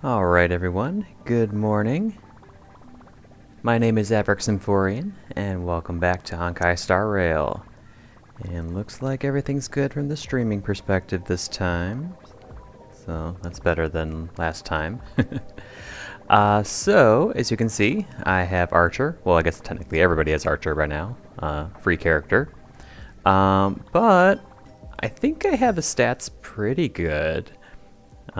Alright everyone, good morning. My name is Amphoreus, and welcome back to Honkai Star Rail. And looks like everything's good from the streaming perspective this time. So that's better than last time. So, as you can see, I have Archer. Well, I guess technically everybody has Archer right now. Free character. But I think I have his stats pretty good.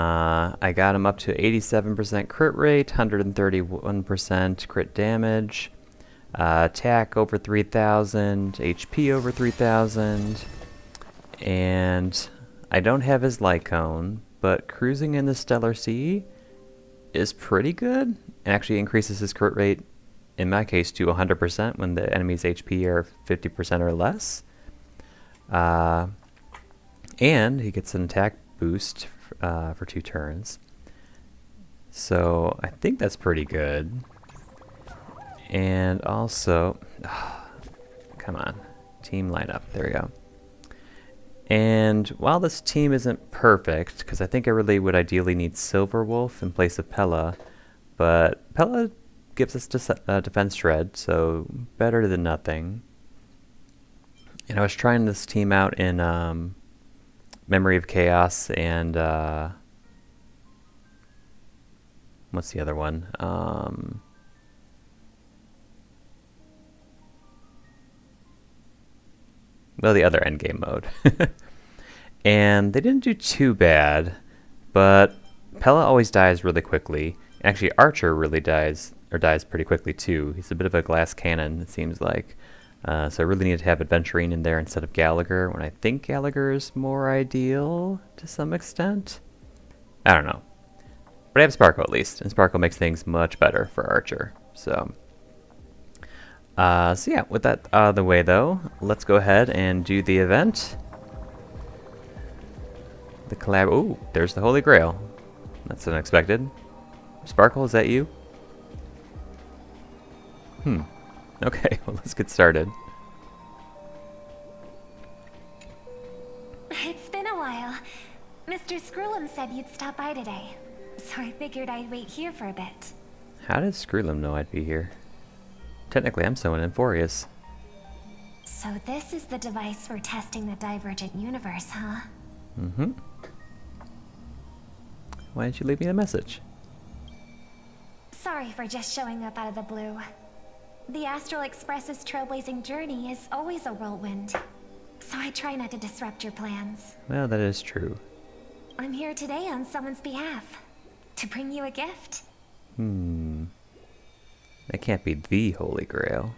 I got him up to 87% crit rate, 131% crit damage, attack over 3000, HP over 3000, and I don't have his light cone, but cruising in the Stellar Sea is pretty good. It actually increases his crit rate, in my case, to 100% when the enemy's HP are 50% or less. And he gets an attack boost for 2 turns. So I think that's pretty good. And also, come on, team lineup, there we go. And while this team isn't perfect, because I think I really would ideally need Silverwolf in place of Pella, but Pella gives us defense shred, so better than nothing. And I was trying this team out in Memory of Chaos and what's the other one? Well, the other endgame mode. And they didn't do too bad, but Pella always dies really quickly. Actually, Archer really dies pretty quickly too. He's a bit of a glass cannon, it seems like. So I really need to have Adventurine in there instead of Gallagher, when I think Gallagher is more ideal to some extent. I don't know. But I have Sparkle at least, and Sparkle makes things much better for Archer. So yeah, with that out of the way though, let's go ahead and do the event. The collab. Ooh, there's the Holy Grail. That's unexpected. Sparkle, is that you? Okay, well, let's get started. It's been a while. Mr. Screwlum said you'd stop by today, so I figured I'd wait here for a bit. How did Screwlum know I'd be here? Technically, I'm so Amphoreus. So this is the device for testing the divergent universe, huh? Mm-hmm. Why didn't you leave me a message? Sorry for just showing up out of the blue. The Astral Express's trailblazing journey is always a whirlwind, so I try not to disrupt your plans. Well, that is true. I'm here today on someone's behalf, to bring you a gift. That can't be the Holy Grail.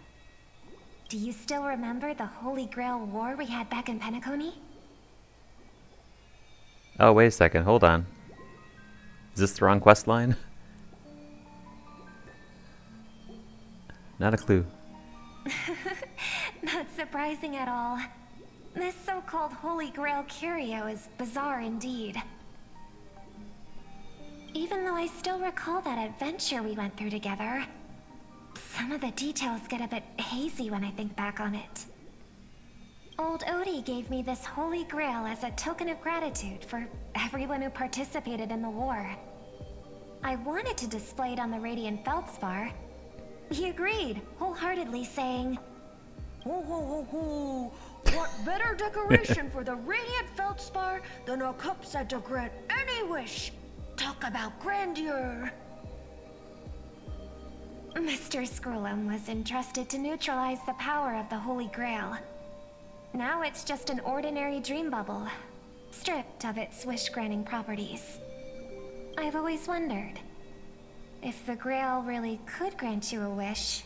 Do you still remember the Holy Grail war we had back in Penacony? Oh, wait a second, hold on. Is this the wrong quest line? Not a clue. Not surprising at all. This so-called Holy Grail curio is bizarre indeed. Even though I still recall that adventure we went through together, some of the details get a bit hazy when I think back on it. Old Odie gave me this Holy Grail as a token of gratitude for everyone who participated in the war. I wanted to display it on the Radiant Feldspar. He agreed, wholeheartedly saying, Ho ho ho ho! What better decoration for the Radiant Feldspar than a cup set to grant any wish? Talk about grandeur! Mr. Screwlum was entrusted to neutralize the power of the Holy Grail. Now it's just an ordinary dream bubble, stripped of its wish-granting properties. I've always wondered, if the Grail really could grant you a wish,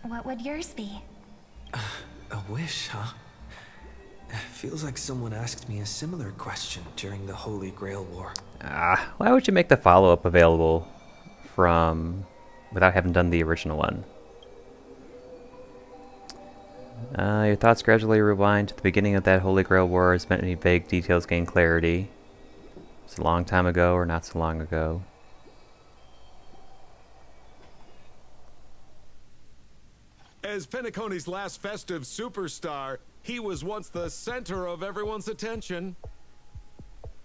what would yours be? A wish, huh? Feels like someone asked me a similar question during the Holy Grail War. Why would you make the follow-up available without having done the original one? Your thoughts gradually rewind to the beginning of that Holy Grail War as many vague details gain clarity. It's a long time ago or not so long ago. As Penacony's last festive superstar, he was once the center of everyone's attention.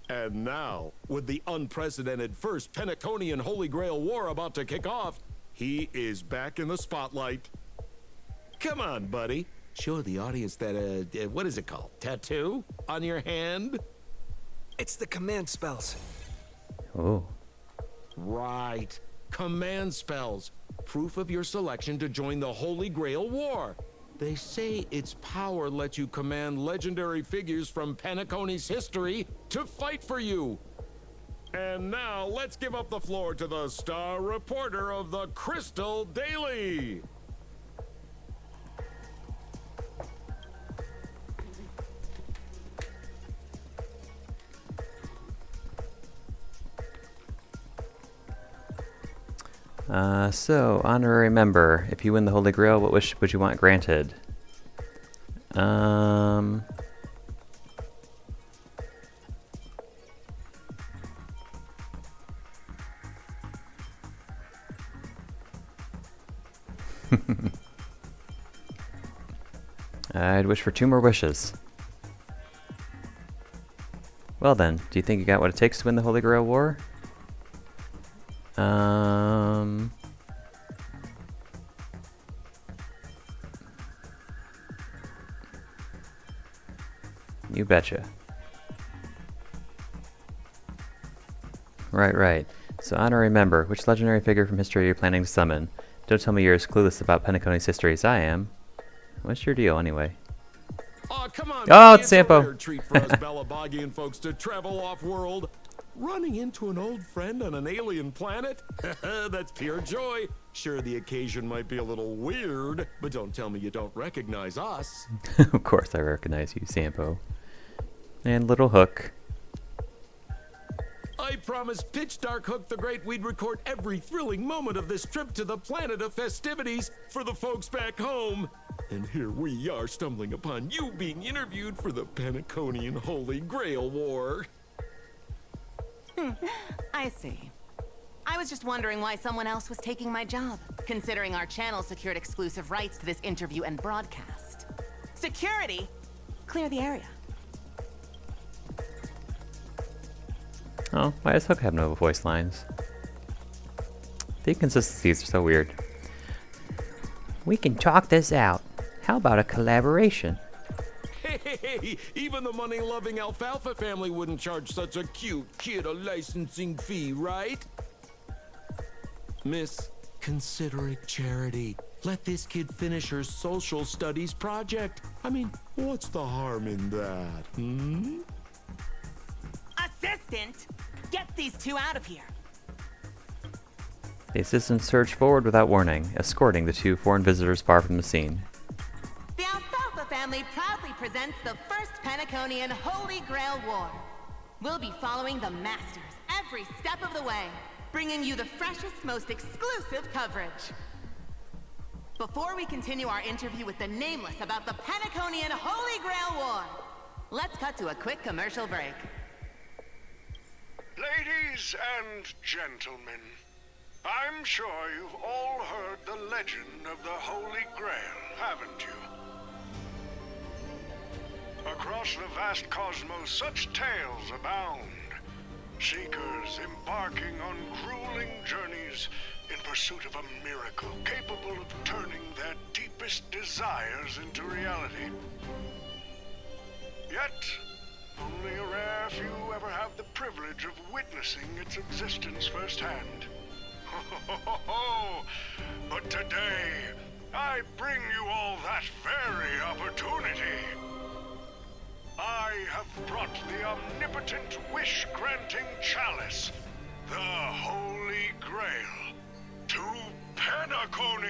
And now, with the unprecedented first Penaconian Holy Grail War about to kick off, he is back in the spotlight. Come on, buddy. Show the audience that, what is it called? Tattoo? On your hand? It's the command spells. Oh. Right. Command spells. Proof of your selection to join the Holy Grail War. They say its power lets you command legendary figures from Penacony's history to fight for you. And now, let's give up the floor to the star reporter of the Crystal Daily. So, honorary member, if you win the Holy Grail, what wish would you want granted? I'd wish for 2 more wishes. Well then, do you think you got what it takes to win the Holy Grail War? You betcha. Right. So, honorary member, which legendary figure from history are you planning to summon? Don't tell me you're as clueless about Penacony's history as I am. What's your deal, anyway? Oh, come on. Oh, buddy. it's a Sampo. rare treat for us Balabagian folks to travel off-world. Running into an old friend on an alien planet? That's pure joy. Sure, the occasion might be a little weird, but don't tell me you don't recognize us. Of course I recognize you, Sampo. And Little Hook. I promised Pitch Dark Hook the Great we'd record every thrilling moment of this trip to the planet of festivities for the folks back home. And here we are stumbling upon you being interviewed for the Penaconian Holy Grail War. I see. I was just wondering why someone else was taking my job, considering our channel secured exclusive rights to this interview and broadcast. Security? Clear the area. Oh, why does Hook have no voice lines? The inconsistencies are so weird. We can talk this out. How about a collaboration? Hey, even the money-loving Alfalfa family wouldn't charge such a cute kid a licensing fee, right? Miss, consider it charity. Let this kid finish her social studies project. I mean, what's the harm in that, Assistant! Get these 2 out of here! The assistant surged forward without warning, escorting the 2 foreign visitors far from the scene. The Alfalfa family proudly presents the first Penaconian Holy Grail War. We'll be following the Masters every step of the way, bringing you the freshest, most exclusive coverage. Before we continue our interview with the Nameless about the Penaconian Holy Grail War, let's cut to a quick commercial break. Ladies and gentlemen, I'm sure you've all heard the legend of the Holy Grail, haven't you? Across the vast cosmos, such tales abound. Seekers embarking on grueling journeys in pursuit of a miracle capable of turning their deepest desires into reality. Yet, only a rare few ever have the privilege of witnessing its existence firsthand. But today, I bring you all that very opportunity. I have brought the omnipotent wish-granting chalice, the Holy Grail, to Penacony.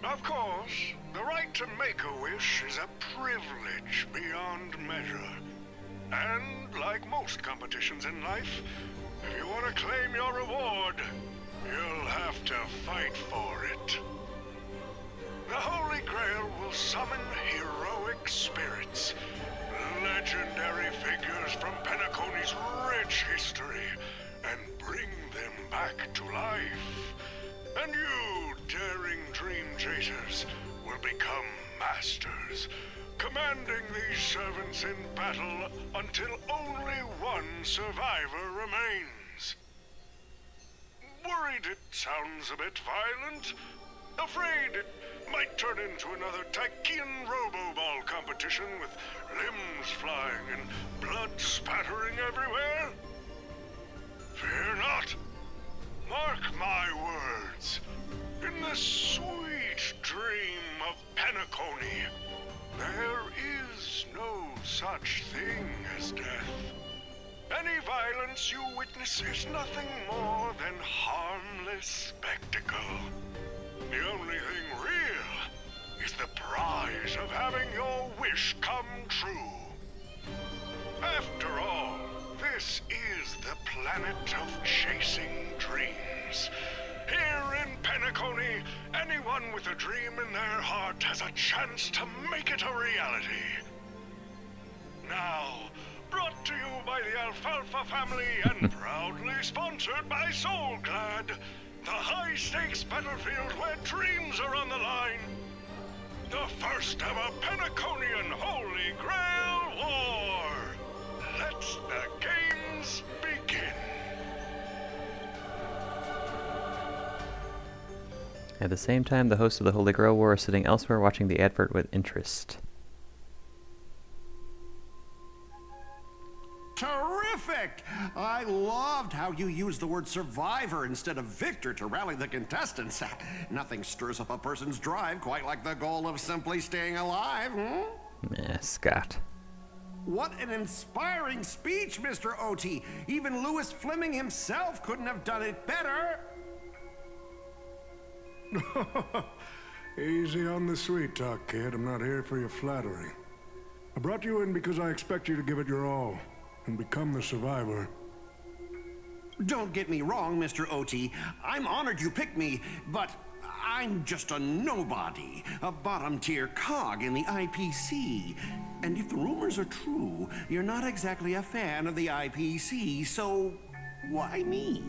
Of course, the right to make a wish is a privilege beyond measure. And like most competitions in life, if you want to claim your reward, you'll have to fight for it. The Holy Grail will summon heroic spirits, legendary figures from Penacony's rich history, and bring them back to life. And you, daring dream chasers, will become masters, commanding these servants in battle until only one survivor remains. Worried it sounds a bit violent? Afraid it might turn into another Tychean robo-ball competition with limbs flying and blood spattering everywhere? Fear not. Mark my words. In the sweet dream of Penacony, there is no such thing as death. Any violence you witness is nothing more than harmless spectacle. The only thing real is the prize of having your wish come true. After all, this is the planet of chasing dreams. Here in Penacony, anyone with a dream in their heart has a chance to make it a reality. Now, brought to you by the Alfalfa family and proudly sponsored by Soulglad, the high-stakes battlefield where dreams are on the line. The first ever Penaconian Holy Grail War. Let the games begin. At the same time, the hosts of the Holy Grail War are sitting elsewhere watching the advert with interest. Terrific! I loved how you used the word survivor instead of victor to rally the contestants. Nothing stirs up a person's drive quite like the goal of simply staying alive, Scott. What an inspiring speech, Mr. OT. Even Louis Fleming himself couldn't have done it better. Easy on the sweet talk, kid. I'm not here for your flattery. I brought you in because I expect you to give it your all and become the survivor. Don't get me wrong, Mr. OT. I'm honored you picked me, but I'm just a nobody, a bottom-tier cog in the IPC. And if the rumors are true, you're not exactly a fan of the IPC, so why me?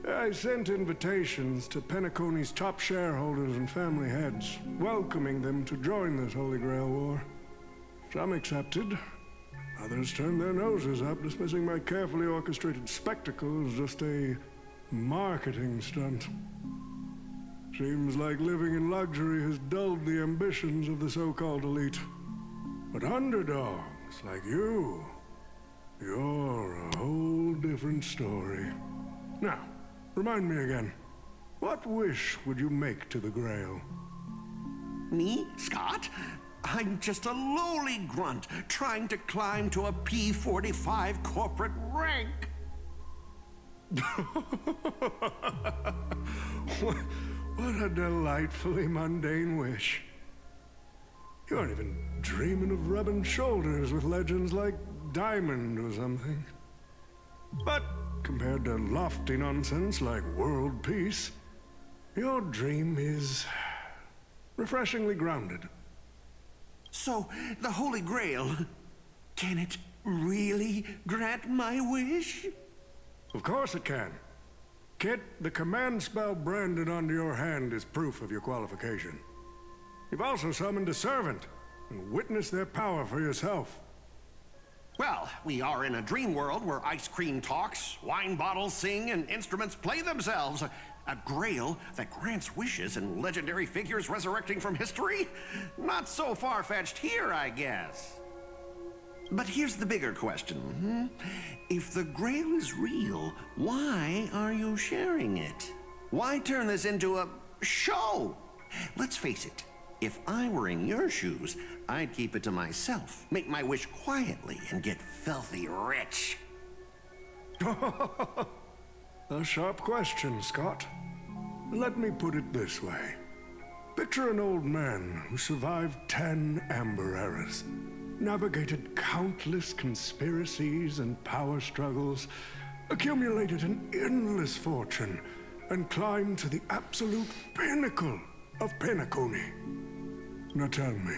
I sent invitations to Penacony's top shareholders and family heads, welcoming them to join this Holy Grail War. Some accepted. Others turned their noses up, dismissing my carefully orchestrated spectacle as just a marketing stunt. Seems like living in luxury has dulled the ambitions of the so-called elite. But underdogs like you, you're a whole different story. Now, remind me again, what wish would you make to the Grail? Me, Scott? I'm just a lowly grunt trying to climb to a P45 corporate rank. What a delightfully mundane wish. You aren't even dreaming of rubbing shoulders with legends like Diamond or something. But compared to lofty nonsense like world peace, your dream is refreshingly grounded. So, the Holy Grail, can it really grant my wish? Of course it can. Kit, the command spell branded onto your hand is proof of your qualification. You've also summoned a servant and witnessed their power for yourself. Well, we are in a dream world where ice cream talks, wine bottles sing, and instruments play themselves. A grail that grants wishes and legendary figures resurrecting from history? Not so far-fetched here, I guess. But here's the bigger question. If the grail is real, why are you sharing it? Why turn this into a show? Let's face it, if I were in your shoes, I'd keep it to myself, make my wish quietly, and get filthy rich. A sharp question, Scott. Let me put it this way. Picture an old man who survived 10 Amber Eras, navigated countless conspiracies and power struggles, accumulated an endless fortune, and climbed to the absolute pinnacle of Penacony. Now tell me,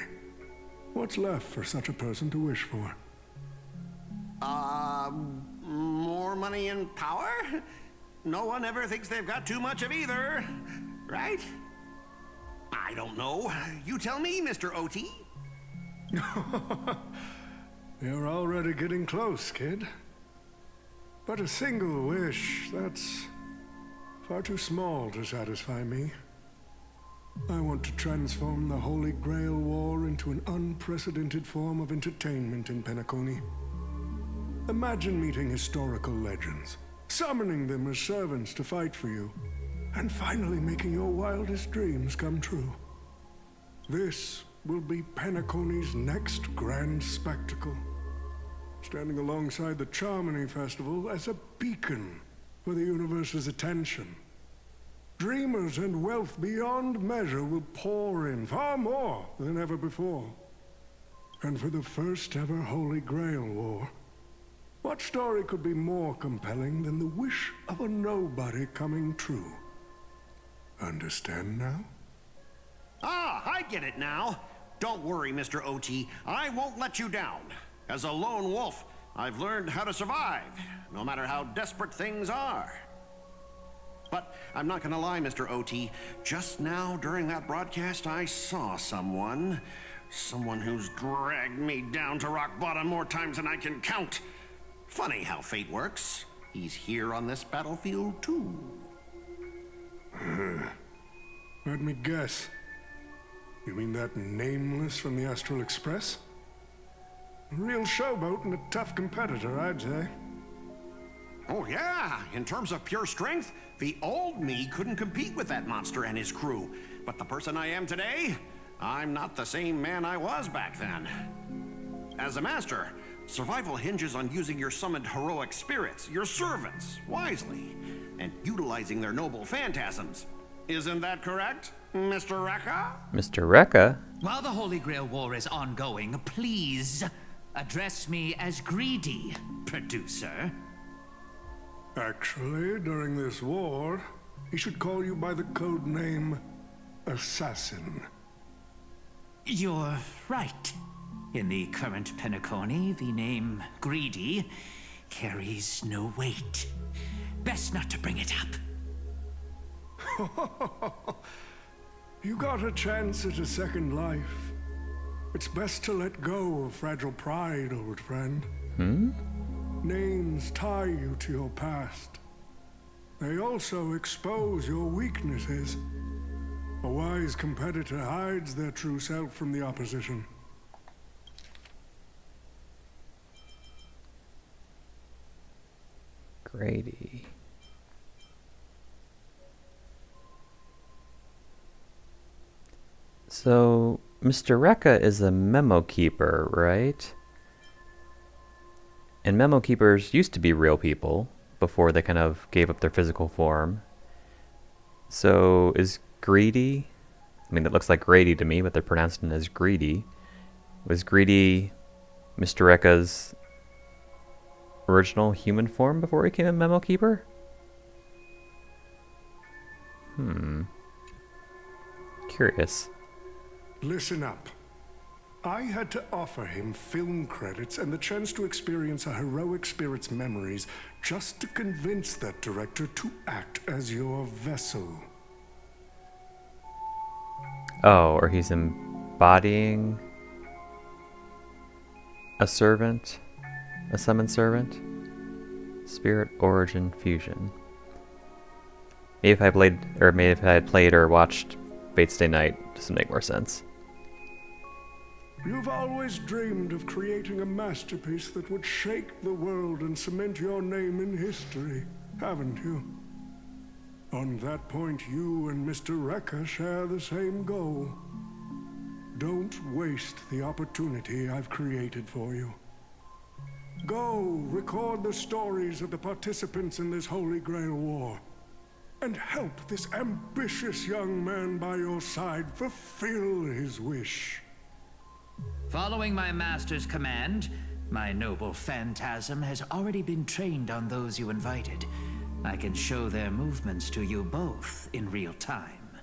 what's left for such a person to wish for? More money and power? No one ever thinks they've got too much of either, right? I don't know. You tell me, Mr. OT. You're already getting close, kid. But a single wish, that's far too small to satisfy me. I want to transform the Holy Grail War into an unprecedented form of entertainment in Penacony. Imagine meeting historical legends, summoning them as servants to fight for you, and finally making your wildest dreams come true. This will be Penacony's next grand spectacle, standing alongside the Charmony Festival as a beacon for the universe's attention. Dreamers and wealth beyond measure will pour in, far more than ever before. And for the first ever Holy Grail War, what story could be more compelling than the wish of a nobody coming true? Understand now? Ah, I get it now. Don't worry, Mr. OT. I won't let you down. As a lone wolf, I've learned how to survive, no matter how desperate things are. But I'm not gonna lie, Mr. OT. Just now, during that broadcast, I saw someone who's dragged me down to rock bottom more times than I can count. Funny how fate works. He's here on this battlefield, too. Let me guess. You mean that Nameless from the Astral Express? A real showboat and a tough competitor, I'd say. Oh yeah, in terms of pure strength, the old me couldn't compete with that monster and his crew. But the person I am today, I'm not the same man I was back then. As a master, survival hinges on using your summoned heroic spirits, your servants, wisely, and utilizing their noble phantasms. Isn't that correct, Mr. Rekka? Mr. Rekka? While the Holy Grail War is ongoing, please address me as Greedy, producer. Actually, during this war, he should call you by the code name Assassin. You're right. In the current Penacony, the name Greedy carries no weight. Best not to bring it up. You got a chance at a second life. It's best to let go of fragile pride, old friend. Names tie you to your past. They also expose your weaknesses. A wise competitor hides their true self from the opposition. Grady. So, Mr. Rekka is a memo keeper, right? And memo keepers used to be real people before they kind of gave up their physical form. So, is Greedy? I mean, it looks like Grady to me, but they're pronouncing it as Greedy. Was Greedy Mr. Rekka's original human form before he became a memo keeper? Curious. Listen up. I had to offer him film credits and the chance to experience a heroic spirit's memories just to convince that director to act as your vessel. Oh, or he's embodying a servant? A summoned servant? Spirit Origin Fusion. Maybe if I had played or watched Fate's Day Night, this would make more sense. You've always dreamed of creating a masterpiece that would shake the world and cement your name in history, haven't you? On that point, you and Mr. Rekka share the same goal. Don't waste the opportunity I've created for you. Go record the stories of the participants in this Holy Grail War, and help this ambitious young man by your side fulfill his wish. Following my master's command, my noble phantasm has already been trained on those you invited. I can show their movements to you both in real time.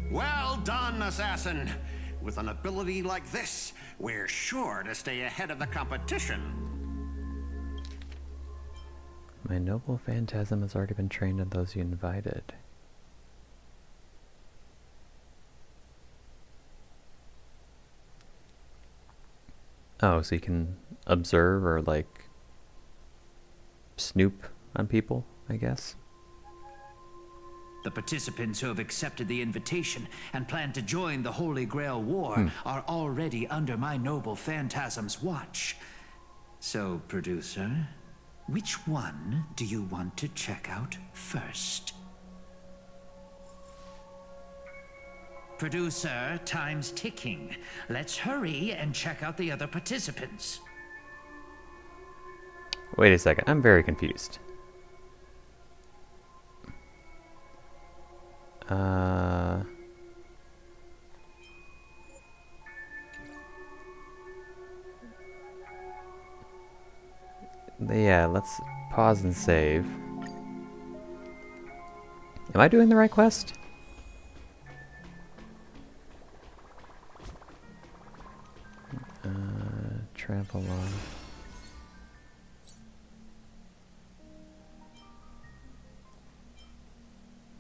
Well done, Assassin. With an ability like this, we're sure to stay ahead of the competition. My noble phantasm has already been trained on those you invited. Oh, so you can observe or like snoop on people, I guess. The participants who have accepted the invitation and plan to join the Holy Grail War are already under my noble Phantasm's watch. So, producer, which one do you want to check out first? Producer, time's ticking. Let's hurry and check out the other participants. Wait a second, I'm very confused. Yeah, let's pause and save. Am I doing the right quest? Travel on.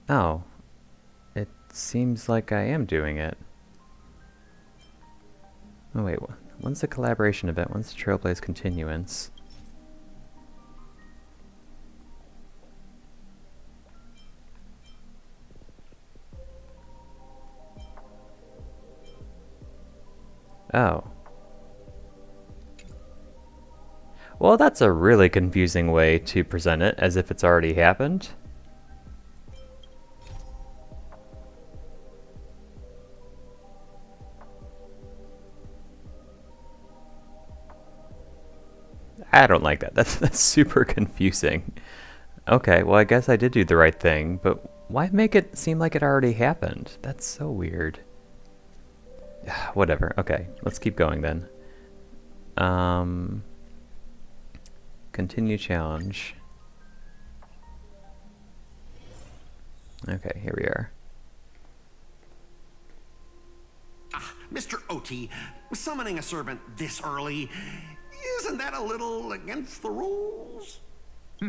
Oh. It seems like I am doing it. Oh wait, when's the collaboration event? When's the Trailblaze continuance? Oh. Well, that's a really confusing way to present it, as if it's already happened. I don't like that. That's super confusing. Okay, well I guess I did do the right thing, but why make it seem like it already happened? That's so weird. Whatever. Okay, let's keep going then. Continue challenge. Okay, here we are. Mr. Oti, summoning a servant this early, isn't that a little against the rules? I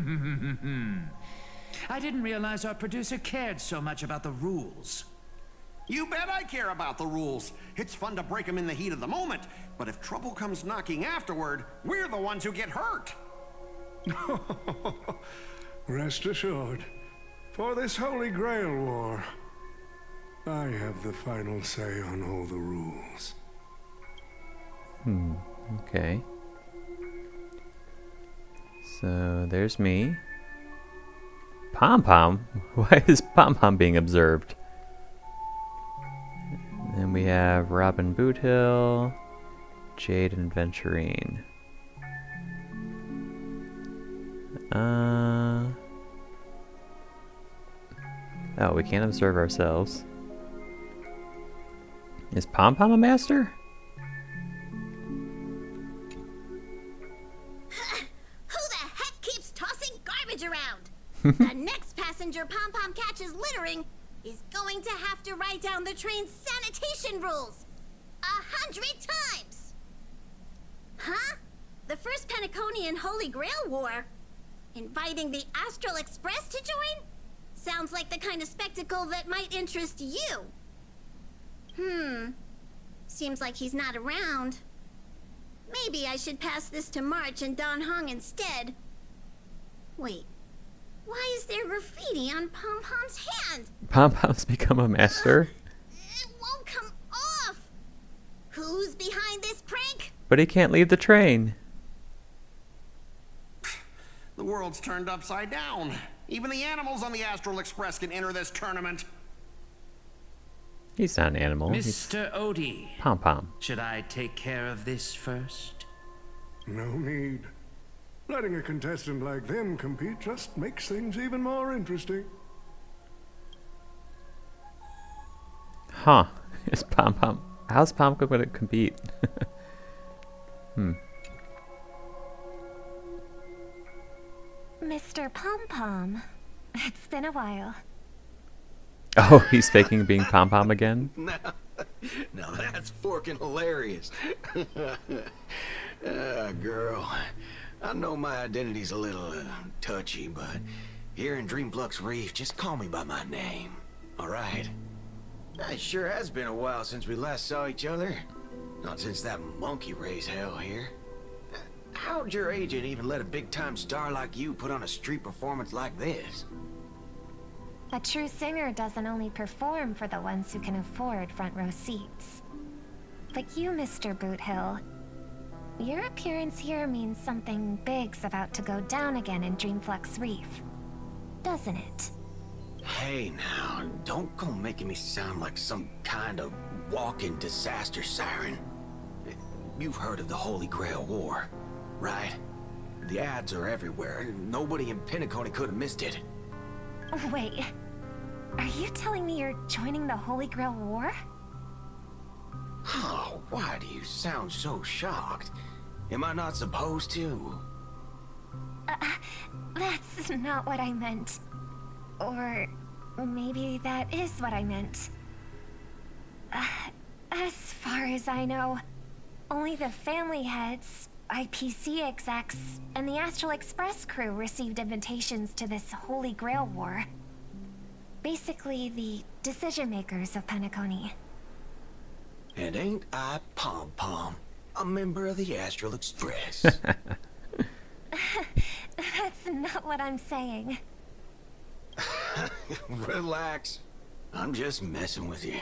didn't realize our producer cared so much about the rules. You bet I care about the rules. It's fun to break them in the heat of the moment, but if trouble comes knocking afterward, we're the ones who get hurt. Rest assured, for this Holy Grail War, I have the final say on all the rules. Okay. So there's me. Pom-Pom? Why is Pom-Pom being observed? Then we have Robin Boothill, Jade and Venturine. Oh, we can't observe ourselves. Is Pom-Pom a master? Who the heck keeps tossing garbage around? The next passenger Pom-Pom catches littering is going to have to write down the train's sanitation rules 100 times. Huh? The first Penaconian Holy Grail War? Inviting the Astral Express to join? Sounds like the kind of spectacle that might interest you. Seems like he's not around. Maybe I should pass this to March and Don Hong instead. Wait, why is there graffiti on Pom-Pom's hand? Pom-Pom's become a master? It won't come off. Who's behind this prank? But he can't leave the train. The world's turned upside down. Even the animals on the Astral Express can enter this tournament. He's not an animal. Mr. Odie. Pom-Pom. Should I take care of this first? No need. Letting a contestant like them compete just makes things even more interesting. Huh. Is Pom-Pom... How's Pom-Pom going to compete? Mr. Pom-Pom, it's been a while. Oh, he's faking being Pom-Pom again? Now that's forking hilarious. Girl, I know my identity's a little touchy, but here in Dreamflux Reef, just call me by my name, alright? It sure has been a while since we last saw each other. Not since that monkey raised hell here. How'd your agent even let a big-time star like you put on a street performance like this? A true singer doesn't only perform for the ones who can afford front row seats. But you, Mr. Boothill, your appearance here means something big's about to go down again in Dreamflux Reef, doesn't it? Hey now, don't go making me sound like some kind of walking disaster siren. You've heard of the Holy Grail War, right? The ads are everywhere. Nobody in Penacony could have missed it. Wait, are you telling me you're joining the Holy Grail War? Oh, why do you sound so shocked? Am I not supposed to? That's not what I meant. Or maybe that is what I meant. As far as I know, only the family heads, IPC execs, and the Astral Express crew received invitations to this Holy Grail War. Basically, the decision makers of Penacony. And ain't I Pom Pom, a member of the Astral Express? That's not what I'm saying. Relax. I'm just messing with you.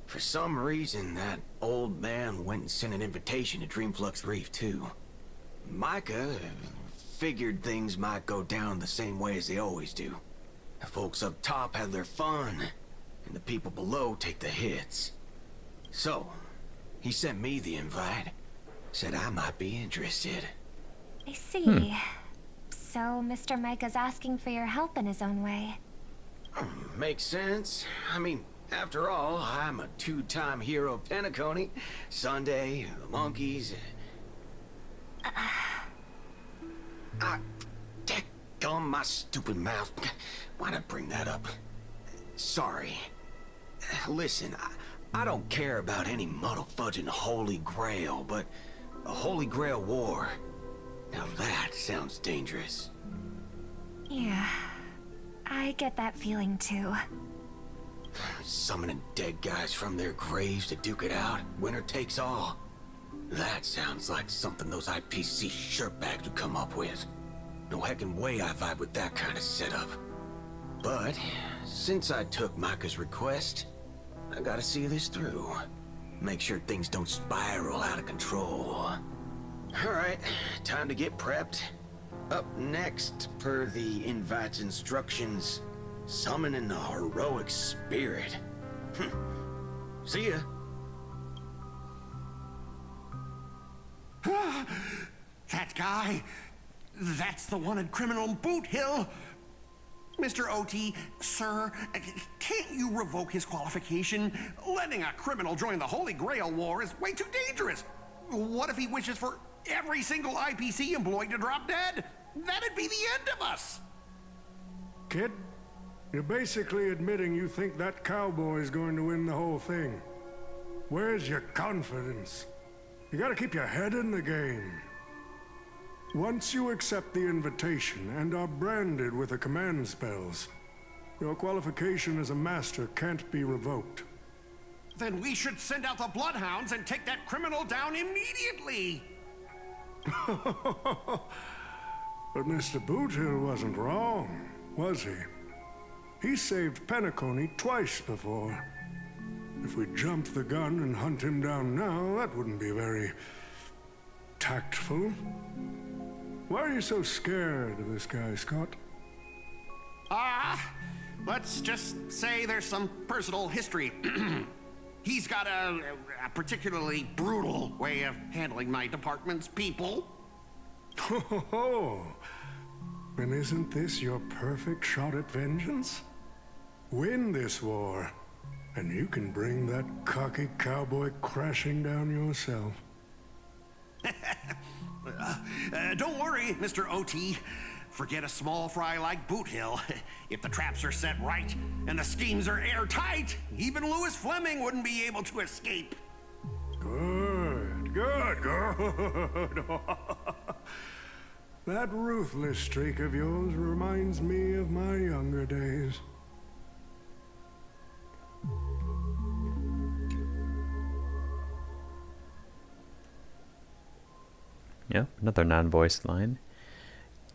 For some reason, that old man went and sent an invitation to Dreamflux Reef, too. Micah figured things might go down the same way as they always do. The folks up top have their fun, and the people below take the hits. So, he sent me the invite. Said I might be interested. I see. So Mr. Micah's asking for your help in his own way. Makes sense. I mean, after all, I'm a two-time hero of Penacony. Sunday, the monkeys. Dadgum my stupid mouth. Why'd I bring that up? Sorry. Listen, I don't care about any muddle-fudging Holy Grail, but a Holy Grail War. Now that sounds dangerous. Yeah, I get that feeling too. Summoning dead guys from their graves to duke it out. Winner takes all. That sounds like something those IPC shirtbags would come up with. No heckin' way I vibe with that kind of setup. But, since I took Micah's request, I gotta see this through. Make sure things don't spiral out of control. Alright, time to get prepped. Up next, per the invite's instructions, summoning the heroic spirit. See ya. That guy, that's the wanted criminal Boot Hill. Mr. OT, sir, can't you revoke his qualification? Letting a criminal join the Holy Grail War is way too dangerous. What if he wishes for every single IPC employee to drop dead? That'd be the end of us. Kid, you're basically admitting you think that cowboy's going to win the whole thing. Where's your confidence? You gotta keep your head in the game. Once you accept the invitation and are branded with the command spells, your qualification as a master can't be revoked. Then we should send out the bloodhounds and take that criminal down immediately. But Mr. Boothill wasn't wrong, was he? He saved Penacony twice before. If we jumped the gun and hunt him down now, that wouldn't be very tactful. Why are you so scared of this guy, Scott? Let's just say there's some personal history. He's got a particularly brutal way of handling my department's people. Oh, then isn't this your perfect shot at vengeance? Win this war, and you can bring that cocky cowboy crashing down yourself. Don't worry, Mr. OT. Forget a small fry like Boot Hill. If the traps are set right and the schemes are airtight, even Louis Fleming wouldn't be able to escape. Good, good, good. That ruthless streak of yours reminds me of my younger days. Yep, another non-voiced line.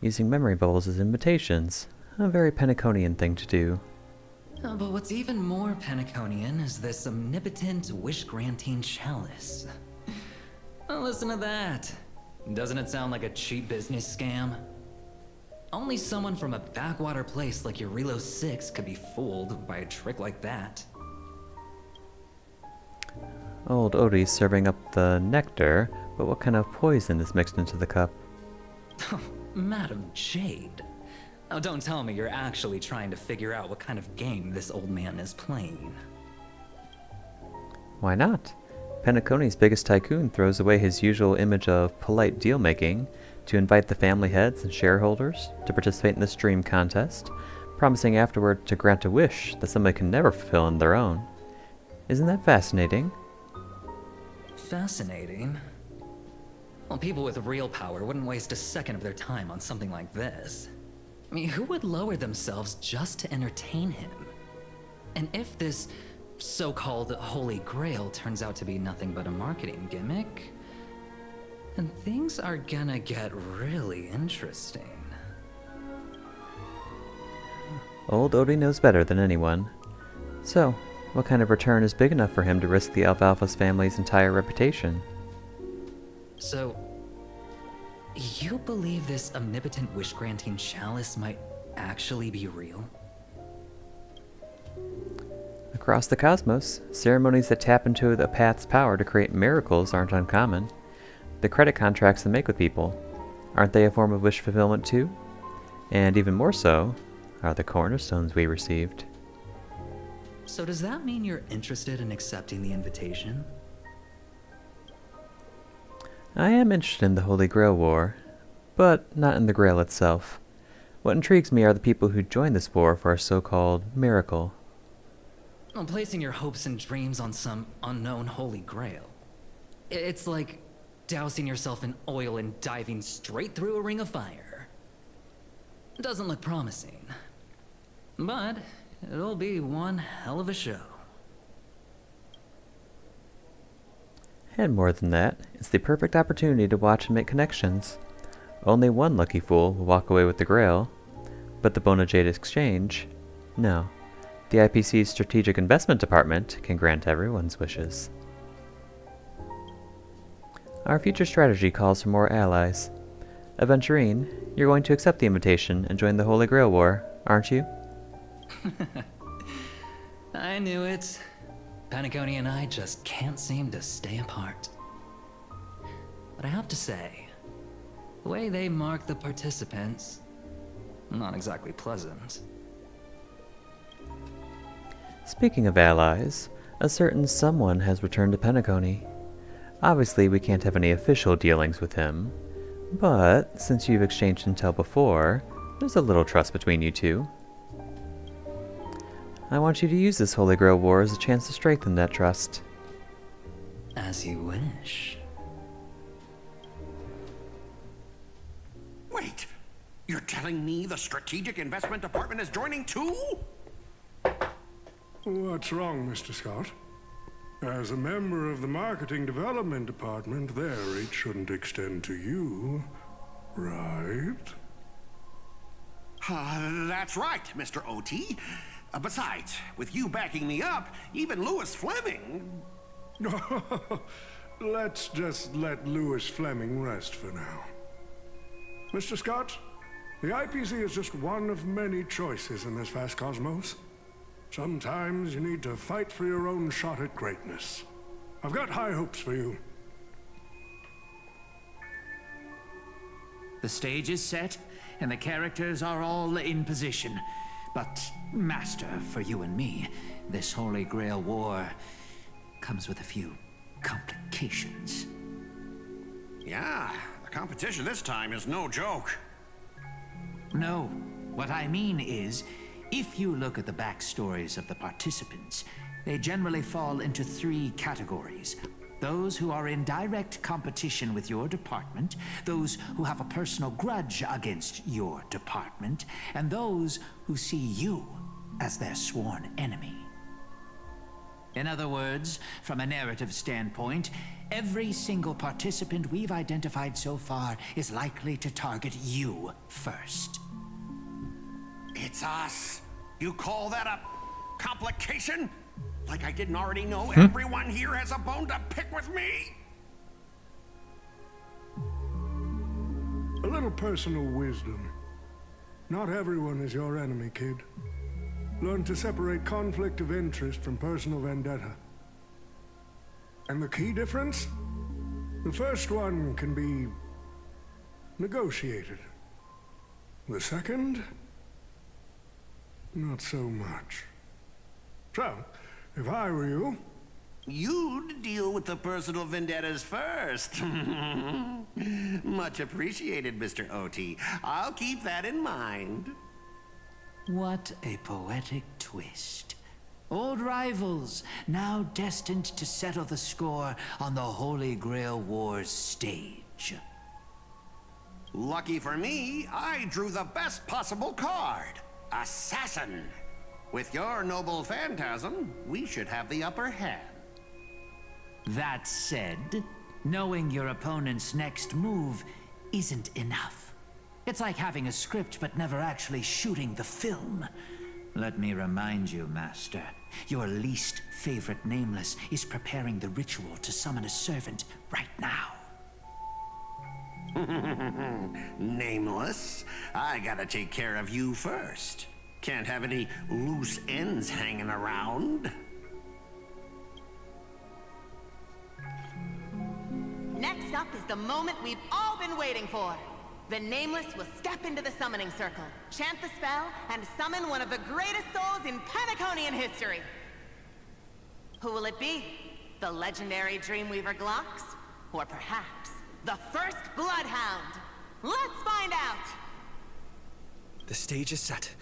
Using memory bubbles as invitations. A very Penaconian thing to do. But what's even more Penaconian is this omnipotent wish-granting chalice. Oh, listen to that. Doesn't it sound like a cheap business scam? Only someone from a backwater place like Eurilo 6 could be fooled by a trick like that. Old Odie's serving up the nectar, but what kind of poison is mixed into the cup? Madam Jade. Oh, don't tell me you're actually trying to figure out what kind of game this old man is playing. Why not? Penacony's biggest tycoon throws away his usual image of polite deal-making to invite the family heads and shareholders to participate in this dream contest, promising afterward to grant a wish that somebody can never fulfill on their own. Isn't that fascinating? Fascinating? Well, people with real power wouldn't waste a second of their time on something like this. I mean, who would lower themselves just to entertain him? And if this so-called Holy Grail turns out to be nothing but a marketing gimmick, then things are gonna get really interesting. Old Odie knows better than anyone. So, what kind of return is big enough for him to risk the Alfalfa's family's entire reputation? So, you believe this omnipotent wish-granting chalice might actually be real? Across the cosmos, ceremonies that tap into the path's power to create miracles aren't uncommon. The credit contracts they make with people, aren't they a form of wish fulfillment too? And even more so, are the cornerstones we received. So does that mean you're interested in accepting the invitation? I am interested in the Holy Grail War, but not in the Grail itself. What intrigues me are the people who join this war for a so-called miracle. Well, placing your hopes and dreams on some unknown Holy Grail. It's like dousing yourself in oil and diving straight through a ring of fire. Doesn't look promising, but it'll be one hell of a show. And more than that, it's the perfect opportunity to watch and make connections. Only one lucky fool will walk away with the Grail, but the Bona Jade Exchange, no. The IPC's Strategic Investment Department can grant everyone's wishes. Our future strategy calls for more allies. Aventurine, you're going to accept the invitation and join the Holy Grail War, aren't you? I knew it. Penacony and I just can't seem to stay apart. But I have to say, the way they mark the participants, not exactly pleasant. Speaking of allies, a certain someone has returned to Penacony. Obviously, we can't have any official dealings with him, but since you've exchanged intel before, there's a little trust between you two. I want you to use this Holy Grail War as a chance to strengthen that trust. As you wish. Wait, you're telling me the Strategic Investment Department is joining too? What's wrong, Mr. Scott? As a member of the Marketing Development Department, their reach shouldn't extend to you, right? That's right, Mr. OT. Besides, with you backing me up, even Louis Fleming... Let's just let Louis Fleming rest for now. Mr. Scott, the IPC is just one of many choices in this vast cosmos. Sometimes you need to fight for your own shot at greatness. I've got high hopes for you. The stage is set, and the characters are all in position. But, Master, for you and me, this Holy Grail War comes with a few complications. Yeah, the competition this time is no joke. No, what I mean is, if you look at the backstories of the participants, they generally fall into 3 categories. Those who are in direct competition with your department, those who have a personal grudge against your department, and those who see you as their sworn enemy. In other words, from a narrative standpoint, Every single participant we've identified so far is likely to target you first. It's us. You call that a complication? Like I didn't already know everyone here has a bone to pick with me? A little personal wisdom. Not everyone is your enemy, kid. Learn to separate conflict of interest from personal vendetta. And the key difference? The first one can be negotiated. The second? Not so much. So, if I were you... You'd deal with the personal vendettas first. Much appreciated, Mr. OT. I'll keep that in mind. What a poetic twist. Old rivals, now destined to settle the score on the Holy Grail Wars stage. Lucky for me, I drew the best possible card. Assassin. With your noble phantasm, we should have the upper hand. That said, knowing your opponent's next move isn't enough. It's like having a script but never actually shooting the film. Let me remind you, Master, your least favorite Nameless is preparing the ritual to summon a servant right now. Nameless, I gotta take care of you first. Can't have any loose ends hanging around. Next up is the moment we've all been waiting for. The Nameless will step into the summoning circle, chant the spell, and summon one of the greatest souls in Penaconian history. Who will it be? The legendary Dreamweaver Glocks? Or perhaps the first Bloodhound? Let's find out! The stage is set.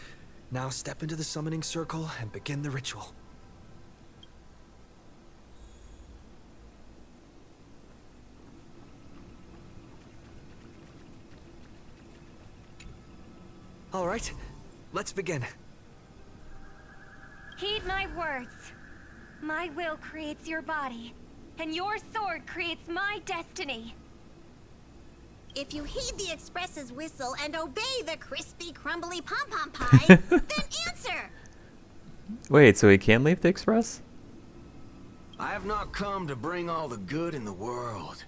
Now step into the summoning circle and begin the ritual. All right, let's begin. Heed my words. My will creates your body, and your sword creates my destiny. If you heed the Express's whistle and obey the crispy, crumbly pom-pom pie, then answer! Wait, so he can leave the Express? I have not come to bring all the good in the world,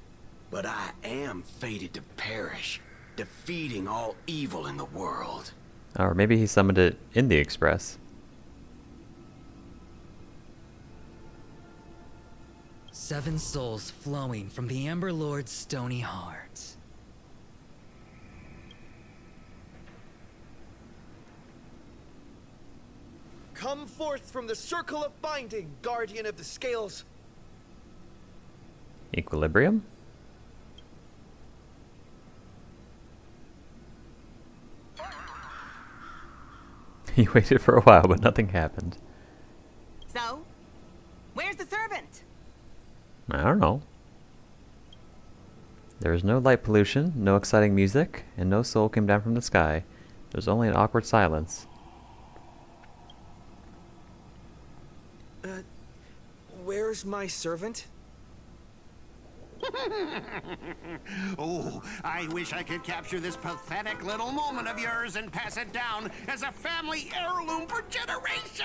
but I am fated to perish, defeating all evil in the world. Or maybe he summoned it in the Express. Seven souls flowing from the Ember Lord's stony heart. Come forth from the circle of binding, guardian of the scales. Equilibrium? He waited for a while, but nothing happened. So, where's the servant? I don't know. There was no light pollution, no exciting music, and no soul came down from the sky. There was only an awkward silence. Where's my servant? Oh, I wish I could capture this pathetic little moment of yours and pass it down as a family heirloom for generations.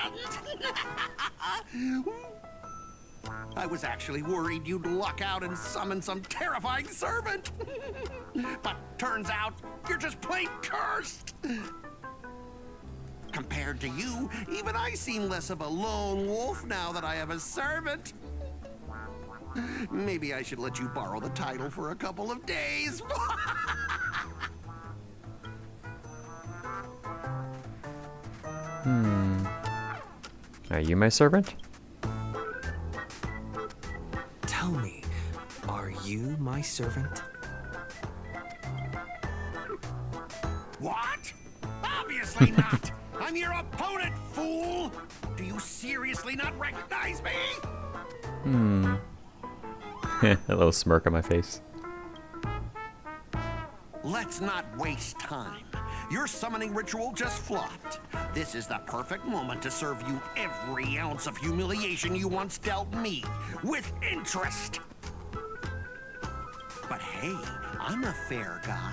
I was actually worried you'd luck out and summon some terrifying servant. But turns out you're just plain cursed. Compared to you, even I seem less of a lone wolf now that I have a servant. Maybe I should let you borrow the title for a couple of days. Are you my servant? Tell me, are you my servant? What? Obviously not! I'm your opponent, fool! Do you seriously not recognize me? A little smirk on my face. Let's not waste time. Your summoning ritual just flopped. This is the perfect moment to serve you every ounce of humiliation you once dealt me, with interest. Hey, I'm a fair guy.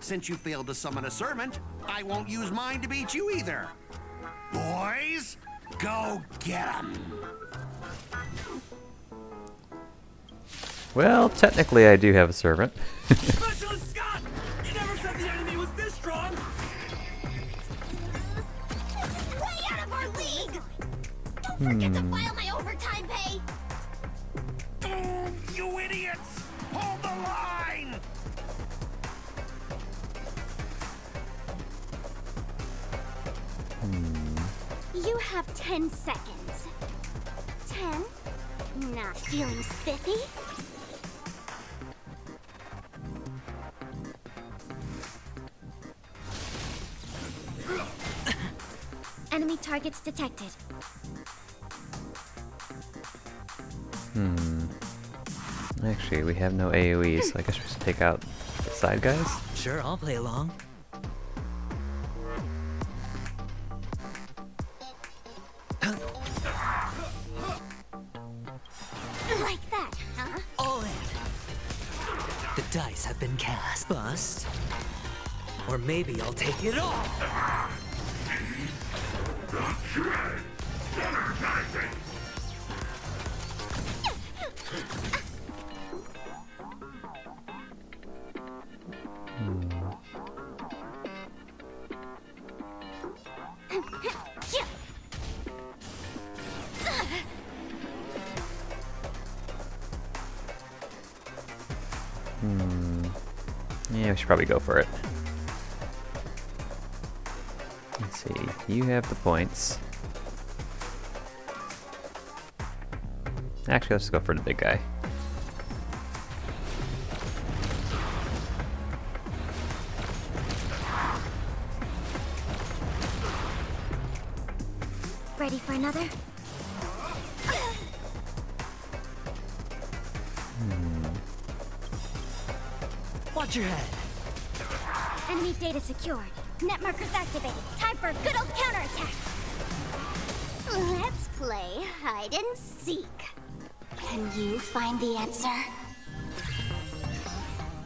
Since you failed to summon a servant, I won't use mine to beat you either. Boys, go get 'em. Well, technically I do have a servant. Specialist Scott! You never said the enemy was this strong! This is way out of our league! Don't forget to file my overtime pay! Boom, you idiots! Hold the line! You have 10 seconds. 10? Not feeling spiffy? Enemy targets detected. Actually, we have no AoE, so I guess we should take out the side guys. Sure, I'll play along. Like that, huh? All in. The dice have been cast. Bust. Or maybe I'll take it all. Yeah, we should probably go for it. Let's see. You have the points. Actually, let's go for the big guy. Ready for another? Watch your head. Enemy data secured. Net markers activated. Time for a good old counterattack. Let's play hide and seek. Can you find the answer?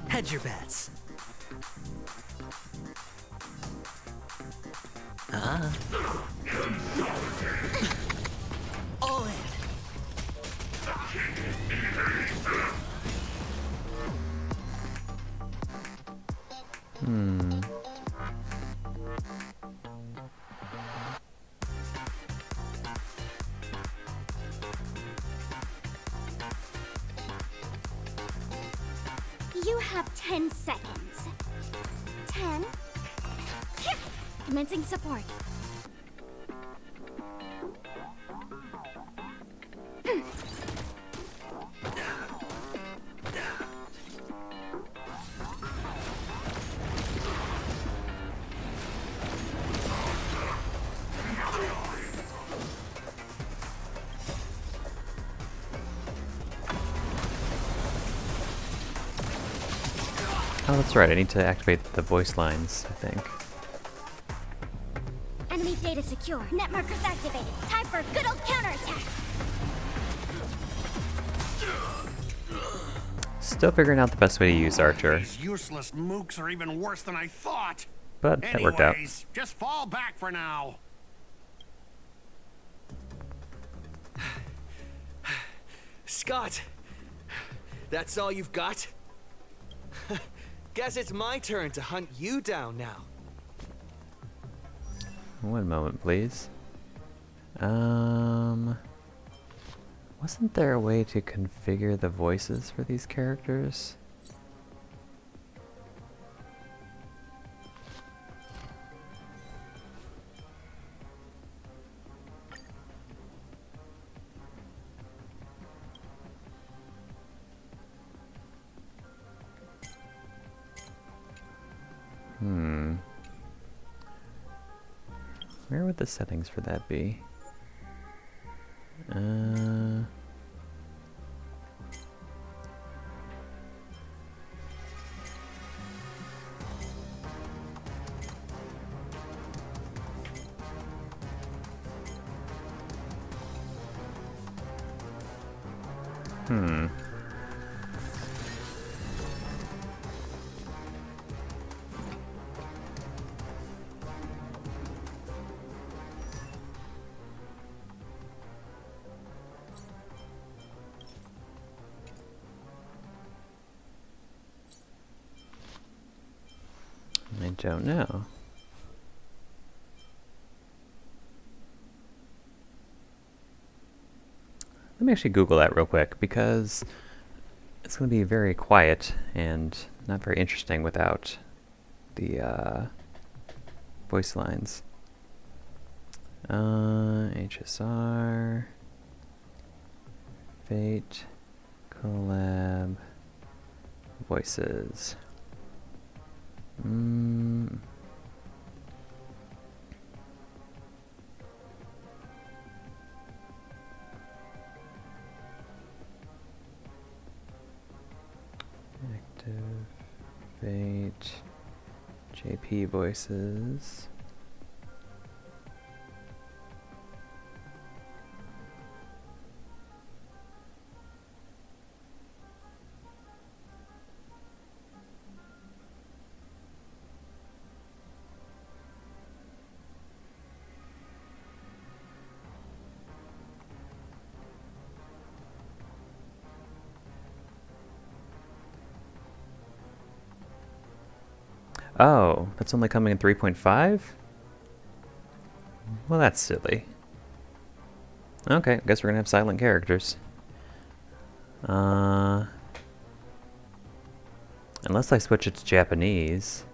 Hedge your bets. All in. You have 10 seconds. 10. Commencing support. Oh, that's right. I need to activate the voice lines, I think. Enemy data secure. Net markers activated. Time for a good old counterattack. Still figuring out the best way to use Archer, These useless mooks are even worse than I thought. but that worked out. Anyways, just fall back for now. Scott! That's all you've got? Guess it's my turn to hunt you down now. One moment, please. Wasn't there a way to configure the voices for these characters? Where would the settings for that be? I don't know. Let me actually Google that real quick, because it's going to be very quiet and not very interesting without the voice lines. HSR, Fate, Collab, voices. Active, Fate, JP voices. Oh, that's only coming in 3.5? Well, that's silly. Okay, I guess we're gonna have silent characters. Unless I switch it to Japanese.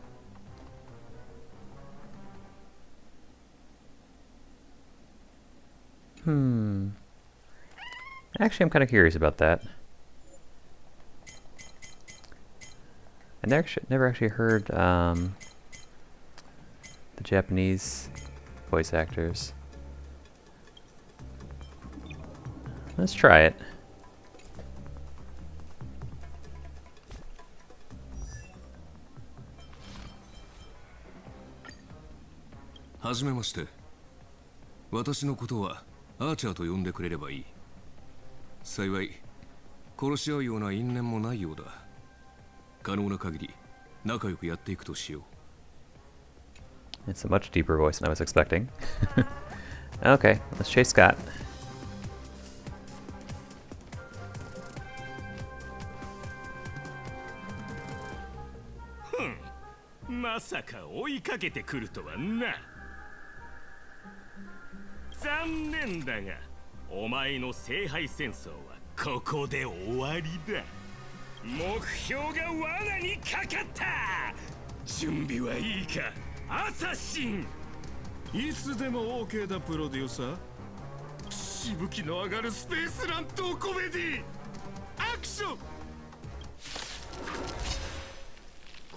Actually, I'm kind of curious about that. I never actually heard the Japanese voice actors. Let's try it. Hajimemashite. 私のことはアーチャーと呼んでくれればいい。幸い、殺し合うような因縁もないようだ。可能な限り仲良くやっていくとしよう。 It's a much deeper voice than I was expecting. Okay, let's chase Scott. Masaka 追いかけてくるとはな。残念だが、お前の聖杯戦争はここで終わりだ。目標が罠にかかった。準備はいいか、アサシン。いつでも OK だ、プロデューサー。しぶきの上がるスペースラントコメディアクション。こ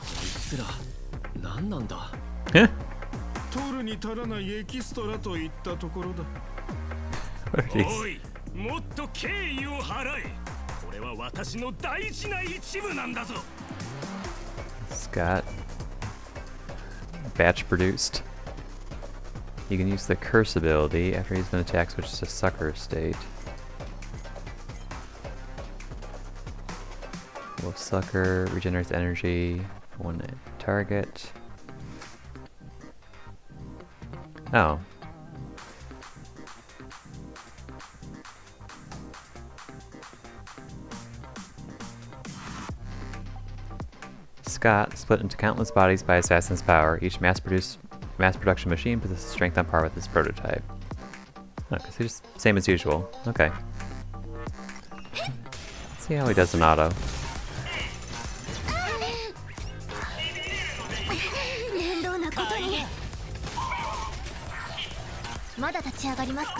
いつら何なんだ。取るに足らないエキストラといったところだ。おい、もっと敬意を払え。これは私の大事な一部なんだぞ。Scott. Batch produced. You can use the curse ability after he's been attacked, switch to sucker state. Wolf Sucker regenerates energy for one target. Oh. Scott, split into countless bodies by Assassin's power. Each mass production machine possesses strength on par with its prototype. Oh, so he's just same as usual. Okay. Let's see how he does in auto. まだ立ち上がりますか。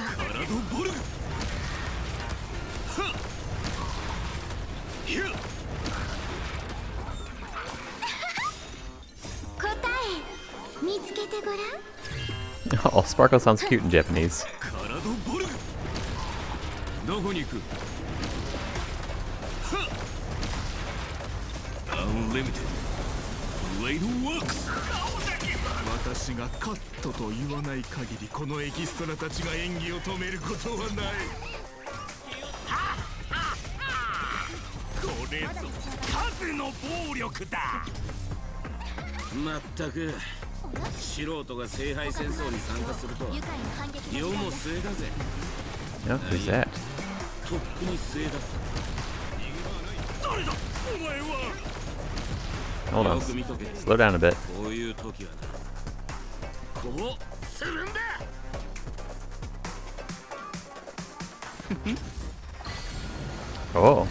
答え見つけてごらん。Oh, Sparkle sounds cute in Japanese. どこに行く？ Unlimited Blade Works。 私がカットと言わない限りこのエキストラたちが演技を止めることはない。これぞ数の暴力だ。まったく素人が聖杯戦争に参加するとは世も末だぜ。 Nope, who's that? とっくに末だ。誰だお前は。Hold on. Slow down a bit. Oh.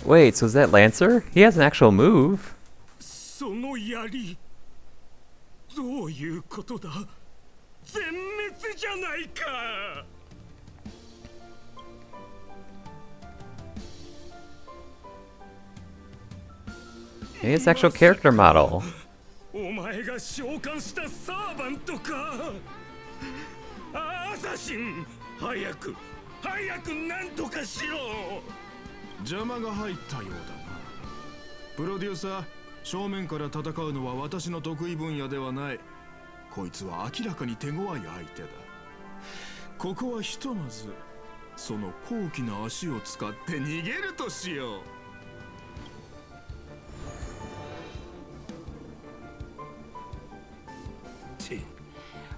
Wait, so is that Lancer? He has an actual move. その槍どういうことだ全滅じゃないか He has actual character model. お前が召喚したサーバントかアサシン早くなんとかしろ邪魔が入ったようだなプロデューサー正面から戦うのは私の得意分野ではないこいつは明らかに手強い相手だここはひとまずその高貴な足を使って逃げるとしよう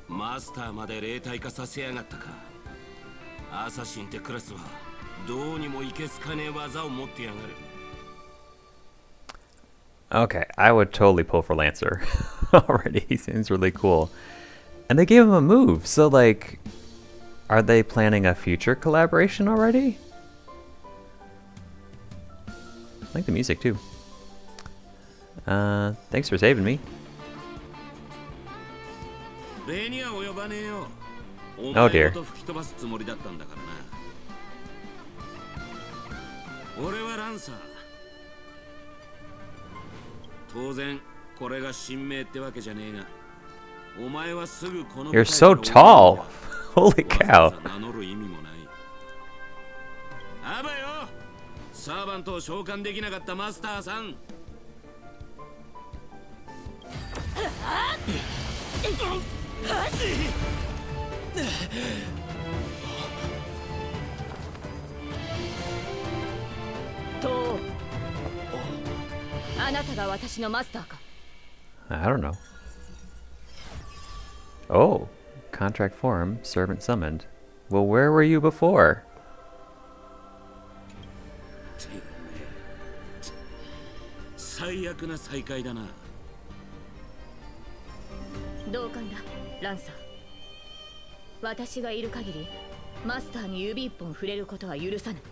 マスターまで霊体化させやがったかアサシンってクラスはどうにもいけすかねえ技を持ってやがる Okay, I would totally pull for Lancer already. He seems really cool. And they gave him a move, so like, are they planning a future collaboration already? I like the music too. Thanks for saving me. Oh dear. 当然これが神明ってわけじゃねえがお前はすぐこの You're so tall. Holy cow. 名乗る意味もないあばよサーバントを召喚できなかったマスターさんとあなたが私のマスターか I don't know. Oh, contract form, servant summoned. Well, where were you before? 最悪な再会だな同感だランサー私がいる限りマスターに指一本触れることは許さない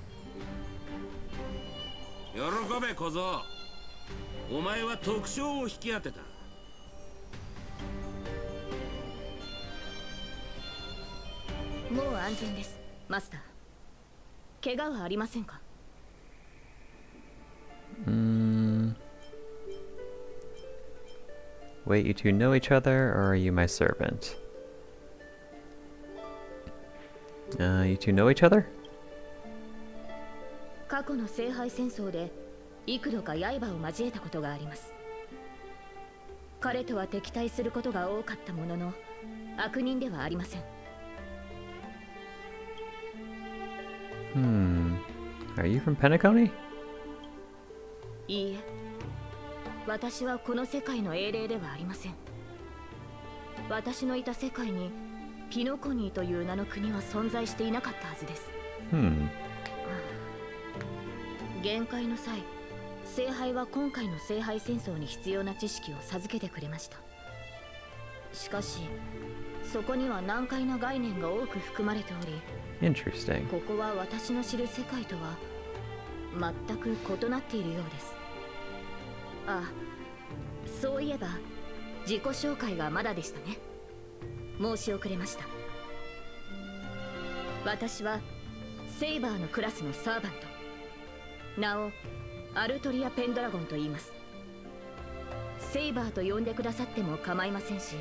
喜べ小僧お前は特賞を引き当てたもう安全ですマスター怪我はありませんか Wait, you two know each other, or are you my servant? You two know each other? 過去の聖杯戦争で幾度か刃を交えたことがあります彼とは敵対することが多かったものの悪人ではありません Are you from Penacony? いいえ私はこの世界の英霊ではありません私のいた世界にピノコニーという名の国は存在していなかったはずです限界の際聖杯は今回の聖杯戦争に必要な知識を授けてくれましたしかしそこには難解な概念が多く含まれており Interesting. ここは私の知る世界とは全く異なっているようですあ、そういえば自己紹介がまだでしたね申し遅れました私はセイバーのクラスのサーバント名をアルトリア・ペンドラゴンと言いますセイバーと呼んでくださっても構いませんし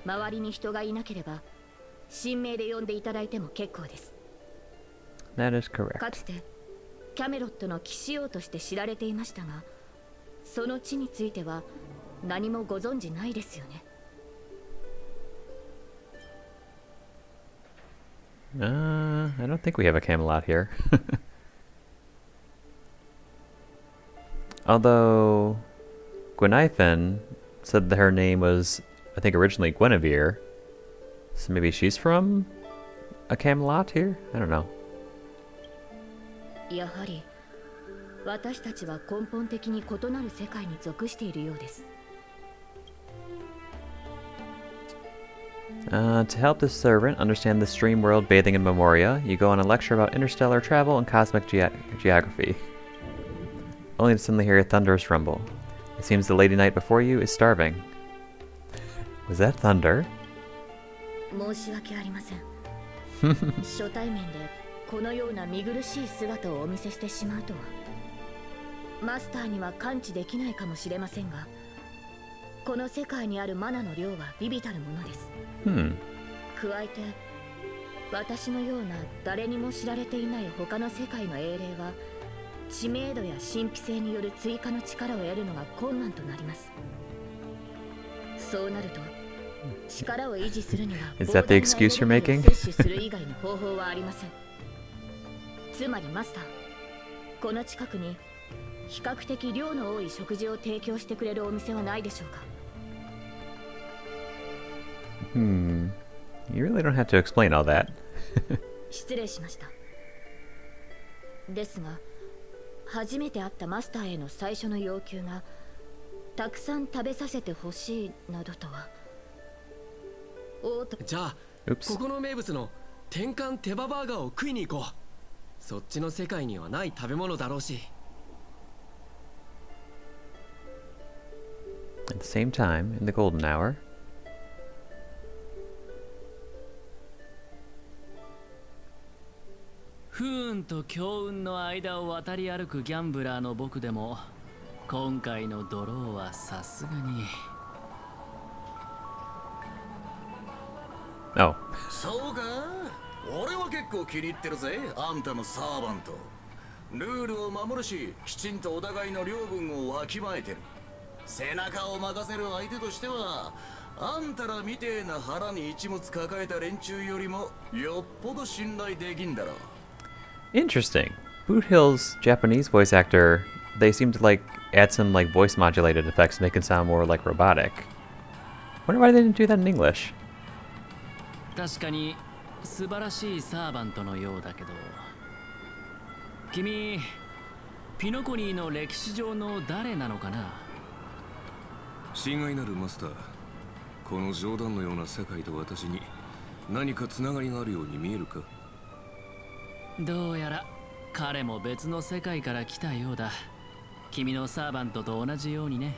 周りに人がいなければ神名で呼んでいただいても結構です That is correct. かつてキャメロットの騎士王として知られていましたがその地については何もご存じないですよね I don't think we have a Camelot here. Although Gwenithan said that her name was, I think, originally Guinevere. So maybe she's from a Camelot here? I don't know. やはり私たちは根本的に異なる世界に属しているようです。To help the servant understand the stream world bathing in Memoria, you go on a lecture about interstellar travel and cosmic geography. Only to suddenly hear a thunderous rumble. It seems the lady knight before you is starving. Was that thunder? 申し訳ありません。初対面でこのような見苦しい姿をお見せしてしまうとは。マスターには感知できないかもしれませんが、この世界にあるマナの量は微々たるものです。加えて、私のような誰にも知られていない他の世界の英霊は、知名度や神秘性による追加の力を得るのが困難となります。そうなると、力を維持するには Is that the excuse you're making? 摂取する以外の方法はありません。つまりマスター、この近くに比較的量の多い食事を提供してくれるお店はないでしょうか。You really don't have to explain all that. 失礼しました。ですが、初めて会ったマスターへの最初の要求が、たくさん食べさせてほしいなどとは。じゃあ、ここの名物の転換手羽バーガーを食いに行こう。そっちの世界にはない食べ物だろうし。At the same time, in the golden hour. 不運と強運の間を渡り歩くギャンブラーの僕でも、今回のドローはさすがに。Oh. そうか、俺は結構気に入ってるぜ、あんたのサーバント。ルールを守るし、きちんとお互いの領分をわきまえてる。背中を任せる相手としては、あんたらみてえな腹に一物抱えた連中よりもよっぽど信頼できんだろう。Interesting. Boot Hill's Japanese voice actor, they seem to like add some like voice modulated effects to make it sound more like robotic. Wonder why they didn't do that in English. 確かに素晴らしいサーバントのようだけど、君ピノコニーの歴史上の誰なのかな。親愛なるマスター、この冗談のような世界と私に何かつながりがあるように見えるか。どうやら彼も別の世界から来たようだ。君のサーバントと同じようにね。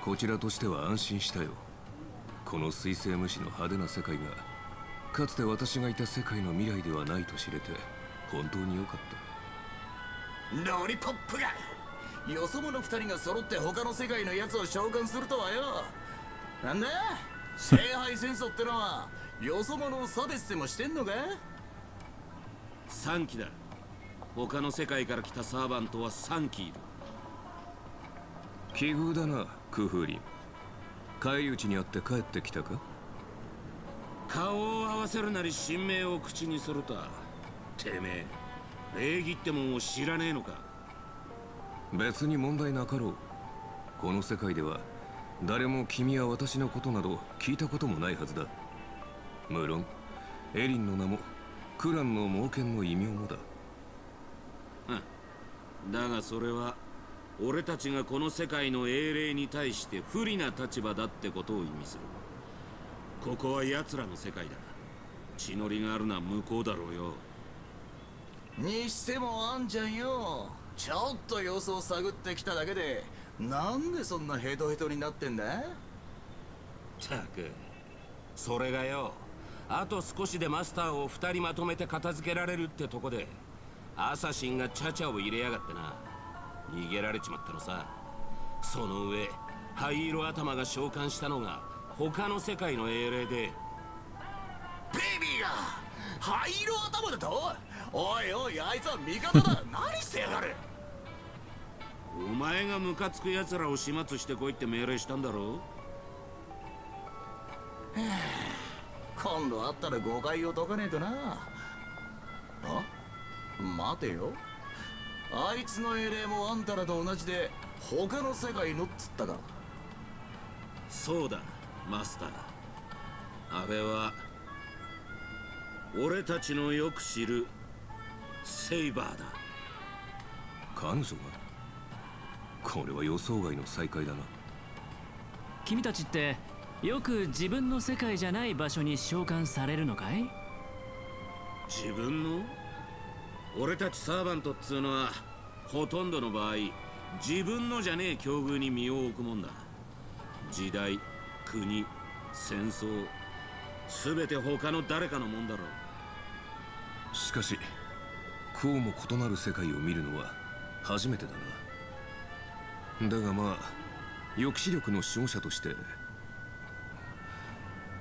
こちらとしては安心したよ。この水星無視の派手な世界がかつて私がいた世界の未来ではないと知れて本当に良かった。ロリポップがよそ者二人が揃って他の世界のやつを召喚するとはよ。なんだ、聖杯戦争ってのはよそ者を差別でもしてんのか。3機だ。他の世界から来たサーバントは3機いる。奇遇だな、クフーリン。返り討ちにあって帰ってきたか。顔を合わせるなり神名を口にするとは。てめえ礼儀ってもんを知らねえのか。別に問題なかろう。この世界では誰も君や私のことなど聞いたこともないはずだ。無論エリンの名もクランの猛犬の異名もだ。だがそれは俺たちがこの世界の英霊に対して不利な立場だってことを意味する。ここは奴らの世界だ。血のりがあるのは向こうだろうよ。にしてもあんちゃんよ、ちょっと様子を探ってきただけでなんでそんなヘトヘトになってんだ。ったくそれがよ、あと少しでマスターを2人まとめて片付けられるってとこでアサシンがチャチャを入れやがってな。逃げられちまったのさ。その上灰色頭が召喚したのが他の世界の英霊で。ベイビーが灰色頭だと。おいおい、あいつは味方だ。何してやがる。お前がムカつく奴らを始末してこいって命令したんだろ。今度会ったら誤解を解かねえとな。あ、待てよ、あいつの英霊もあんたらと同じで他の世界のっつったか。そうだマスター、あれは俺たちのよく知るセイバーだ。彼女が？これは予想外の再会だな。君たちってよく自分の世界じゃない場所に召喚されるのかい？自分の？俺たちサーバントっつうのはほとんどの場合自分のじゃねえ境遇に身を置くもんだ。時代、国、戦争、全て他の誰かのもんだろう。しかしこうも異なる世界を見るのは初めてだな。だがまあ抑止力の守護者として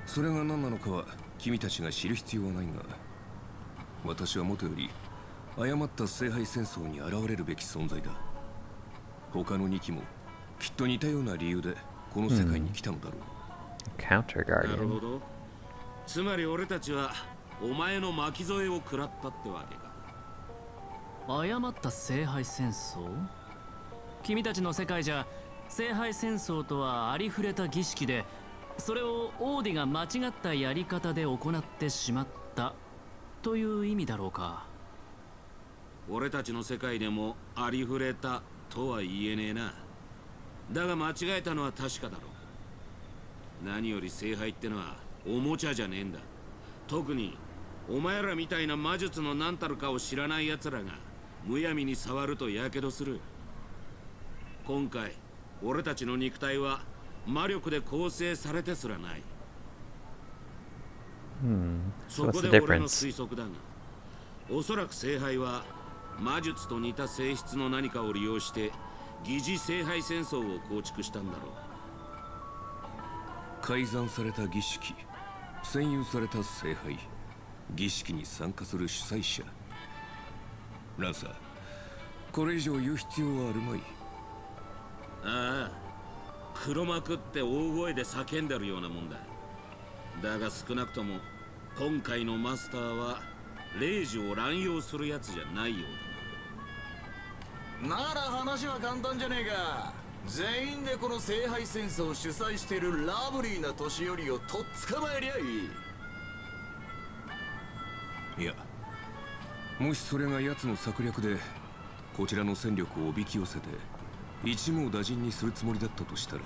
それが何なのかは君たちが知る必要はないが、私はもとより誤った聖杯戦争に現れるべき存在だ。他の2機もきっと似たような理由でこの世界に来たのだろう。Counter なる Guardian. ほど。つまり俺たちはお前の巻き添えを食らったってわけか。誤った聖杯戦争？君たちの世界じゃ聖杯戦争とはありふれた儀式で、それをオーディが間違ったやり方で行ってしまったという意味だろうか。俺たちの世界でもありふれたとは言えねえな。だが間違えたのは確かだろう。何より聖杯ってのはおもちゃじゃねえんだ。特にお前らみたいな魔術の何たるかを知らない奴らがむやみに触るとやけどする。今回俺たちの肉体は魔力で構成されてすらない。そ So こ what's で the 俺の difference? 推測だが、おそらく聖杯は魔術と似た性質の何かを利用して疑似聖杯戦争を構築したんだろう。改ざんされた儀式、占有された聖杯、儀式に参加する主催者。ランサー、これ以上言う必要はあるまい。ああ、黒幕って大声で叫んでるようなもんだ。だが少なくとも今回のマスターは霊樹を乱用するやつじゃないようだな。なら話は簡単じゃねえか。全員でこの聖杯戦争を主催しているラブリーな年寄りをとっ捕まえりゃいい。いや、もしそれが奴の策略でこちらの戦力をおびき寄せて一網打尽にするつもりだったとしたら。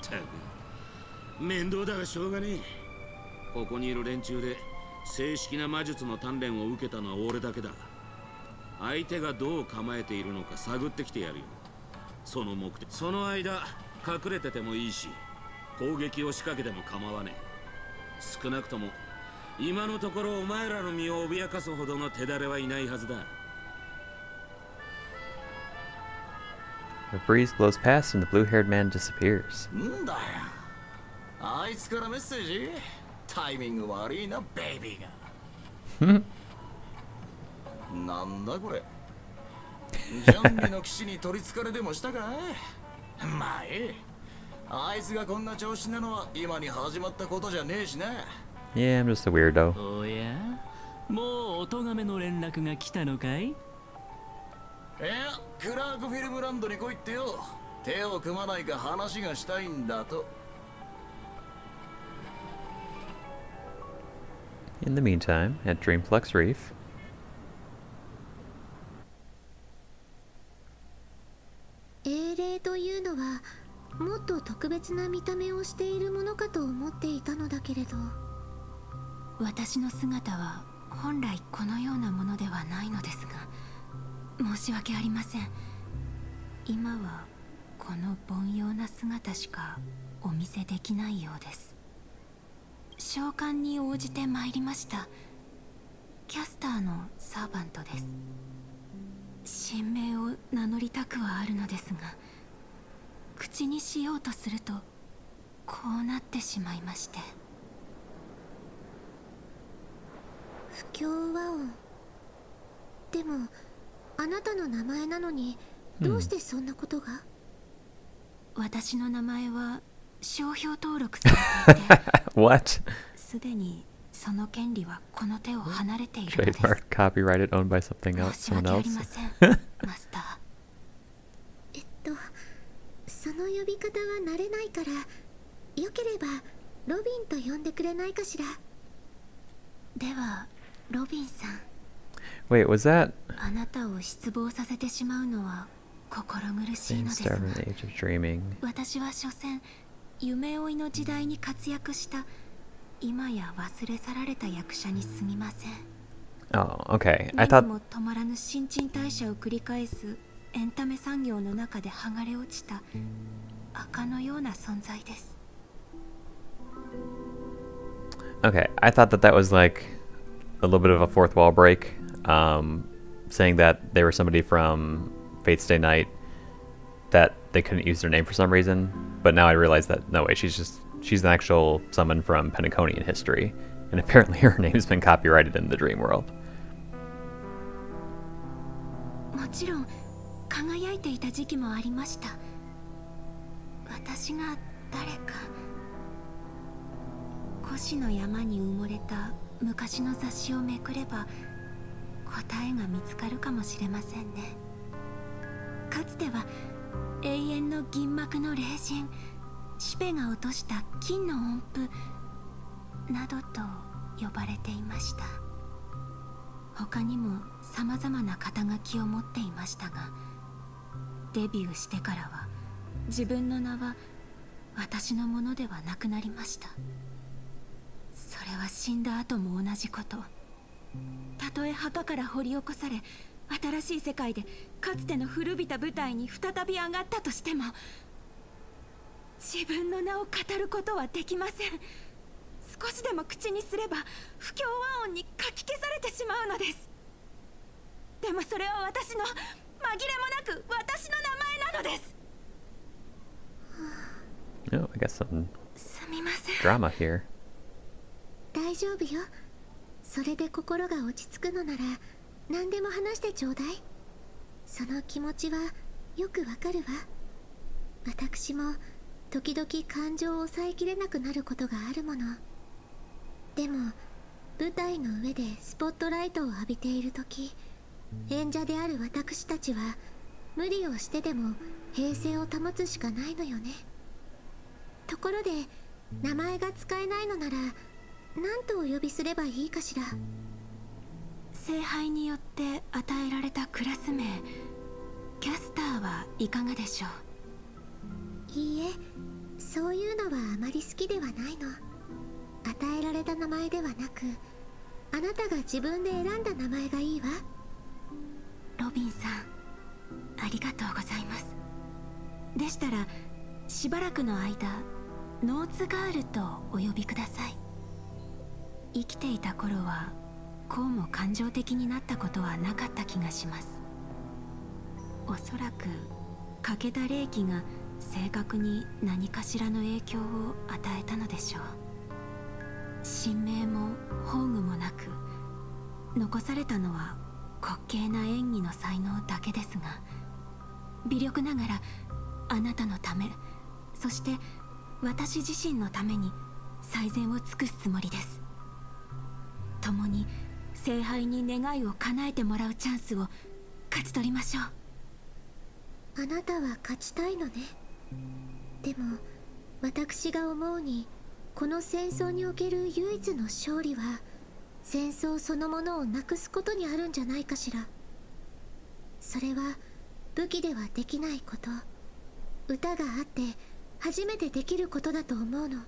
たく面倒だがしょうがねえ。ここにいる連中で正式な魔術の鍛錬を受けたのは俺だけだ。相手がどう構えているのか探ってきてやるよ。その目的、その間隠れててもいいし攻撃を仕掛けても構わねえ。少なくとも今のところお前らの身を脅かすほどの手だれはいないはずだ。 The breeze blows past and the blue-haired man disappears. んだよ、あいつからメッセージ？タイミング悪いな、ベイビーが。なんだこれ。ジャンビの騎士に取りつかれでもしたか？まあいい。あいつがこんな調子なのは今に始まったことじゃねえしな。Yeah, I'm just a weirdo. おや、もうお咎めの連絡が来たのかい？いや、クラークフィルムランドに来いってよ。手を組まないか話がしたいんだと。In the meantime, at Dreamflex Reef. 英霊というのはもっと特別な見た目をしているものかと思っていたのだけれど、私の姿は本来このようなものではないのですが、申し訳ありません。今はこの凡庸な姿しかお見せできないようです。召喚に応じて参りました。キャスターのサーバントです。神名を名乗りたくはあるのですが、口にしようとするとこうなってしまいまして。不協和音。でもあなたの名前なのにどうしてそんなことが？私の名前は商標登録されていてWhat? すでにその権利はこの手を離れているのです。 Trademark, copyrighted, owned by something 申 else, し someone 訳あり else. ませんマスター。その呼び方は慣れないから、よければロビンと呼んでくれないかしら。ではロビンさん。Wait, was that あなたを失望させてしまうのは心苦しいの Being です starved in が the age of dreaming? 私は所詮夢追いの時代に活躍した今や忘れ去られた役者に過ぎません。 Oh, okay. I 何 thought も止まらぬ新陳代謝を繰り返すエンタメ産業の中で剥がれ落ちた赤のような存在です。 Okay, I thought that was like a little bit of a fourth wall break, saying that they were somebody from Fate's Day Night that they couldn't use their name for some reason, but now I realize that no way, she's an actual summon from Penaconian history, and apparently her name's been copyrighted in the dream world. もちろん輝いていた時期もありました。私が誰か古紙の山に埋もれた昔の雑誌をめくれば答えが見つかるかもしれませんね。かつては永遠の銀幕の霊人シペが落とした金の音符などと呼ばれていました。他にも様々な肩書きを持っていましたが、デビューしてからは自分の名は私のものではなくなりました。それは死んだ後も同じこと。たとえ墓から掘り起こされ新しい世界でかつての古びた舞台に再び上がったとしても自分の名を語ることはできません。少しでも口にすれば不協和音にかき消されてしまうのです。でもそれは私の紛れもなく私の名前なのです。 Oh, I guess some すみません。 drama here. 大丈夫よ。それで心が落ち着くのなら何でも話してちょうだい。その気持ちはよくわかるわ。私も時々感情を抑えきれなくなることがあるもの。でも舞台の上でスポットライトを浴びている時、演者である私たちは無理をしてでも平静を保つしかないのよね。ところで名前が使えないのなら何とお呼びすればいいかしら。聖杯によって与えられたクラス名キャスターはいかがでしょう。いいえ、そういうのはあまり好きではないの。与えられた名前ではなく、あなたが自分で選んだ名前がいいわ。ロビンさん、ありがとうございます。でしたらしばらくの間ノーツガールとお呼びください。生きていた頃はこうも感情的になったことはなかった気がします。おそらく欠けた霊気が正確に何かしらの影響を与えたのでしょう。神明も宝具もなく残されたのは滑稽な演技の才能だけですが、微力ながらあなたのため、そして私自身のために最善を尽くすつもりです。共に聖杯に願いを叶えてもらうチャンスを勝ち取りましょう。あなたは勝ちたいのね。でも私が思うにこの戦争における唯一の勝利は戦争そのものをなくすことにあるんじゃないかしら。それは武器ではできないこと、歌があって初めてできることだと思うの。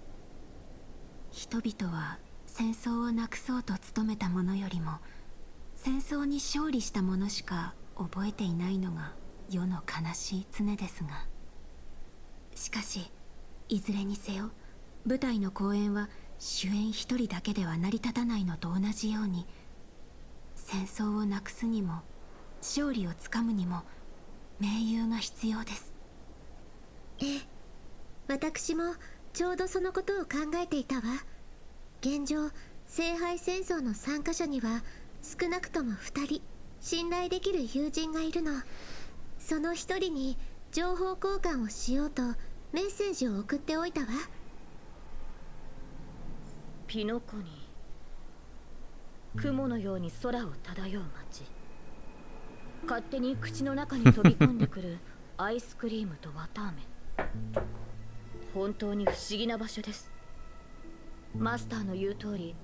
人々は戦争をなくそうと努めた者よりも戦争に勝利した者しか覚えていないのが世の悲しい常ですが、しかしいずれにせよ舞台の公演は主演一人だけでは成り立たないのと同じように、戦争をなくすにも勝利をつかむにも盟友が必要です。ええ、私もちょうどそのことを考えていたわ。現状聖杯戦争の参加者には少なくとも2人信頼できる友人がいるの。その1人に情報交換をしようとメッセージを送っておいたわ。ピノコニー、雲のように空を漂う街、勝手に口の中に飛び込んでくるアイスクリームと綿あめ、本当に不思議な場所です。マスターの言う通り、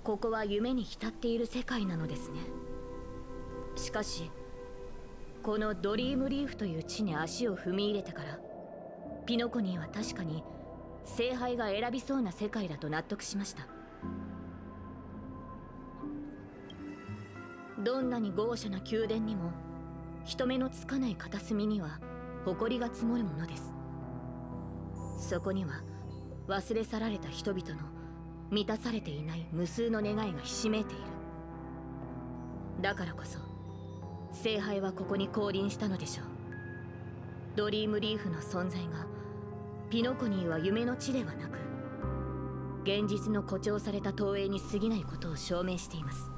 ここは夢に浸っている世界なのですね。しかしこのドリームリーフという地に足を踏み入れてからピノコニーは確かに聖杯が選びそうな世界だと納得しました。どんなに豪奢な宮殿にも人目のつかない片隅には埃が積もるものです。そこには忘れ去られた人々の満たされていない無数の願いがひしめいている。だからこそ聖杯はここに降臨したのでしょう。ドリームリーフの存在がピノコニーは夢の地ではなく現実の誇張された投影に過ぎないことを証明しています。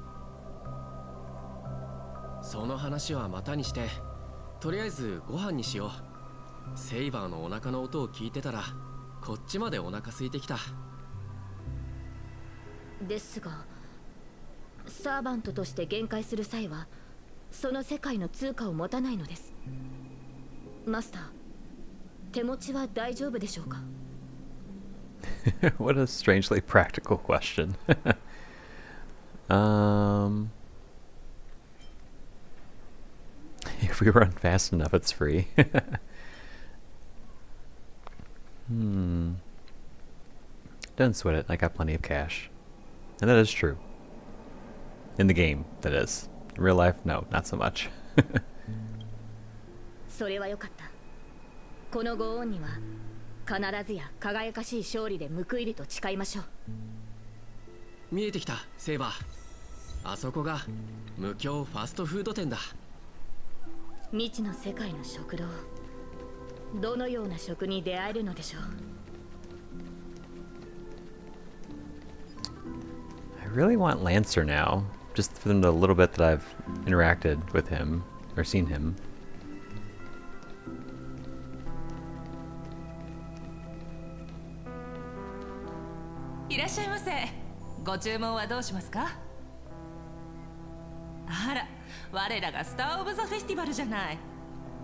その話はまたにして、とりあえずご飯にしよう。セイバーのお腹の音を聞いてたらこっちまでお腹空いてきた。ですがサーバントとして限界する際はその世界の通貨を持たないのです。マスター、手持ちは大丈夫でしょうか？ What a strangely practical question. If we run fast enough, it's free. Don't sweat it, I got plenty of cash. And that is true. In the game, that is. In real life, no, not so much. それはよかった。このご恩には必ずや輝かしい勝利で報いると誓いましょう。見えてきた、セイバー。あそこが無教ファストフード店だ。未知の世界の食堂、どのような食に出会えるのでしょう。I really want Lancer now, just from the little bit that I've interacted with him or seen him. いらっしゃいませ。ご注文はどうしますか？あら、我らがスター・オブ・ザ・フェスティバルじゃない。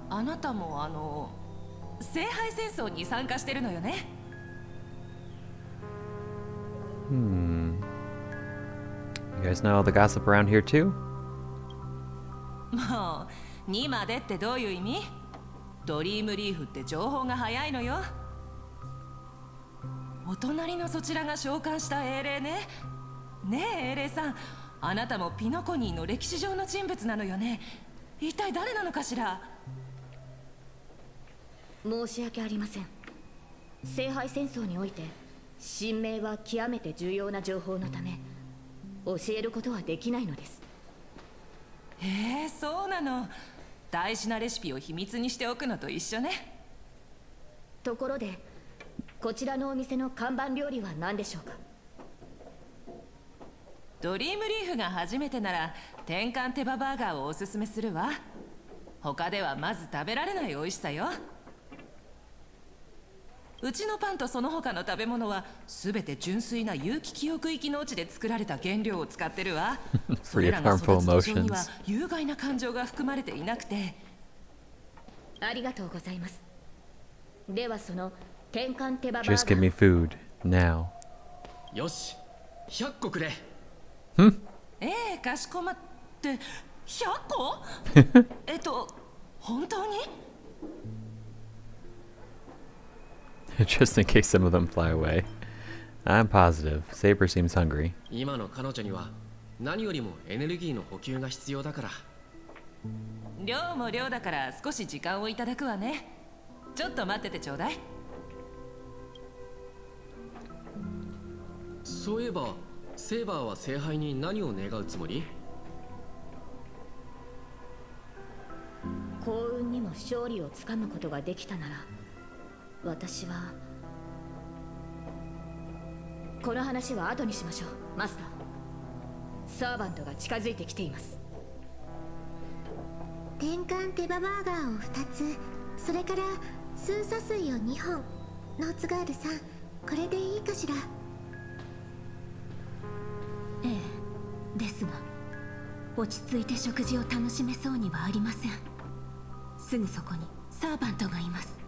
あなたも聖杯戦争に参加してるのよね。You guys know all the gossip around here too? もう2までってどういう意味？ドリームリーフって情報が早いのよ。お隣のそちらが召喚した英霊ね。ねえ英霊さん、あなたもピノコニーの歴史上の人物なのよね。一体誰なのかしら？申し訳ありません。聖杯戦争において神明は極めて重要な情報のため教えることはできないのです。へえ、そうなの。大事なレシピを秘密にしておくのと一緒ね。ところでこちらのお店の看板料理は何でしょうか？ドリームリーフが初めてなら天かん手羽バーガーをおすすめするわ。他ではまず食べられない美味しさよ。うちのパンとその他の食べ物はすべて純粋な有機記憶域農地で作られた原料を使ってるわ。それらが育つ土壌には有害な感情が含まれていなくて。ありがとうございます。ではその天かん手羽バーガー。Just give me food now. よし、100個くれ。かしこまって。100個？本当に？Just in case some of them fly away. I'm positive. Saber seems hungry. 今の彼女には何よりもエネルギーの補給が必要だから。量も量だから少し時間をいただくわね。ちょっと待っててちょうだい。そういえばセイバーは聖杯に何を願うつもり？幸運にも勝利をつかむことができたなら、私はこの話は後にしましょう。マスター、サーバントが近づいてきています。天かん手羽バーガーを2つ、それから数素水を2本。ノーツガールさん、これでいいかしら？ええ、ですが落ち着いて食事を楽しめそうにはありません。すぐそこにサーバントがいます。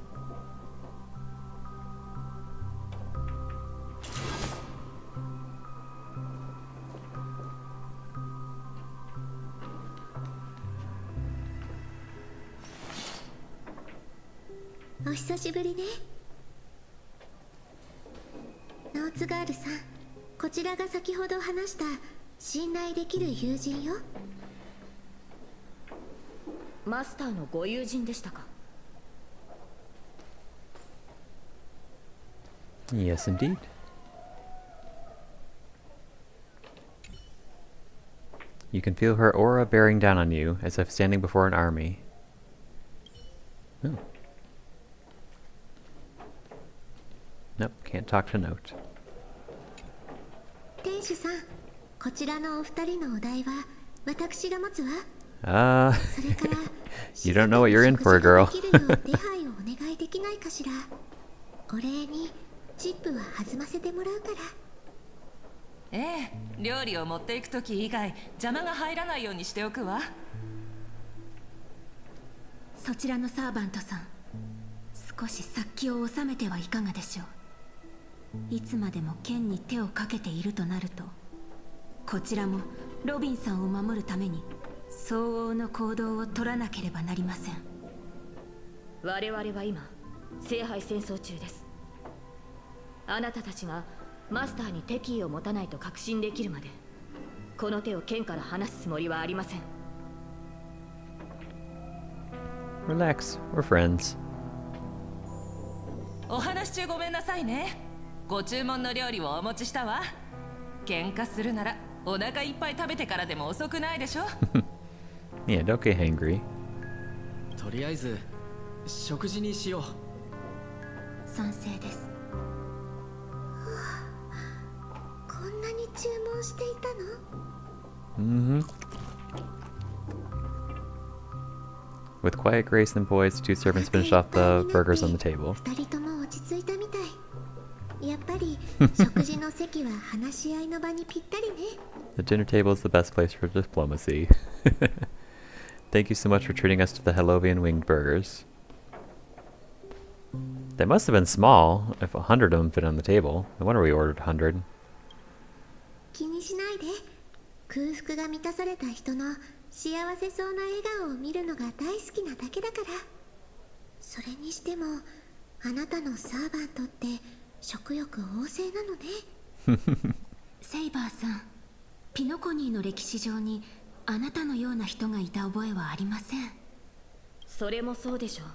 お久しぶりね。ノーツガールさん、こちらが先ほど話した信頼できる友人よ。マスターのご友人でしたか。Yes, indeed. You can feel her aura bearing down on you, as if standing before an army. Oh. Nope, can't talk to Note. 店主さん、こちらのお二人のお題は私が持つわ。You don't know what you're in for, girl. 手配をお願いできないかしら。お礼にチップは弾ませてもらうから。ええ、料理を持っていくとき以外邪魔が入らないようにしておくわ。そちらのサーバントさん、少し殺気を収めてはいかがでしょう。いつまでも剣に手をかけているとなると、こちらもロビンさんを守るために相応の行動を取らなければなりません。我々は今聖杯戦争中です。あなたたちがマスターに敵意を持たないと確信できるまで、この手を剣から離すつもりはありません。Relax, we're friends. お話中ごめんなさいね。ご注文の料理をお持ちしたわ。喧嘩するならお腹いっぱい食べてからでも遅くないでしょ。Yeah, don't get hangry. とりあえず食事にしよう。賛成です。こんなに注文していたの？ With quiet grace and poise, the two servants finished off the burgers on the table. 二人とも落ち着いたみたい。やっぱり食事の席は話し合いの場にぴったりね。The dinner table is the best place for diplomacy. Thank you so much for treating us to the Hellovian winged burgers. They must have been small, if 100 of them fit on the table. No wonder we ordered 100. 気にしないで。空腹が満たされた人の幸せそうな笑顔を見るのが大好きなだけだから。それにしてもあなたのサーバントって食欲旺盛なのね。セイバーさん、ピノコニーの歴史上にあなたのような人がいた覚えはありません。それもそうでしょう。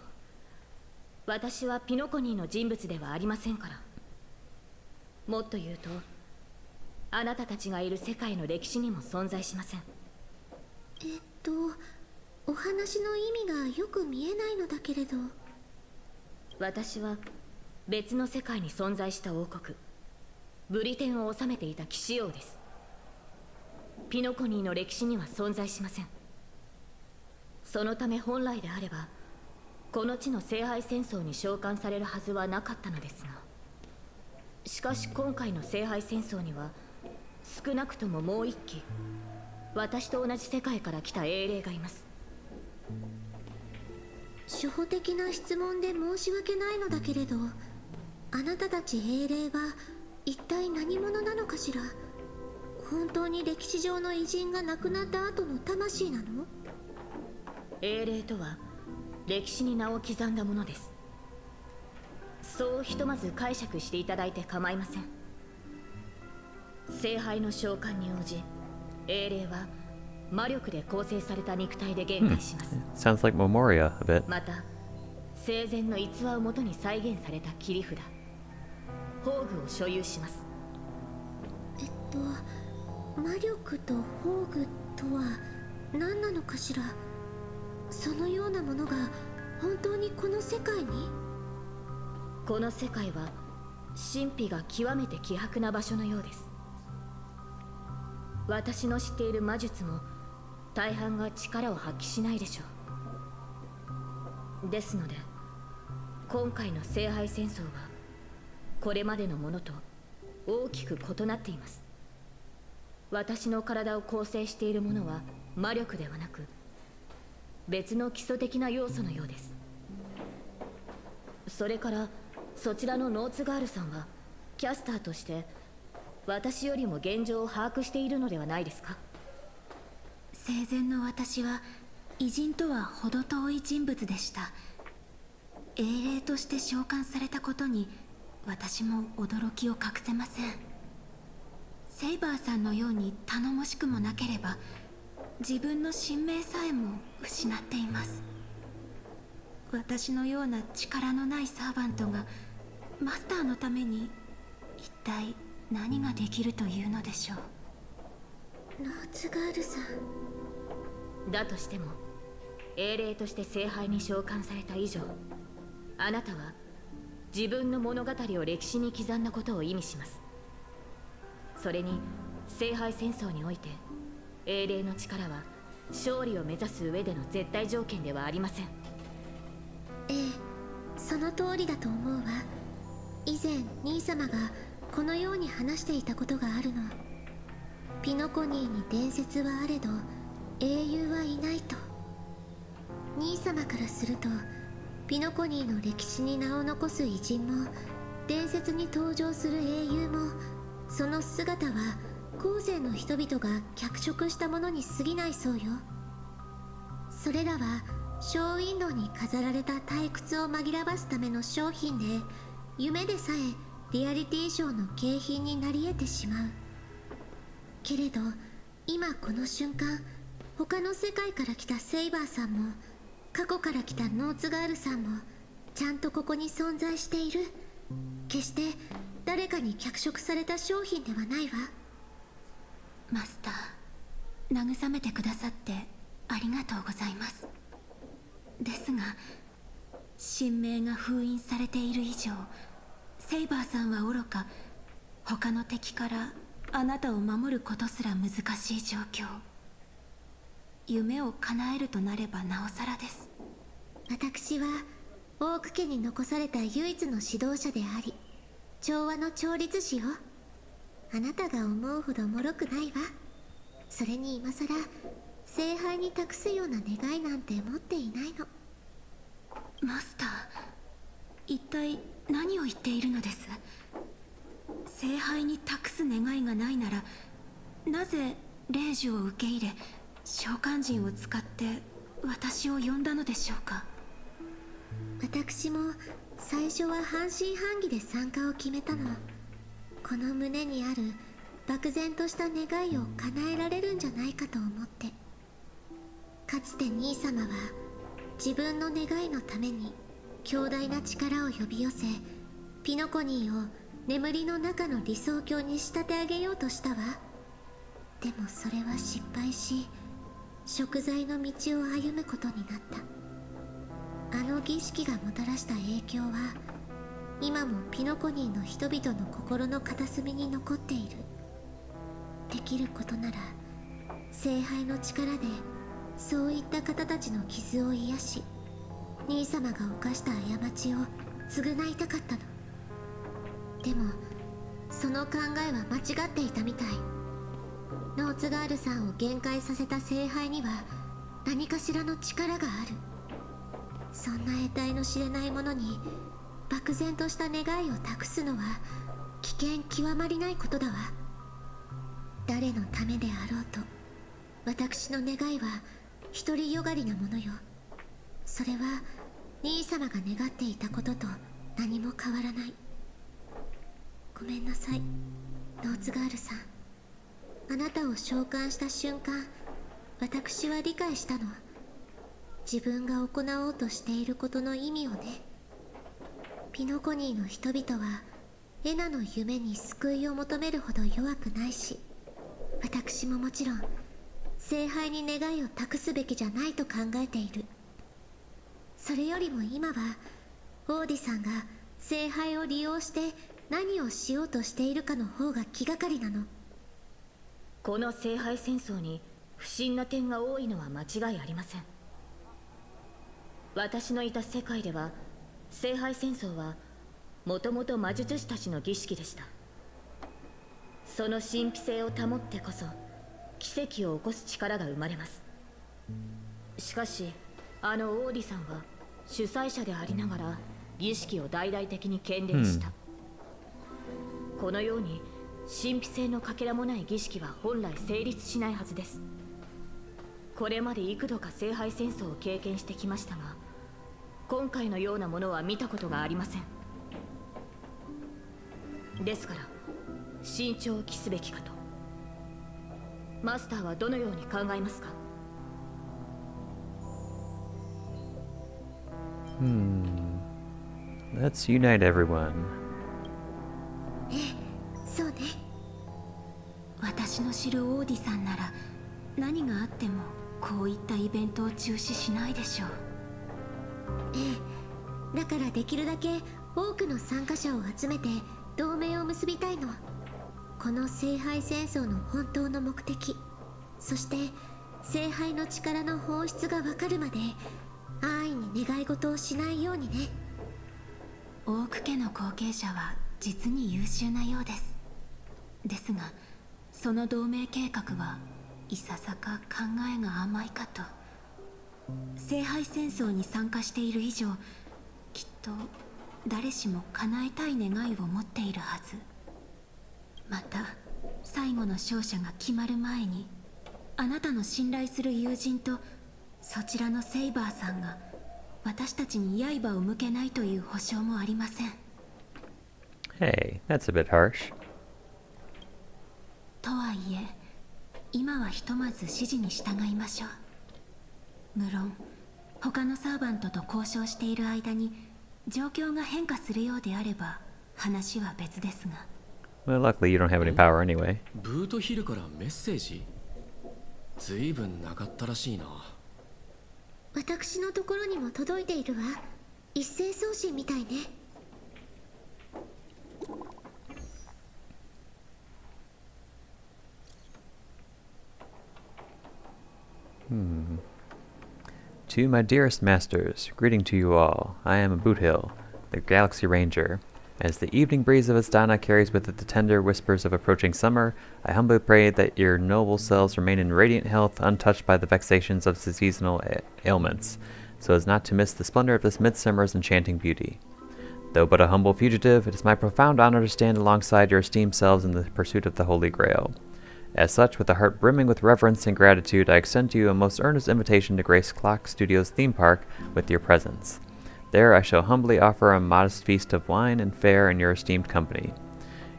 私はピノコニーの人物ではありませんから。もっと言うと、あなたたちがいる世界の歴史にも存在しません。お話の意味がよく見えないのだけれど。私は別の世界に存在した王国、ブリテンを治めていた騎士王です。ピノコニーの歴史には存在しません。そのため本来であればこの地の聖杯戦争に召喚されるはずはなかったのですが、しかし今回の聖杯戦争には少なくとももう一機、私と同じ世界から来た英霊がいます。初歩的な質問で申し訳ないのだけれど、あなたたち英霊は一体何者なのかしら。本当に歴史上の偉人が亡くなった後の魂なの？英霊とは歴史に名を刻んだものです。そうひとまず解釈していただいて構いません。聖杯の召喚に応じ、英霊は魔力で構成された肉体で現在します。Sounds like Memoria a bit. また生前の逸話をもとに再現された切り札、宝具を所有します。魔力と宝具とは何なのかしら。そのようなものが本当にこの世界に？この世界は神秘が極めて希薄な場所のようです。私の知っている魔術も大半が力を発揮しないでしょう。ですので今回の聖杯戦争はこれまでのものと大きく異なっています。私の体を構成しているものは魔力ではなく別の基礎的な要素のようです。それからそちらのノーツガールさんはキャスターとして私よりも現状を把握しているのではないですか？生前の私は偉人とは程遠い人物でした。英霊として召喚されたことに私も驚きを隠せません。セイバーさんのように頼もしくもなければ自分の神明さえも失っています。私のような力のないサーバントがマスターのために一体何ができるというのでしょう。ノーツガールさん。だとしても英霊として聖杯に召喚された以上、あなたは自分の物語を歴史に刻んだことを意味します。それに聖杯戦争において英霊の力は勝利を目指す上での絶対条件ではありません。ええ、その通りだと思うわ。以前兄様がこのように話していたことがあるの。ピノコニーに伝説はあれど英雄はいないと。兄様からするとピノコニーの歴史に名を残す偉人も伝説に登場する英雄も、その姿は後世の人々が脚色したものに過ぎないそうよ。それらはショーウィンドウに飾られた退屈を紛らわすための商品で、夢でさえリアリティショーの景品になり得てしまう。けれど今この瞬間、他の世界から来たセイバーさんも過去から来たノーツガールさんもちゃんとここに存在している。決して誰かに脚色された商品ではないわ。マスター、慰めてくださってありがとうございます。ですが神明が封印されている以上、セイバーさんは愚か、他の敵からあなたを守ることすら難しい状況。夢を叶えるとなればなおさらです。私はオーク家に残された唯一の指導者であり、調和の調律師よ。あなたが思うほど脆くないわ。それに今さら聖杯に託すような願いなんて持っていないの。マスター、一体何を言っているのです？聖杯に託す願いがないなら、なぜ霊樹を受け入れ召喚人を使って私を呼んだのでしょうか？私も最初は半信半疑で参加を決めたの。この胸にある漠然とした願いを叶えられるんじゃないかと思って。かつて兄様は自分の願いのために強大な力を呼び寄せ、ピノコニーを眠りの中の理想郷に仕立て上げようとしたわ。でもそれは失敗し、贖罪の道を歩むことになった。あの儀式がもたらした影響は今もピノコニーの人々の心の片隅に残っている。できることなら聖杯の力でそういった方たちの傷を癒し、兄様が犯した過ちを償いたかったの。でもその考えは間違っていたみたい。ノーツガールさんを限界させた聖杯には何かしらの力がある。そんな得体の知れないものに漠然とした願いを託すのは危険極まりないことだわ。誰のためであろうと、私の願いは独りよがりなものよ。それは兄様が願っていたことと何も変わらない。ごめんなさい、ノーツガールさん。あなたを召喚した瞬間、私は理解したの。自分が行おうとしていることの意味をね。ピノコニーの人々はエナの夢に救いを求めるほど弱くないし、私ももちろん聖杯に願いを託すべきじゃないと考えている。それよりも今はオーディさんが聖杯を利用して何をしようとしているかの方が気がかりなの。この聖杯戦争に不審な点が多いのは間違いありません。私のいた世界では聖杯戦争はもともと魔術師たちの儀式でした。その神秘性を保ってこそ奇跡を起こす力が生まれます。しかしあのオーディさんは主催者でありながら儀式を大々的に牽連した、このように神秘性のかけらもない儀式は本来成立しないはずです。これまで幾度か聖杯戦争を経験してきましたが、今回のようなものは見たことがありません。ですから慎重を期すべきかと。マスターはどのように考えますか？Let's unite everyone. ええ、そうね。私の知るオーディさんなら何があってもこういったイベントを中止しないでしょう。ええ、だからできるだけ多くの参加者を集めて同盟を結びたいの。この聖杯戦争の本当の目的、そして聖杯の力の本質がわかるまで安易に願い事をしないようにね。オーク家の後継者は実に優秀なようです。ですがその同盟計画はいささか考えが甘いかと。聖杯戦争に参加している以上、きっと誰しも叶えたい願いを持っているはず。また最後の勝者が決まる前に、あなたの信頼する友人とそちらのセイバーさんが私たちに刃を向けないという保証もありません。 Hey, that's a bit harsh. とはいえ今はひとまず指示に従いましょう。無論他のサーバントと交渉している間に状況が変化するようであれば話は別ですが。 Well, luckily you don't have any power anyway. ブートヒルからメッセージ？ずいぶんなかったらしいな。私のところにも届いているわ。一斉送信みたいね。To my dearest masters, greeting to you all. I am Boothill, the Galaxy Ranger. As the evening breeze of Astana carries with it the tender whispers of approaching summer, I humbly pray that your noble selves remain in radiant health, untouched by the vexations of seasonal ailments, so as not to miss the splendor of this midsummer's enchanting beauty. Though but a humble fugitive, it is my profound honor to stand alongside your esteemed selves in the pursuit of the Holy Grail. As such, with a heart brimming with reverence and gratitude, I extend to you a most earnest invitation to grace Clock Studios' theme park with your presence. There I shall humbly offer a modest feast of wine and fare in your esteemed company.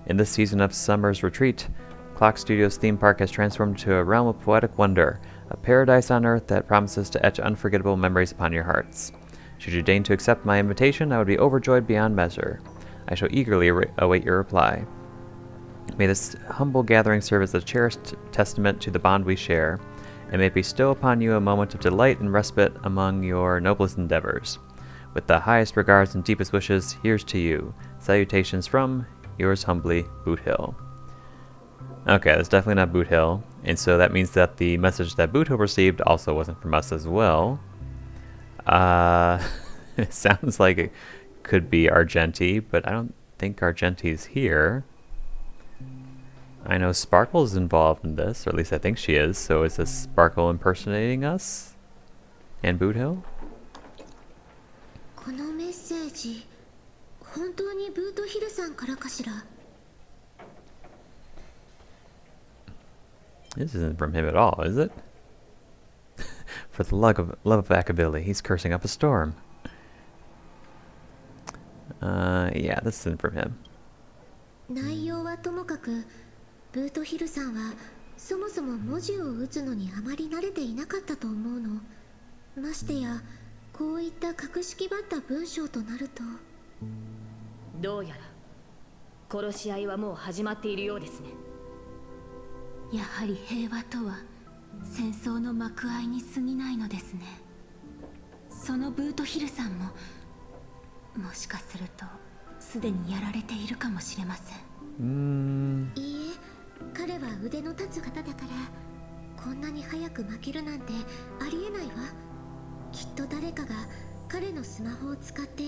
In this season of summer's retreat, Clock Studios' theme park has transformed into a realm of poetic wonder, a paradise on earth that promises to etch unforgettable memories upon your hearts. Should you deign to accept my invitation, I would be overjoyed beyond measure. I shall eagerly await your reply. May this humble gathering serve as a cherished testament to the bond we share, and may it bestow upon you a moment of delight and respite among your noblest endeavors. With the highest regards and deepest wishes, here's to you. Salutations from yours humbly, Boothill. Okay, that's definitely not Boothill, and so that means that the message that Boothill received also wasn't from us as well. It sounds like it could be Argenti, but I don't think Argenti's here. I know Sparkle's involved in this, or at least I think she is, so is this Sparkle impersonating us? And Boothill? このメッセージ、本当にブートヒルさんからかしら。 This isn't from him at all, is it? For the love of Akabilly, he's cursing up a storm. Yeah, this isn't from him. 内容はともかく、ブートヒルさんはそもそも文字を打つのにあまり慣れていなかったと思うの。ましてやこういった格式ばった文章となると。どうやら殺し合いはもう始まっているようですね。やはり平和とは戦争の幕開に過ぎないのですね。そのブートヒルさんももしかするとすでにやられているかもしれません。いいえ、彼は腕の立つ方だからこんなに早く負けるなんてありえないわ。きっと誰かが彼のスマホを使って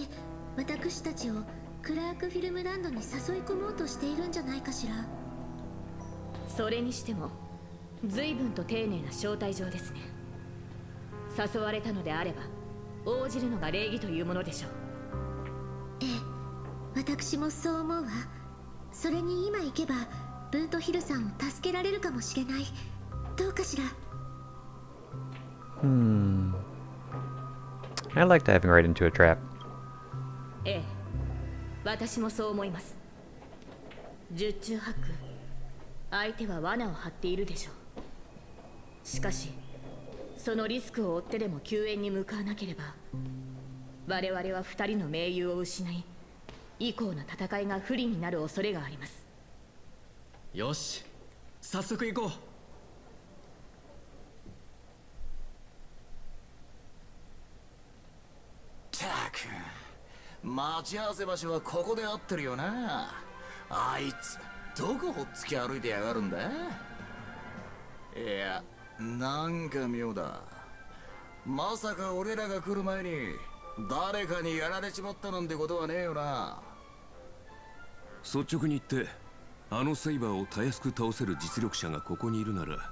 私たちをクラークフィルムランドに誘い込もうとしているんじゃないかしら。それにしても随分と丁寧な招待状ですね。誘われたのであれば応じるのが礼儀というものでしょう。ええ、私もそう思うわ。それに今行けばブートヒルさんを助けられるかもしれない。どうかしら。I like diving right into a trap. ええ、私もそう思います。十中八九、相手は罠を張っているでしょう。しかし、そのリスクを負ってでも救援に向かわなければ、我々は二人の盟友を失い、以降の戦いが不利になる恐れがあります。よし、早速行こう。たく、待ち合わせ場所はここで合ってるよな。あいつどこほっつき歩いてやがるんだ。いや、なんか妙だ。まさか俺らが来る前に誰かにやられちまったなんてことはねえよな。率直に言って、あのセイバーをたやすく倒せる実力者がここにいるなら、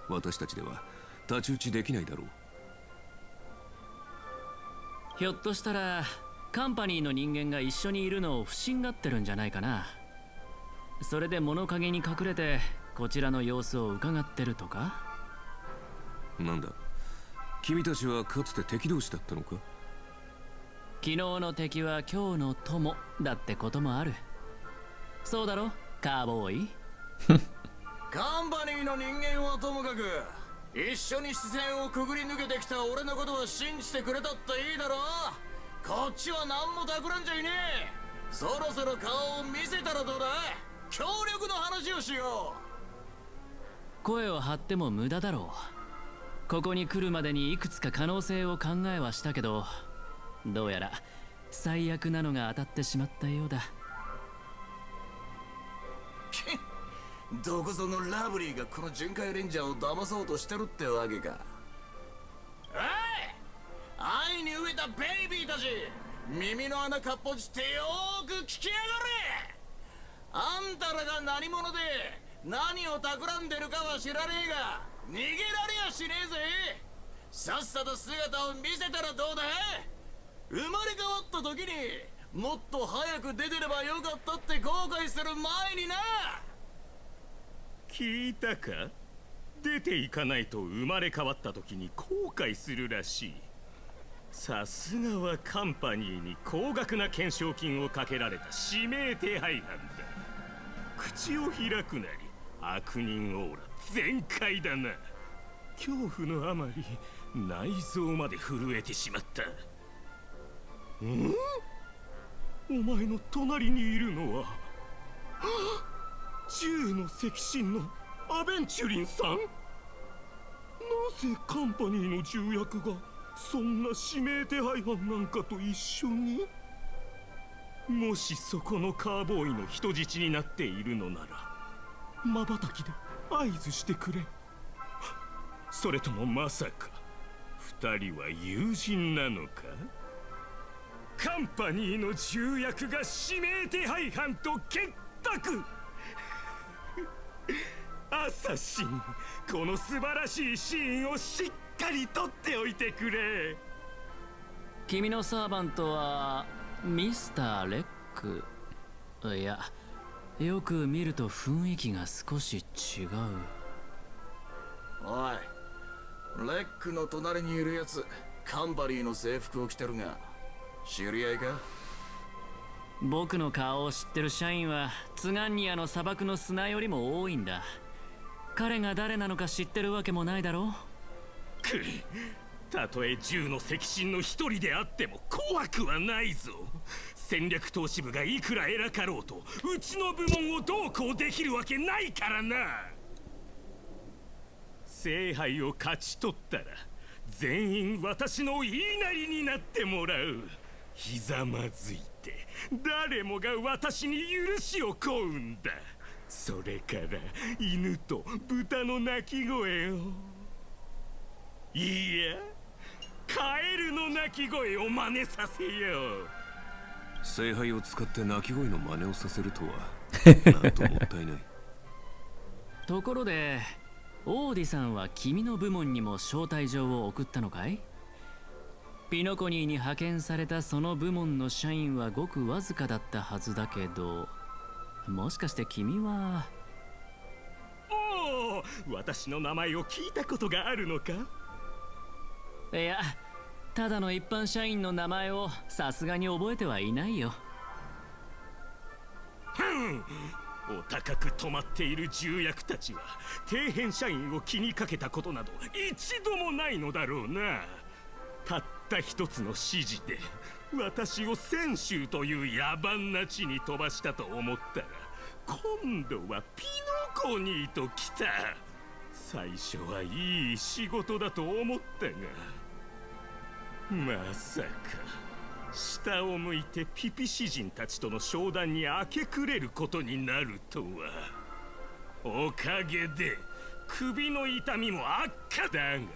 私たちでは太刀打ちできないだろう。ひょっとしたらカンパニーの人間が一緒にいるのを不審がってるんじゃないかな。それで物陰に隠れてこちらの様子を伺ってるとか。なんだ、君たちはかつて敵同士だったのか。昨日の敵は今日の友だってこともある。そうだろカーボーイ。カンパニーの人間はともかく、一緒に視線をくぐり抜けてきた俺のことは信じてくれたっていいだろ。こっちは何も企んじゃいねえ。そろそろ顔を見せたらどうだ。協力の話をしよう。声を張っても無駄だろう。ここに来るまでにいくつか可能性を考えはしたけど、どうやら最悪なのが当たってしまったようだ。どこぞのラブリーがこの巡回レンジャーを騙そうとしてるってわけか。おい、愛に飢えたベイビーたち、耳の穴かっぽじってよーく聞きやがれ。あんたらが何者で何を企んでるかは知らねえが、逃げられやしねえぜ。さっさと姿を見せたらどうだ。生まれ変わった時にもっと早く出てればよかったって後悔する前にな。聞いたか？出ていかないと生まれ変わった時に後悔するらしい。さすがはカンパニーに高額な懸賞金をかけられた指名手配犯だ。口を開くなり悪人オーラ全開だな。恐怖のあまり内臓まで震えてしまった。お前の隣にいるのは銃の赤心のアベンチュリンさん。なぜカンパニーの重役がそんな指名手配犯なんかと一緒に。もしそこのカーボーイの人質になっているのなら、瞬きで合図してくれ。それともまさか二人は友人なのか。カンパニーの重役が指名手配犯と結託。アサシン、この素晴らしいシーンをしっかり撮っておいてくれ。君のサーバントはミスター・レック。いや、よく見ると雰囲気が少し違う。おい、レックの隣にいるやつ、カンパニーの制服を着てるが、知り合いか？僕の顔を知ってる社員はツガンニアの砂漠の砂よりも多いんだ。彼が誰なのか知ってるわけもないだろう。たとえ銃の赤心の一人であっても怖くはないぞ。戦略投資部がいくら偉かろうとうちの部門をどうこうできるわけないからな。聖杯を勝ち取ったら全員私の言いなりになってもらう。ひざまずいて誰もが私に許しを請うんだ。それから犬と豚の鳴き声を、いやカエルの鳴き声を真似させよう。聖杯を使って鳴き声の真似をさせるとはなんともったいない。ところでオーディさんは君の部門にも招待状を送ったのかい？ピノコニーに派遣されたその部門の社員はごくわずかだったはずだけど、もしかして君は。おお、私の名前を聞いたことがあるのか？いや、ただの一般社員の名前をさすがに覚えてはいないよ。お高く止まっている重役たちは底辺社員を気にかけたことなど一度もないのだろうな。たった一つの指示で私を泉州という野蛮な地に飛ばしたと思ったら、今度はピノコニーと来た。最初はいい仕事だと思ったが、まさか下を向いてピピ詩人たちとの商談に明け暮れることになるとは。おかげで首の痛みも悪化だが、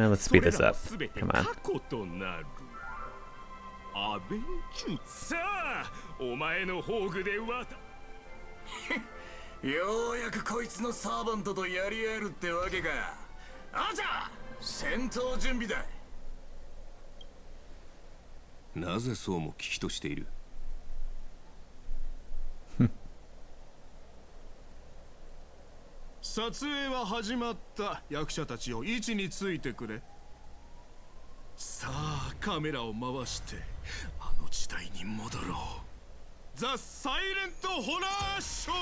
Let's speed this up. それらも全て Come 過 on. 去となる。アベンチュー。さあ、お前の宝具でようやくこいつのサーバントとやり合えるってわけか。あじゃ戦闘準備だ。なぜそうも危機としている？撮影は始まった。役者たちを位置についてくれ。さあカメラを回してあの時代に戻ろう。ザ・サイレント・ホラー・ショー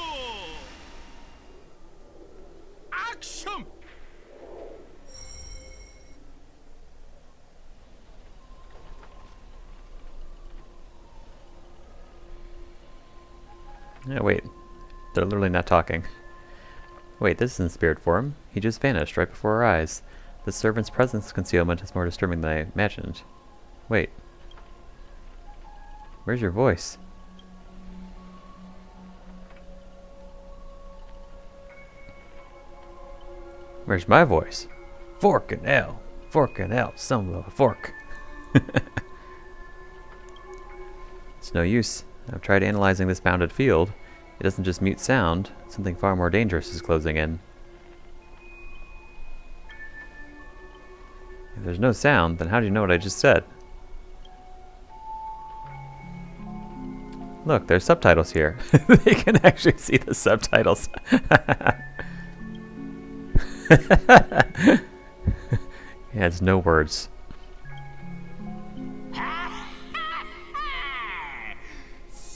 アクション。Yeah, wait. They're literally not talking. Wait, this isn't spirit form. He just vanished right before our eyes. The servant's presence concealment is more disturbing than I imagined. Wait. Where's your voice? Where's my voice? Fork and L. Fork and L. Some of a fork. It's no use. I've tried analyzing this bounded field. It doesn't just mute sound. Something far more dangerous is closing in. If there's no sound, then how do you know what I just said? Look, there's subtitles here. They can actually see the subtitles. It has no words.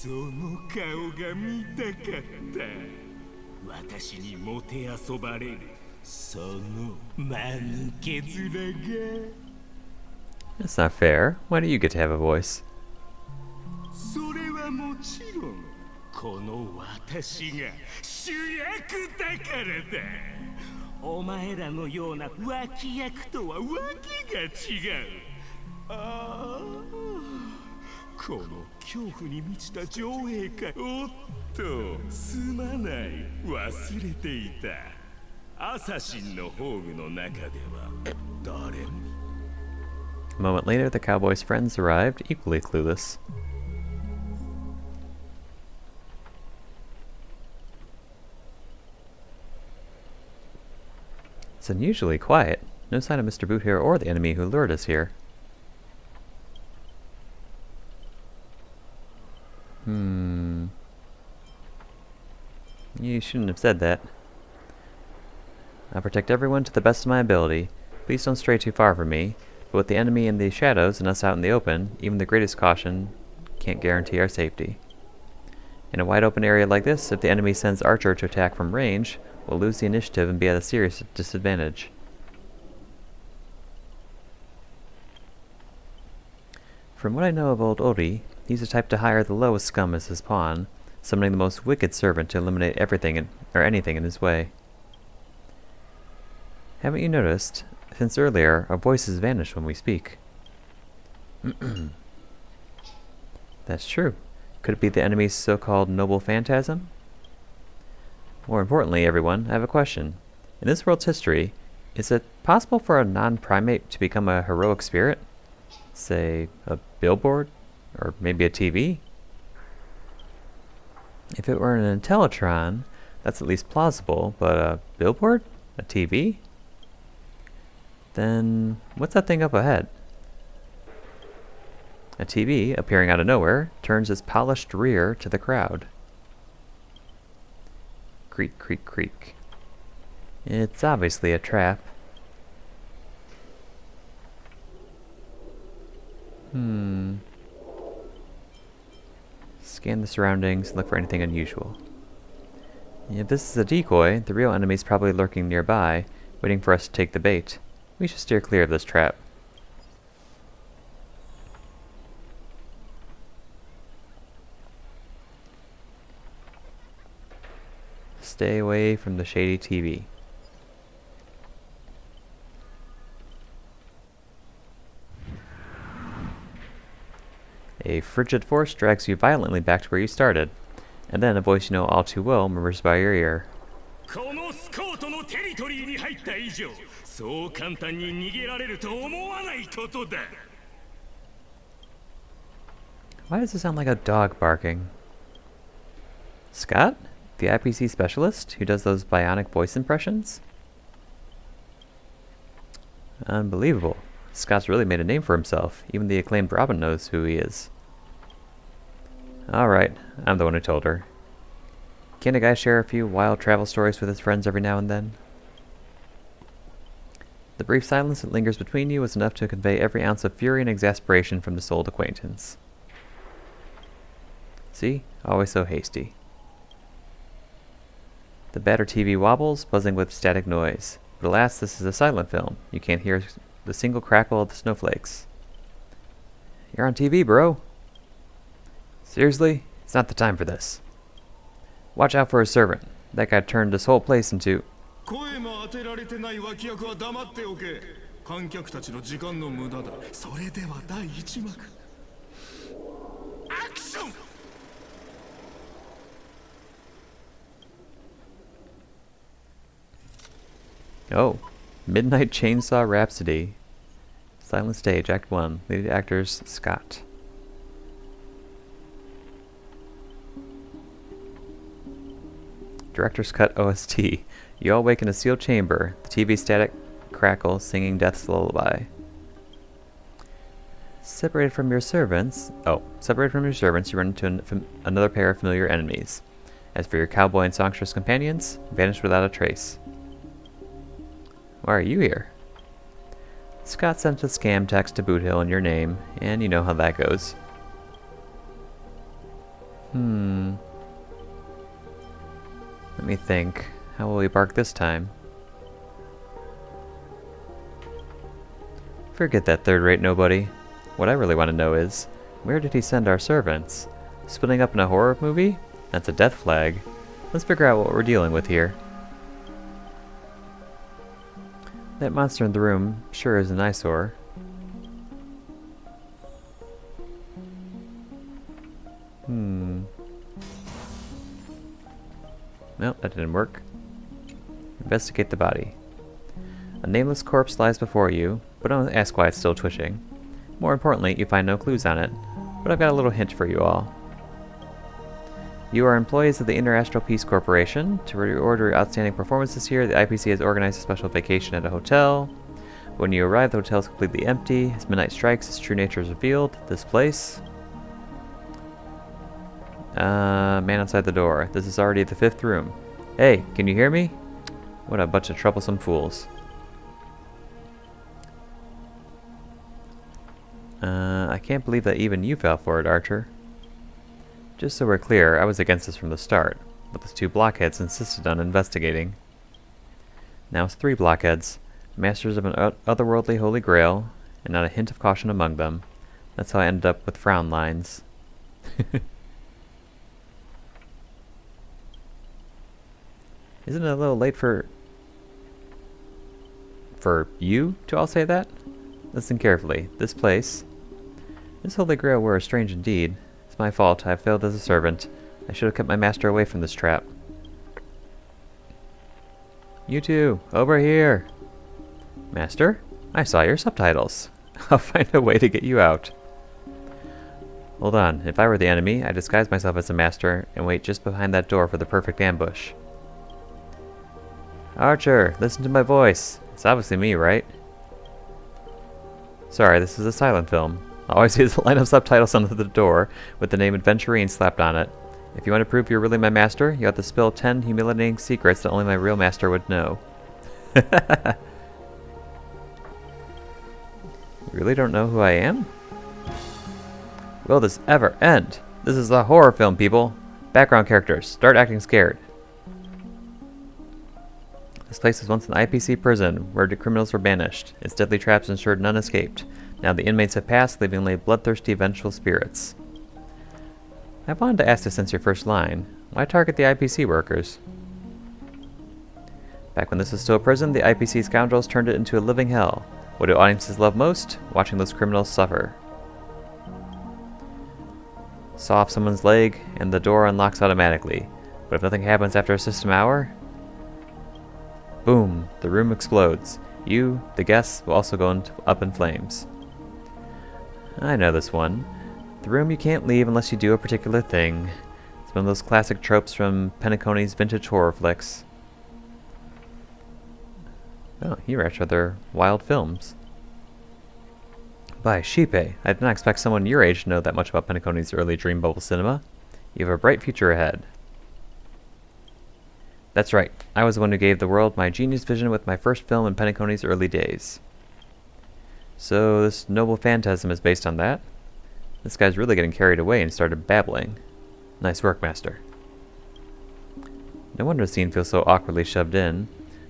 その顔が見たかった。私にもてあそばれるその間抜け面が。 That's not fair. Why do you get to have a voice? それはもちろんこの私が主役だからだ。お前らのような脇役とはわけが違う。ああ、この恐怖に満ちた上映会。おっと、すまない、忘れていた。アサシンの宝具の中では誰も。 A moment later, the cowboy's friends arrived, equally clueless. It's unusually quiet. No sign of Mr. Boot here or the enemy who lured us here. You shouldn't have said that. I'll protect everyone to the best of my ability. Please don't stray too far from me. But with the enemy in the shadows and us out in the open, even the greatest caution can't guarantee our safety. In a wide open area like this, if the enemy sends Archer to attack from range, we'll lose the initiative and be at a serious disadvantage. From what I know of old Ori, he's the type to hire the lowest scum as his pawn, summoning the most wicked servant to eliminate everything or anything in his way. Haven't you noticed? Since earlier, our voices vanish when we speak. That's true. Could it be the enemy's so-called noble phantasm? More importantly, everyone, I have a question. In this world's history, is it possible for a non-primate to become a heroic spirit? Say, a billboard? Or maybe a TV? If it were an Intellitron, that's at least plausible, but a billboard? A TV? Then, what's that thing up ahead? A TV, appearing out of nowhere, turns its polished rear to the crowd. Creak, creak, creak. It's obviously a trap. Scan the surroundings and look for anything unusual. If this is a decoy, the real enemy's probably lurking nearby, waiting for us to take the bait. We should steer clear of this trap. Stay away from the shady TV. A frigid force drags you violently back to where you started, and then a voice you know all too well murmurs by your ear. Why does it sound like a dog barking? Scott? The IPC specialist who does those bionic voice impressions? Unbelievable. Scott's really made a name for himself. Even the acclaimed Robin knows who he is. Alright, I'm the one who told her. Can't a guy share a few wild travel stories with his friends every now and then? The brief silence that lingers between you was enough to convey every ounce of fury and exasperation from this old acquaintance. See? Always so hasty. The battered TV wobbles, buzzing with static noise. But alas, this is a silent film. You can't hear the single crackle of the snowflakes. You're on TV, bro. Seriously? It's not the time for this. Watch out for his servant. That guy turned this whole place into... Action! Oh, Midnight Chainsaw Rhapsody. Silent Stage, Act 1. Lead actors, Scott. Director's Cut OST. You all wake in a sealed chamber. The TV static crackles, singing Death's Lullaby. Separated from your servants, you run into another pair of familiar enemies. As for your cowboy and songstress companions, vanished without a trace. Why are you here? Scott sent a scam text to Boot Hill in your name, and you know how that goes. Let me think. How will he bark this time? Forget that third-rate nobody. What I really want to know is, where did he send our servants? Splitting up in a horror movie? That's a death flag. Let's figure out what we're dealing with here. That monster in the room sure is an eyesore. Nope, that didn't work. Investigate the body. A nameless corpse lies before you, but don't ask why it's still twitching. More importantly, you find no clues on it, but I've got a little hint for you all. You are employees of the Interastral Peace Corporation. To reward your outstanding performance this year, the IPC has organized a special vacation at a hotel. When you arrive, the hotel is completely empty. As midnight strikes, its true nature is revealed. This place... man outside the door. This is already the 5th room. Hey, can you hear me? What a bunch of troublesome fools. I can't believe that even you fell for it, Archer. Just so we're clear, I was against this from the start, but those 2 blockheads insisted on investigating. Now it's 3 blockheads, masters of an otherworldly holy grail, and not a hint of caution among them. That's how I ended up with frown lines. Isn't it a little late for you to all say that? Listen carefully. This place, this holy grail war is strange indeed. It's my fault. I have failed as a servant. I should have kept my master away from this trap. You two, over here. Master, I saw your subtitles. I'll find a way to get you out. Hold on. If I were the enemy, I'd disguise myself as a master and wait just behind that door for the perfect ambush. Archer, listen to my voice. It's obviously me, right? Sorry, this is a silent film. All I see is a line of subtitles under the door with the name Adventurine slapped on it. If you want to prove you're really my master, you have to spill 10 humiliating secrets that only my real master would know. You really don't know who I am? Will this ever end? This is a horror film, people. Background characters, start acting scared. This place was once an IPC prison where the criminals were banished. Its deadly traps ensured none escaped. Now the inmates have passed, leaving only bloodthirsty, vengeful spirits. I wanted to ask this since your first line. Why target the IPC workers? Back when this was still a prison, the IPC scoundrels turned it into a living hell. What do audiences love most? Watching those criminals suffer. Saw off someone's leg, and the door unlocks automatically. But if nothing happens after a system hour... Boom! The room explodes. You, the guests, will also go up in flames. I know this one. The room you can't leave unless you do a particular thing. It's one of those classic tropes from Penacony's vintage horror flicks. Oh, you watch other wild films. By Shipe, I did not expect someone your age to know that much about Penacony's early dream bubble cinema. You have a bright future ahead. That's right, I was the one who gave the world my genius vision with my first film in Penacony's early days. So this noble phantasm is based on that? This guy's really getting carried away and started babbling. Nice work, Master. No wonder the scene feels so awkwardly shoved in.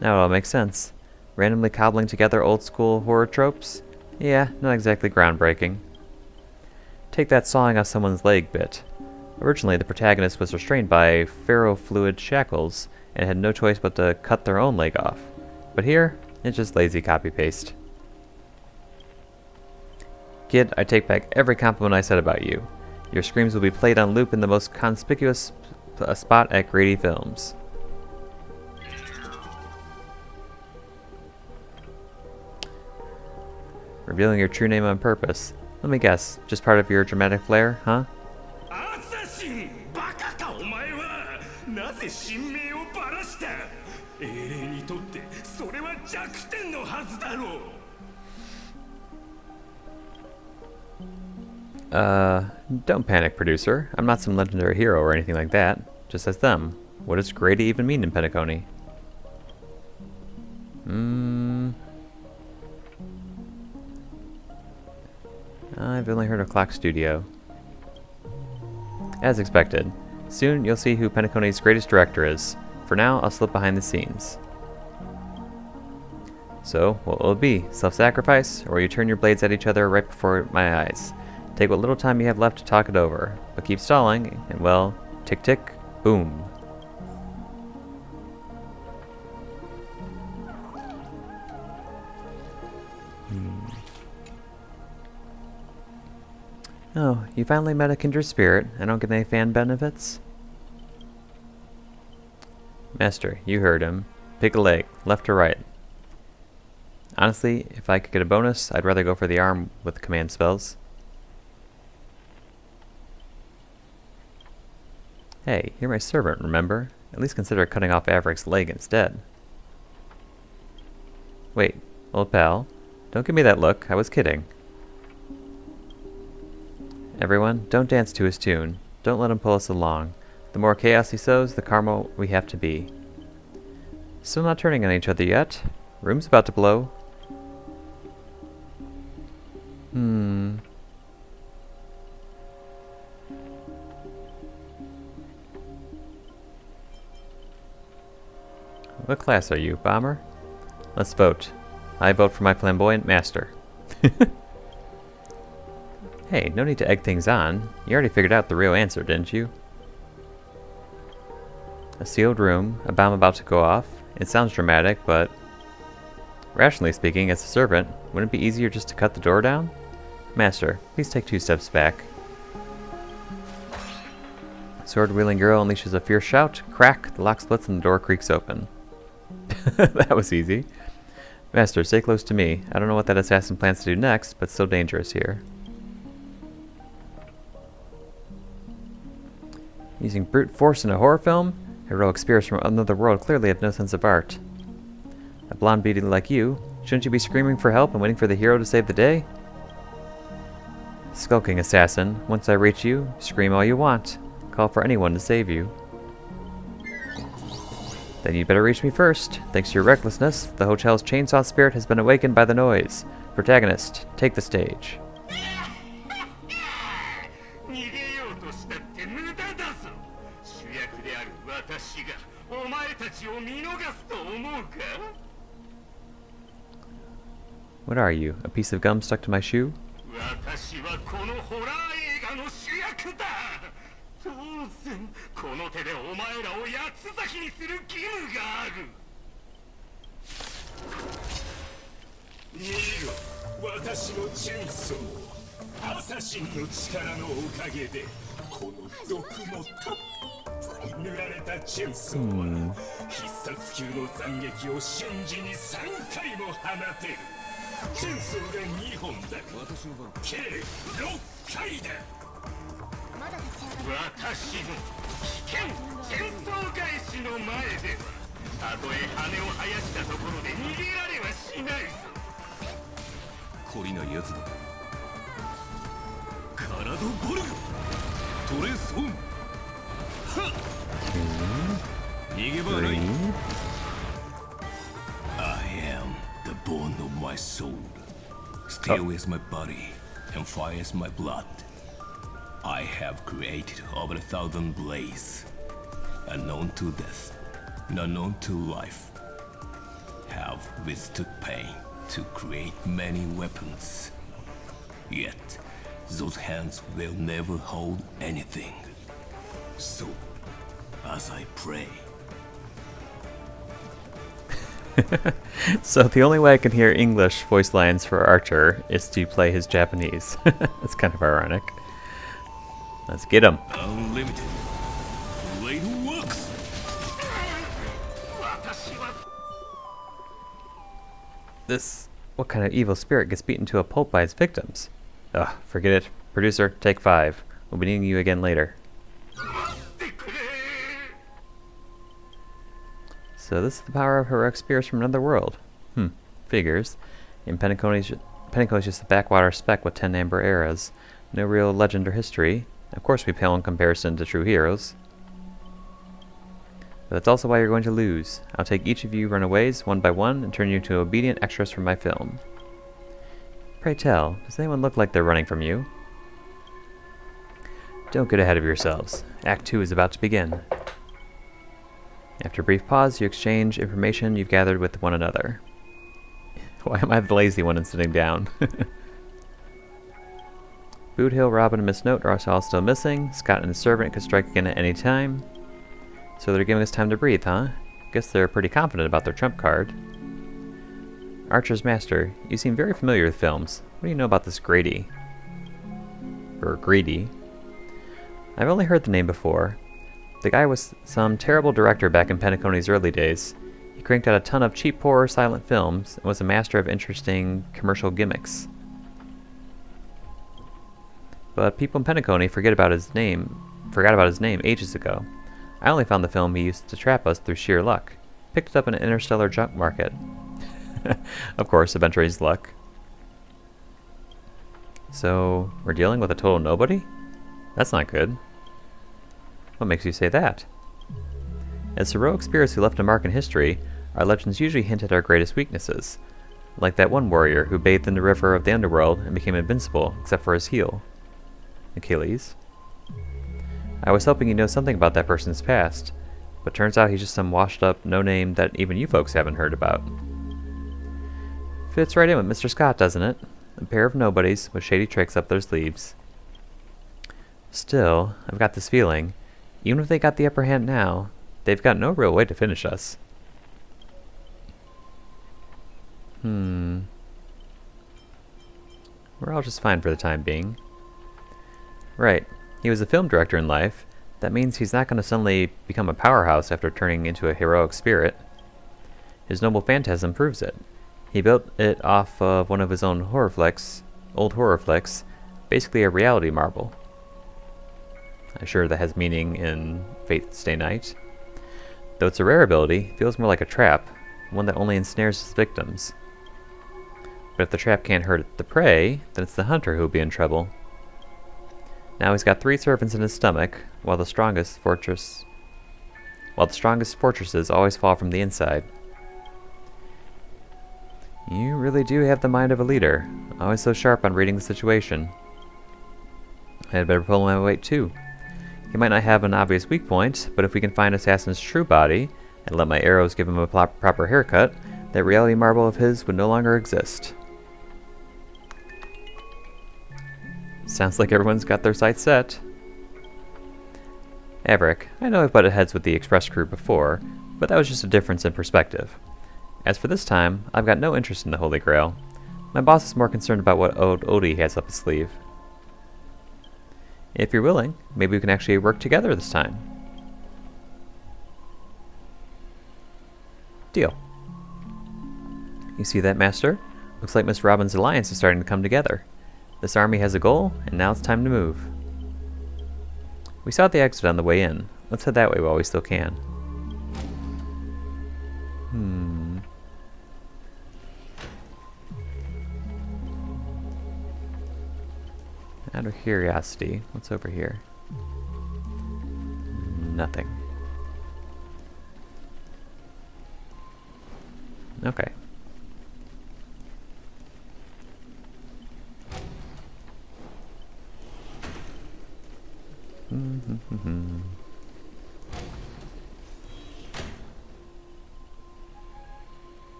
Now it all makes sense. Randomly cobbling together old school horror tropes? Yeah, not exactly groundbreaking. Take that sawing off someone's leg bit. Originally, the protagonist was restrained by ferrofluid shackles and had no choice but to cut their own leg off. But here, it's just lazy copy-paste. Kid, I take back every compliment I said about you. Your screams will be played on loop in the most conspicuous spot at Grady Films. Revealing your true name on purpose. Let me guess, just part of your dramatic flair, huh? Don't panic, producer. I'm not some legendary hero or anything like that. Just as them. What does Grady even mean in Penacony? I've only heard of Clock Studio. As expected. Soon you'll see who Penacony's greatest director is. For now, I'll slip behind the scenes. So, what will it be? Self-sacrifice, or will you turn your blades at each other right before my eyes? Take what little time you have left to talk it over, but keep stalling, and well, tick tick, boom. Oh, you finally met a kindred spirit. I don't get any fan benefits? Master, you heard him. Pick a leg, left or right. Honestly, if I could get a bonus, I'd rather go for the arm with command spells. Hey, you're my servant, remember? At least consider cutting off Averick's leg instead. Wait, old pal. Don't give me that look, I was kidding. Everyone, don't dance to his tune. Don't let him pull us along. The more chaos he sows, the calmer we have to be. Still not turning on each other yet. Room's about to blow. What class are you, Bomber? Let's vote. I vote for my flamboyant master. Hey, no need to egg things on. You already figured out the real answer, didn't you? A sealed room, a bomb about to go off. It sounds dramatic, but... rationally speaking, as a servant, wouldn't it be easier just to cut the door down? Master, please take 2 steps back. Sword-wielding girl unleashes a fierce shout. Crack! The lock splits and the door creaks open. That was easy. Master, stay close to me. I don't know what that assassin plans to do next, but it's so dangerous here. Using brute force in a horror film? Heroic spirits from another world clearly have no sense of art. A blonde beauty like you, shouldn't you be screaming for help and waiting for the hero to save the day? Skulking assassin, once I reach you, scream all you want. Call for anyone to save you. Then you'd better reach me first. Thanks to your recklessness, the hotel's chainsaw spirit has been awakened by the noise. Protagonist, take the stage. 逃げようとしたって無駄だぞ。主役である私がお前たちを見逃すと思うか？ What are you? A piece of gum stuck to my shoe? 私はこのホラー映画の主役だ。当然この手でお前らを八つ咲きにする義務がある。見ろ、私のチェーンソー。アサシンの力のおかげでこの毒もたっぷり塗られたチェーンソーは必殺級の斬撃を瞬時に3回も放てる。チェーンソーが2本だ。計6回だ。私の危険チェーンソー返しの前ではたとえ羽を生やしたところで逃げられはしないぞ。懲りないやつだ。カラドボルグトレソンはっ逃げ場はない。 I am the bone of my soul. Steel is my body and fire is my blood. I have created over 1,000 blades, unknown to death, unknown to life. Have withstood pain to create many weapons. Yet, those hands will never hold anything. So, as I pray. So the only way I can hear English voice lines for Archer is to play his Japanese. That's kind of ironic. Let's get him. Unlimited. Blade works. This... What kind of evil spirit gets beaten to a pulp by its victims? Ugh, forget it. Producer, take 5. We'll be needing you again later. So this is the power of heroic spirits from another world. Figures. In Pentecost is just a backwater speck with 10 amber eras. No real legend or history. Of course we pale in comparison to true heroes. But that's also why you're going to lose. I'll take each of you runaways, one by one, and turn you into obedient extras for my film. Pray tell, does anyone look like they're running from you? Don't get ahead of yourselves. Act 2 is about to begin. After a brief pause, you exchange information you've gathered with one another. Why am I the lazy one and sitting down? Boot Hill, Robin, and Miss Note are all still missing. Scott and his servant could strike again at any time. So they're giving us time to breathe, huh? Guess they're pretty confident about their trump card. Archer's Master, you seem very familiar with films. What do you know about this Grady? Or Greedy? I've only heard the name before. The guy was some terrible director back in Pentecone's early days. He cranked out a ton of cheap horror silent films and was a master of interesting commercial gimmicks. But people in Pentecone forgot about his name ages ago. I only found the film he used to trap us through sheer luck. Picked it up in an interstellar junk market. Of course, Aventuri's luck. So, we're dealing with a total nobody? That's not good. What makes you say that? As heroic spirits who left a mark in history, our legends usually hint at our greatest weaknesses. Like that one warrior who bathed in the river of the underworld and became invincible, except for his heel. Achilles. I was hoping you know something about that person's past, but turns out he's just some washed-up no-name that even you folks haven't heard about. Fits right in with Mr. Scott, doesn't it? A pair of nobodies with shady tricks up their sleeves. Still, I've got this feeling, even if they got the upper hand now, they've got no real way to finish us. We're all just fine for the time being. Right. He was a film director in life. That means he's not going to suddenly become a powerhouse after turning into a heroic spirit. His noble phantasm proves it. He built it off of one of his own old horror flicks, basically a reality marble. I'm sure that has meaning in Fate Stay Night. Though it's a rare ability, it feels more like a trap, one that only ensnares his victims. But if the trap can't hurt the prey, then it's the hunter who'll be in trouble. Now he's got 3 servants in his stomach, while the strongest fortresses always fall from the inside. You really do have the mind of a leader, always so sharp on reading the situation. I had better pull my weight too. He might not have an obvious weak point, but if we can find Assassin's true body, and let my arrows give him a proper haircut, that reality marble of his would no longer exist. Sounds like everyone's got their sights set. Averick, I know I've butted heads with the Express crew before, but that was just a difference in perspective. As for this time, I've got no interest in the Holy Grail. My boss is more concerned about what Odie has up his sleeve. If you're willing, maybe we can actually work together this time. Deal. You see that, Master? Looks like Miss Robin's alliance is starting to come together. This army has a goal, and now it's time to move. We saw the exit on the way in. Let's head that way while we still can. Out of curiosity, what's over here? Nothing. Okay.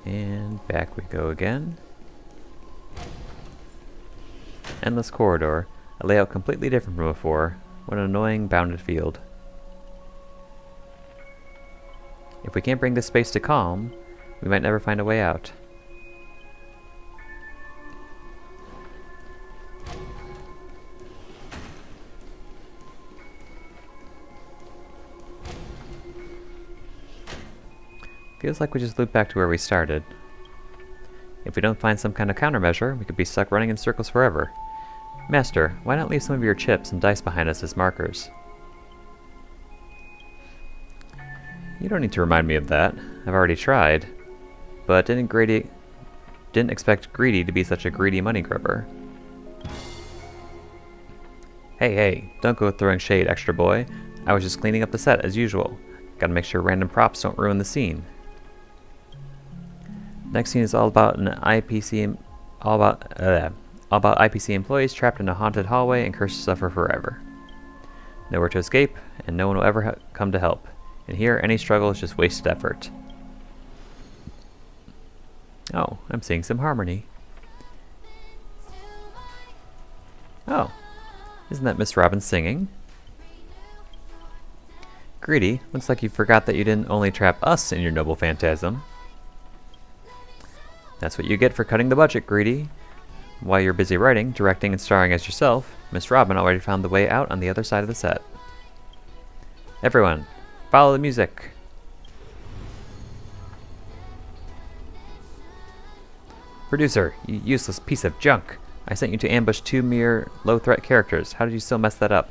And back we go again. Endless corridor, a layout completely different from before. What an annoying bounded field. If we can't bring this space to calm, we might never find a way out. Feels like we just loop back to where we started. If we don't find some kind of countermeasure, we could be stuck running in circles forever. Master, why not leave some of your chips and dice behind us as markers? You don't need to remind me of that. I've already tried. But didn't expect Greedy to be such a greedy money grubber. Hey, don't go throwing shade, extra boy. I was just cleaning up the set as usual. Gotta make sure random props don't ruin the scene. Next scene is all about IPC employees trapped in a haunted hallway and cursed to suffer forever. Nowhere to escape, and no one will ever come to help. And here, any struggle is just wasted effort. Oh, I'm seeing some harmony. Oh, isn't that Miss Robin singing? Greedy, looks like you forgot that you didn't only trap us in your noble phantasm. That's what you get for cutting the budget, Greedy. While you're busy writing, directing, and starring as yourself, Miss Robin already found the way out on the other side of the set. Everyone, follow the music. Producer, you useless piece of junk. I sent you to ambush 2 mere low-threat characters. How did you still mess that up?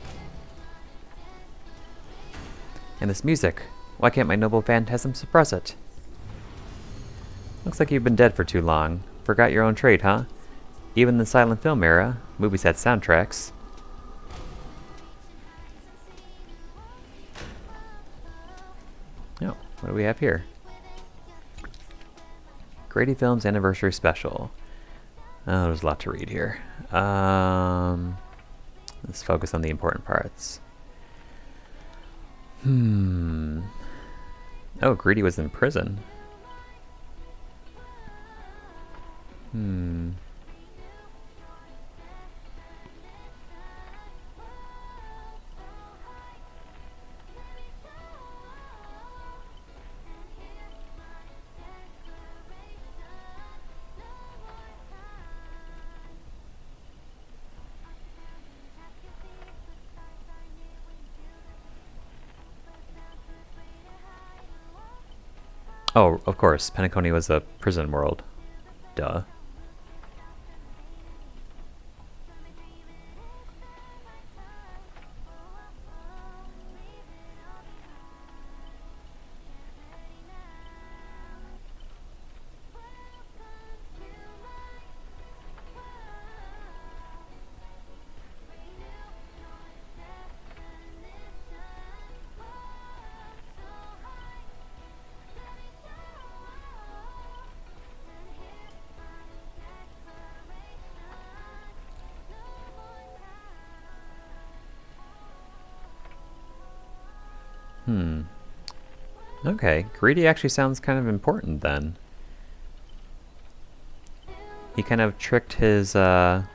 And this music. Why can't my noble phantasm suppress it? Looks like you've been dead for too long. Forgot your own trade, huh? Even in the silent film era, movies had soundtracks. Oh, what do we have here? Grady Films Anniversary Special. Oh, there's a lot to read here. Let's focus on the important parts. Oh, Greedy was in prison. Oh, of course, Penacony was a prison world. Duh. Okay, greedy actually sounds kind of important then. He kind of tricked his funder,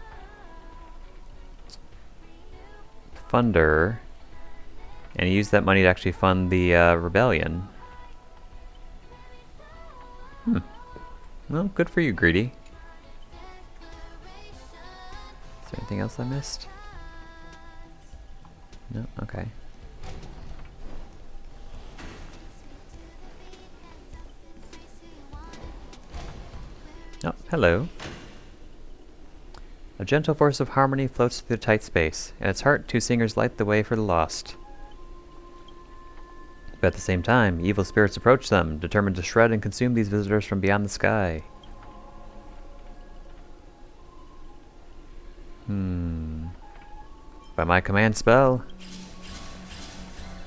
and he used that money to actually fund the rebellion. Well, good for you, greedy. Is there anything else I missed? No? Okay. Oh, hello. A gentle force of harmony floats through the tight space. At its heart, two singers light the way for the lost. But at the same time, evil spirits approach them, determined to shred and consume these visitors from beyond the sky. By my command spell.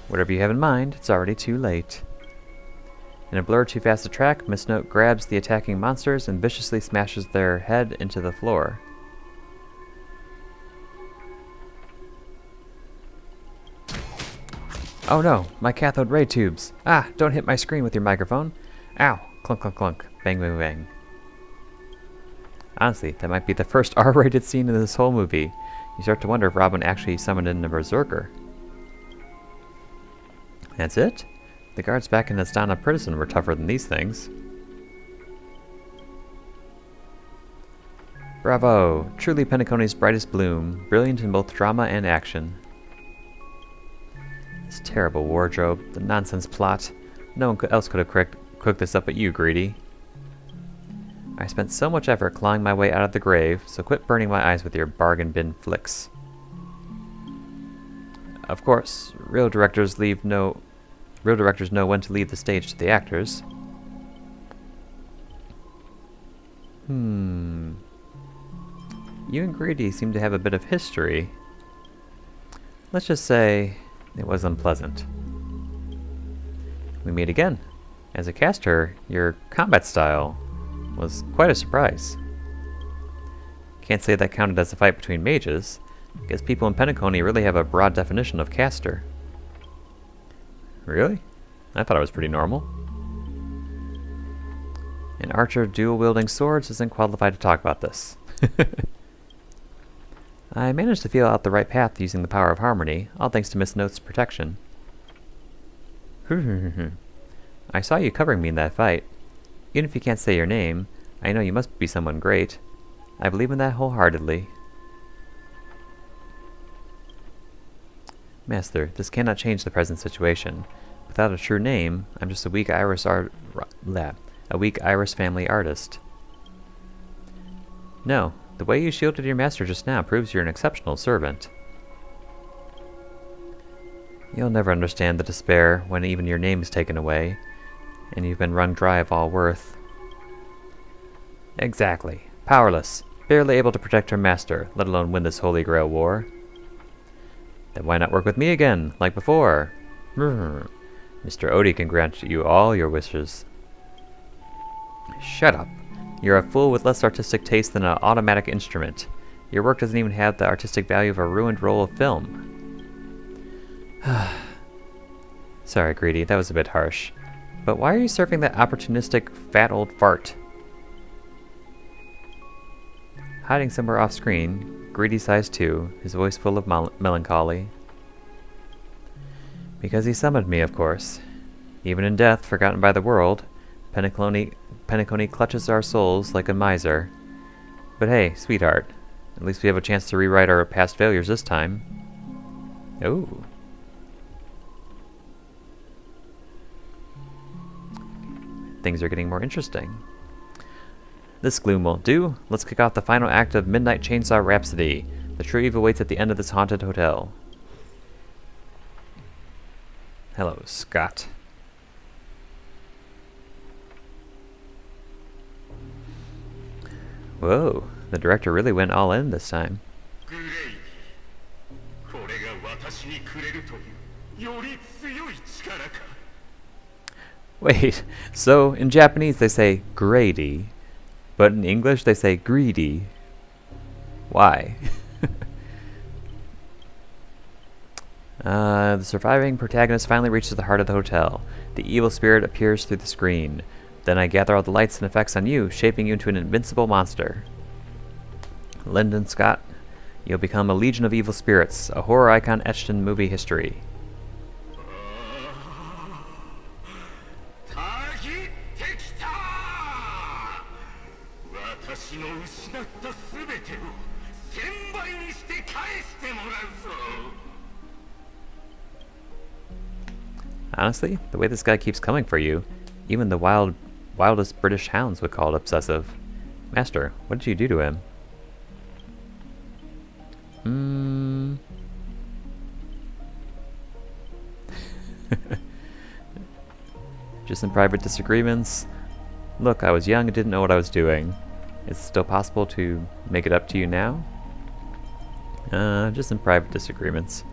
Whatever you have in mind, it's already too late. In a blur too fast to track, Miss Note grabs the attacking monsters and viciously smashes their head into the floor. Oh no, my cathode ray tubes! Ah, don't hit my screen with your microphone! Ow! Clunk clunk clunk. Bang bang bang. Honestly, that might be the first R-rated scene in this whole movie. You start to wonder if Robin actually summoned in a berserker. That's it? The guards back in Astana prison were tougher than these things. Bravo! Truly Penacony's brightest bloom, brilliant in both drama and action. This terrible wardrobe, the nonsense plot. No one else could have cooked this up but you, Greedy. I spent so much effort clawing my way out of the grave, so quit burning my eyes with your bargain bin flicks. Of course, real directors know when to leave the stage to the actors. You and Greedy seem to have a bit of history. Let's just say it was unpleasant. We meet again. As a caster, your combat style was quite a surprise. Can't say that counted as a fight between mages, because people in Penacony really have a broad definition of caster. Really? I thought it was pretty normal. An archer dual-wielding swords isn't qualified to talk about this. I managed to feel out the right path using the power of harmony, all thanks to Miss Note's protection. I saw you covering me in that fight. Even if you can't say your name, I know you must be someone great. I believe in that wholeheartedly. Master, this cannot change the present situation. Without a true name, I'm just a weak Iris family artist. No, the way you shielded your master just now proves you're an exceptional servant. You'll never understand the despair when even your name is taken away, and you've been wrung dry of all worth. Exactly. Powerless. Barely able to protect her master, let alone win this Holy Grail war. Then why not work with me again, like before? Mr. Odie can grant you all your wishes. Shut up. You're a fool with less artistic taste than an automatic instrument. Your work doesn't even have the artistic value of a ruined roll of film. Sorry, Greedy, that was a bit harsh. But why are you serving that opportunistic, fat old fart? Hiding somewhere off-screen, Greedy sighs too, his voice full of melancholy. Because he summoned me, of course. Even in death, forgotten by the world, Penacony clutches our souls like a miser. But hey, sweetheart, at least we have a chance to rewrite our past failures this time. Ooh. Things are getting more interesting. This gloom won't do. Let's kick off the final act of Midnight Chainsaw Rhapsody. The true evil waits at the end of this haunted hotel. Hello, Scott. Whoa, the director really went all in this time. Wait, so in Japanese they say Grady, but in English they say greedy. Why? The surviving protagonist finally reaches the heart of the hotel. The evil spirit appears through the screen. Then I gather all the lights and effects on you, shaping you into an invincible monster. Lyndon Scott, you'll become a legion of evil spirits, a horror icon etched in movie history. Honestly, the way this guy keeps coming for you, even the wildest British hounds would call it obsessive. Master, what did you do to him? Just some private disagreements. Look, I was young and didn't know what I was doing. Is it still possible to make it up to you now? Just some private disagreements.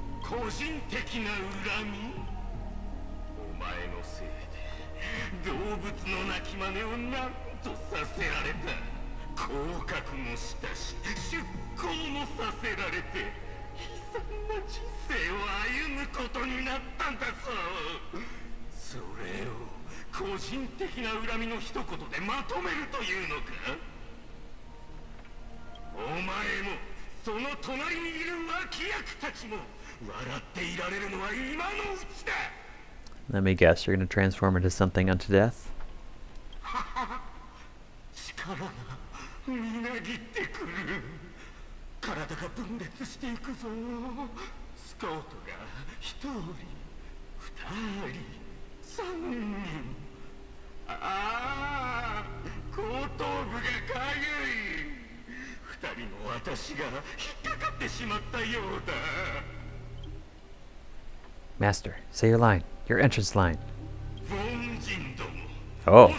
Let me guess, you're going to transform into something unto death? Master, say your line. Your entrance line. Oh.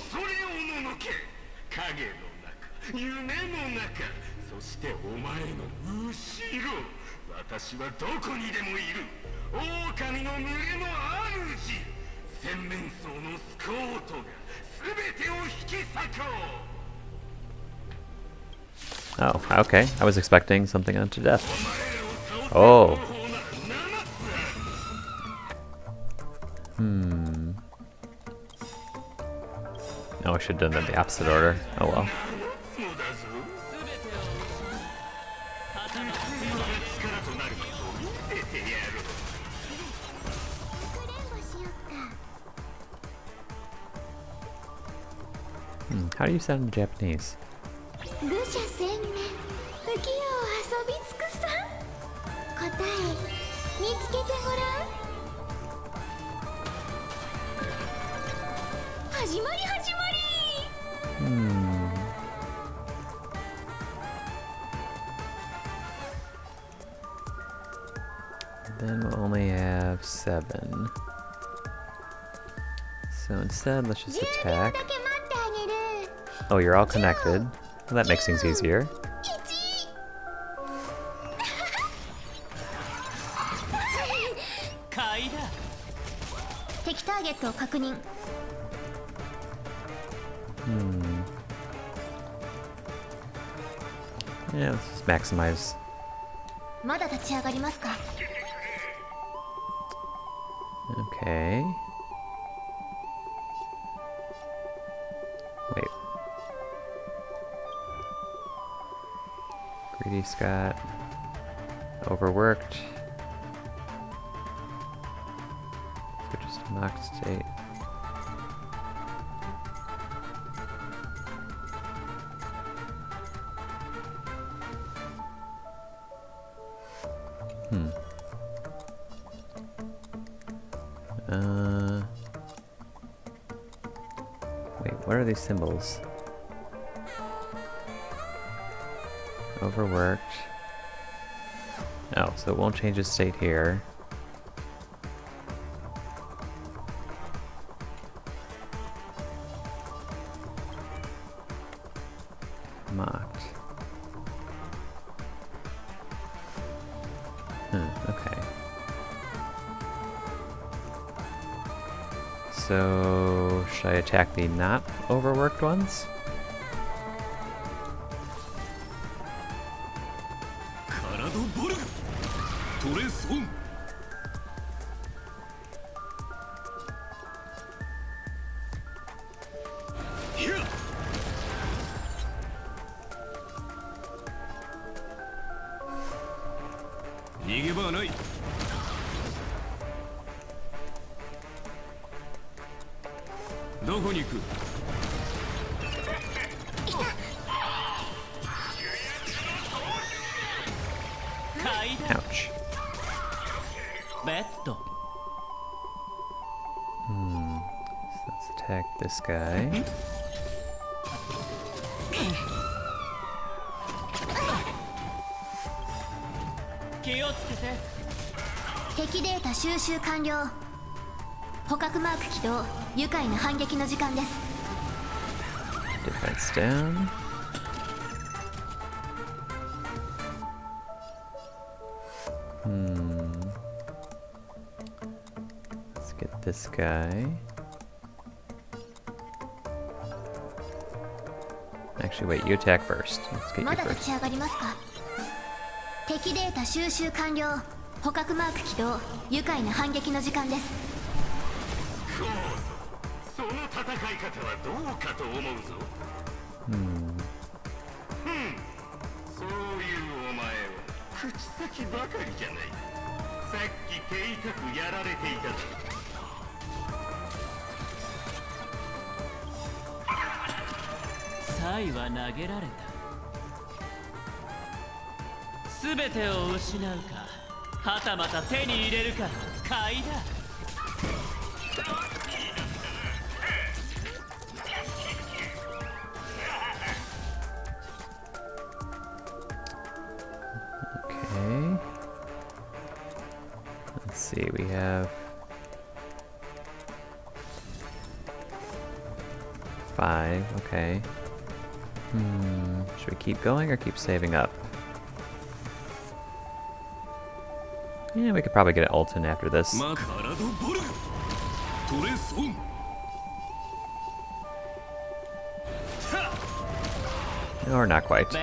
Oh, okay. I was expecting something unto death. Oh. No, I should have done it in the opposite order. Oh well. How do you sound in Japanese? Then we'll only have 7. So instead, let's just attack. Oh, you're all connected. Well, that makes things easier. Yeah, let's just maximize. Okay. Wait. Greedy Scott. Overworked. Switches to mocked state. Wait, what are these symbols? Overworked. Oh, so it won't change its state here. Mocked. Okay. So, should I attack the not overworked ones? 逃げ場はない。どこに行く？ Ouch. So let's attack this guy. 敵データ収集完了。捕獲マーク起動。愉快な反撃の時間です。 Defense down. Let's get this guy. Actually, wait, you attack first. Let's get ま you だ立ち first. 上がりますか。敵データ収集完了。捕獲マーク起動。愉快な反撃の時間です。その戦い方はどうかと思うぞ。そういうお前は口先ばかりじゃない。さっき手痛くやられていただろ。サイは投げられた。すべてを失うか、はたまた手に入れるかの買いだ。Okay. Let's see, we have 5, okay. Should we keep going or keep saving up? Yeah, we could probably get an ult in after this. Or not quite.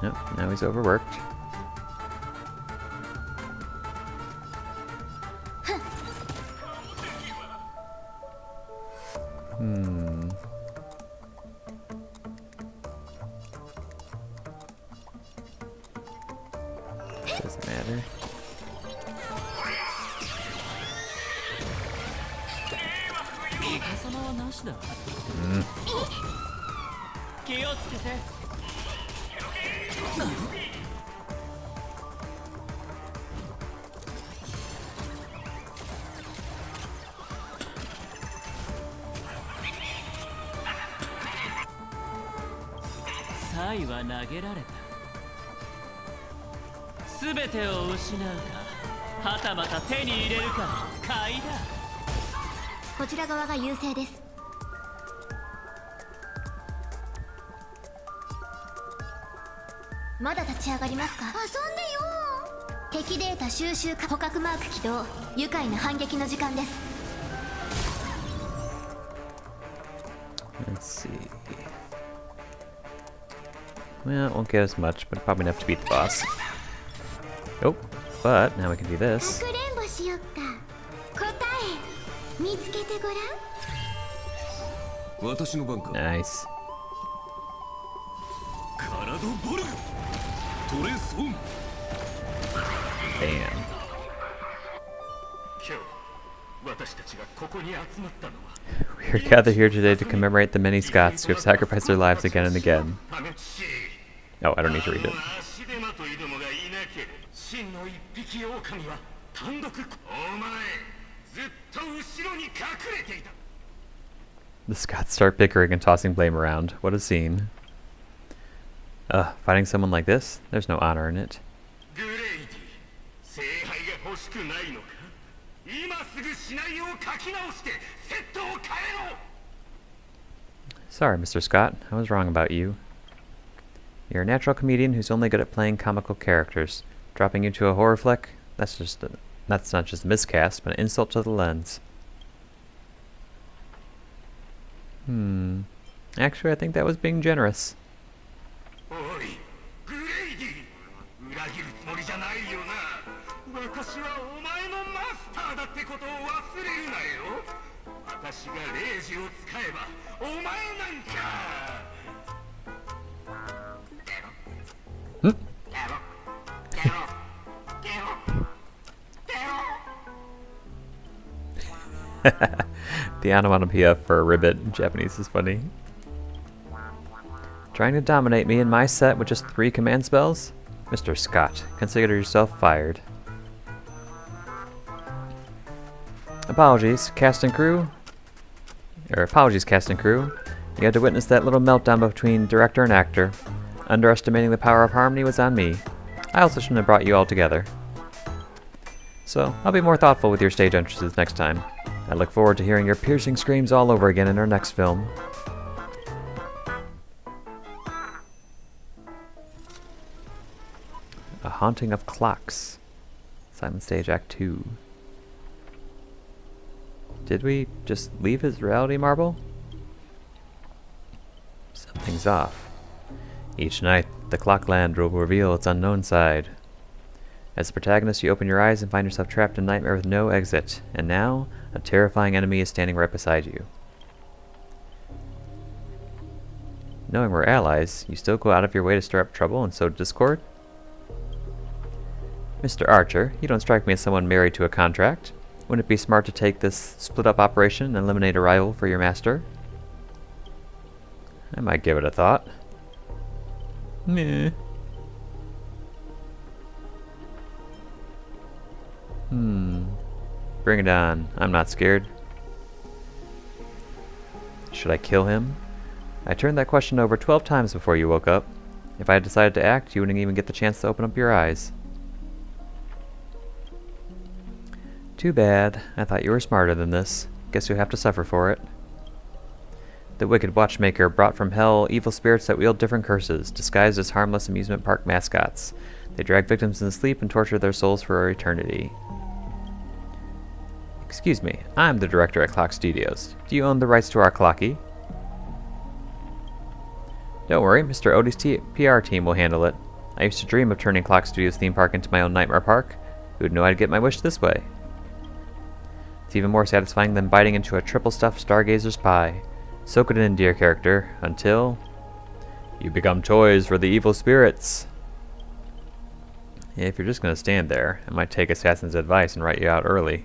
Nope, now he's overworked. Doesn't matter. Sai は投げられた。すべてを失うか、はたまた手に入れるかの買いだ。こちら側が優勢です。まだ立ち上がりますか。遊んでよ。敵データ収集か。捕獲マーク起動。愉快な反撃の時間です。 Let's see. Well, it won't get as much, but probably enough to beat the boss. Oh, but now we can do this. かくれんぼしよっか。答え見つけてごらん。私の番か。Nice. カラドボルグトレソン。 Damn. 今日私たちがここに集まったのは We are gathered here today to commemorate the many Scots who have sacrificed their lives again and again. Oh, I don't need to read it. The Scots start bickering and tossing blame around. What a scene. Fighting someone like this? There's no honor in it. Sorry, Mr. Scott. I was wrong about you. You're a natural comedian who's only good at playing comical characters. Dropping you to a horror flick? That's not just a miscast, but an insult to the lens. Actually, I think that was being generous. 私がレイジを使えばお前なんか The onomatopoeia for a ribbit in Japanese is funny. Trying to dominate me in my set with just 3 command spells? Mr. Scott, consider yourself fired. Apologies, cast and crew. Apologies, cast and crew. You had to witness that little meltdown between director and actor. Underestimating the power of harmony was on me. I also shouldn't have brought you all together. So, I'll be more thoughtful with your stage entrances next time. I look forward to hearing your piercing screams all over again in our next film. A Haunting of Clocks. Silent Stage Act 2. Did we just leave his reality marble? Something's off. Each night, the Clockland will reveal its unknown side. As the protagonist, you open your eyes and find yourself trapped in a nightmare with no exit. And now, a terrifying enemy is standing right beside you. Knowing we're allies, you still go out of your way to stir up trouble and sow discord? Mr. Archer, you don't strike me as someone married to a contract. Wouldn't it be smart to take this split-up operation and eliminate a rival for your master? I might give it a thought. Meh. Bring it on. I'm not scared. Should I kill him? I turned that question over 12 times before you woke up. If I had decided to act, you wouldn't even get the chance to open up your eyes. Too bad. I thought you were smarter than this. Guess you'll have to suffer for it. The wicked watchmaker brought from hell evil spirits that wield different curses, disguised as harmless amusement park mascots. They drag victims into sleep and torture their souls for eternity. Excuse me, I'm the director at Clock Studios. Do you own the rights to our clocky? Don't worry, Mr. Odie's PR team will handle it. I used to dream of turning Clock Studios theme park into my own nightmare park. Who'd know I'd get my wish this way? It's even more satisfying than biting into a triple-stuffed Stargazer's pie. Soak it in, dear character, until you become toys for the evil spirits. Yeah, if you're just gonna stand there, I might take Assassin's advice and write you out early.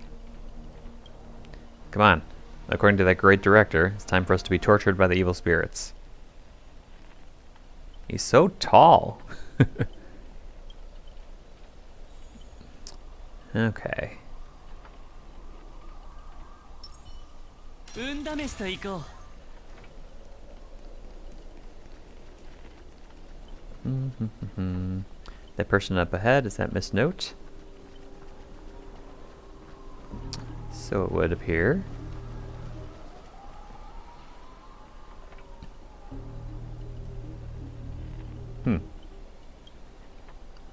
Come on. According to that great director, it's time for us to be tortured by the evil spirits. He's so tall. Okay. That person up ahead, is that Miss Note? So it would appear.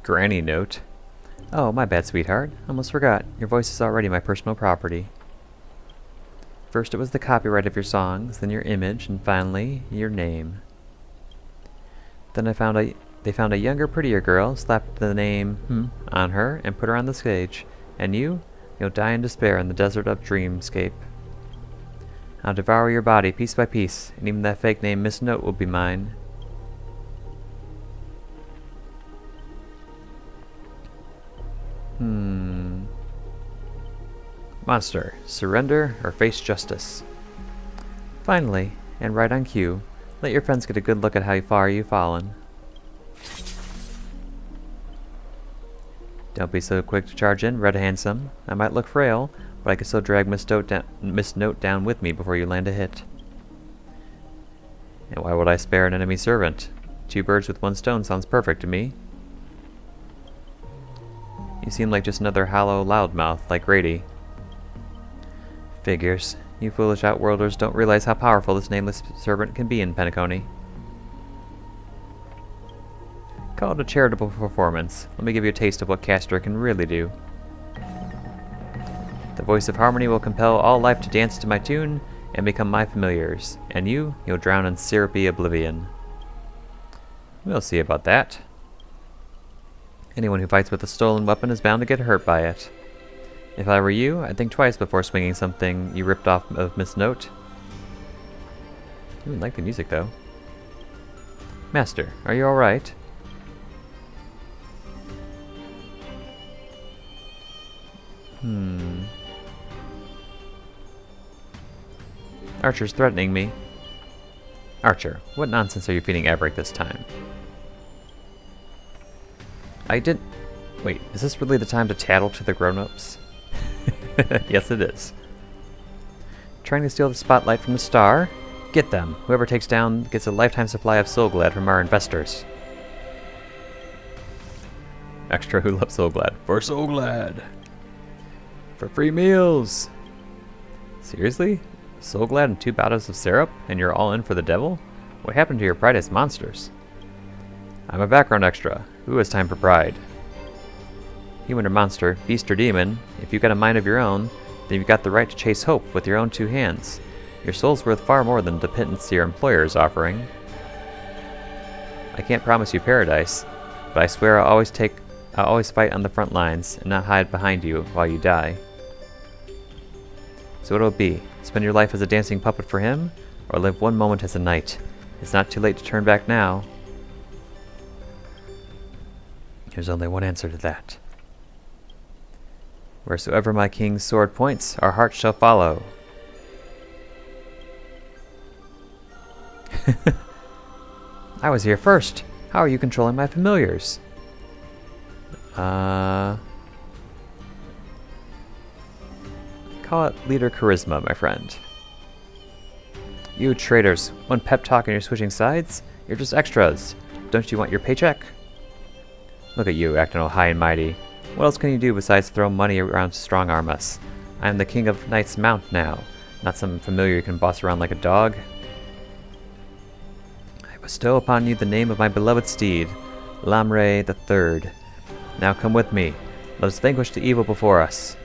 Granny Note. Oh, my bad, sweetheart. Almost forgot. Your voice is already my personal property. First it was the copyright of your songs, then your image, and finally, your name. Then they found a younger, prettier girl, slapped the name on her, and put her on the stage. And you'll die in despair in the desert of Dreamscape. I'll devour your body piece by piece, and even that fake name Miss Note will be mine. Monster, surrender or face justice. Finally, and right on cue, let your friends get a good look at how far you've fallen. Don't be so quick to charge in, Red Handsome. I might look frail, but I can still drag Miss Note down with me before you land a hit. And why would I spare an enemy servant? 2 birds with 1 stone sounds perfect to me. You seem like just another hollow loudmouth, like Grady. Figures. You foolish outworlders don't realize how powerful this nameless servant can be in Penacony. Call it a charitable performance. Let me give you a taste of what Castor can really do. The voice of harmony will compel all life to dance to my tune and become my familiars. And you'll drown in syrupy oblivion. We'll see about that. Anyone who fights with a stolen weapon is bound to get hurt by it. If I were you, I'd think twice before swinging something you ripped off of Miss Note. I like the music, though. Master, are you alright? Archer's threatening me. Archer, what nonsense are you feeding Everick this time? Wait, is this really the time to tattle to the grown-ups? Yes, it is. Trying to steal the spotlight from the star? Get them. Whoever takes down gets a lifetime supply of Soulglad from our investors. Extra who loves Soulglad. For Soulglad! For free meals! Seriously? Soulglad and 2 bottles of syrup, and you're all in for the devil? What happened to your pride as monsters? I'm a background extra. Who has time for pride? Human or monster, beast or demon, if you've got a mind of your own, then you've got the right to chase hope with your own 2 hands. Your soul's worth far more than the pittance your employer is offering. I can't promise you paradise, but I swear I'll always fight on the front lines and not hide behind you while you die. So what'll it be? Spend your life as a dancing puppet for him, or live one moment as a knight? It's not too late to turn back now. There's only one answer to that. Wheresoever my king's sword points, our hearts shall follow. I was here first. How are you controlling my familiars? Call it leader charisma, my friend. You traitors, one pep talk and you're switching sides? You're just extras. Don't you want your paycheck? Look at you, acting all high and mighty. What else can you do besides throw money around to strong-arm us? I am the king of Knight's Mount now, not some familiar you can boss around like a dog. I bestow upon you the name of my beloved steed, Lamre III. Now come with me. Let us vanquish the evil before us.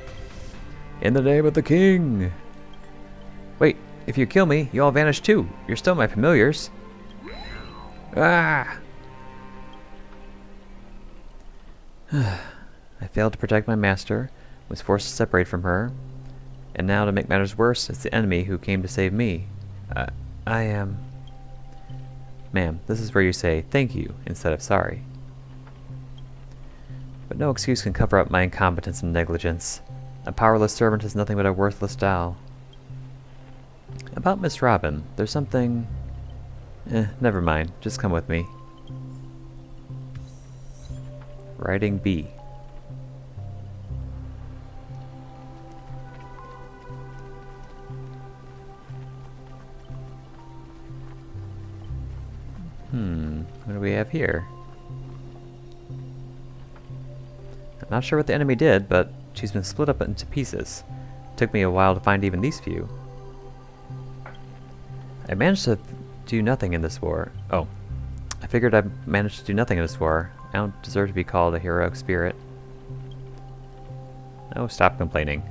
In the name of the king! Wait, if you kill me, you all vanish too. You're still my familiars. Ah! I failed to protect my master, was forced to separate from her, and now, to make matters worse, it's the enemy who came to save me. I am... Ma'am, this is where you say thank you instead of sorry. But no excuse can cover up my incompetence and negligence. A powerless servant is nothing but a worthless doll. About Miss Robin, there's something... never mind. Just come with me. Writing B. What do we have here? I'm not sure what the enemy did, but she's been split up into pieces. Took me a while to find even these few. I managed to do nothing in this war. Oh, I figured I managed to do nothing in this war. I don't deserve to be called a heroic spirit. Oh, stop complaining.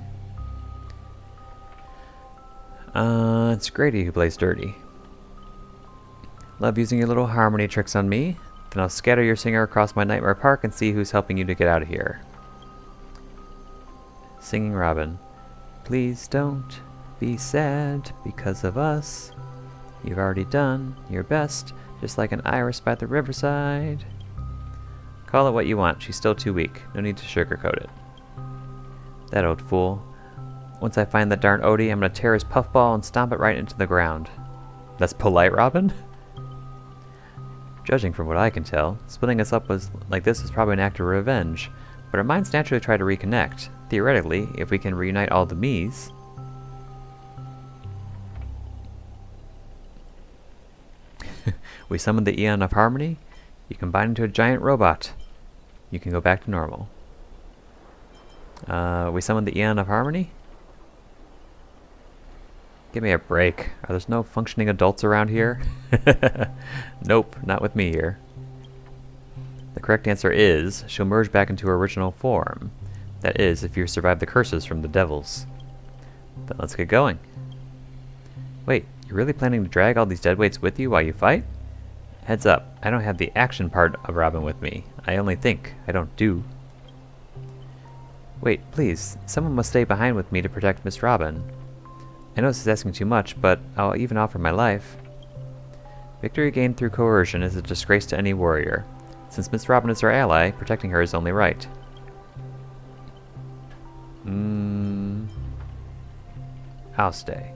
It's Grady who plays dirty. Love using your little harmony tricks on me? Then I'll scatter your singer across my nightmare park and see who's helping you to get out of here. Singing Robin. Please don't be sad because of us. You've already done your best, just like an iris by the riverside. Call it what you want, she's still too weak. No need to sugarcoat it. That old fool. Once I find that darn Odie, I'm gonna tear his puffball and stomp it right into the ground. That's polite, Robin? Judging from what I can tell, splitting us up like this was probably an act of revenge, but our minds naturally try to reconnect. Theoretically, if we can reunite all the me's. We summon the Eon of Harmony, you combine into a giant robot. You can go back to normal. We summon the Eon of Harmony? Give me a break. Are there no functioning adults around here? Nope, not with me here. The correct answer is, she'll merge back into her original form. That is, if you survive the curses from the devils. Then let's get going. Wait, you're really planning to drag all these deadweights with you while you fight? Heads up, I don't have the action part of Robin with me. I only think, I don't do. Wait, please. Someone must stay behind with me to protect Miss Robin. I know this is asking too much, but I'll even offer my life. Victory gained through coercion is a disgrace to any warrior. Since Miss Robin is our ally, protecting her is only right. I'll stay.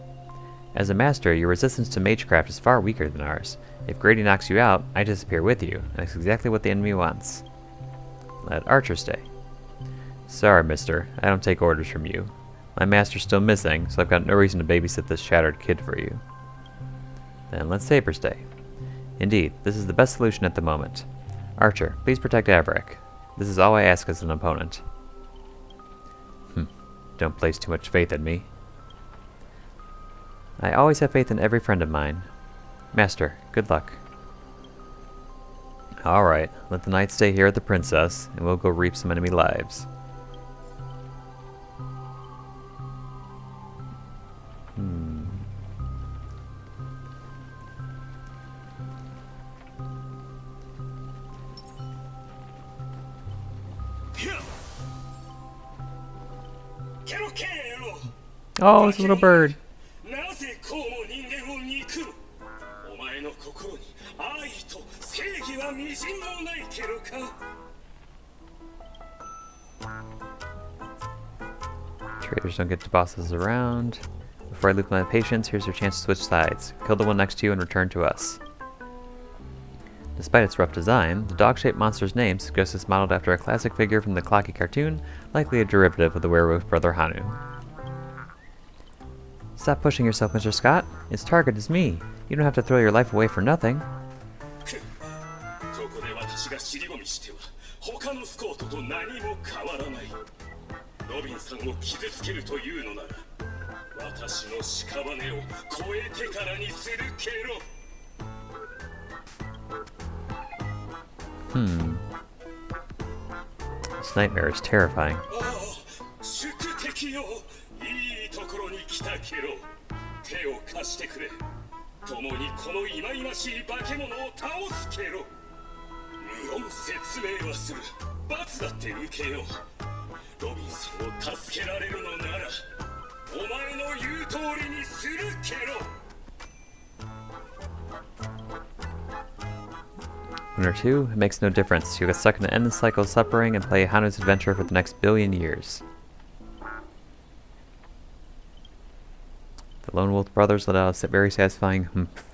As a master, your resistance to magecraft is far weaker than ours. If Grady knocks you out, I disappear with you, and that's exactly what the enemy wants. Let Archer stay. Sorry, mister. I don't take orders from you. My master's still missing, so I've got no reason to babysit this shattered kid for you. Then let Saber stay. Indeed, this is the best solution at the moment. Archer, please protect Averick. This is all I ask as an opponent. Don't place too much faith in me. I always have faith in every friend of mine. Master, good luck. Alright, let the knight stay here at the princess, and we'll go reap some enemy lives. Oh, it's a little bird. Traitors don't get to boss us around. Before I lose my patience, here's your chance to switch sides. Kill the one next to you and return to us. Despite its rough design, the dog-shaped monster's name suggests it's modeled after a classic figure from the Clocky cartoon, likely a derivative of the werewolf brother Hanu. Stop pushing yourself, Mr. Scott. Its target is me. You don't have to throw your life away for nothing. This nightmare is terrifying. One or two, it makes no difference. You'll get stuck in an endless cycle of suffering and play Hanu's adventure for the next billion years. The Lone Wolf brothers let out a very satisfying humph.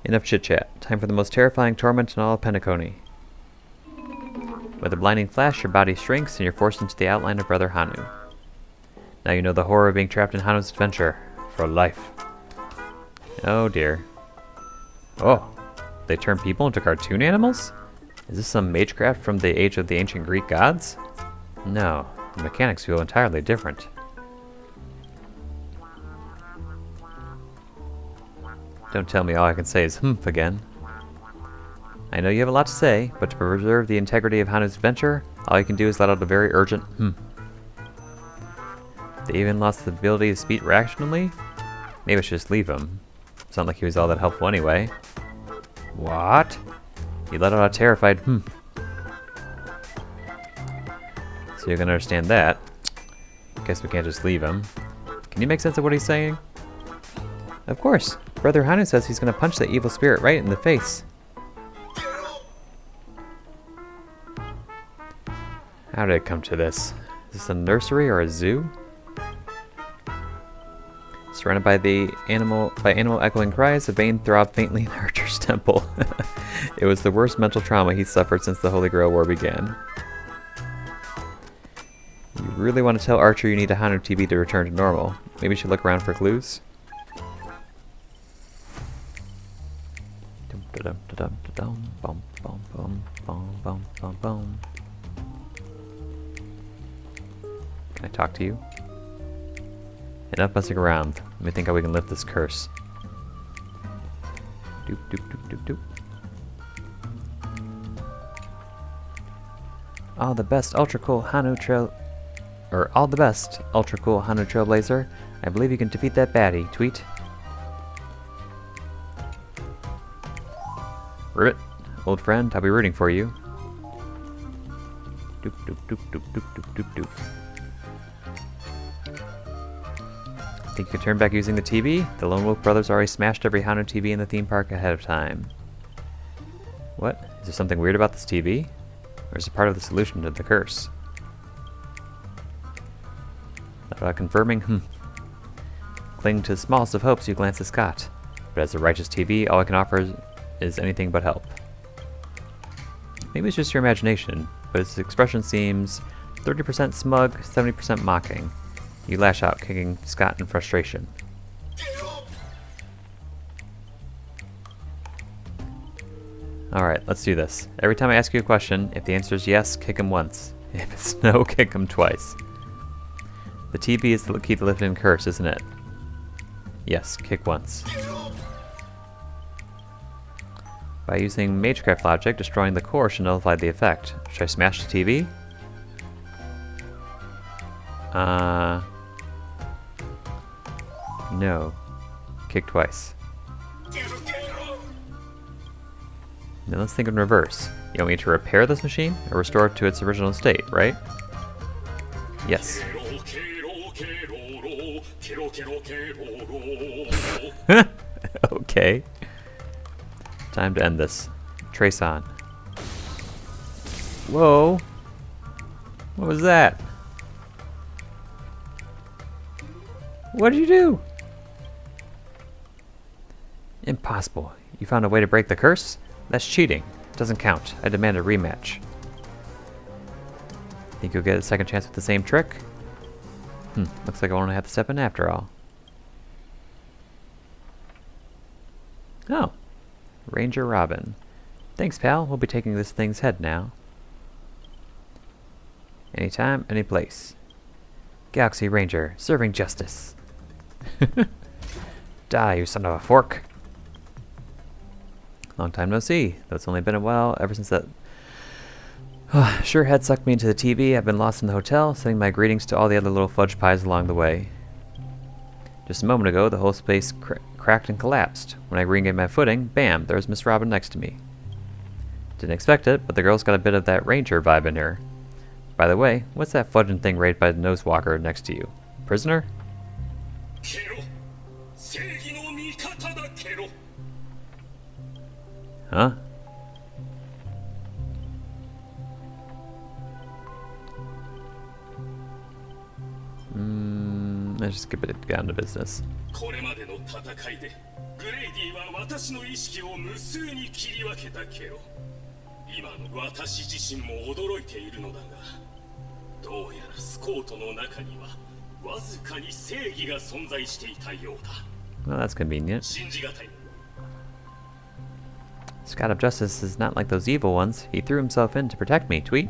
Enough chit-chat. Time for the most terrifying torment in all of Penacony. With a blinding flash, your body shrinks and you're forced into the outline of Brother Hanu. Now you know the horror of being trapped in Hanu's adventure. For life. Oh dear. Oh. They turn people into cartoon animals? Is this some magecraft from the age of the ancient Greek gods? No, the mechanics feel entirely different. Don't tell me all I can say is humph again. I know you have a lot to say, but to preserve the integrity of Hanu's adventure, all you can do is let out a very urgent humph. They even lost the ability to speak rationally? Maybe I should just leave him. It's not like he was all that helpful anyway. What? He let out a terrified So you can understand that. Guess we can't just leave him. Can you make sense of what he's saying? Of course. Brother Hanu says he's gonna punch the evil spirit right in the face. How did it come to this? Is this a nursery or a zoo? Surrounded by animal echoing cries, a vein throbbed faintly in Archer's temple. It was the worst mental trauma he's suffered since the Holy Grail War began. You really want to tell Archer you need a Hanu TV to return to normal. Maybe you should look around for clues. Can I talk to you? Enough messing around. Let me think how we can lift this curse. Doop doop doop doop doop. All the best ultra cool Hanu Trailblazer. I believe you can defeat that baddie. Tweet. Ribbit, old friend, I'll be rooting for you. Doop, doop, doop, doop, doop, doop, doop, doop. Think you can turn back using the TV? The Lone Wolf brothers already smashed every Hondo TV in the theme park ahead of time. What? Is there something weird about this TV? Or is it part of the solution to the curse? Confirming? Clinging to the smallest of hopes, you glance at Scott. But as a righteous TV, all I can offer is anything but help. Maybe it's just your imagination, but his expression seems 30% smug, 70% mocking. You lash out, kicking Scott in frustration. Alright, let's do this. Every time I ask you a question, if the answer is yes, kick him once. If it's no, kick him twice. The TV is the key to lifting the curse, isn't it? Yes, kick once. By using Magecraft logic, destroying the core should nullify the effect. Should I smash the TV? No. Kick twice. Now let's think in reverse. You want me to repair this machine, or restore it to its original state, right? Yes. Okay. Time to end this. Trace on. Whoa. What was that? What did you do? Impossible. You found a way to break the curse? That's cheating. It doesn't count. I demand a rematch. Think you'll get a second chance with the same trick? Looks like I won't have to step in after all. Oh. Ranger Robin. Thanks, pal. We'll be taking this thing's head now. Anytime, any place. Galaxy Ranger, serving justice. Die, you son of a fork. Long time no see, though it's only been a while ever since that sure had sucked me into the TV. I've been lost in the hotel, sending my greetings to all the other little fudge pies along the way. Just a moment ago, the whole space cracked and collapsed. When I regained my footing, bam, there's Miss Robin next to me. Didn't expect it, but the girl's got a bit of that ranger vibe in her. By the way, what's that fudging thing raised by the nosewalker next to you? Prisoner? Huh? Let's just get it down to business. Well, that's convenient. Scott of Justice is not like those evil ones. He threw himself in to protect me, tweet.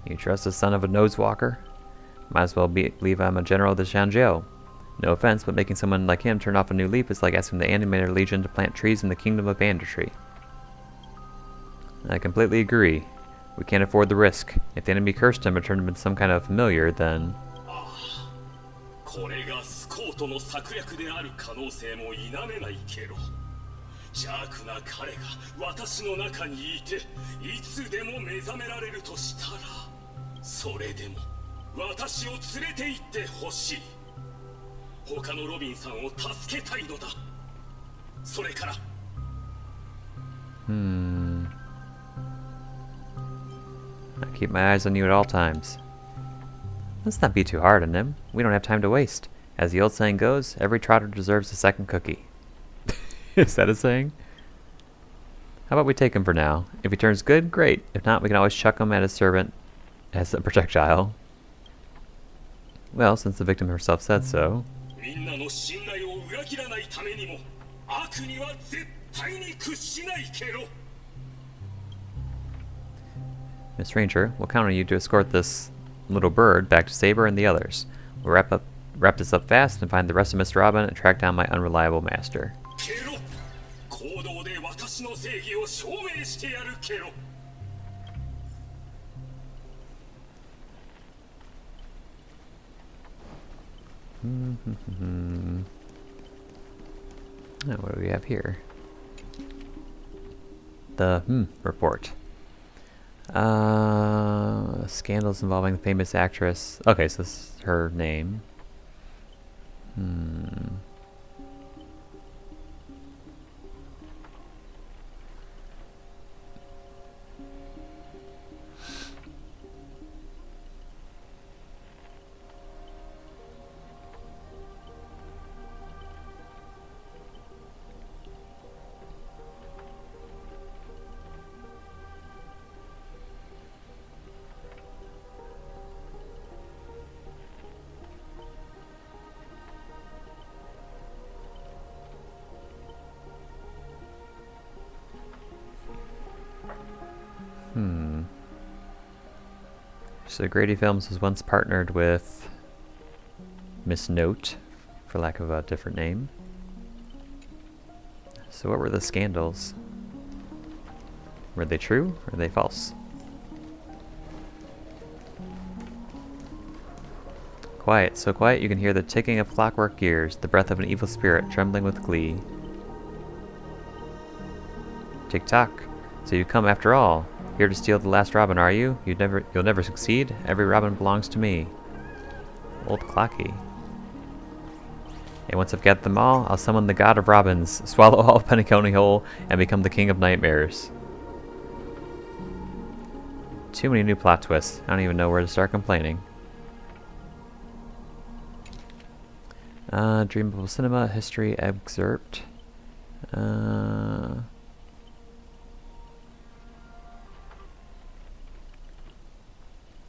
You trust the son of a nosewalker? Might as well believe I'm a general of the Shanjiao. No offense, but making someone like him turn off a new leaf is like asking the Animator Legion to plant trees in the kingdom of Banditry. I completely agree. We can't afford the risk. If the enemy cursed him or turned him into some kind of familiar, then... I keep my eyes on you at all times. Let's not be too hard on him. We don't have time to waste. As the old saying goes, every trotter deserves a second cookie. Is that a saying? How about we take him for now? If he turns good, great. If not, we can always chuck him at his servant as a projectile. Well, since the victim herself said so. Miss Ranger, we'll count on you to escort this little bird back to Saber and the others. We'll wrap this up fast and find the rest of Mr. Robin and track down my unreliable master. Now, what do we have here? The report. Scandals involving the famous actress. Okay, so this is her name. So Grady Films was once partnered with Miss Note, for lack of a different name. So what were the scandals? Were they true or were they false? Quiet, so quiet you can hear the ticking of clockwork gears, the breath of an evil spirit trembling with glee. Tick-tock. So you come after all. Here to steal the last robin, are you? You'll never succeed. Every robin belongs to me. Old Clocky. And once I've gathered them all, I'll summon the god of robins, swallow all Penacony Hole, and become the king of nightmares. Too many new plot twists. I don't even know where to start complaining. Dreamable Cinema History Excerpt.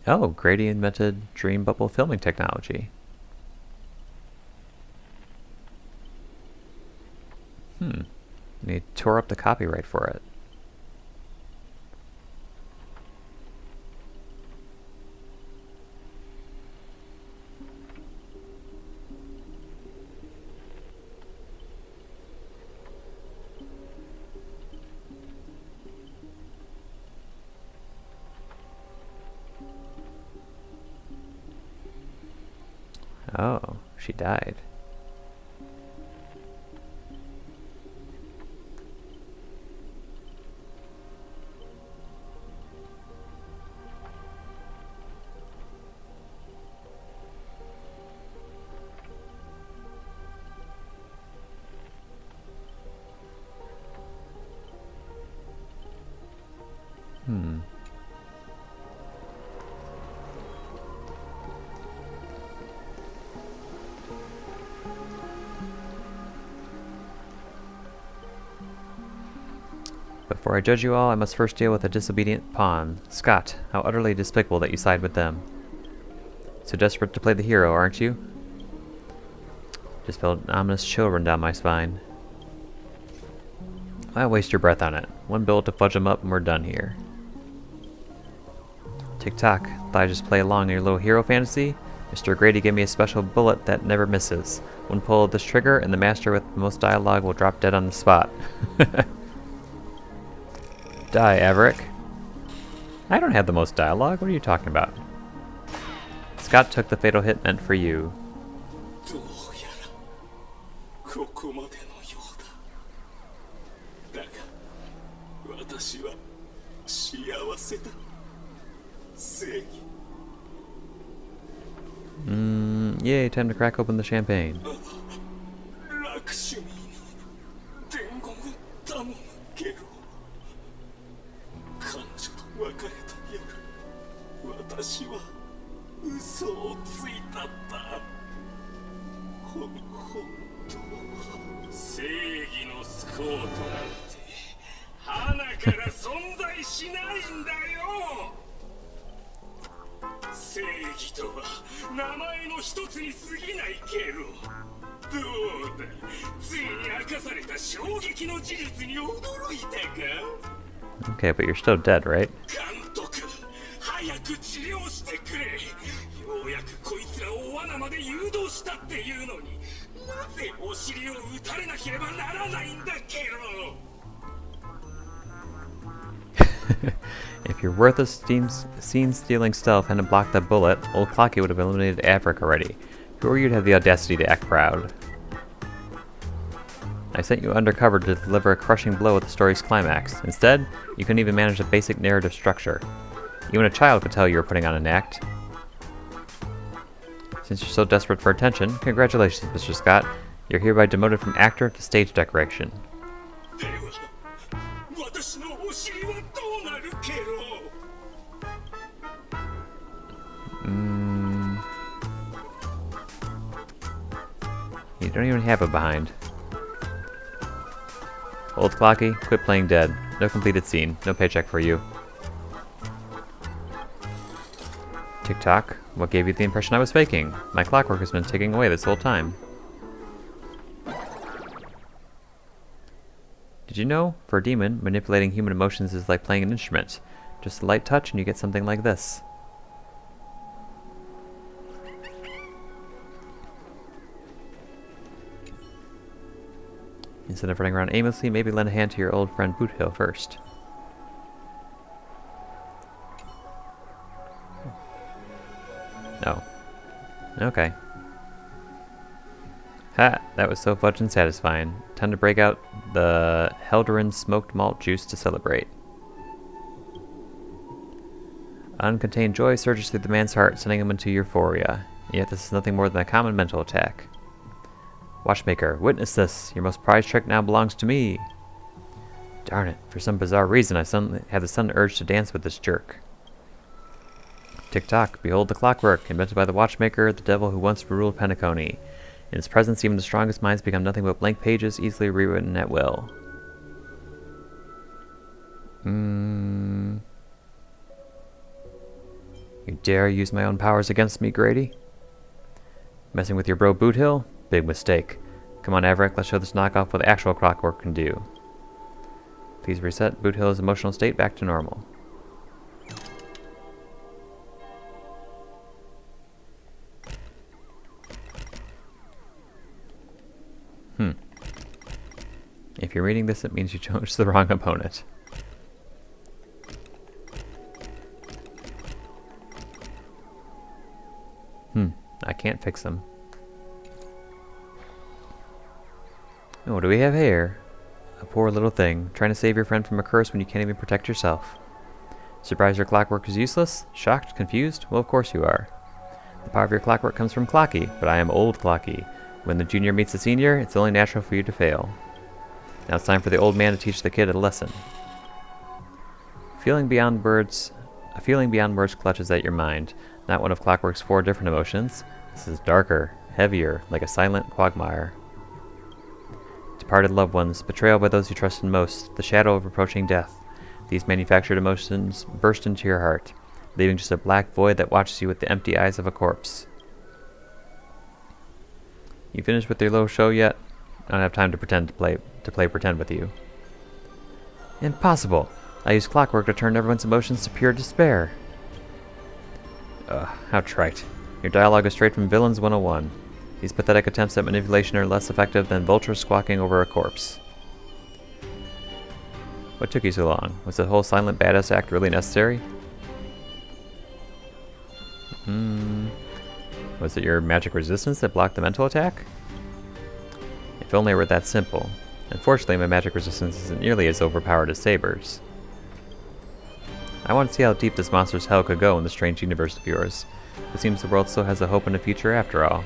Oh, Grady invented dream bubble filming technology. And he tore up the copyright for it. Oh, she died. Before I judge you all, I must first deal with a disobedient pawn. Scott, how utterly despicable that you side with them. So desperate to play the hero, aren't you? Just felt an ominous chill run down my spine. Why waste your breath on it? One bullet to fudge them up and we're done here. Tick-tock, thought I'd just play along in your little hero fantasy? Mr. Grady gave me a special bullet that never misses. One pull of this trigger and the master with the most dialogue will drop dead on the spot. Die, Averick. I don't have the most dialogue. What are you talking about? Scott took the fatal hit meant for you. Yay, time to crack open the champagne. Okay, but you're still dead, right? If your worthless scene-stealing stealth hadn't blocked that bullet, old Clocky would have eliminated Averick already. Who are you to have the audacity to act proud? I sent you undercover to deliver a crushing blow at the story's climax. Instead, you couldn't even manage the basic narrative structure. Even a child could tell you were putting on an act. Since you're so desperate for attention, congratulations, Mr. Scott. You're hereby demoted from actor to stage decoration. You don't even have a behind. Old Clocky, quit playing dead. No completed scene. No paycheck for you. Tick-tock. What gave you the impression I was faking? My clockwork has been ticking away this whole time. Did you know? For a demon, manipulating human emotions is like playing an instrument. Just a light touch and you get something like this. Instead of running around aimlessly, maybe lend a hand to your old friend Boothill first. No. Okay. Ha! That was so fudged and satisfying. Time to break out the Helderin smoked malt juice to celebrate. Uncontained joy surges through the man's heart, sending him into euphoria. Yet this is nothing more than a common mental attack. Watchmaker, witness this. Your most prized trick now belongs to me. Darn it. For some bizarre reason, I suddenly have the sudden urge to dance with this jerk. Tick-tock, behold the clockwork, invented by the watchmaker, the devil who once ruled Penacony. In its presence, even the strongest minds become nothing but blank pages, easily rewritten at will. You dare use my own powers against me, Grady? Messing with your bro Boothill? Big mistake. Come on, Averick, let's show this knockoff what the actual clockwork can do. Please reset Boothill's emotional state back to normal. If you're reading this, it means you chose the wrong opponent. I can't fix them. Oh, what do we have here? A poor little thing, trying to save your friend from a curse when you can't even protect yourself. Surprised your clockwork is useless? Shocked? Confused? Well, of course you are. The power of your clockwork comes from Clocky, but I am old Clocky. When the junior meets the senior, it's only natural for you to fail. Now it's time for the old man to teach the kid a lesson. A feeling beyond words clutches at your mind. Not one of Clockwork's 4 different emotions. This is darker, heavier, like a silent quagmire. Departed loved ones, betrayal by those you trusted most, the shadow of approaching death. These manufactured emotions burst into your heart, leaving just a black void that watches you with the empty eyes of a corpse. You finished with your little show yet? I don't have time to play pretend with you. Impossible! I use clockwork to turn everyone's emotions to pure despair. How trite. Your dialogue is straight from Villains 101. These pathetic attempts at manipulation are less effective than vultures squawking over a corpse. What took you so long? Was the whole silent badass act really necessary? Was it your magic resistance that blocked the mental attack? If only it were that simple. Unfortunately, my magic resistance isn't nearly as overpowered as Saber's. I want to see how deep this monster's hell could go in the strange universe of yours. It seems the world still has a hope and a future after all.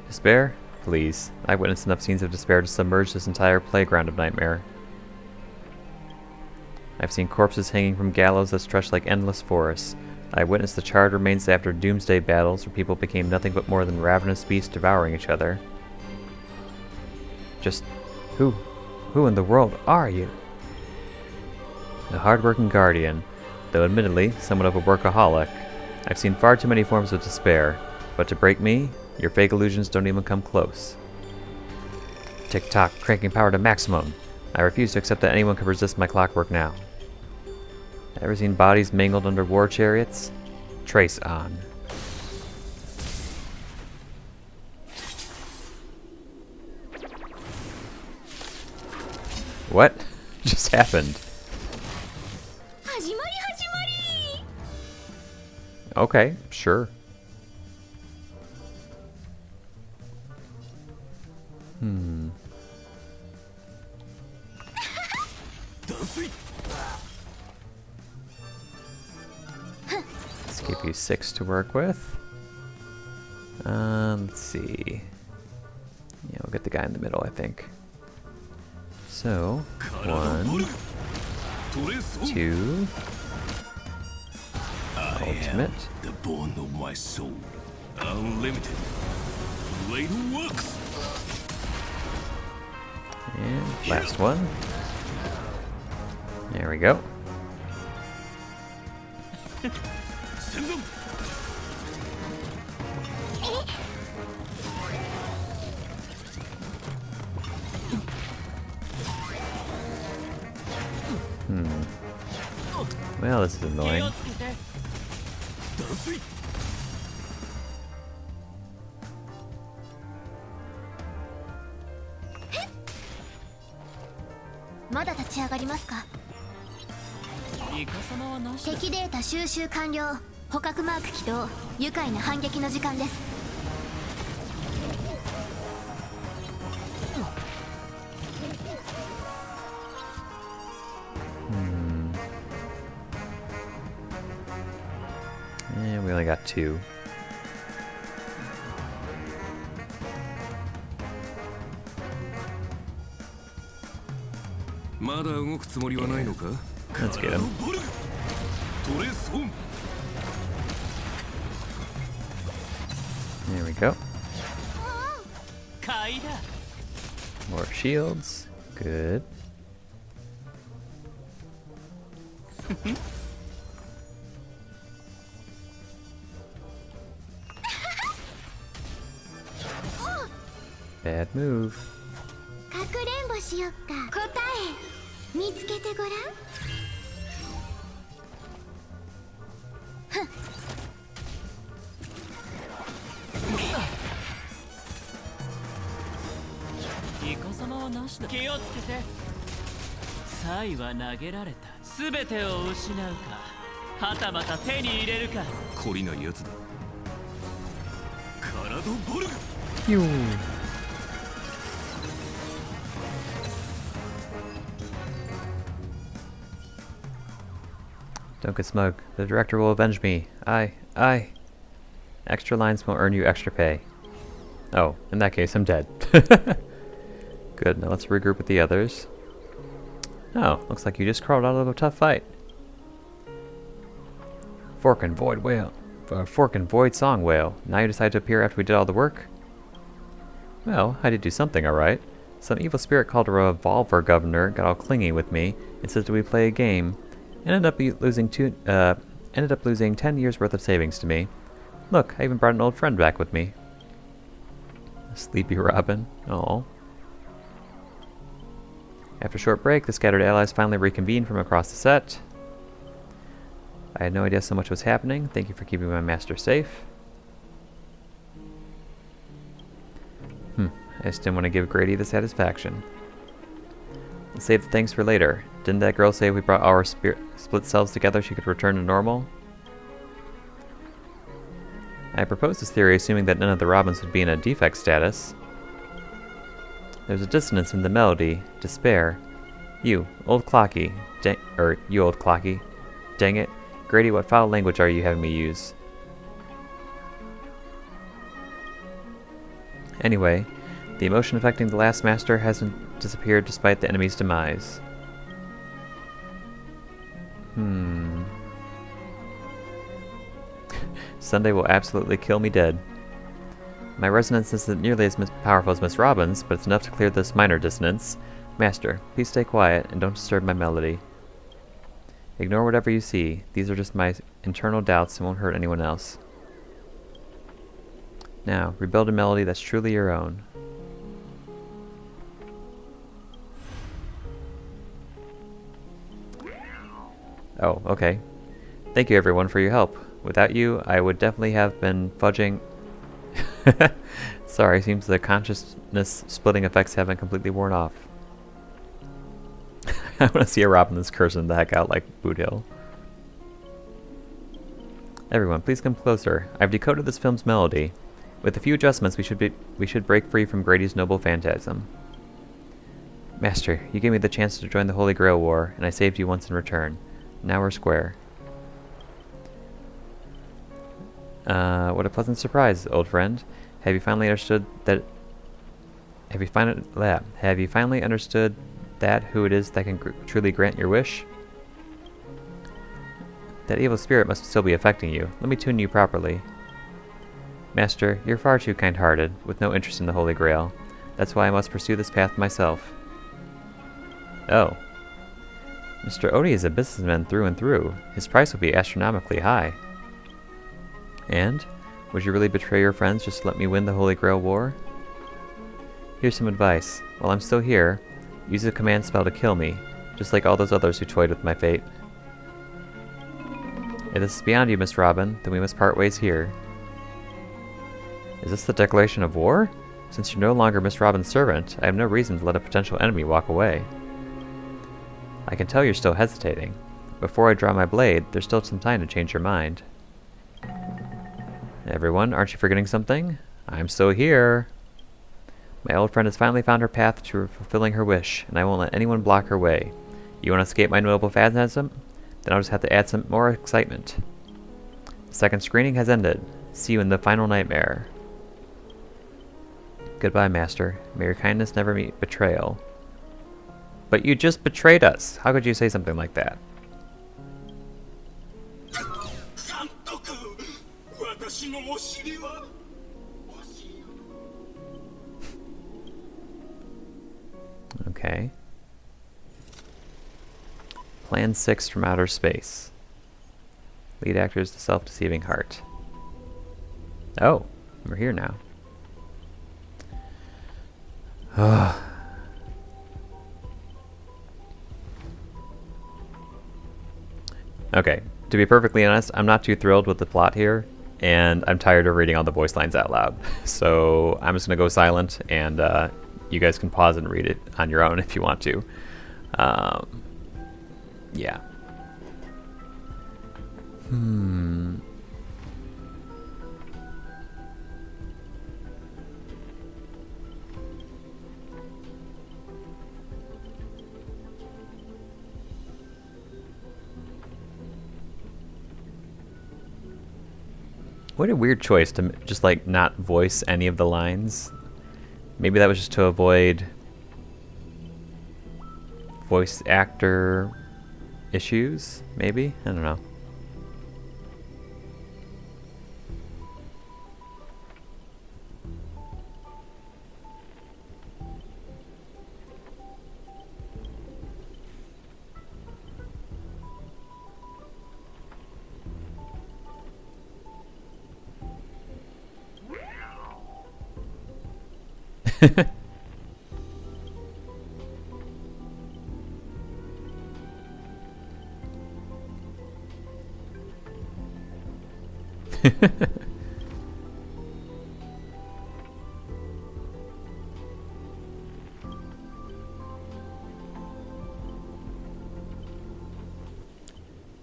Despair? Please. I've witnessed enough scenes of despair to submerge this entire playground of nightmare. I've seen corpses hanging from gallows that stretch like endless forests. I've witnessed the charred remains after doomsday battles where people became nothing but more than ravenous beasts devouring each other. Just who in the world are you? A hard-working guardian, though admittedly somewhat of a workaholic. I've seen far too many forms of despair, but to break me, your fake illusions don't even come close. Tick-tock, cranking power to maximum. I refuse to accept that anyone could resist my clockwork now. Ever seen bodies mangled under war chariots? Trace on. What just happened? Okay, sure. you 6 to work with. Let's see. Yeah, we'll get the guy in the middle, I think. So, 1, 2, ultimate. The bone of my soul, unlimited. Blade works. And last one. There we go. Well, this is annoying.敵データ収集完了。捕獲マーク起動。愉快な反撃の時間です。And we only got 2. Let's get him. There we go. More shields. Good. Bad move. かくれんぼしよっか。答え見つけてごらん。イカ様はなしだ。気をつけて。サイは投げられた。すべてを失うか、はたまた手に入れるか。懲りないやつだ。カラドボルグ。Don't get smug. The director will avenge me. I. Extra lines will earn you extra pay. Oh, in that case, I'm dead. Good, now let's regroup with the others. Oh, looks like you just crawled out of a tough fight. Fork and Void Song Whale. Now you decide to appear after we did all the work? Well, I did do something alright. Some evil spirit called a revolver governor got all clingy with me and said that we play a game. Ended up losing 10 years worth of savings to me. Look, I even brought an old friend back with me. Sleepy Robin. Oh. After a short break, the scattered allies finally reconvened from across the set. I had no idea so much was happening. Thank you for keeping my master safe. I just didn't want to give Grady the satisfaction. Let's save the things for later. Didn't that girl say if we brought our split selves together she could return to normal? I proposed this theory assuming that none of the Robins would be in a defect status. There's a dissonance in the melody. Despair. You, old Clocky. You old Clocky. Dang it. Grady, what foul language are you having me use? Anyway, the emotion affecting the last master hasn't disappeared despite the enemy's demise. Sunday will absolutely kill me dead. My resonance isn't nearly as powerful as Miss Robin's, but it's enough to clear this minor dissonance. Master, please stay quiet and don't disturb my melody. Ignore whatever you see. These are just my internal doubts and won't hurt anyone else. Now, rebuild a melody that's truly your own. Oh, okay. Thank you everyone for your help. Without you, I would definitely have been fudging... Sorry, seems the consciousness splitting effects haven't completely worn off. I want to see a Robin that's cursing the heck out like Boot Hill. Everyone, please come closer. I've decoded this film's melody. With a few adjustments, we should break free from Grady's noble phantasm. Master, you gave me the chance to join the Holy Grail War, and I saved you once in return. Now we're square. What a pleasant surprise, old friend. Have you finally understood that... Have you finally understood that who it is that can truly grant your wish? That evil spirit must still be affecting you. Let me tune you properly. Master, you're far too kind-hearted, with no interest in the Holy Grail. That's why I must pursue this path myself. Oh. Mr. Odie is a businessman through and through. His price will be astronomically high. And? Would you really betray your friends just to let me win the Holy Grail War? Here's some advice. While I'm still here, use a command spell to kill me, just like all those others who toyed with my fate. If this is beyond you, Miss Robin, then we must part ways here. Is this the declaration of war? Since you're no longer Miss Robin's servant, I have no reason to let a potential enemy walk away. I can tell you're still hesitating. Before I draw my blade, there's still some time to change your mind. Everyone, aren't you forgetting something? I'm still here. My old friend has finally found her path to fulfilling her wish, and I won't let anyone block her way. You want to escape my noble phantasm? Then I'll just have to add some more excitement. The second screening has ended. See you in the final nightmare. Goodbye, Master. May your kindness never meet betrayal. But you just betrayed us. How could you say something like that? Okay. Plan 6 from outer space. Lead actor is the self-deceiving heart. Oh, we're here now. Okay, to be perfectly honest, I'm not too thrilled with the plot here, and I'm tired of reading all the voice lines out loud. So I'm just going to go silent, and you guys can pause and read it on your own if you want to. Yeah. What a weird choice to just like not voice any of the lines. Maybe that was just to avoid voice actor issues, maybe? I don't know.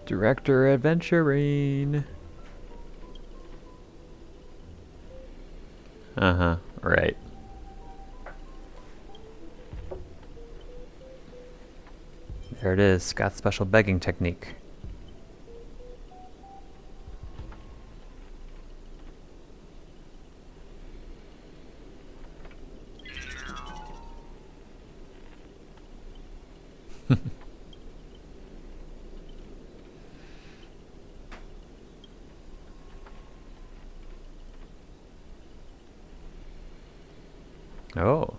Director adventuring. Right. There it is, Scott's special begging technique. Oh.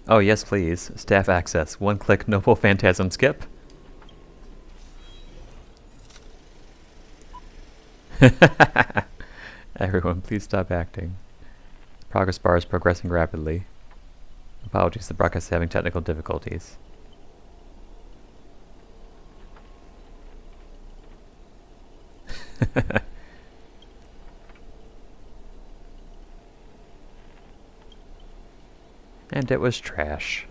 Oh, yes, please. Staff access. One-click noble phantasm skip. Everyone, please stop acting. Progress bar is progressing rapidly. Apologies, the broadcast is having technical difficulties. And it was trash.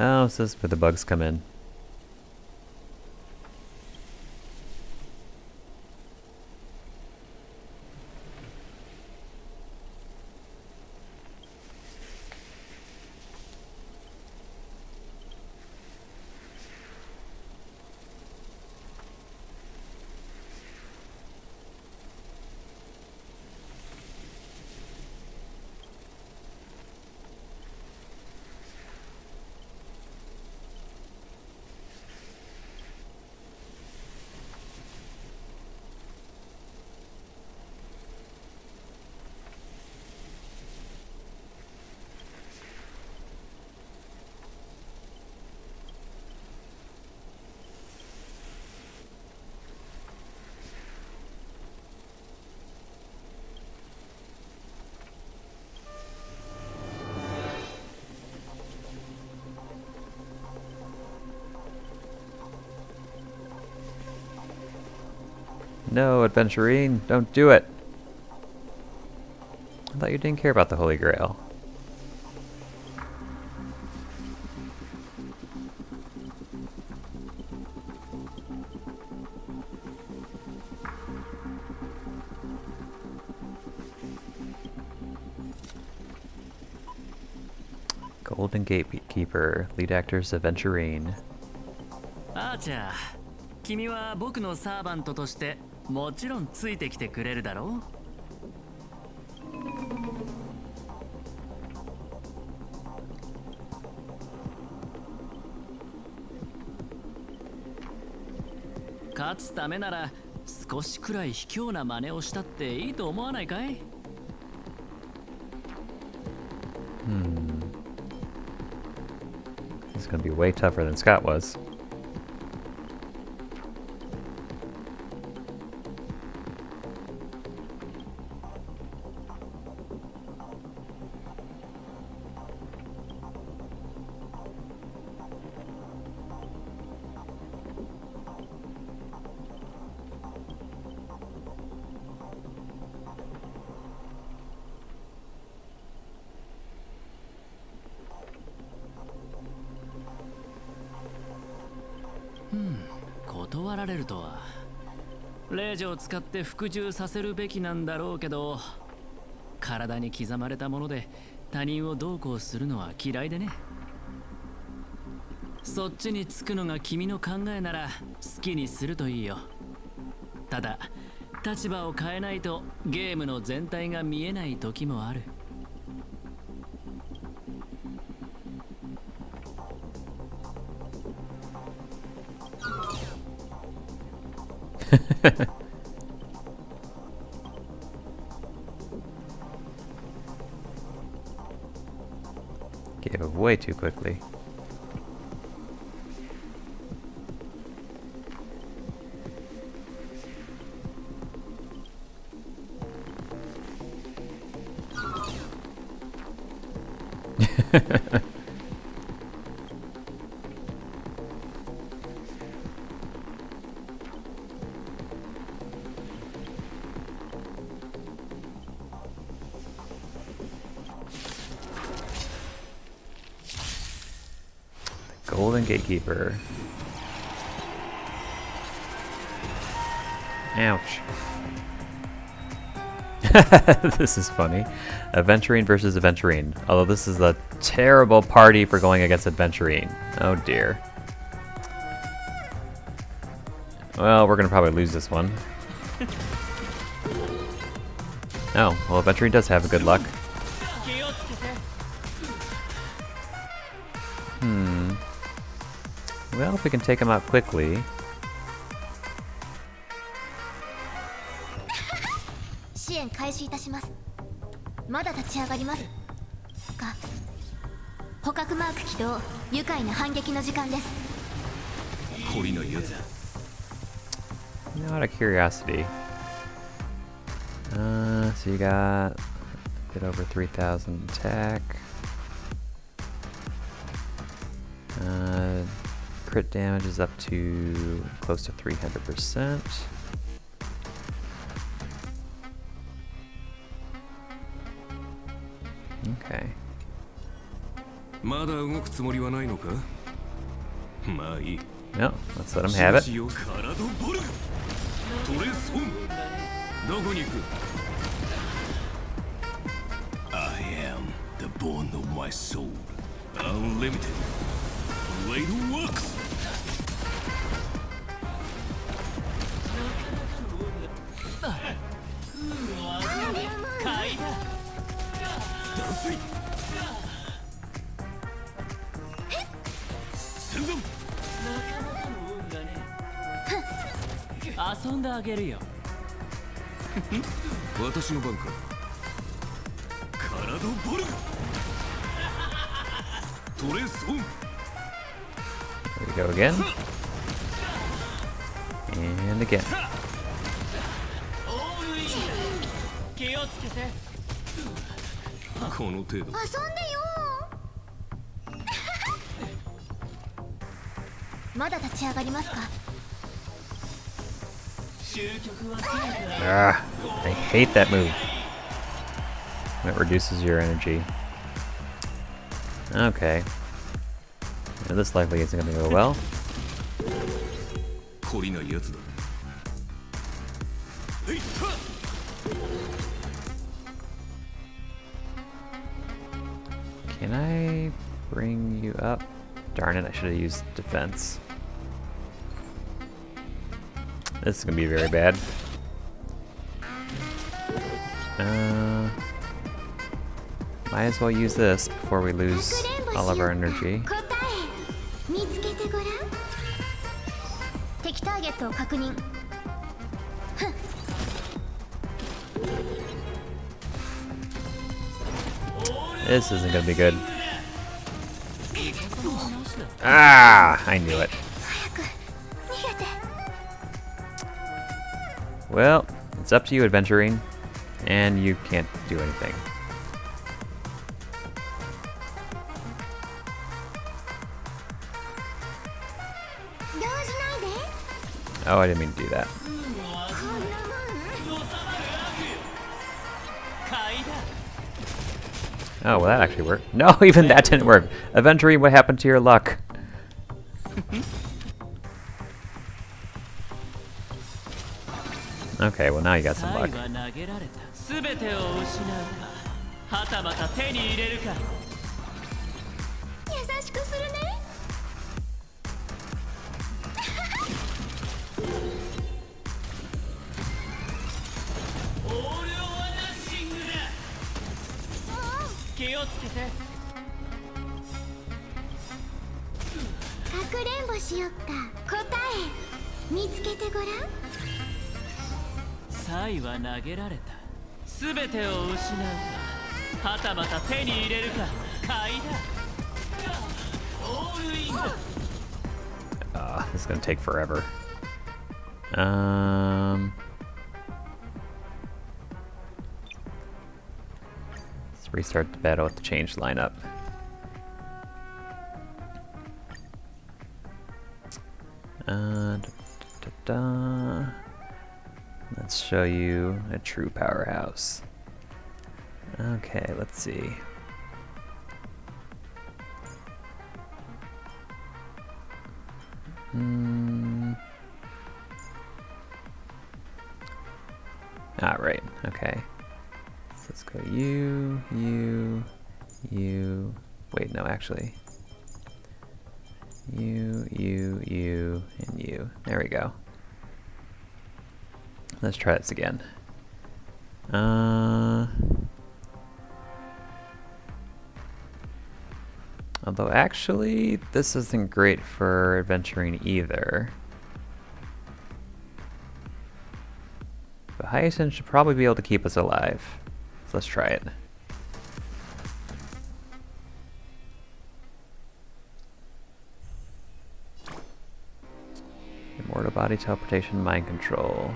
Oh, this is where the bugs come in. No, adventurine, don't do it. I thought you didn't care about the Holy Grail. Golden Gatekeeper, lead actors Aventurine. アーチャー、君は僕のサーバントとしてもちろんついてきてくれるだろう。勝つためなら少しくらい卑怯な真似をしたっていいと思わないかいHe's gonna be way tougher than Scott was. Hmm. 断られるとは。令状を使って服従させるべきなんだろうけど、体に刻まれたもので他人をどうこうするのは嫌いでね。そっちにつくのが君の考えなら好きにするといいよ。ただ、立場を変えないとゲームの全体が見えない時もある。Gave up way too quickly. Golden Gatekeeper. Ouch. This is funny. Aventurine versus Aventurine. Although this is a terrible party for going against Aventurine. Oh dear. Well, we're gonna probably lose this one. Oh, well, Aventurine does have a good luck. Well, if we can take him out quickly. 支援開始いたします。まだ立ち上がります。か。捕獲マーク起動。愉快な反撃の時間です。懲りないやつ。 Now, out of curiosity. So you got a bit over 3,000 attack. crit damage is up to close to 300%. Okay. まだ動くつもりはないのか? まあいい。 No, let's let him have it. カラドボルグ。トレスホン。どこに行く? I am the bone of my soul. Unlimited. Blade works. 断水。戦前。遊んであげるよ。私の番か。カラドボルグ。トレスホン。 There we go again. And again. 気をつけて。この程度。遊んでよまだ立ち上がりますか? Ah, I hate that move. It reduces your energy. Okay. Yeah, this likely isn't going to go well. 懲りないやつだ。 Can I bring you up? Darn it, I should have used defense. This is going to be very bad. Might as well use this before we lose all of our energy. 見つけてごらん。敵ターゲットを確認。 This isn't going to be good. Ah, I knew it. Well, it's up to you, adventuring, and you can't do anything. Oh, I didn't mean to do that. Oh, well, that actually worked. No, even that didn't work. Aventuring, what happened to your luck? Okay, well, now you got some luck. 全てを失うか、はたまた手に入れるか。優しくするね。気をつけて。かくれんぼしよっか。答え見つけてごらん。サイは投げられた。すべてを失うか、はたまた手に入れるか。買いだ。オールインだ。This is gonna take forever. Let's restart the battle with the changed lineup. Let's show you a true powerhouse. Okay, let's see. Alright, okay. So let's go you, you. Wait, no, actually. You, and you. There we go. Let's try this again. Although actually, this isn't great for adventuring either. But Hyacinth should probably be able to keep us alive. So let's try it. Immortal body teleportation, mind control.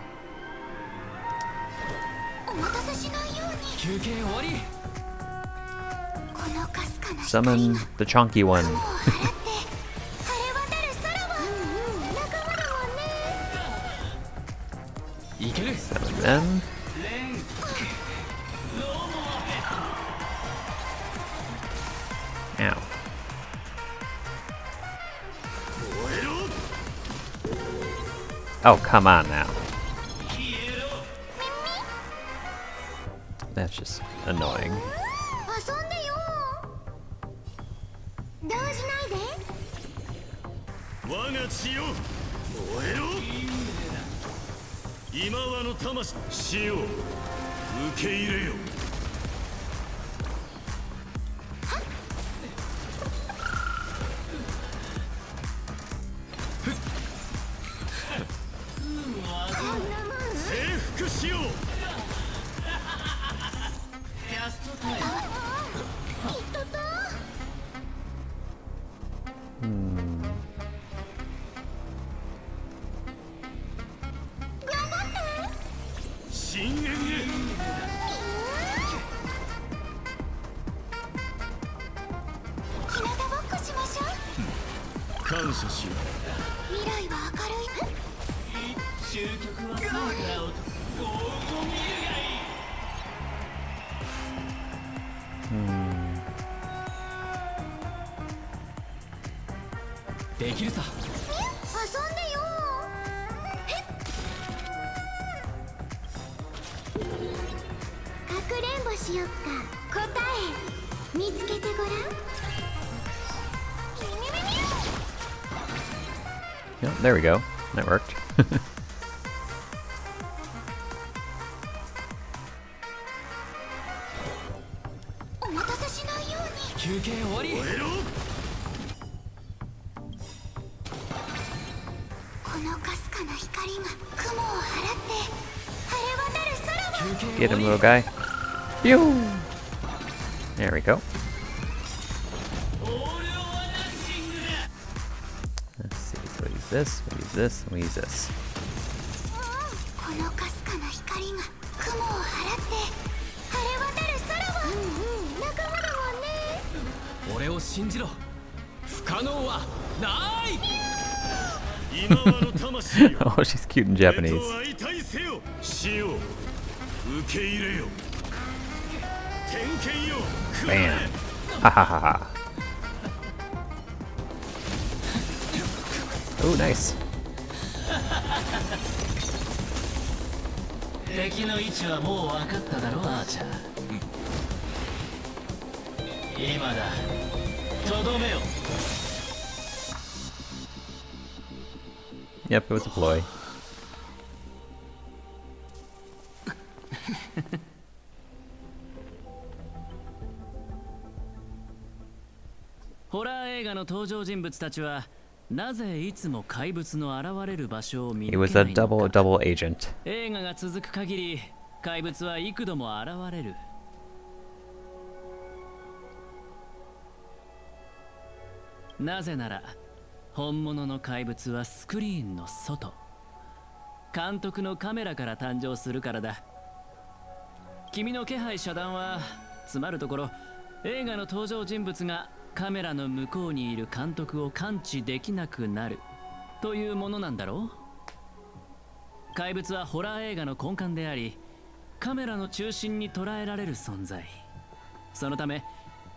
Summon the chunky one. Selling them. Ow. Oh, come on now. That's just annoying. 遊んでよ動じないで我が血よ燃えろ今はの魂死を受け入れよ征服しよう深淵へ日向ぼっこしましょう感謝しよう未来は明るい終局は空から落とす黄金見るがいいできるさ遊んでよかくれんぼしよっか答え見つけてごらん Yep, there we go. That worked. お待たせしないように休憩終わりこのかすかな光が雲を払って晴れ渡る空を Get him, little guy. Pew! There we go. Let's see. We'll use this, we'll use this, we'll use this. このかすかな光が雲を払って晴れ渡る空を仲間だもんね俺を信じろ不可能はない Oh, she's cute in Japanese. Bam. Ha ha ha ha. Oh, nice. 敵の位置はもう分かっただろアーチャー今だとどめよ Yep, it was a ploy. ホラー映画の登場人物たちはなぜいつも怪物の現れる場所を見 He 抜 was け a ないのか double agent. 映画が続く限り怪物は幾度も現れるなぜなら本物の怪物はスクリーンの外監督のカメラから誕生するからだ君の気配遮断はつまるところ映画の登場人物がカメラの向こうにいる監督を感知できなくなるというものなんだろう怪物はホラー映画の根幹でありカメラの中心に捉えられる存在そのため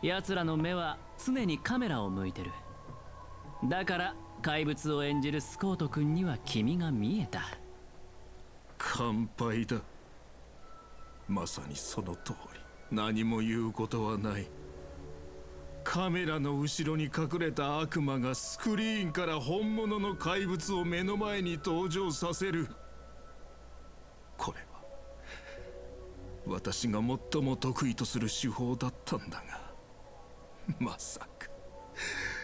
奴らの目は常にカメラを向いてるだから怪物を演じるスコート君には君が見えた乾杯だまさにその通り何も言うことはないカメラの後ろに隠れた悪魔がスクリーンから本物の怪物を目の前に登場させるこれは私が最も得意とする手法だったんだがまさか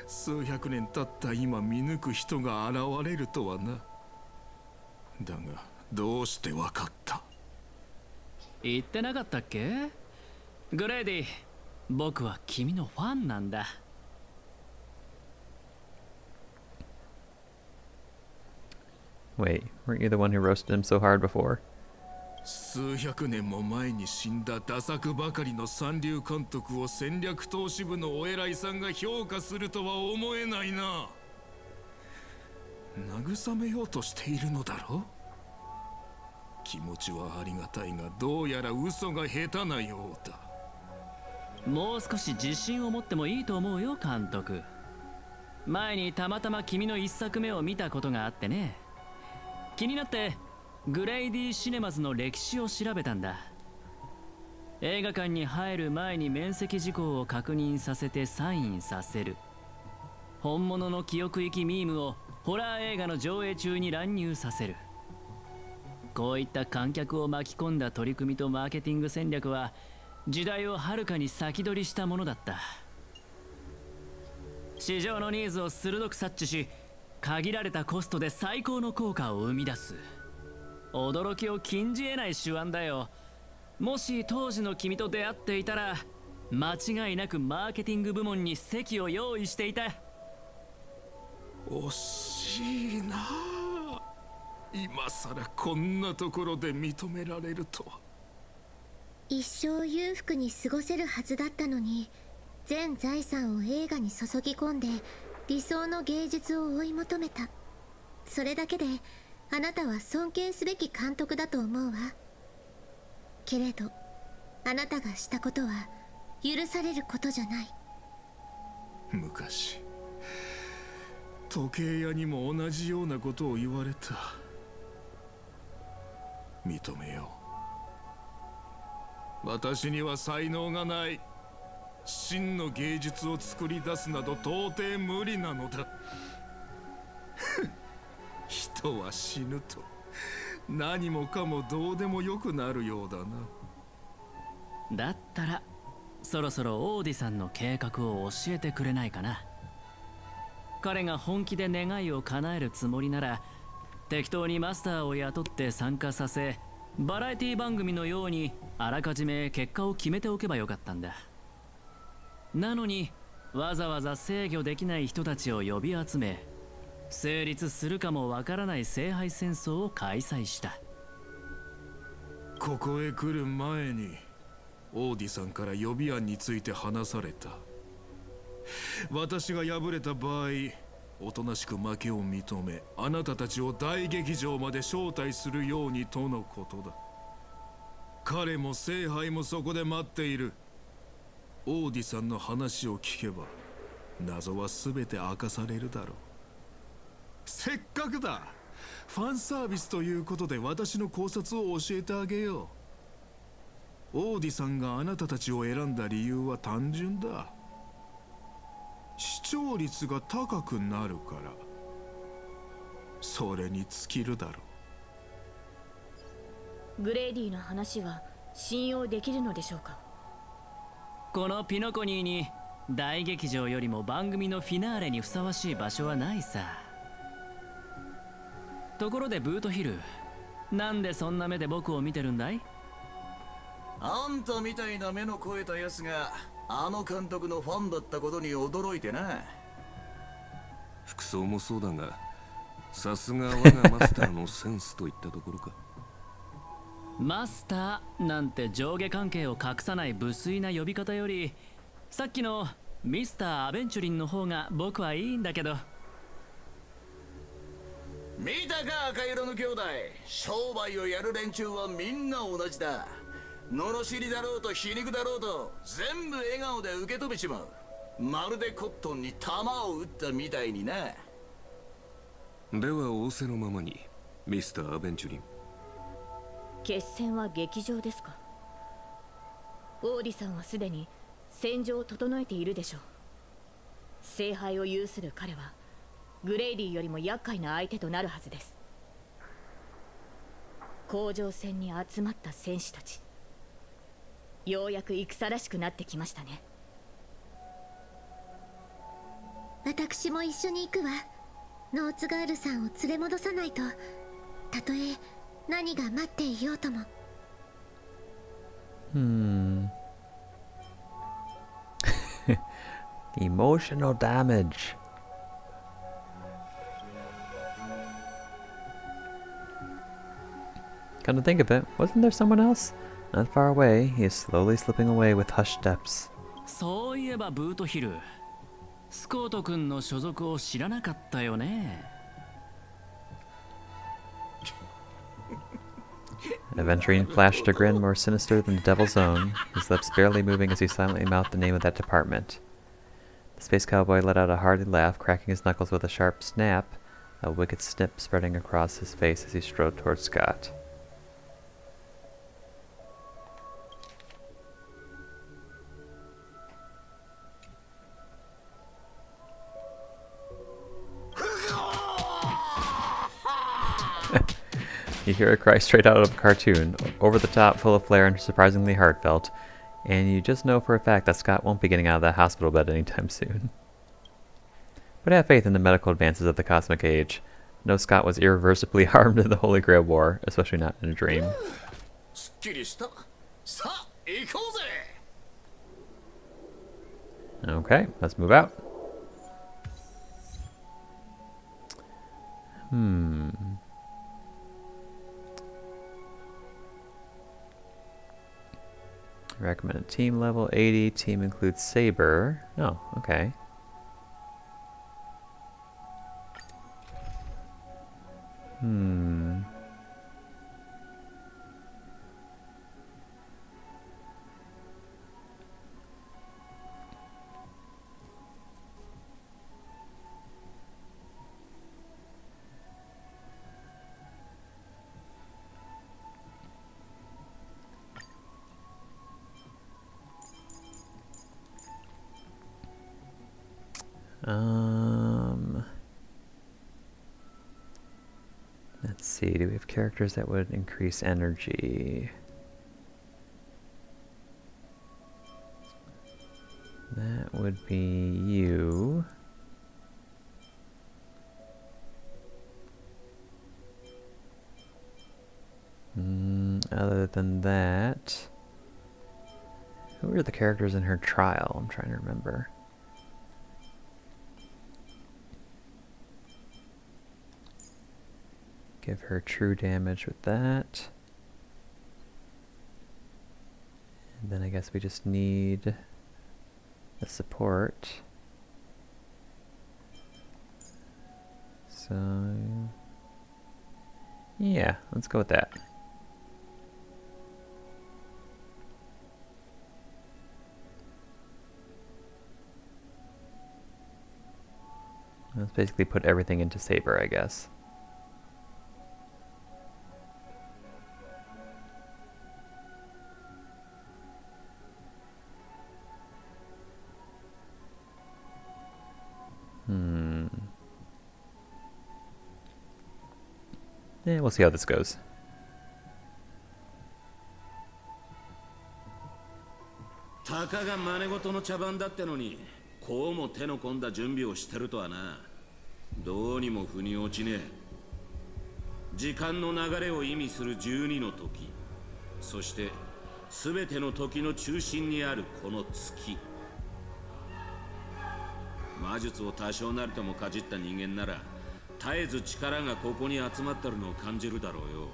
数百年経った今見抜く人が現れるとはなだがどうしてわかった？言ってなかったっけ？グレーディ、僕は君のファンなんだ。Wait, weren't you the one who roasted him so hard before? 数百年も前に死んだダ作ばかりの三流監督を戦略投資部のお偉いさんが評価するとは思えないな。慰めようとしているのだろう？気持ちはありがたいが、どうやら嘘が下手なようだ。もう少し自信を持ってもいいと思うよ、監督。前にたまたま君の一作目を見たことがあってね。気になってグレイディシネマズの歴史を調べたんだ。映画館に入る前に面積事項を確認させてサインさせる。本物の記憶域ミームをホラー映画の上映中に乱入させる。こういった観客を巻き込んだ取り組みとマーケティング戦略は時代をはるかに先取りしたものだった。市場のニーズを鋭く察知し、限られたコストで最高の効果を生み出す。驚きを禁じ得ない手腕だよ。もし当時の君と出会っていたら、間違いなくマーケティング部門に席を用意していた。惜しいなあ。今さらこんなところで認められるとは。一生裕福に過ごせるはずだったのに、全財産を映画に注ぎ込んで理想の芸術を追い求めた。それだけであなたは尊敬すべき監督だと思うわ。けれどあなたがしたことは許されることじゃない。昔時計屋にも同じようなことを言われた。認めよう。私には才能がない。真の芸術を作り出すなど到底無理なのだ。人は死ぬと何もかもどうでもよくなるようだな。だったらそろそろオーディさんの計画を教えてくれないかな。彼が本気で願いを叶えるつもりなら、適当にマスターを雇って参加させ、バラエティ番組のようにあらかじめ結果を決めておけばよかったんだ。なのにわざわざ制御できない人たちを呼び集め、成立するかもわからない聖杯戦争を開催した。ここへ来る前にオーディさんから予備案について話された。私が敗れた場合、おとなしく負けを認め、あなたたちを大劇場まで招待するようにとのことだ。彼も聖杯もそこで待っている。オーディさんの話を聞けば謎は全て明かされるだろう。せっかくだ。ファンサービスということで私の考察を教えてあげよう。オーディさんがあなたたちを選んだ理由は単純だ。視聴率が高くなるから。それに尽きるだろう。グレイディの話は信用できるのでしょうか。このピノコニーに大劇場よりも番組のフィナーレにふさわしい場所はないさ。ところでブートヒル、なんでそんな目で僕を見てるんだい？あんたみたいな目の肥えたやつがあの監督のファンだったことに驚いてな。服装もそうだが、さすが我がマスターのセンスといったところか。マスターなんて上下関係を隠さない無粋な呼び方より、さっきのミスター・アベンチュリンの方が僕はいいんだけど。見たか赤色の兄弟。商売をやる連中はみんな同じだ。罵りだろうと皮肉だろうと全部笑顔で受け止めちまう。まるでコットンに弾を撃ったみたいにな。では仰せのままにミスター・アベンチュリン。決戦は劇場ですか。オーディさんはすでに戦場を整えているでしょう。聖杯を有する彼はグレイディよりも厄介な相手となるはずです。甲状戦に集まった戦士たち、ようやく戦らしくなってきましたね。私も一緒に行くわ。ノーツガールさんを連れ戻さないと、たとえ何が待っていようとも。Emotional damage. Come to think of it, wasn't there someone else? Not far away, he is slowly slipping away with hushed steps. そういえばブートヒル、スコート君の所属を知らなかったよね。Aventurine flashed a grin more sinister than the devil's own, his lips barely moving as he silently mouthed the name of that department. The space cowboy let out a hearty laugh, cracking his knuckles with a sharp snap, a wicked snip spreading across his face as he strode toward Scott. You hear a cry straight out of a cartoon, over the top, full of flair and surprisingly heartfelt, and you just know for a fact that Scott won't be getting out of that hospital bed anytime soon. But have faith in the medical advances of the cosmic age. No Scott was irreversibly harmed in the Holy Grail War, especially not in a dream. Okay, let's move out. Recommended team level 80. Team includes Saber. Oh, okay. Let's see, do we have characters that would increase energy? That would be you. Other than that, who are the characters in her trial? I'm trying to remember. Give her true damage with that. And then I guess we just need the support. So, yeah, let's go with that. Let's basically put everything into Saber, I guess. Yeah, we'll see how this goes.たかが真似事の茶番だってのに、こうも手の込んだ準備をしてるとはな。どうにも腑に落ちねえ。時間の流れを意味する12の時、そして全ての時の中心にあるこの月。魔術を多少なりともかじった人間なら、絶えず力がここに集まってるのを感じるだろうよ。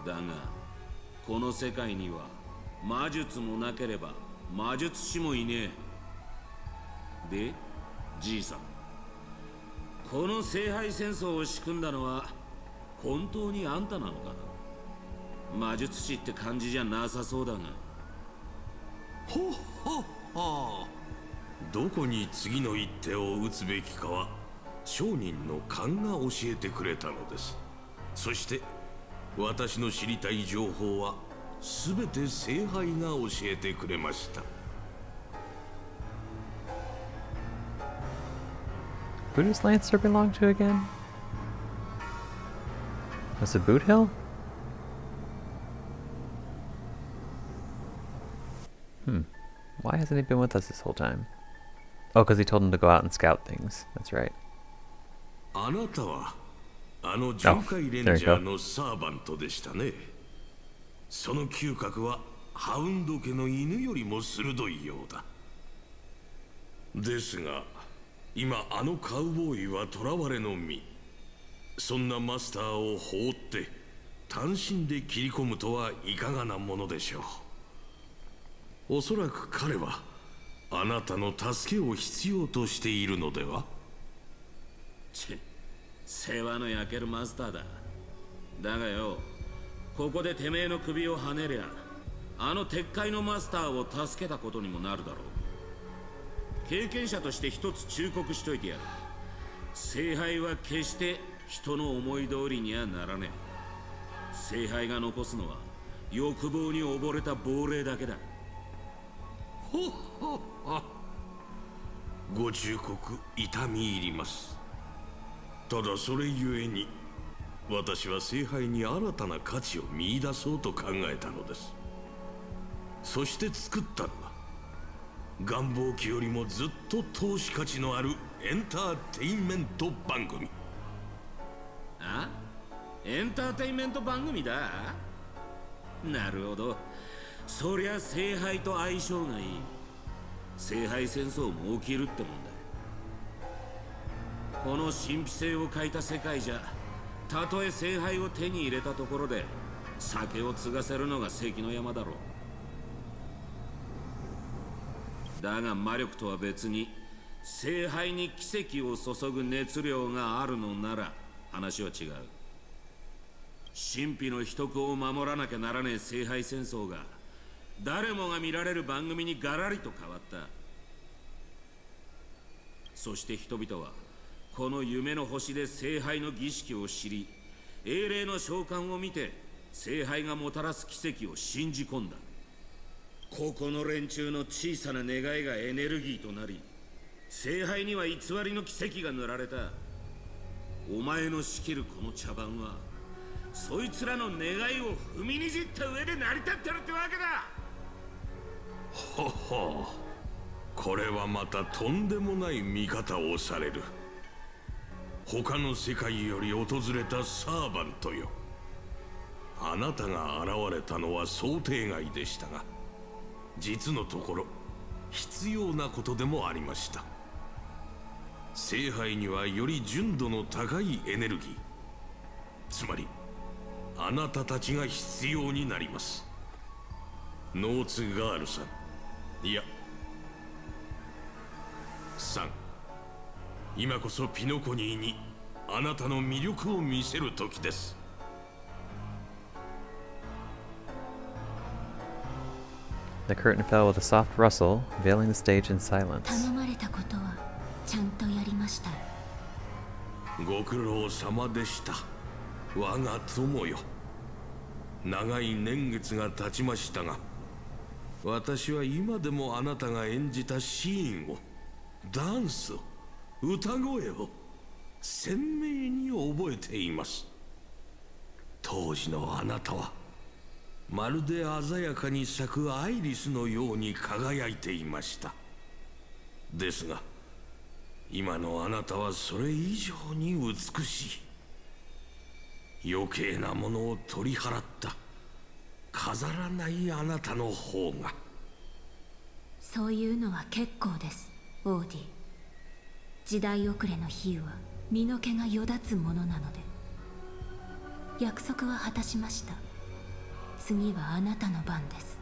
だがこの世界には魔術もなければ魔術師もいねえ。で、じいさん、この聖杯戦争を仕組んだのは本当にあんたなのかな。魔術師って感じじゃなさそうだが。ほっほっほ。どこに次の一手を打つべきかは商人の勘が教えてくれたのです。そして私の知りたい情報は全て聖杯が教えてくれました。Who does Lancer belong to again? Was it Boot Hill? Why hasn't he been with us this whole time? Oh, because he told him to go out and scout things. That's right. あなたはあの巡回レンジャーのサーバントでしたね。その嗅覚はハウンド家の犬よりも鋭いようだ。ですが今あのカウボーイは囚われの身。そんなマスターを放って単身で切り込むとはいかがなものでしょう。おそらく彼はあなたの助けを必要としているのでは。世話の焼けるマスターだ。だがよ、ここでてめえの首をはねりゃあの鉄塊のマスターを助けたことにもなるだろう。経験者として一つ忠告しといてやる。聖杯は決して人の思い通りにはならねえ。聖杯が残すのは欲望に溺れた亡霊だけだ。ほっほっほ。ご忠告痛み入ります。ただそれゆえに私は聖杯に新たな価値を見出そうと考えたのです。そして作ったのが願望機よりもずっと投資価値のあるエンターテインメント番組。あ？エンターテインメント番組だ。なるほど。そりゃ聖杯と相性がいい。聖杯戦争も起きるってもんだ。この神秘性を欠いた世界じゃ、たとえ聖杯を手に入れたところで酒を継がせるのが関の山だろう。だが魔力とは別に聖杯に奇跡を注ぐ熱量があるのなら話は違う。神秘の秘匿を守らなきゃならねえ聖杯戦争が誰もが見られる番組にガラリと変わった。そして人々はこの夢の星で聖杯の儀式を知り、英霊の召喚を見て聖杯がもたらす奇跡を信じ込んだ。ここの連中の小さな願いがエネルギーとなり、聖杯には偽りの奇跡が塗られた。お前の仕切るこの茶番はそいつらの願いを踏みにじった上で成り立ってるってわけだ。ほほう、これはまたとんでもない見方をされる。他の世界より訪れたサーバントよ。あなたが現れたのは想定外でしたが、実のところ必要なことでもありました。聖杯にはより純度の高いエネルギー、つまりあなたたちが必要になります。ノーツガールさん、いやさん、今こそピノコニーにあなたの魅力を見せる時です。The curtain fell with a soft rustle, veiling the stage in silence. 頼まれたことはちゃんとやりました。ご苦労様でした、我が友よ。長い年月が経ちましたが、私は今でもあなたが演じたシーンを、ダンスを、歌声を鮮明に覚えています。当時のあなたはまるで鮮やかに咲くアイリスのように輝いていました。ですが今のあなたはそれ以上に美しい。余計なものを取り払った飾らないあなたの方が。そういうのは結構です、オーディ。時代遅れの比喩は身の毛がよだつものなので。約束は果たしました。次はあなたの番です。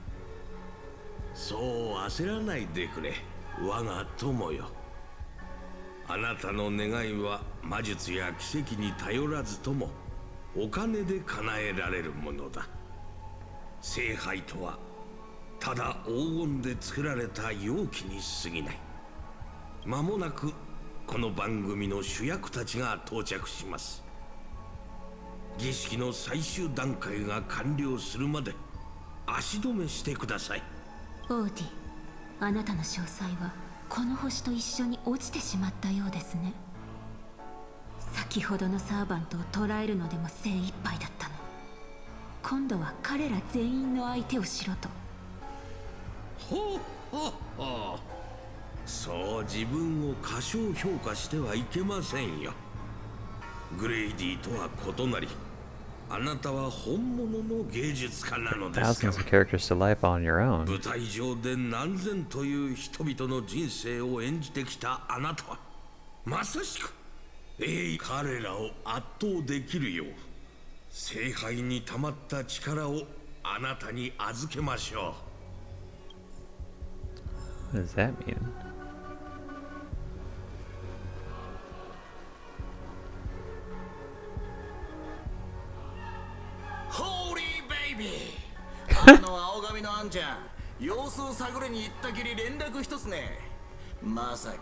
そう焦らないでくれ、我が友よ。あなたの願いは魔術や奇跡に頼らずともお金で叶えられるものだ。聖杯とはただ黄金で作られた容器に過ぎない。間もなくこの番組の主役たちが到着します。儀式の最終段階が完了するまで足止めしてください。オーディ、あなたの詳細はこの星と一緒に落ちてしまったようですね。先ほどのサーバントを捕らえるのでも精一杯だったの。今度は彼ら全員の相手をしろと。ほっほっほ。そう自分を過小評価してはいけませんよ。グレイディとは異なり、あなたは本物の芸術家なのですから。Thousands of characters to life on your own. 舞台上で何千という人々の人生を演じてきたあなたは、まさしく彼らを圧倒できるよう、聖杯に溜まった力をあなたに預けましょう。What does that mean? Holy 君青髪のあんちゃん様子を探りに行ったきり連絡一つね。まさか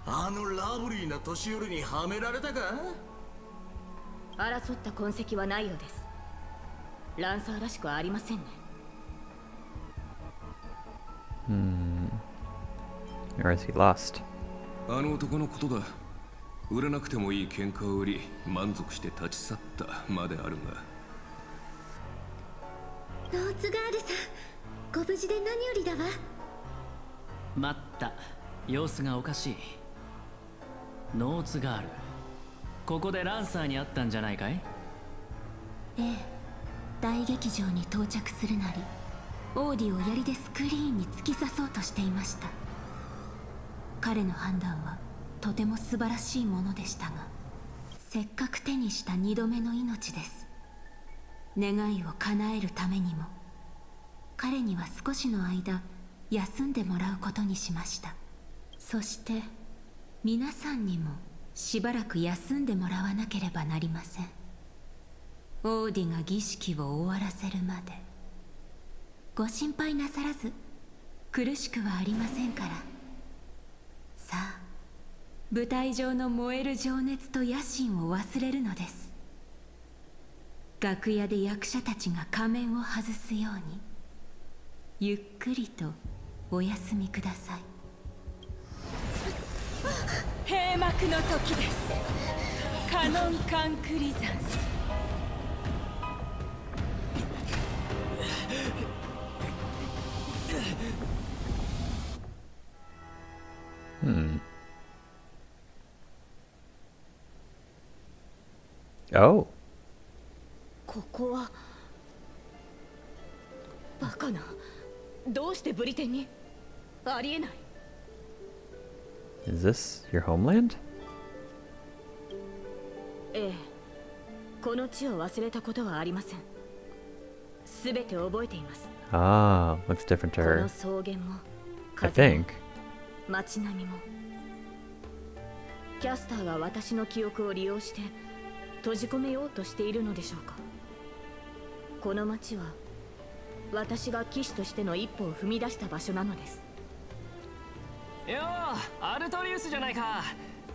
ラブリーな年寄りにはめられたか。争った痕跡はないようです。ランサーらしくはありませんね。Or is he lost? あの男のことだ。売らなくてもいい喧嘩を売り満足して立ち去ったまであるが。ローズガールさん、ご無事で何よりだわ。待った、様子がおかしい。ノーツガール、ここでランサーに会ったんじゃないかい？ええ、大劇場に到着するなりオーディを槍でスクリーンに突き刺そうとしていました。彼の判断はとても素晴らしいものでしたが、せっかく手にした2度目の命です。願いを叶えるためにも彼には少しの間休んでもらうことにしました。そして皆さんにもしばらく休んでもらわなければなりません。オーディが儀式を終わらせるまで。ご心配なさらず、苦しくはありませんから。さあ、舞台上の燃える情熱と野心を忘れるのです。楽屋で役者たちが仮面を外すようにゆっくりとお休みください。閉幕の時です。カノンカンクリザンス。Oh. ここはバカな。どうしてブリテンに？ありえない。Is this your homeland? ええ、この地を忘れたことはありません。すべて覚えています。Ah, looks different to こ her. の草原も I 風も think. 街並みも。キャスターが私の記憶を利用して閉じ込めようとしているのでしょうか。この街は私が騎士としての一歩を踏み出した場所なのです。よう、アルトリウスじゃないか。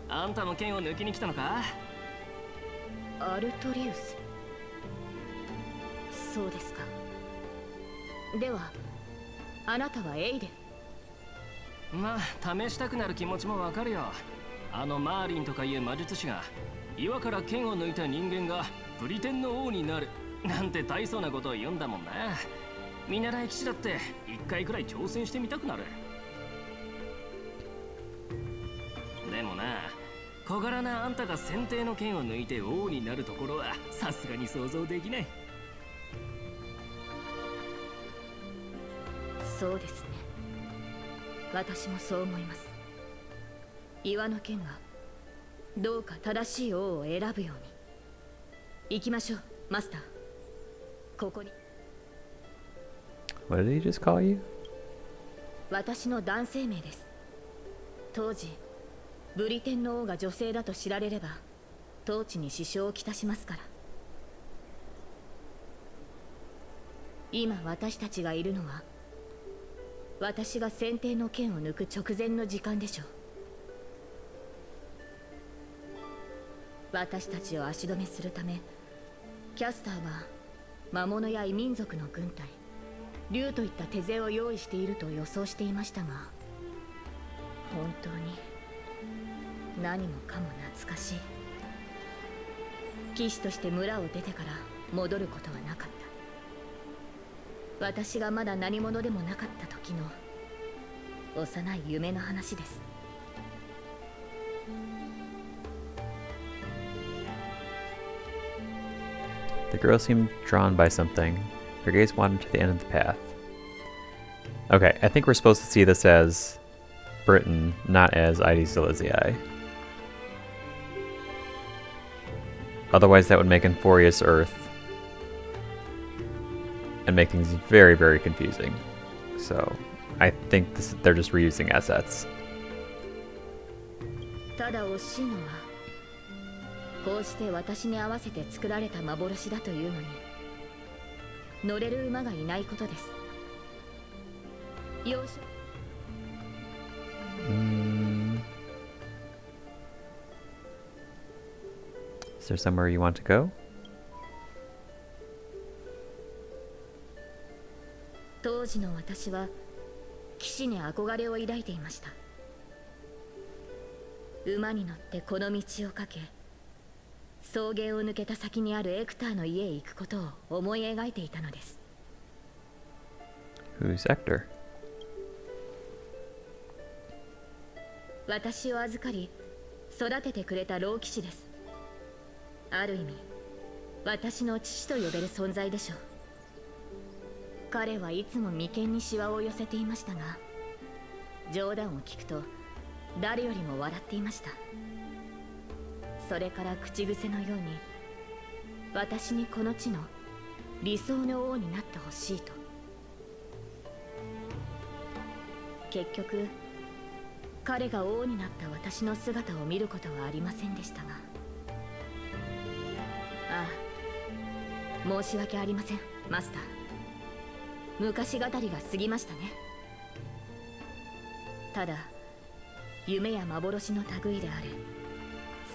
あんたも剣を抜きに来たのか？アルトリウス。そうですか。ではあなたはエイデン。まあ試したくなる気持ちもわかるよ。あのマーリンとかいう魔術師が岩から剣を抜いた人間がブリテンの王になるなんて大層なことを言うんだもんな。見習い騎士だって一回くらい挑戦してみたくなる。でもな、小柄なあんたが先手の剣を抜いて王になるところはさすがに想像できない。そうですね。私もそう思います。岩の剣がどうか正しい王を選ぶように。行きましょう、マスター。ここに。What did he just call you? 私の男性名です。当時ブリテンの王が女性だと知られれば統治に支障をきたしますから。今私たちがいるのは私が先手の剣を抜く直前の時間でしょう。私たちを足止めするためキャスターは魔物や異民族の軍隊、竜といった手勢を用意していると予想していましたが、本当に何もかも懐かしい。騎士として村を出てから戻ることはなかった。私がまだ何者でもなかった時の幼い夢の話です。The girl seemed drawn by something. Her gaze wandered to the end of the path. Okay, I think we're supposed to see this as Britain, not as ID Silesii. Otherwise that would make Amphoreus Earth and make things very, very confusing. So I think they're just reusing assets. ただ惜しいのはこうして私に合わせて作られた幻だというのに乗れる馬がいないことです。幼少 Is there somewhere you want to go? 当時の私は騎士に憧れを抱いていました。馬に乗ってこの道をかけ、草原を抜けた先にあるエクターの家へ行くことを思い描いていたのです。 Who's Ector? 私を預かり育ててくれた老騎士です。ある意味私の父と呼べる存在でしょう。彼はいつも眉間にシワを寄せていましたが、冗談を聞くと誰よりも笑っていました。それから口癖のように、私にこの地の理想の王になってほしいと。結局彼が王になった私の姿を見ることはありませんでしたが、ああ、申し訳ありませんマスター。昔語りが過ぎましたね。ただ夢や幻の類である。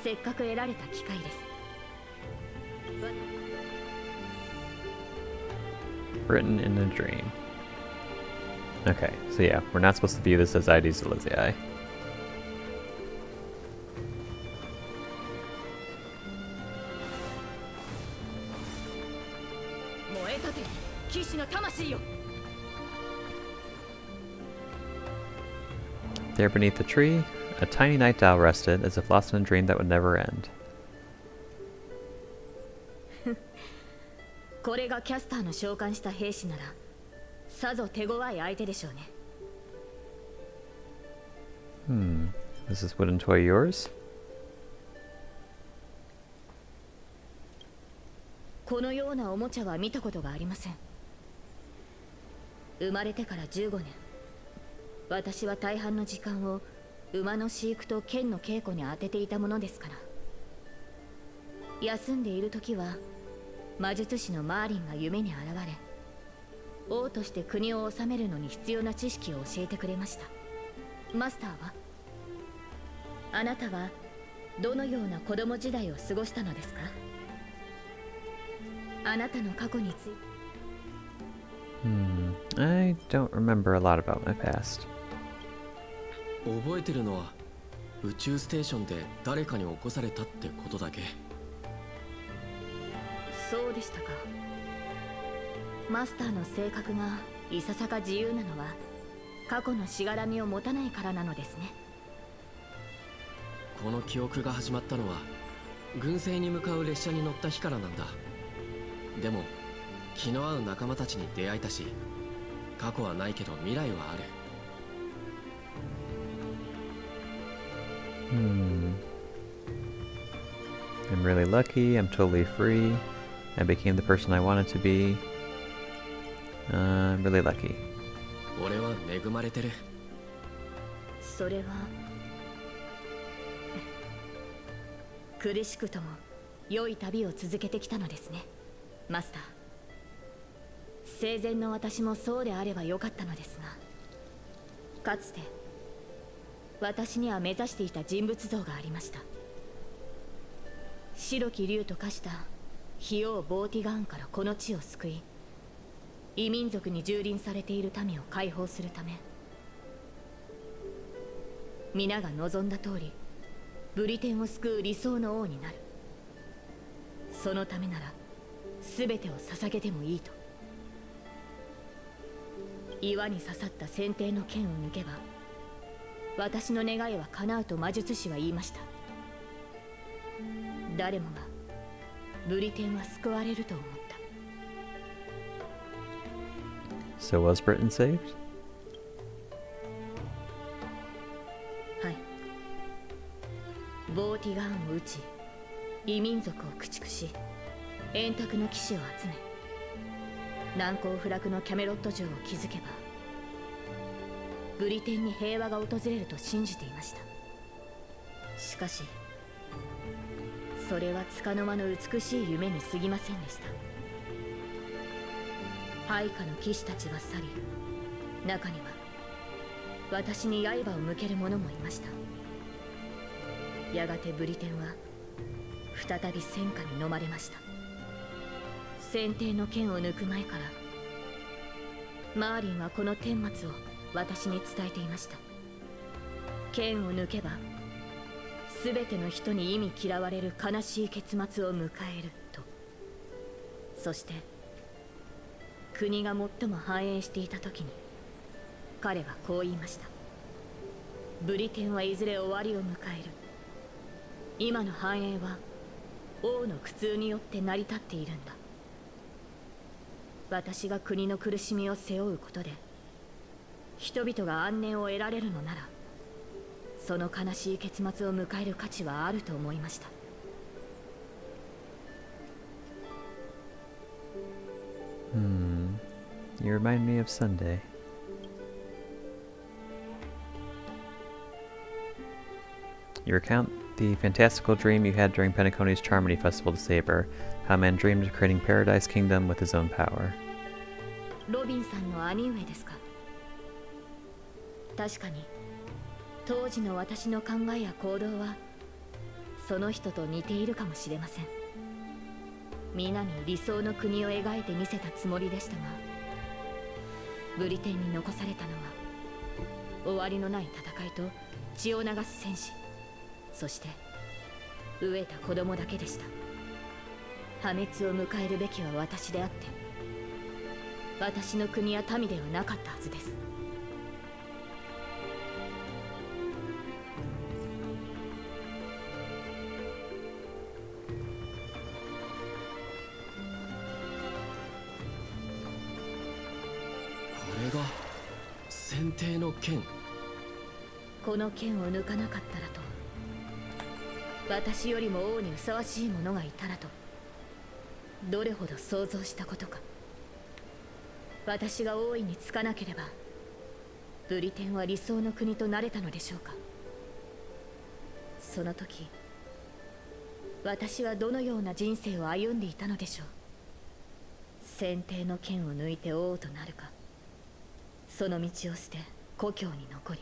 せっかく得られた機会です。 Written in a dream. Okay, so yeah, we're not supposed to view this as Aedes Elysiae. 燃えたて騎士の魂よ。 There beneath the tree, a tiny night owl rested, as if lost in a dream that would never end. これがキャスターの召喚した兵士ならさぞ手強い相手でしょうね。 Is this wooden toy yours? このようなおもちゃは見たことがありません。生まれてから15年、私は大半の時間を馬の飼育と剣の稽古に当てていたものですから。休んでいる時は魔術師のマーリンが夢に現れ、王として国を治めるのに必要な知識を教えてくれました。マスターは、あなたはどのような子供時代を過ごしたのですか？あなたの過去について。 I don't remember a lot about my past. 覚えてるのは宇宙ステーションで誰かに起こされたってことだけ。そうでしたか。マスターの性格がいささか自由なのは過去のしがらみを持たないからなのですね。この記憶が始まったのは軍政に向かう列車に乗った日からなんだ。でも気の合う仲間たちに出会えたし、過去はないけど未来はある。I'm really lucky. I'm totally free. I became the person I wanted to be. I'm really lucky. 俺は恵まれてる。それは苦しくとも良い旅を続けてきたのですね、マスター。生前の私もそうであればよかったのですが、かつて私には目指していた人物像がありました。白き竜と化した費王ボーティガーンからこの地を救い、異民族に蹂躙されている民を解放するため、皆が望んだ通りブリテンを救う理想の王になる。そのためなら全てを捧げてもいいと。岩に刺さった先帝の剣を抜けば私の願いは叶うと魔術師は言いました。誰もがブリテンは救われると思った。 So was Britain saved? はい。ボーティガーンを撃ち、異民族を駆逐し、円卓の騎士を集め、難攻不落のキャメロット城を築けばブリテンに平和が訪れると信じていました。しかしそれは束の間の美しい夢に過ぎませんでした。配下の騎士たちは去り、中には私に刃を向ける者もいました。やがてブリテンは再び戦火に飲まれました。先帝の剣を抜く前からマーリンはこの顛末を私に伝えていました。剣を抜けば全ての人に忌み嫌われる悲しい結末を迎えると。そして国が最も繁栄していた時に彼はこう言いました。ブリテンはいずれ終わりを迎える。今の繁栄は王の苦痛によって成り立っているんだ。私が国の苦しみを背負うことで人々が安寧を得られるのなら、その悲しい結末を迎える価値はあると思いました。You remind me of Sunday. You recount the fantastical dream you had during Penacony's Charmony Festival to Saber, how man dreamed of creating Paradise Kingdom with his own power. ロビンさんの兄上ですか。確かに当時の私の考えや行動はその人と似ているかもしれません。皆に理想の国を描いてみせたつもりでしたが、ブリテンに残されたのは終わりのない戦いと血を流す戦士、そして飢えた子供だけでした。破滅を迎えるべきは私であって、私の国や民ではなかったはずです。これが先帝の剣。この剣を抜かなかったらと、私よりも王にふさわしい者がいたらと、どれほど想像したことか。私が王位につかなければブリテンは理想の国となれたのでしょうか。その時私はどのような人生を歩んでいたのでしょう。先帝の剣を抜いて王となるか、その道を捨て故郷に残り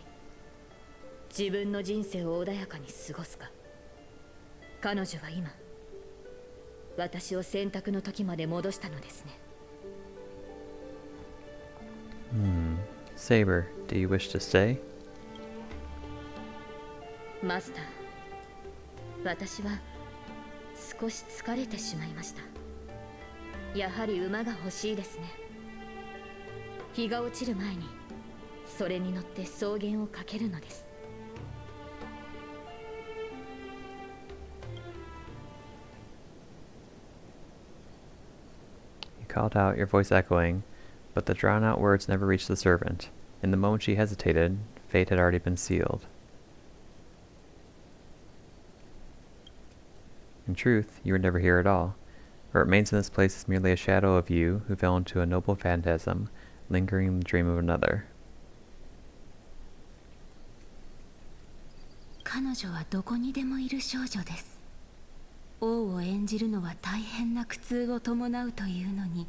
自分の人生を穏やかに過ごすか。彼女は今私を選択の時まで戻したのですね。Saber, do you wish to stay? マスター、私は少し疲れてしまいました。やはり馬が欲しいですね。日が落ちる前にそれに乗って草原を駆けるのです。You called out, your voice echoing, but the drawn-out words never reached the servant. In the moment she hesitated, fate had already been sealed. In truth, you were never here at all. What remains in this place is merely a shadow of you who fell into a noble phantasm, lingering in the dream of another. 彼女はどこにでもいる少女です。王を演じるのは大変な苦痛を伴うというのに、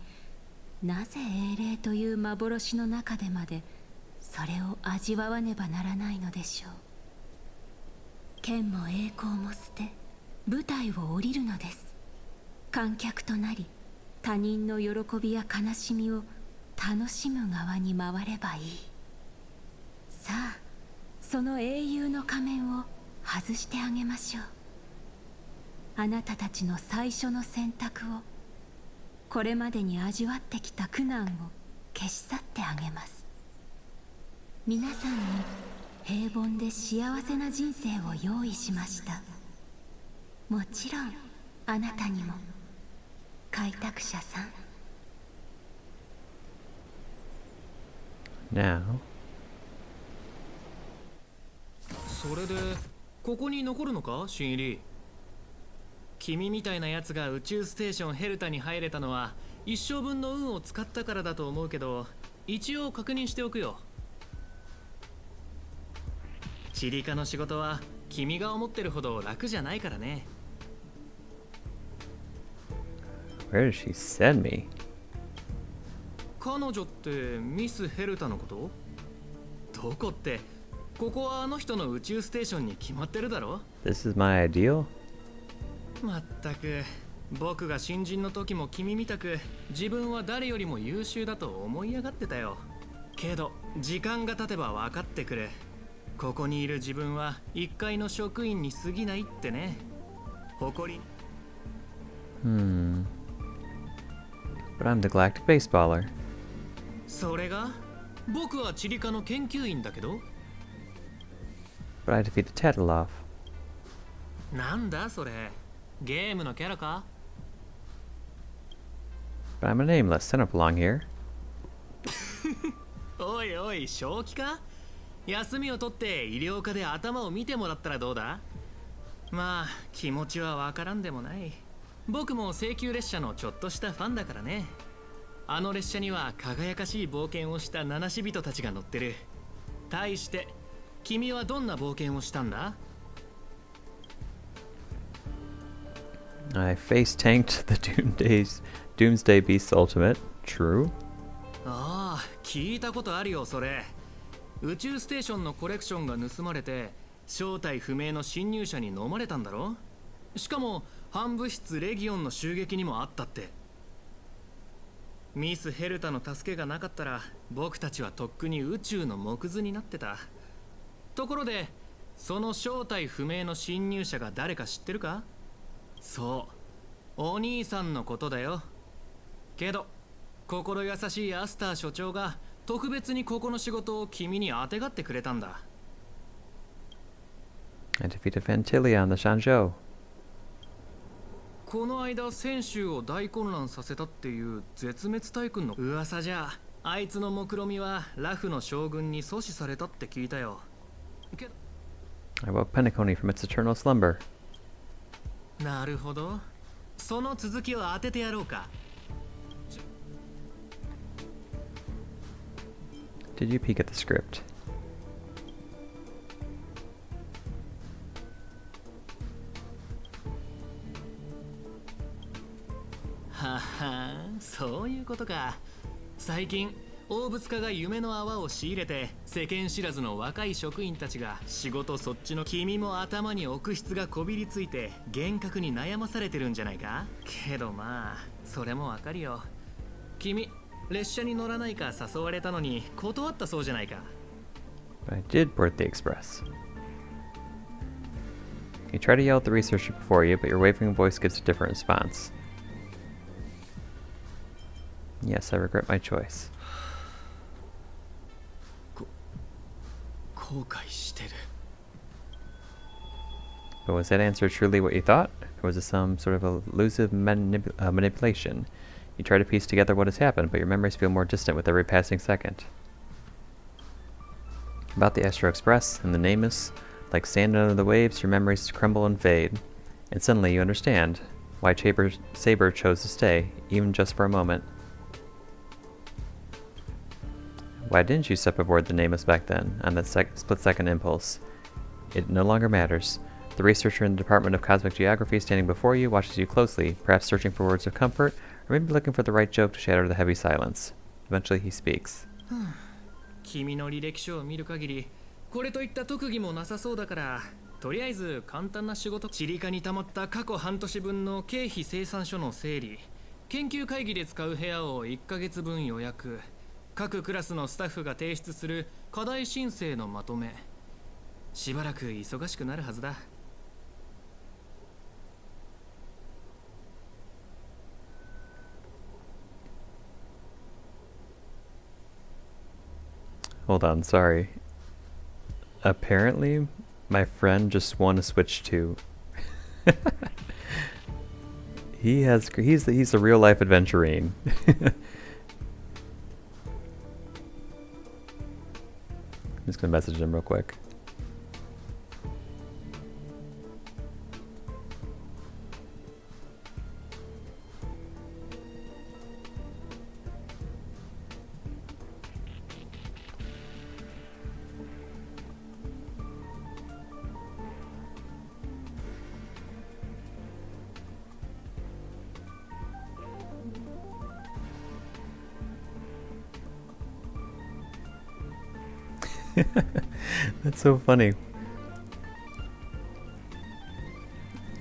なぜ英霊という幻の中でまでそれを味わわねばならないのでしょう。剣も栄光も捨て舞台を降りるのです。観客となり他人の喜びや悲しみを楽しむ側に回ればいい。さあ、その英雄の仮面を外してあげましょう。あなたたちの最初の選択を、これまでに味わってきた苦難を消し去ってあげます。皆さんに平凡で幸せな人生を用意しました。もちろんあなたにも、開拓者さん。Now, それでここに残るのか、新入り。君みたいなやつが宇宙ステーションヘルタに入れたのは一生分の運を使ったからだと思うけど、一応確認しておくよ。チリカの仕事は君が思ってるほど楽じゃないからね。where did she send me? 彼女ってミス・ヘルタのこと？どこって、ここはあの人の宇宙ステーションに決まってるだろ？ This is my ideal? まったく、僕が新人の時も君みたく自分は誰よりも優秀だと思い上がってたよ。けど時間が経てば分かってくる。ここにいる自分は一階の職員に過ぎないってね。誇り。But I'm the galactic baseballer. それが？僕は地理科の研究員だけど。But I defeated Tadalov. なんだそれ？ゲームのキャラか？ But I'm a nameless. I don't belong here. おいおい、正気か？休みを取って医療科で頭を見てもらったらどうだ？まあ気持ちはわからんでもない。僕も請求列車のちょっとしたファンだからね。あの列車には輝かしい冒険をした七死人たちが乗ってる。対して君はどんな冒険をしたんだ？ I face tanked the Doomsday Beast's ultimate. True. ああ、聞いたことあるよそれ。宇宙ステーションのコレクションが盗まれて正体不明の侵入者に飲まれたんだろ？しかも反物質レギオンの襲撃にもあったって。ミス・ヘルタの助けがなかったら僕たちはとっくに宇宙の木図になってた。ところでその正体不明の侵入者が誰か知ってるか？そう、お兄さんのことだよ。けど心優しいアスター所長が特別にここの仕事を君にあてがってくれたんだ。I defeated Fantilia on the Shanzhou. この間選手を大混乱させたっていう絶滅大君の噂じゃ、あいつの目論みはラフの将軍に阻止されたって聞いたよ。I woke Penacony from its eternal slumber. なるほど。その続きを当ててやろうか。Did you peek at the script? はは、そういうことか。最近大物家が夢の泡を仕入れて世間知らずの若い職員たちが仕事そっちの君も頭に奥質がこびりついて幻覚に悩まされてるんじゃないか。けどまあそれもわかるよ。君列車に乗らないか誘われたのに断ったそうじゃないか。 But I did board the express. You try to yell at the researcher before you, but your wavering voice gives a different response. Yes, I regret my choice. 後悔してる。 But was that answer truly what you thought? Or was it some sort of elusive manipulation? You try to piece together what has happened, but your memories feel more distant with every passing second. About the Astro Express and the Namus, like sand under the waves, your memories crumble and fade. And suddenly you understand why Saber chose to stay, even just for a moment. Why didn't you step aboard the Namus back then, on that split-second impulse? It no longer matters. The researcher in the Department of Cosmic Geography standing before you watches you closely, perhaps searching for words of comfort, or maybe looking for the right joke to shatter the heavy silence. Eventually he speaks. 君の履歴書を見る限り、これといった特技もなさそうだから、とりあえず簡単な仕事。地理課に溜まった過去半年分の経費精算書の整理、研究会議で使う部屋を1ヶ月分予約、各クラスのスタッフが提出する課題申請のまとめ。しばらく忙しくなるはずだ。Hold on, sorry. Apparently, my friend just won a Switch 2. He's a real life adventurine. I'm just gonna message him real quick. That's so funny.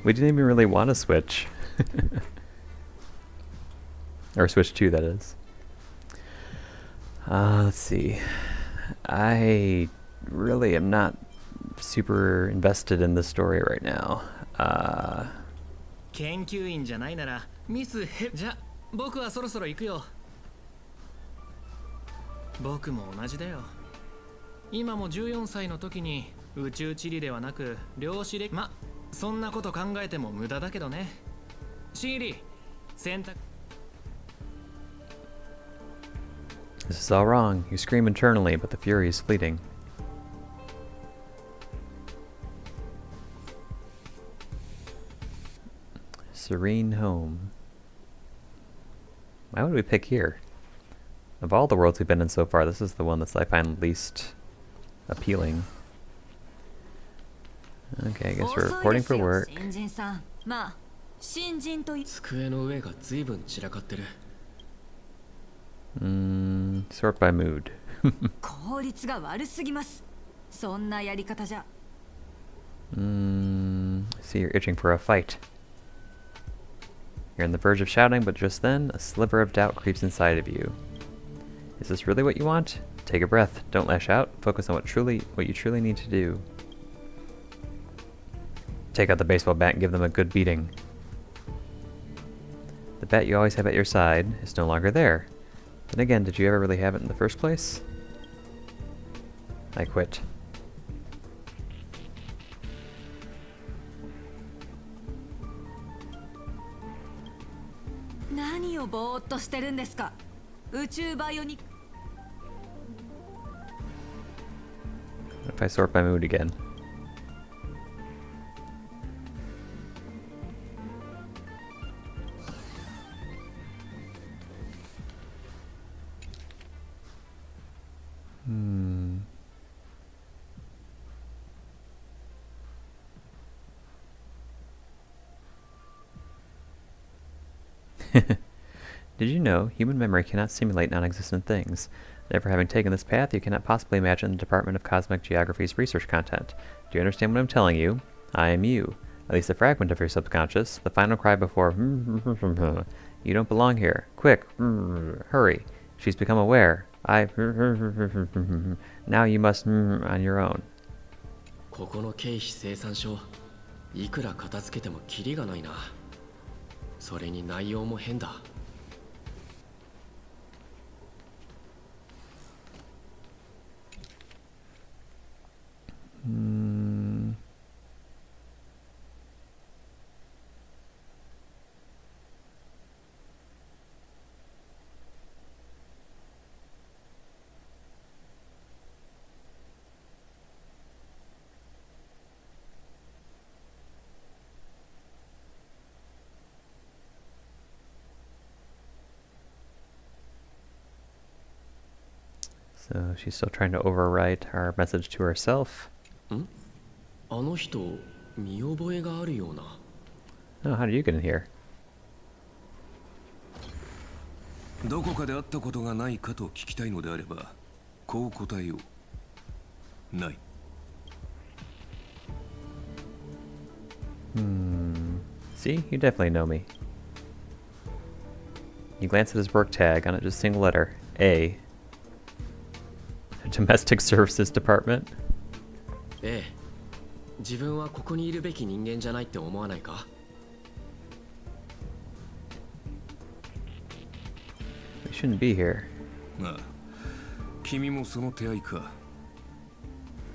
We didn't even really want to switch. Or switch 2, that is. Let's see. I really am not super invested in this story right now. 研究員じゃないならミスヘじゃ僕はそろそろ行くよ。僕も同じだよ。今も14歳の時に宇宙地理ではなく量子力そんなこと考えても無駄だけどね。シーリー選択 This is all wrong. You scream internally, but the fury is fleeting. Serene home. Why would we pick here? Of all the worlds we've been in so far, this is the one that's I find least appealing. Okay, I guess we're reporting for work. 机の上が随分散らかってる。Sort by mood. 効率が悪すぎます。そんなやり方じゃ。See, you're itching for a fight. You're on the verge of shouting, but just then, a sliver of doubt creeps inside of you. Is this really what you want? Take a breath. Don't lash out. Focus on what you truly need to do. Take out the baseball bat and give them a good beating. The bat you always have at your side is no longer there. Then again, did you ever really have it in the first place? I quit. What if I sort by mood again? Did you know human memory cannot simulate non-existent things? Never having taken this path, you cannot possibly imagine the Department of Cosmic Geography's research content. Do you understand what I'm telling you? I am you. At least a fragment of your subconscious. The final cry before you don't belong here. Quick, hurry. She's become aware. Now you must on your own. ここの経費生産書、いくら片付けてもキリがないな。それに内容も変だ。So she's still trying to overwrite our message to herself. あの人、見覚えがあるような。Oh, how did you get in here? どこかで会ったことがないかと聞きたいのであれば、こう答えよう。ない。See, you definitely know me. You glance at his work tag. On it, just a single letter, A. Domestic Services Department. ええ。自分はここにいるべき人間じゃないって思わないか? We shouldn't be here. まあ、君もその手合いか。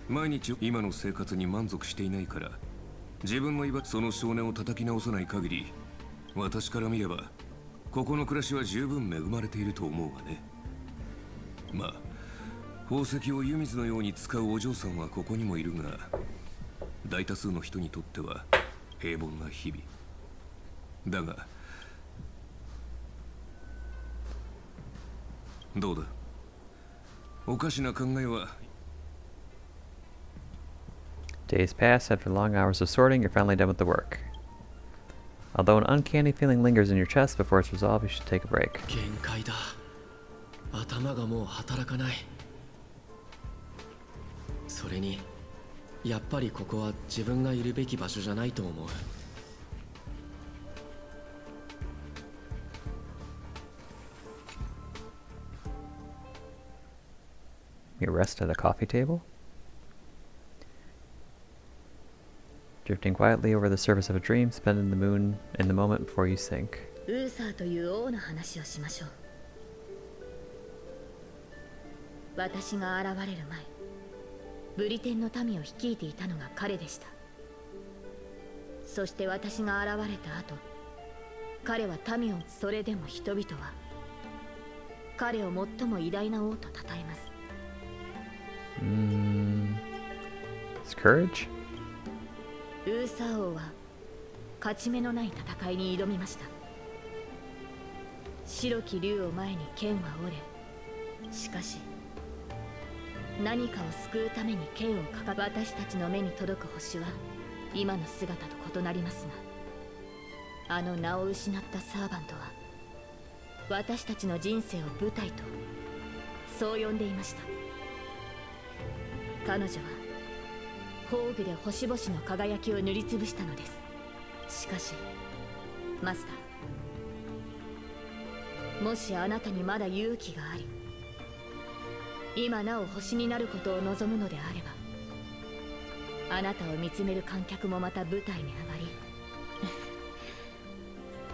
毎日今の生活に満足していないから、自分のその少年を叩き直さない限り、私から見れば、ここの暮らしは十分恵まれていると思うがね。まあ、宝石を湯水のように使うお嬢さんはここにもいるが、大多数の人にとっては平凡な日々。だが、どうだ？おかしな考えは。Days pass. After long hours of sorting, you're finally done with the work. Although an uncanny feeling lingers in your chest, before it's resolved, you should take a break. 限界だ。頭がもう働かない。それにやっぱりここは自分がいるべき場所じゃないと思う。You rest at a coffee table? Drifting quietly over the surface of a dream, spending the moon in the moment before you sink. ウーサーという王の話をしましょう。私が現れる前、ブリテンの民を率いていたのが彼でした。そして私が現れた後、彼は民を、それでも人々は彼を最も偉大な王と称えます。It's courage? ウーサー王は勝ち目のない戦いに挑みました。白き竜を前に剣は折れ、しかし何かを救うために剣を掲げ、私たちの目に届く星は今の姿と異なりますが、あの名を失ったサーバントは私たちの人生を舞台とそう呼んでいました。彼女は宝具で星々の輝きを塗りつぶしたのです。しかしマスター、もしあなたにまだ勇気があり、今なお星になることを望むのであれば、あなたを見つめる観客もまた舞台に上がり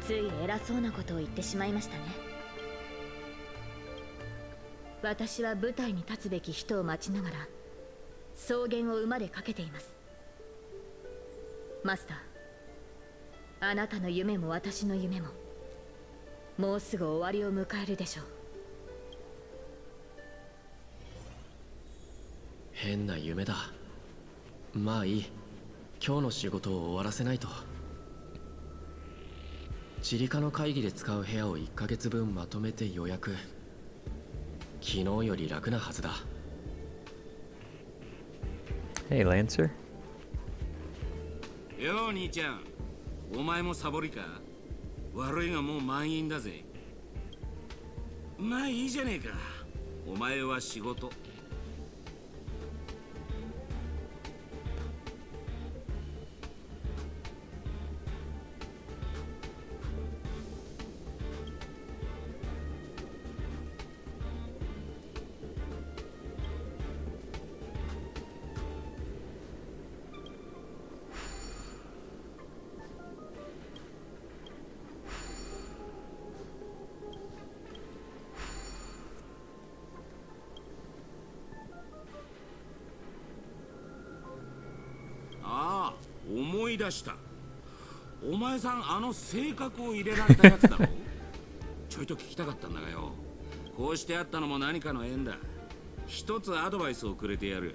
つい偉そうなことを言ってしまいましたね。私は舞台に立つべき人を待ちながら草原を馬でかけています。マスター、あなたの夢も私の夢ももうすぐ終わりを迎えるでしょう。変な夢だ。まあいい、今日の仕事を終わらせないと。チリカの会議で使う部屋を1ヶ月分まとめて予約。昨日より楽なはずだ。Hey, Lancer. よう兄ちゃん、お前もサボりか？悪いがもう満員だぜ。まあいいじゃねえか、お前は仕事。思い出した。お前さん、あの性格を入れられたやつだろちょいと聞きたかったんだがよ。こうしてあったのも何かの縁だ。一つアドバイスをくれてやる。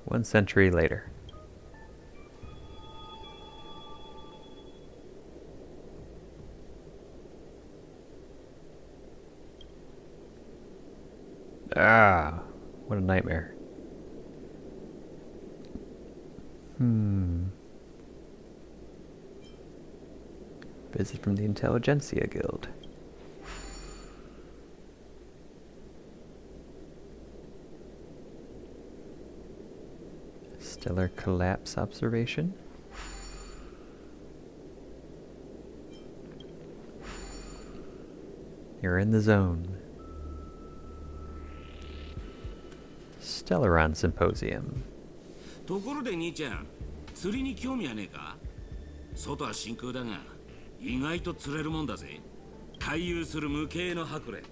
One century later. Ah, what a nightmare. Visit from the Intelligentsia Guild. Stellar collapse observation. You're in the zone. Stellaron Symposium. ところで兄ちゃん、釣りに興味はねえか？外は真空だが、意外と釣れるもんだぜ。回遊する無形のハクレン。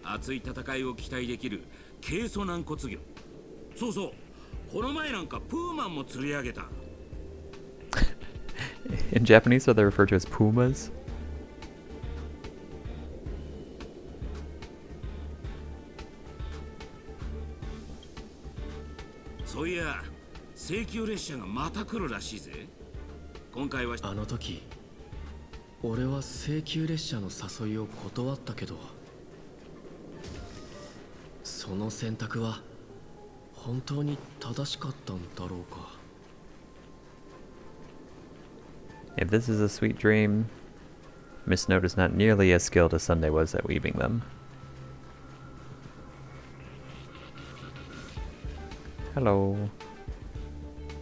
熱い戦いを期待できる軽素軟骨魚。そうそう、この前なんかプーマンも釣り上げた。In Japanese, are they referred to as pumas? そういや、請求列車がまた来るらしいぜ。今回はあの時俺は請求列車の誘いを断ったけど、その選択は本当に正しかったんだろうか。If this is a sweet dream, Miss Note is not nearly as skilled as Sunday was at weaving them. Hello.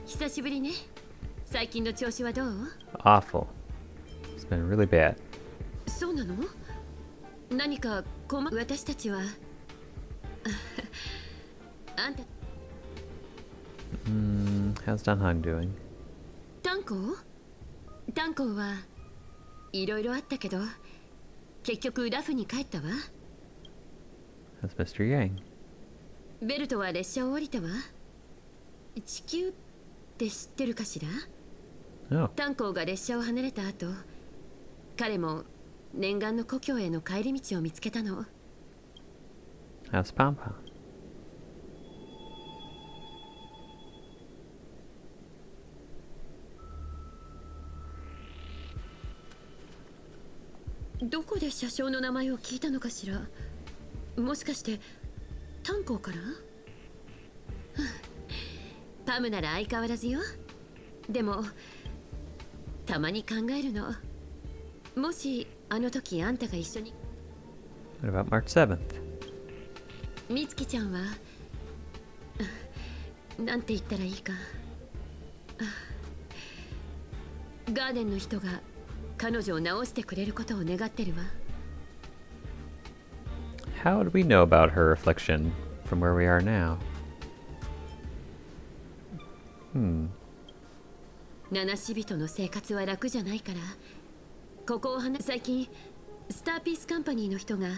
久しぶりね。最近の調子はどう？ Awful. It's been really bad. そうなの？何か私たちはあんた How's Danhang doing? 炭鉱はいろいろあったけど結局ラフに帰ったわ。 How's Mr. Yang? ベルトは列車を降りたわ。地球って知ってるかしら？ Oh. 炭鉱が列車を離れた後、彼も念願の故郷への帰り道を見つけたの。 How's Pampa? どこで車掌の名前を聞いたのかしら。もしかして炭鉱から？パムなら相変わらずよ。でもたまに考えるの。もしあの時あんたが一緒に。 What about March 7th? みつきちゃんはなんて言ったらいいか。ガーデンの人が彼女を治してくれることを願ってるわ。 How would we know about her affliction from where we are now? 七死人の生活は楽じゃないから、ここを最近スターピースカンパニーの人が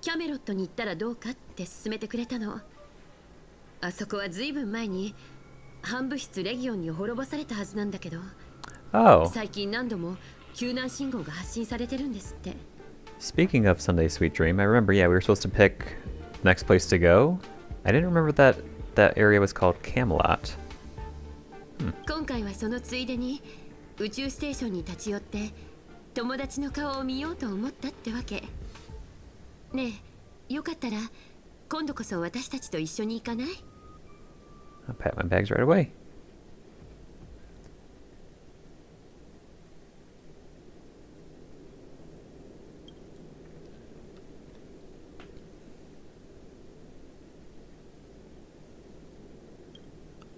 キャメロットに行ったらどうかって勧めてくれたの。あそこはずいぶん前に反物質レギオンに滅ぼされたはずなんだけど、最近何度も救難信号が発信されてるんですって。 Speaking of Sunday Sweet Dream, I remember, we were supposed to pick the next place to go. I didn't remember that area was called Camelot. 今回はそのついでに宇宙ステーションに立ち寄って友達の顔を見ようと思ったってわけ。ねえ、よかったら今度こそ私たちと一緒に行かない？ I'll pack my bags right away.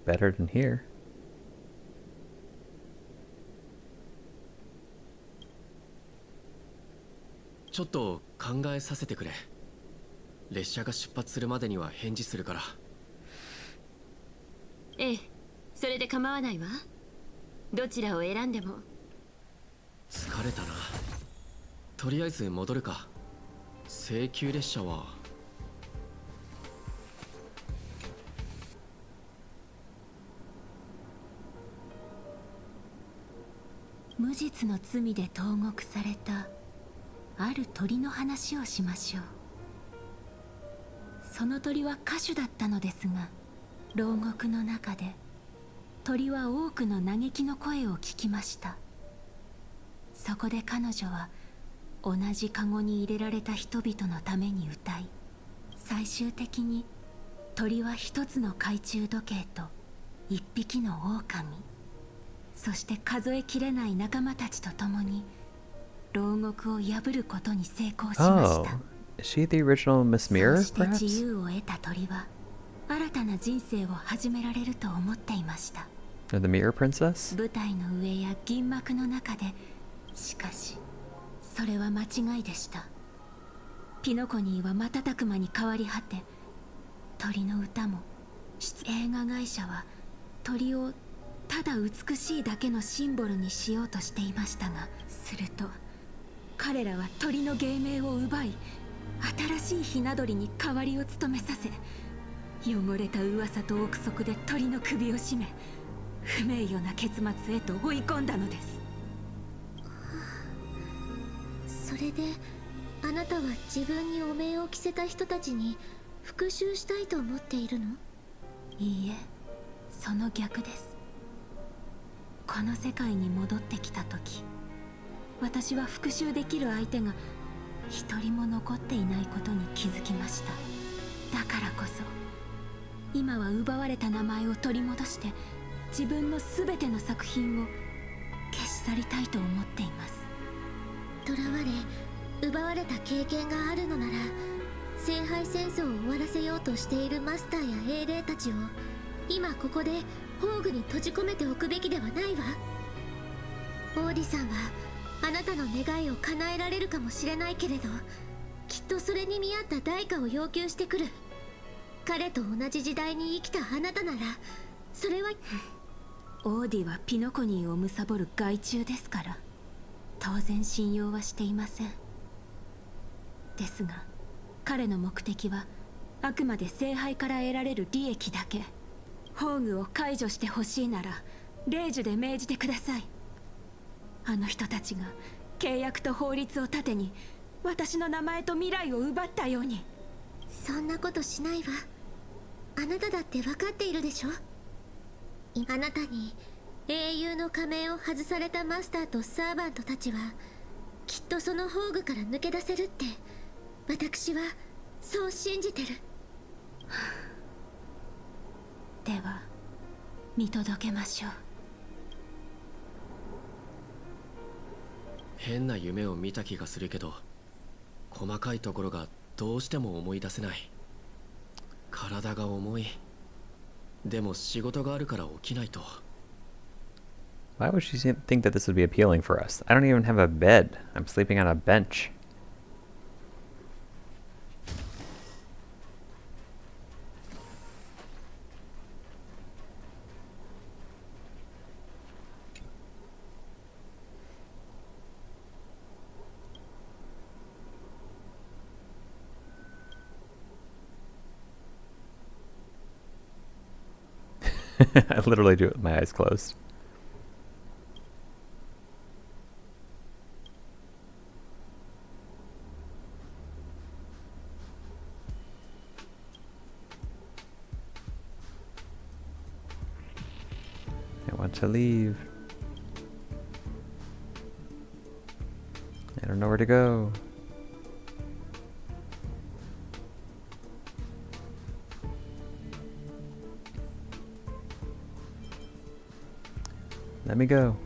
Better than here. ちょっと考えさせてくれ。列車が出発するまでには返事するから。ええ、それで構わないわ。どちらを選んでも。疲れたな。とりあえず戻るか。請求列車は。無実の罪で投獄されたある鳥の話をしましょう。その鳥は歌手だったのですが、牢獄の中で鳥は多くの嘆きの声を聞きました。そこで彼女は同じカゴに入れられた人々のために歌い、最終的に鳥は一つの懐中時計と一匹の狼、そして数えきれない仲間たちと共に牢獄を破ることに成功しました。 Is she the original Miss Mirror, そして perhaps? 自由を得た鳥は新たな人生を始められると思っていました。 Or the Mirror Princess? 舞台の上や銀幕の中で、しかしそれは間違いでした。ピノコニーは瞬く間に変わり果て、鳥の歌も映画会社は鳥をただ美しいだけのシンボルにしようとしていましたが、すると彼らは鳥の芸名を奪い、新しいひな鳥に代わりを務めさせ、汚れた噂と憶測で鳥の首を絞め、不名誉な結末へと追い込んだのです。それであなたは自分に汚名を着せた人たちに復讐したいと思っているの？いいえ、その逆です。この世界に戻ってきた時、私は復讐できる相手が一人も残っていないことに気づきました。だからこそ今は奪われた名前を取り戻して、自分の全ての作品を決し去りたいと思っています。囚われ奪われた経験があるのなら、聖杯戦争を終わらせようとしているマスターや英霊たちを今ここで宝具に閉じ込めておくべきではないわ。オーディさんはあなたの願いを叶えられるかもしれないけれど、きっとそれに見合った代価を要求してくる。彼と同じ時代に生きたあなたならそれはオーディはピノコニーを貪る害虫ですから、当然信用はしていません。ですが彼の目的はあくまで聖杯から得られる利益だけ。宝具を解除してほしいなら令樹で命じてください。あの人たちが契約と法律を盾に私の名前と未来を奪ったように。そんなことしないわ。あなただって分かっているでしょ。あなたに英雄の仮面を外されたマスターとサーバントたちはきっとその宝具から抜け出せるって、私はそう信じてる。では見届けましょう。変な夢を見た気がするけど、細かいところがどうしても思い出せない。体が重い。でも仕事があるから起きないと。Why would she think that this would be appealing for us? I don't even have a bed. I'm sleeping on a bench. I literally do it with my eyes closed. I want to leave. I don't know where to go. Let me go.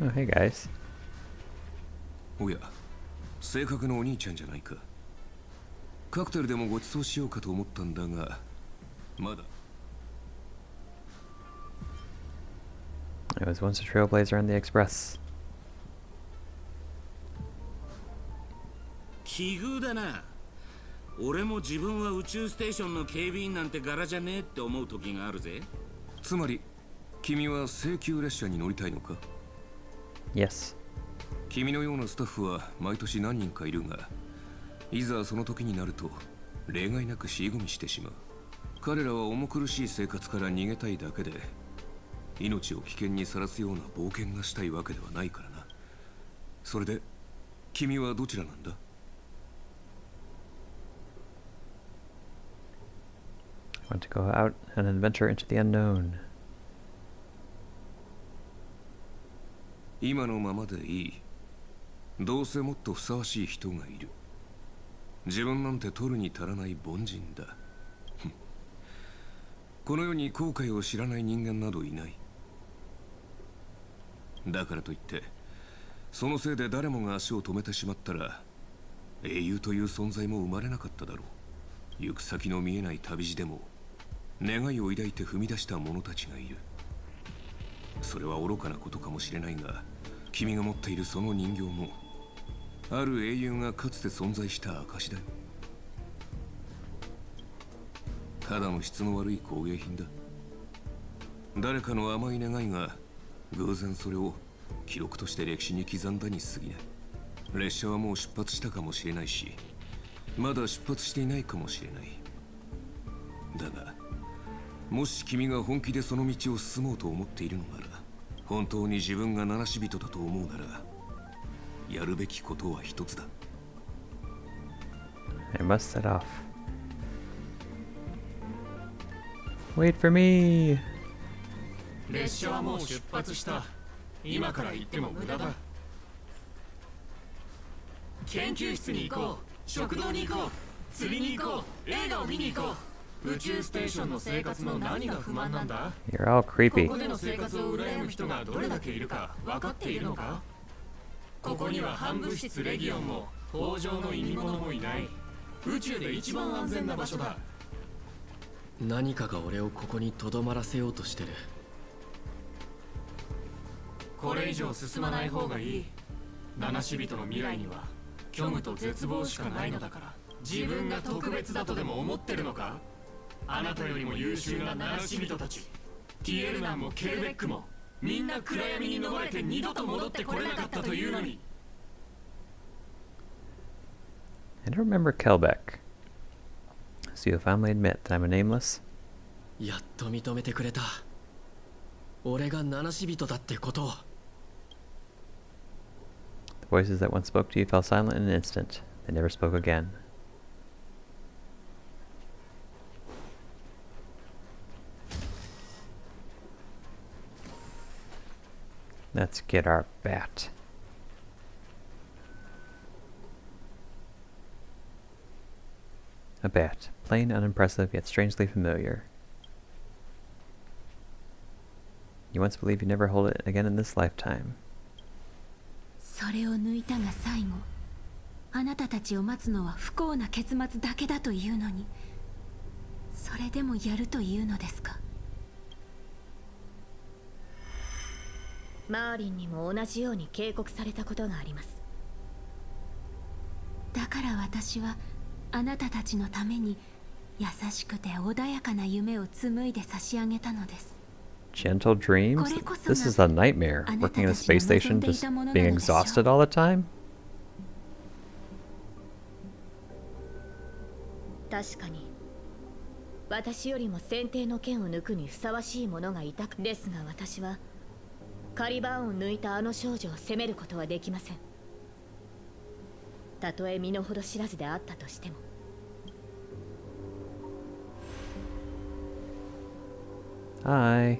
Oh, hey guys. おや、正確なお兄ちゃんじゃないか。カクテルでもご馳走しようかと思ったんだが、まだ。I was once a trailblazer on the Express. 奇遇だな。俺も自分は宇宙ステーションの警備員なんて柄じゃねえって思う時があるぜ。つまり、君は請求列車に乗りたいのか？ Yes. 君のようなスタッフは毎年何人かいるが、いざその時になると例外なく尻込みしてしまう。彼らは重苦しい生活から逃げたいだけで、命を危険にさらすような冒険がしたいわけではないからな。それで君はどちらなんだ？ I want to go out on an adventure into the unknown. 今のままでいい。どうせもっとふさわしい人がいる。自分なんて取るに足らない凡人だ。この世に後悔を知らない人間などいない。だからといってそのせいで誰もが足を止めてしまったら、英雄という存在も生まれなかっただろう。行く先の見えない旅路でも願いを抱いて踏み出した者たちがいる。それは愚かなことかもしれないが、君が持っているその人形もある英雄がかつて存在した証だよ。ただの質の悪い工芸品だ。誰かの甘い願いが偶然それを記録として歴史に刻んだに過ぎない。列車はもう出発したかもしれないし、まだ出発していないかもしれない。だがもし君が本気でその道を進もうと思っているのなら、本当に自分が七死人だと思うなら、やるべきことは一つだ。I must set off. Wait for me! 列車はもう出発した。今から行っても無駄だ。研究室に行こう。食堂に行こう。釣りに行こう。映画を見に行こう。宇宙ステーションの生活の何が不満なんだ？ You're all creepy. ここでの生活を羨む人がどれだけいるか分かっているのか？ここには反物質レギオンも北条の意味物もいない。宇宙で一番安全な場所だ。何かが俺をここに留まらせようとしてる。これ以上進まない方がいい。七死人の未来には虚無と絶望しかないのだから。自分が特別だとでも思ってるのか？あなたよりも優秀な七死人たち、ティエルナンもケルベックもみんな暗闇に飲まれて二度と戻ってこれなかったというのに。I don't remember Kelbeck. So you'll finally admit that I'm a nameless? やっと認めてくれた。俺が七死人だってことを。The voices that once spoke to you fell silent in an instant. They never spoke again. Let's get our bat. A bat, plain, unimpressive, yet strangely familiar. You once believed you'd never hold it again in this lifetime. それを抜いたが最後。あなたたちを待つのは不幸な結末だけだというのに、それでもやるというのですか？マーリンにも同じように警告されたことがあります。だから私はあなたたちのために優しくて穏やかな夢を紡いで差し上げたのです。Gentle dreams? This is a nightmare. Working in a space station, just being exhausted all the time? 確かに私よりも先手の剣を抜くにふさわしいものがいたですが、私はカリバーンを抜いたあの少女を責めることはできません。たとえ身の程知らずであったとしても。Hi.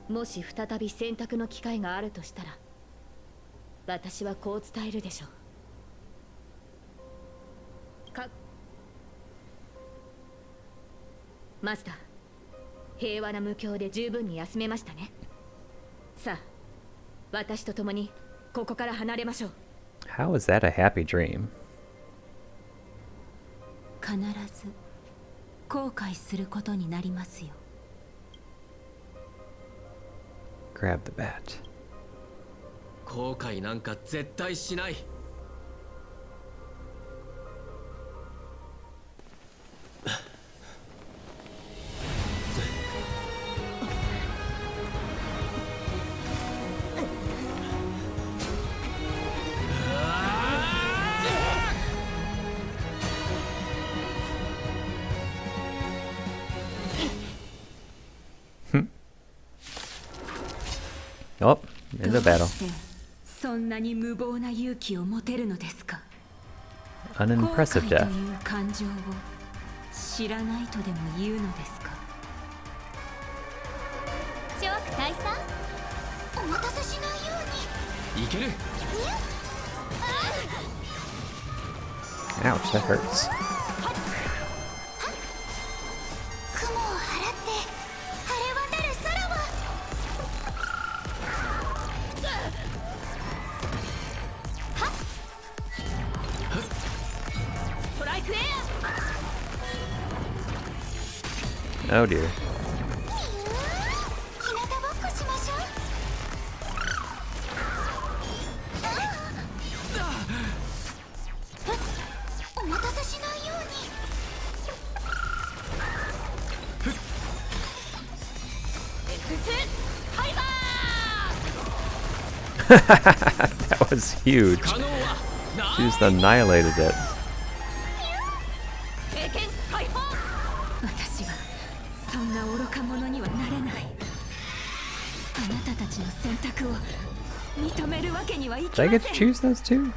もし再び選択の機会があるとしたら、私はこう伝えるでしょう。マスター、平和な無境で十分に休めましたね。さあ、私と共にここから離れましょう。 How is that a happy dream? 必ず後悔することになりますよ。Grab the bat. 後悔なんか絶対しない。Oh, in the battle. そんなに無謀な勇気を持てるのですか？ Unimpressive 後悔と death. いう感情を知らないとでも言うのですか？諸悪大佐、お待たせしないように。いける。Ouch, that hurts. 雲を払って晴れ渡る空は。トライクエア。 Oh dear. 日向ぼっこしましょう。お待たせしないように。X ハイバー。 That was huge. She just annihilated it. 経験解放。私はそんな愚か者にはなれない。あなたたちの選択を認めるわけにはいき Did I ませ get to ん。 choose those two?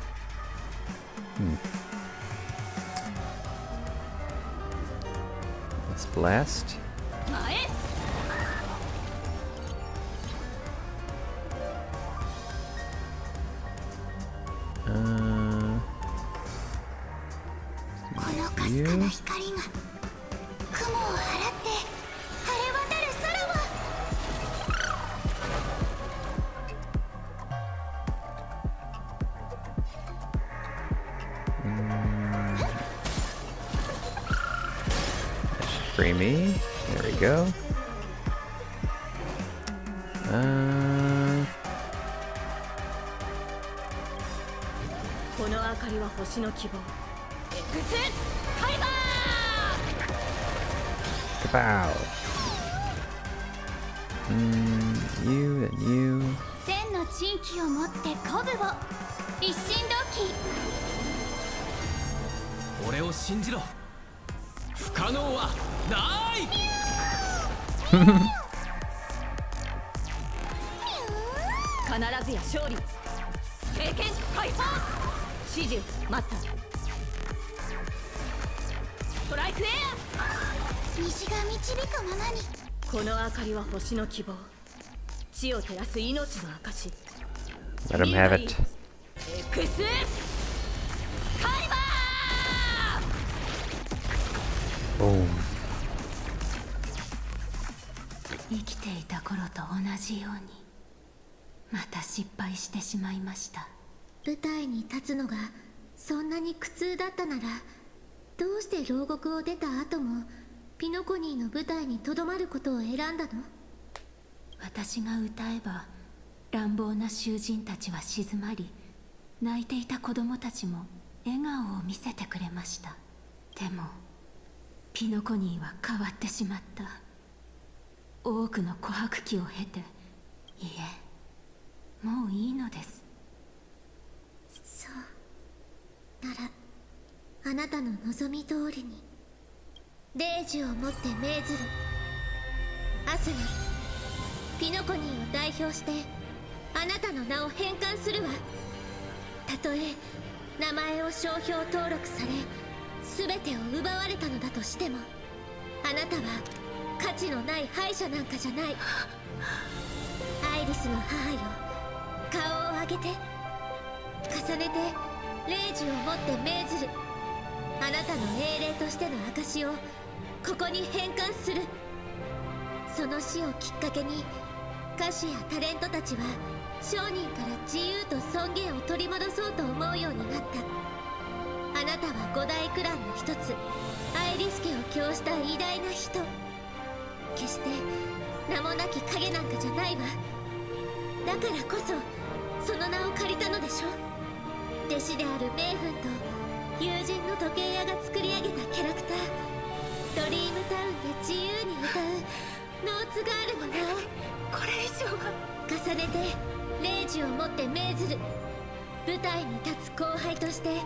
Let's blast. 前 このかすかな光が雲を払って晴れ渡る空を。 Free me. There we go. この明かりは星の希望。 X カイバー Kapow. You and you. 千の珍奇を持って鼓舞を。一心同期。 俺を信じろ。不可能はない。必ずや勝利。経験解放。指示マスター。ストライクエア。虹が導くままに。この明かりは星の希望。地を照らす命の証。 Let him have it. X カイバー。 Boom. 生きていた頃と同じようにまた失敗してしまいました。舞台に立つのがそんなに苦痛だったなら、どうして牢獄を出た後もピノコニーの舞台にとどまることを選んだの？私が歌えば乱暴な囚人たちは静まり、泣いていた子供たちも笑顔を見せてくれました。でもピノコニーは変わってしまった。多くの琥珀期を経て、いえ、もういいのです。そうなら、あなたの望み通りに霊樹を持って命ずる。アスナ、ピノコニーを代表してあなたの名を返還するわ。たとえ名前を商標登録され全てを奪われたのだとしても、あなたは価値のない敗者なんかじゃない。アイリスの母よ、顔を上げて。重ねて霊樹を持って命ずる。あなたの英霊としての証をここに返還する。その死をきっかけに歌手やタレントたちは商人から自由と尊厳を取り戻そうと思うようになった。あなたは五大クランの一つ、アイリス家を供した偉大な人。決して名もなき影なんかじゃないわ。だからこそその名を借りたのでしょ。弟子であるメイフンと友人の時計屋が作り上げたキャラクター。ドリームタウンで自由に歌うノーツガールの名をこれ以上は。重ねて霊樹を持って命ずる。舞台に立つ後輩として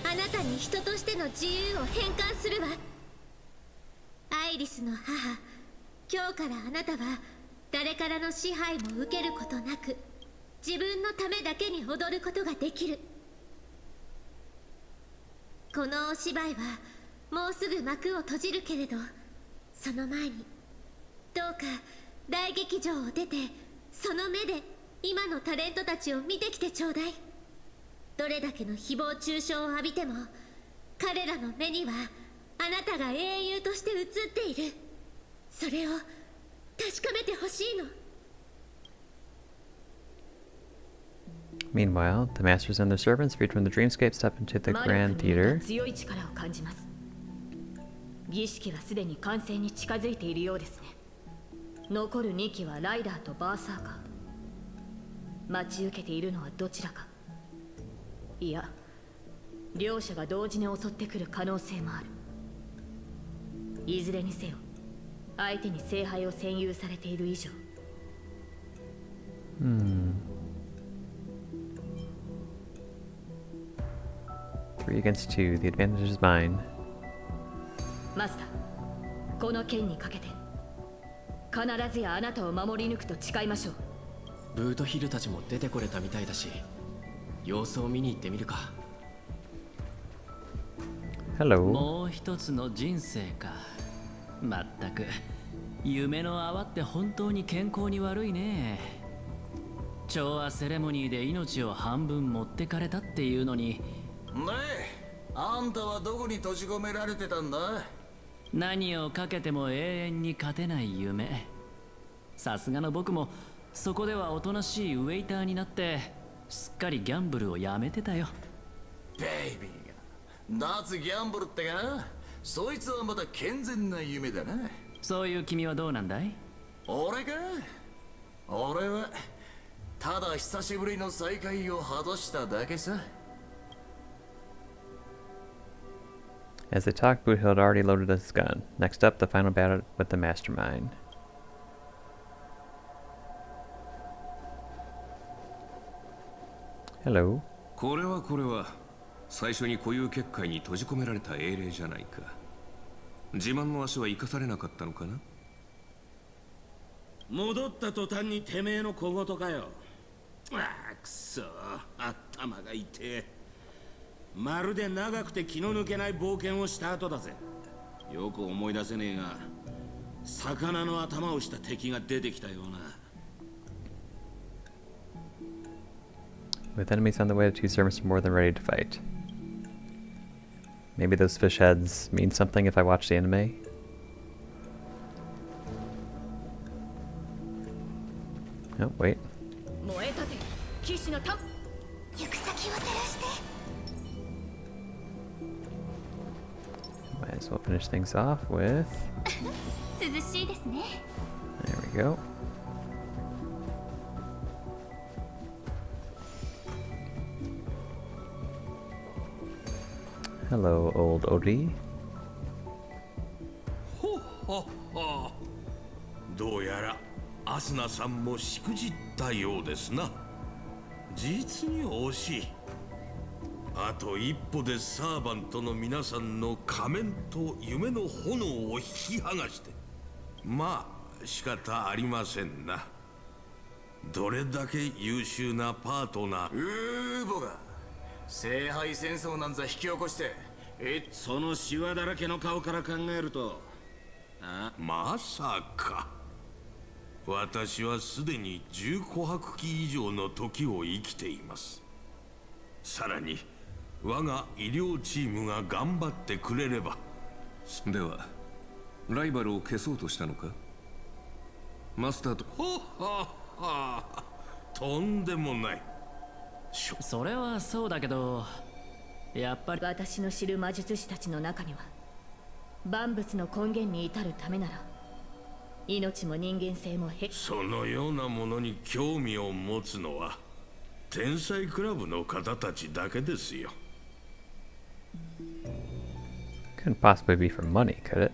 あなたに人としての自由を返還するわ。アイリスの母、今日からあなたは誰からの支配も受けることなく自分のためだけに踊ることができる。このお芝居はもうすぐ幕を閉じるけれど、その前にどうか大劇場を出てその目で今のタレントたちを見てきてちょうだい。どれだけの誹謗中傷を浴びても彼らの目にはあなたが英雄として映っている。それを確かめてほしいの。 Meanwhile, the masters and their servants, freed from the dreamscape, step into the grand theater. 強い力を感じます。儀式はすでに完成に近づいているようですね。残る2機はライダーとバーサーカー。待ち受けているのはどちらか。いや、両者が同時に襲ってくる可能性もある。いずれにせよ、相手に聖杯を占有されている以上。3 against 2. The advantage is mine. マスター、この剣にかけて必ずやあなたを守り抜くと誓いましょう。ブートヒルたちも出てこれたみたいだし、様子を見に行ってみるか。もう一つの人生か。まったく夢の泡って本当に健康に悪いね。調和セレモニーで命を半分持ってかれたっていうのに。ねえ、あんたはどこに閉じ込められてたんだ？何をかけても永遠に勝てない夢。さすがの僕もそこではおとなしいウェイターになってすっかりギャンブルをやめてたよ。ベイビーが脱ギャンブルってか？そいつはまた健全な夢だな。そういう君はどうなんだい？俺か？俺はただ久しぶりの再会を果たしただけさ。As they talked, Boot had already loaded his gun. Next up, the final battle with the Mastermind. Hello. これは最初に固有結界に閉じ込められた英霊じゃないか。自慢の足は生かされなかったのかな。戻った途端にてめえの小言かよ。ああ、くそ、頭が痛え。まるで長くて気の抜けない冒険をした後だぜ。よく思い出せねえが、魚の頭をした敵が出てきたような。With enemies on the way, the two servants are more than ready to fight. Maybe those fish heads mean something if I watch the anime? Oh, wait. Might as well finish things off with... There we go. Hello, old Ori. ほっほっほ。どうやらアスナさんもしくじったようですな。実に惜しい。あと一歩でサーバントの皆さんの仮面と夢の炎を引き剥がして。まあ仕方ありませんな。どれだけ優秀なパートナー。ボが聖杯戦争なんざ引き起こして、そのシワだらけの顔から考えると、まさか。私はすでに10琥珀期以上の時を生きています。さらに我が医療チームが頑張ってくれれば。ではライバルを消そうとしたのか？マスターと。ほっはっは。とんでもない。それはそうだけど、やっぱり私の知る魔術師たちの中には万物の根源に至るためなら命も人間性もそのようなものに興味を持つのは天才クラブの方たちだけですよ。Couldn't possibly be for money, could it?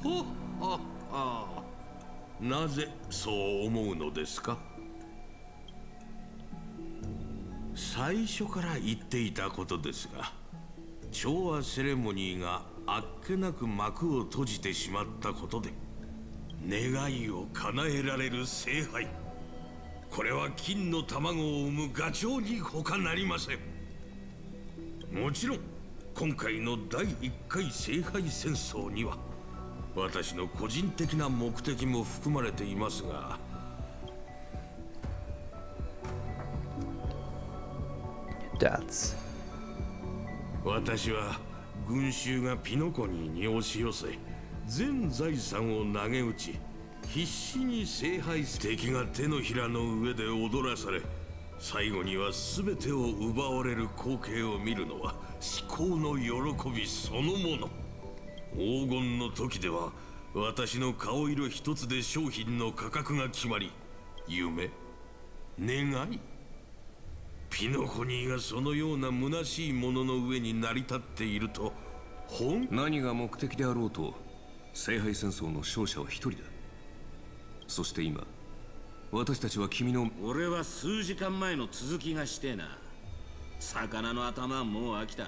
ほっはっは。なぜそう思うのですか？最初から言っていたことですが、調和セレモニーがあっけなく幕を閉じてしまったことで願いを叶えられる聖杯、これは金の卵を産むガチョウに他なりません。もちろん今回の第1回聖杯戦争には私の個人的な目的も含まれていますが、私は群衆がピノコニーに押し寄せ全財産を投げ打ち、必死に聖杯敵が手のひらの上で踊らされ、最後には全てを奪われる光景を見るのは至高の喜びそのもの。黄金の時では私の顔色一つで商品の価格が決まり、夢、願い、ピノコニーがそのような虚しいものの上に成り立っていると何が目的であろうと聖杯戦争の勝者は一人だ。そして今私たちは君の。俺は数時間前の続きがしてえな。魚の頭はもう飽きた。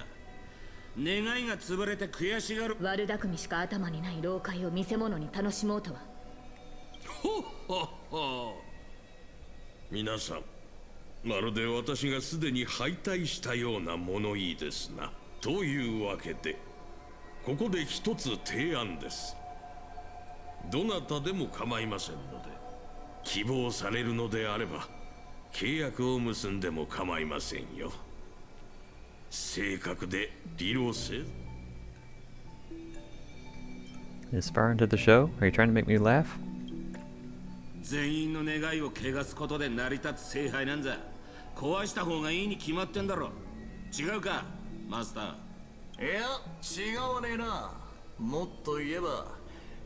願いが潰れて悔しがる。悪巧みしか頭にない老快を見せ物に楽しもうとは。ほっほっほ。皆さん、まるで私がすでに敗退したような物言いですな。というわけで、ここで一つ提案です。どなたでも構いませんので、希望されるのであれば契約を結んでも構いませんよ。正確で理路整。 This far into the show? Are you trying to make me laugh? 全員の願いを汚すことで成り立つ聖杯なんざ壊した方がいいに決まってんだろ。違うかマスター。いや違わねえな。もっと言えば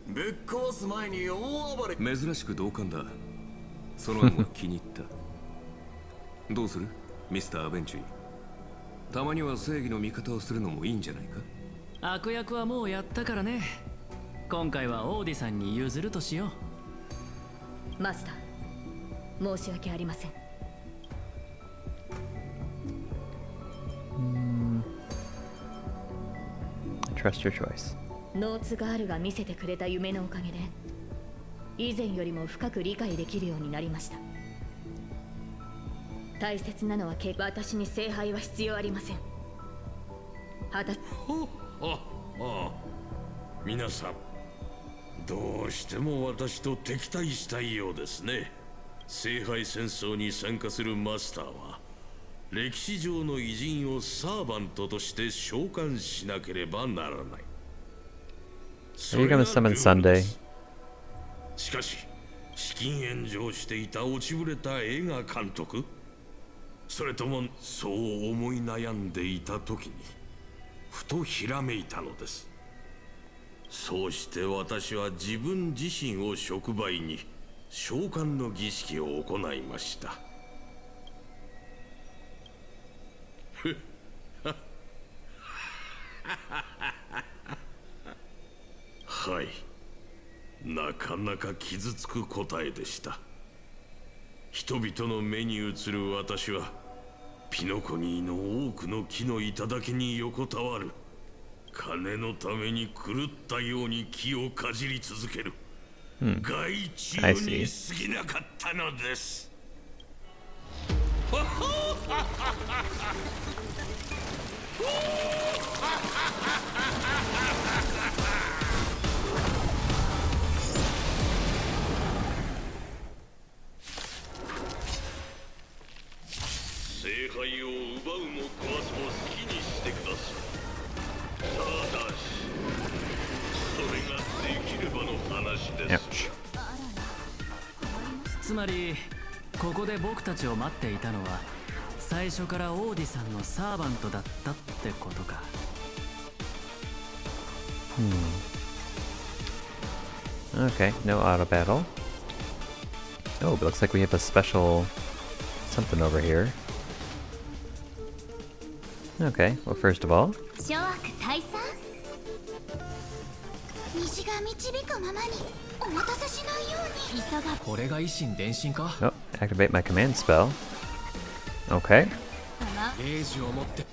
ぶっ壊す前に大暴れ。珍しく同感だ。その案は気に入った。どうするミスター・アベンチュイ。たまには正義の味方をするのもいいんじゃないか。悪役はもうやったからね。今回はオーディさんに譲るとしよう。マスター、申し訳ありません。Trust your choice. ノーツガールが見せてくれた夢のおかげで以前よりも深く理解できるようになりました。大切なのは私に聖杯は必要ありません。皆さん、どうしても私と敵対したいようですね。聖杯戦争に参加するマスターは歴史上の偉人をサーバントとして召喚しなければならない。 Are you gonna summon Sunday? しかし資金援助をしていた落ちぶれた映画監督、それともそう思い悩んでいた時にふとひらめいたのです。そうして私は自分自身を触媒に召喚の儀式を行いました。はい、なかなか傷つく答えでした。人々の目に映る私はピノコニーの多くの木の頂に横たわる金のために狂ったように木をかじり続ける害虫に過ぎなかったのです。聖杯を奪うも壊すも好きにしてください。ただしそれができればの話です。つまりここで僕たちを待っていたのは最初からオーディさんのサーバントだったってことか。Okay, no auto battle. Oh, but looks like we have a special something over here. Okay, well, first of all, これが維新伝心か。 oh, activate my command spell. Okay. レージを持って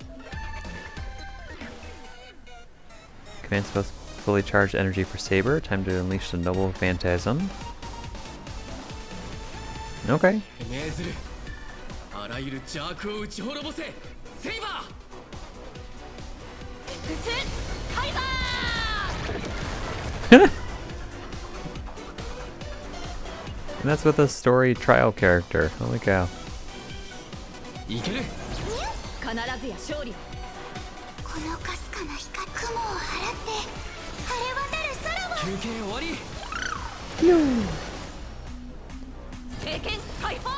Command spell fully charged energy for Saber. Time to unleash the noble phantasm. Okay. 命ずる。あらゆる邪悪を打ち滅ぼせ。セイバー。カイバー。 And that's with a story trial character. Holy cow. いける。必ずや勝利。このかすかな光、雲を払って晴れ渡る空を。休憩終わり。聖剣解放。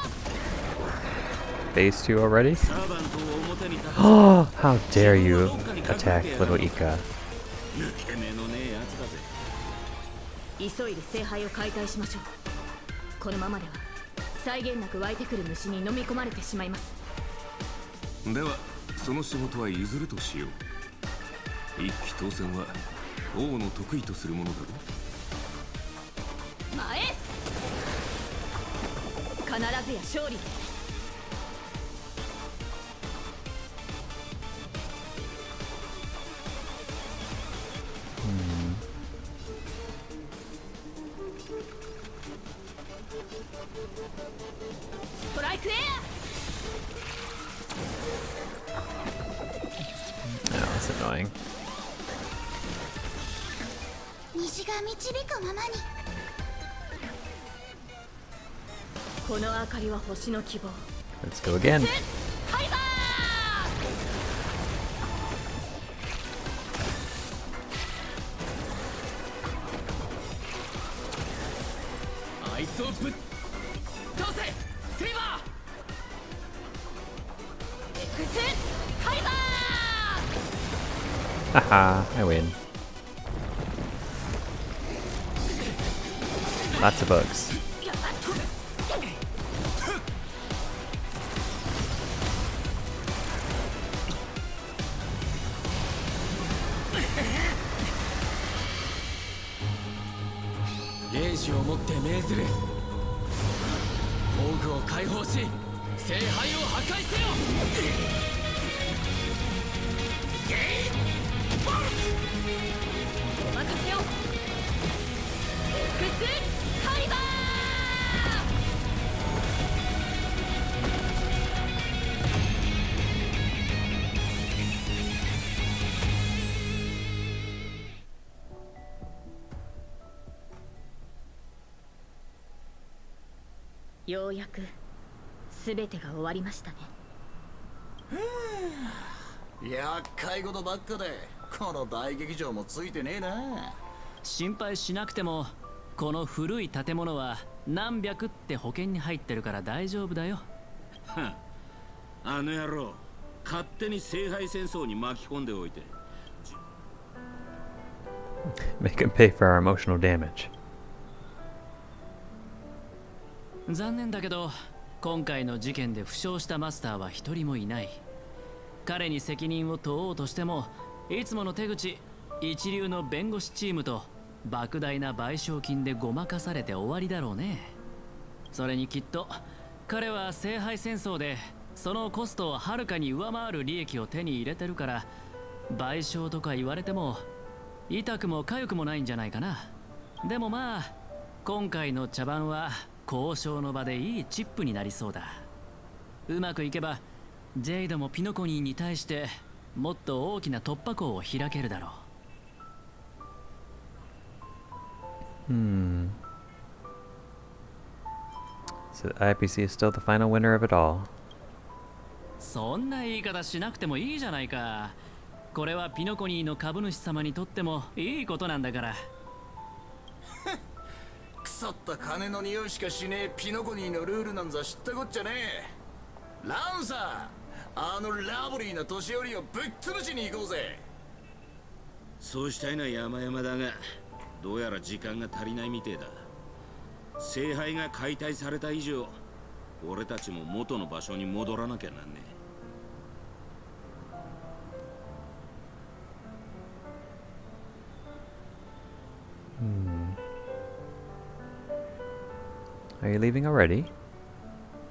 Phase 2 already? Oh, how dare you attack little Ika. 急いで聖杯を解体しましょう。このままでは際限なく湧いてくる虫に飲み込まれてしまいます。ではその仕事は譲るとしよう。一騎当選は王の得意とするものだろ。前。必ずや勝利。Oh, that's annoying. 虹が導くままに。この明かりは星の希望。 Let's go again. あいつをぶっ倒せセイバー。エクスカイバ Haha, I win. Lots of bugs. 霊視をもって命ずる。防具を解放し聖杯を破壊せよ。お任せよ。エクスカイバー。ようやく全てが終わりましたね。厄介事ばっかでこの大劇場もついてねえな。心配しなくてもこの古い建物は何百って保険に入ってるから大丈夫だよ。あの野郎勝手に聖杯戦争に巻き込んでおいて。 Make him pay for our emotional damage. 残念だけど今回の事件で負傷したマスターは一人もいない。彼に責任を問おうとしてもいつもの手口、一流の弁護士チームと莫大な賠償金でごまかされて終わりだろうね。それにきっと彼は聖杯戦争でそのコストをはるかに上回る利益を手に入れてるから賠償とか言われても痛くも痒くもないんじゃないかな。でもまあ今回の茶番は交渉の場でいいチップになりそうだ。うまくいけばジェイドもピノコニーに対してもっと大きな突破口を開けるだろう。So the IPC is still the final winner of it all. そんな言い方しなくてもいいじゃないか。これはピノコニーの株主様にとってもいいことなんだから。腐った金の匂いしかしねえピノコニーのルールなんざ知ったこっちゃねえ。ランサー、あのラブリーな年寄りをぶっ潰しに行こうぜ。そうしたいのは山々だが、どうやら時間が足りないみてえだ。聖杯が解体された以上、俺たちも元の場所に戻らなきゃなんねえ。Are you leaving already?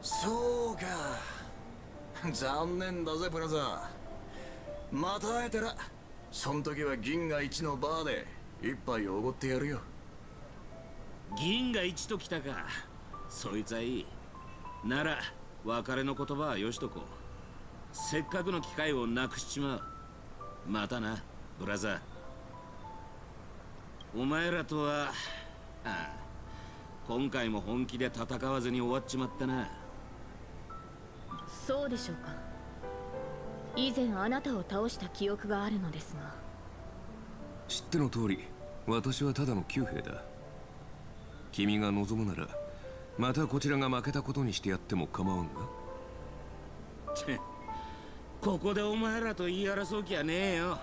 そうか。残念だぜブラザー。また会えたら、そん時は銀河一のバーで一杯おごってやるよ。銀河一ときたか。そいつはいい。なら別れの言葉はよしとこう。せっかくの機会をなくしちまう。またなブラザー。お前らとは今回も本気で戦わずに終わっちまったな。そうでしょうか。以前あなたを倒した記憶があるのですが。知っての通り私はただの旧兵だ。君が望むならまたこちらが負けたことにしてやっても構わんが。ここでお前らと言い争う気はねえよ。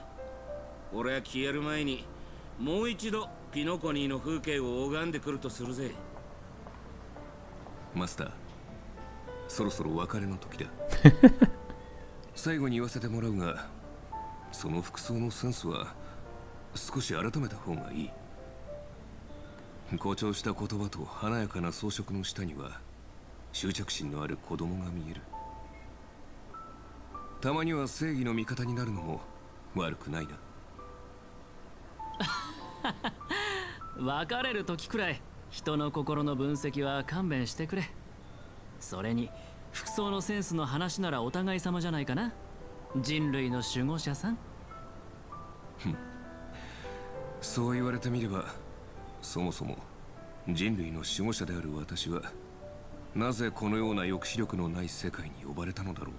俺は消える前にもう一度ピノコニーの風景を拝んでくるとするぜ。マスター、そろそろ別れの時だ。最後に言わせてもらうが、その服装のセンスは少し改めた方がいい。誇張した言葉と華やかな装飾の下には執着心のある子供が見える。たまには正義の味方になるのも悪くないな。別れる時くらい人の心の分析は勘弁してくれ。それに服装のセンスの話ならお互い様じゃないかな。人類の守護者さん。そう言われてみれば、そもそも人類の守護者である私はなぜこのような抑止力のない世界に呼ばれたのだろう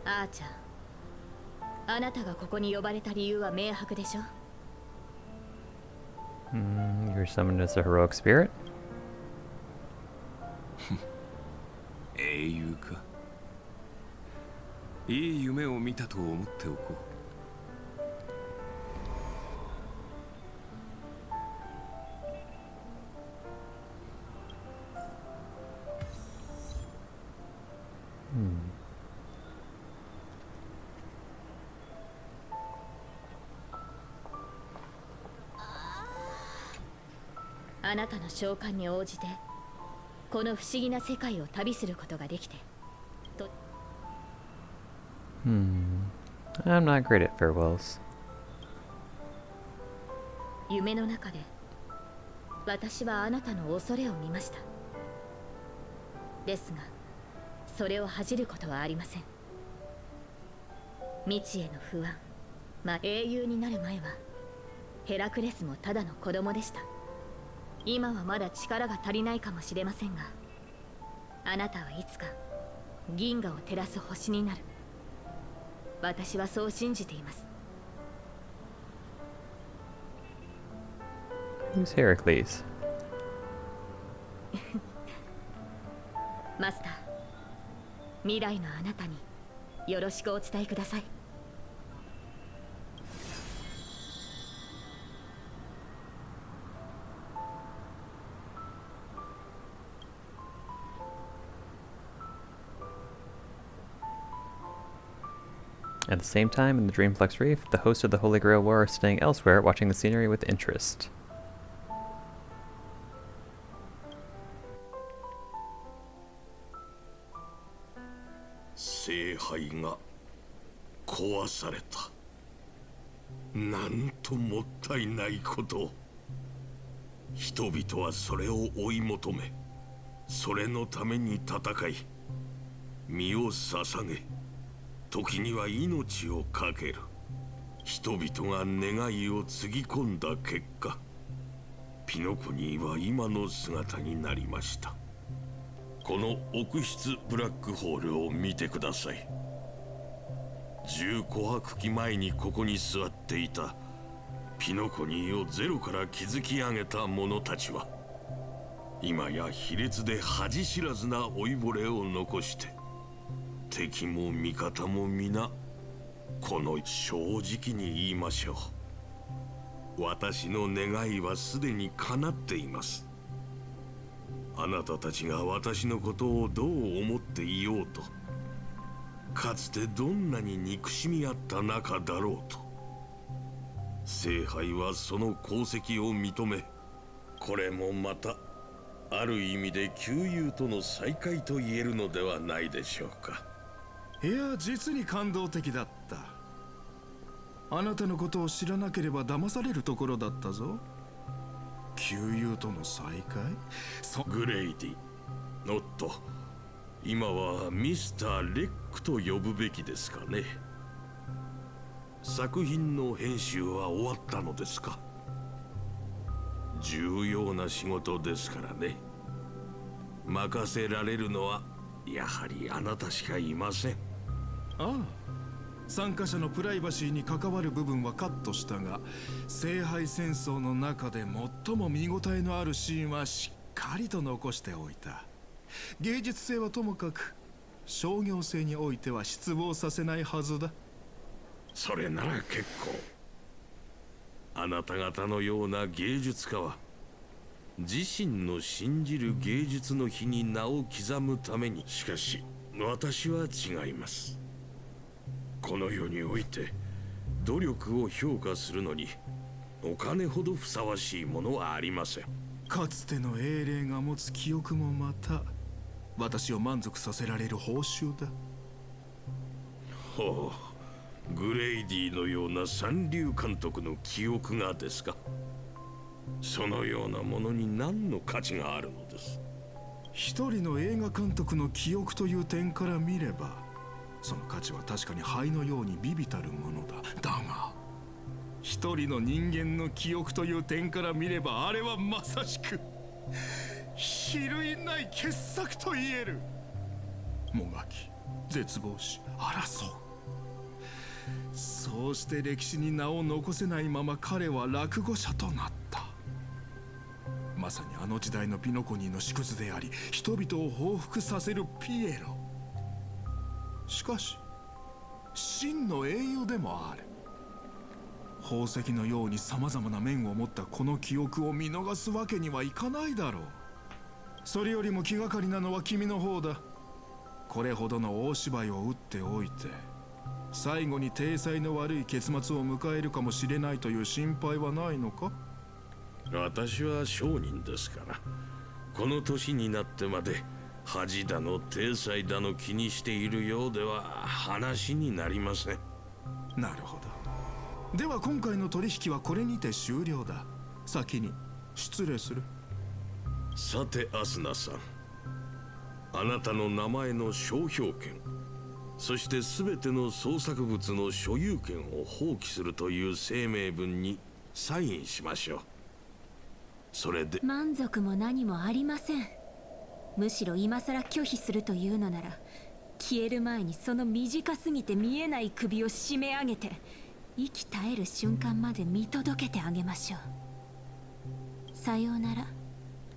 か。アーチャー、あなたがここに呼ばれた理由は明白でしょ。You're summoned as a heroic spirit? 英雄か。いい夢を見たと思っておこう。あなたの召喚に応じてこの不思議な世界を旅することができてと。I'm not great at farewells. 夢の中で私はあなたの恐れを見ました。ですがそれを恥じることはありません。未知への不安、英雄になる前はヘラクレスもただの子供でした。今はまだ力が足りないかもしれませんが、あなたはいつか銀河を照らす星になる。私はそう信じています。Who's Heracles? マスター、未来のあなたによろしくお伝えください。At the same time, in the Dreamflex Reef, the hosts of the Holy Grail War are staying elsewhere, watching the scenery with interest. 聖杯が壊された。なんともったいないこと。人々はそれを追い求め、それのために戦い、身を捧げ、時には命を懸ける。人々が願いをつぎ込んだ結果、ピノコニーは今の姿になりました。この奥室ブラックホールを見てください。10琥珀期前にここに座っていたピノコニーをゼロから築き上げた者たちは、今や卑劣で恥知らずな老いぼれを残して、敵も味方も皆この正直に言いましょう。私の願いはすでに叶っています。あなたたちが私のことをどう思っていようと、かつてどんなに憎しみ合った仲だろうと、聖杯はその功績を認め、これもまたある意味で旧友との再会と言えるのではないでしょうか。いや、実に感動的だった。あなたのことを知らなければ騙されるところだったぞ。旧友との再会？グレイディ、おっと、今はミスター・レックと呼ぶべきですかね。作品の編集は終わったのですか？重要な仕事ですからね。任せられるのはやはりあなたしかいません。ああ、参加者のプライバシーに関わる部分はカットしたが、聖杯戦争の中で最も見応えのあるシーンはしっかりと残しておいた。芸術性はともかく商業性においては失望させないはずだ。それなら結構。あなた方のような芸術家は自身の信じる芸術の日に名を刻むために、しかし私は違います。この世において努力を評価するのにお金ほどふさわしいものはありません。かつての英霊が持つ記憶もまた私を満足させられる報酬だ。ほう、グレイディのような三流監督の記憶がですか？そのようなものに何の価値があるのです？一人の映画監督の記憶という点から見れば、その価値は確かに灰のように微々たるものだ。だが一人の人間の記憶という点から見れば、あれはまさしく比類ない傑作と言える。もがき絶望し争う、そうして歴史に名を残せないまま彼は落語者となった。まさにあの時代のピノコニーの縮図であり、人々を報復させるピエロ。しかし真の英雄でもある。宝石のように様々な面を持ったこの記憶を見逃すわけにはいかないだろう。それよりも気がかりなのは君の方だ。これほどの大芝居を打っておいて、最後に体裁の悪い結末を迎えるかもしれないという心配はないのか？私は商人ですから、この年になってまで恥だの体裁だの気にしているようでは話になりません。なるほど。では今回の取引はこれにて終了だ。先に失礼する。さてアスナさん、あなたの名前の商標権、そして全ての創作物の所有権を放棄するという声明文にサインしましょう。それで満足も何もありません。むしろ今さら拒否するというのなら、消える前にその短すぎて見えない首を締め上げて息絶える瞬間まで見届けてあげましょう。さようなら、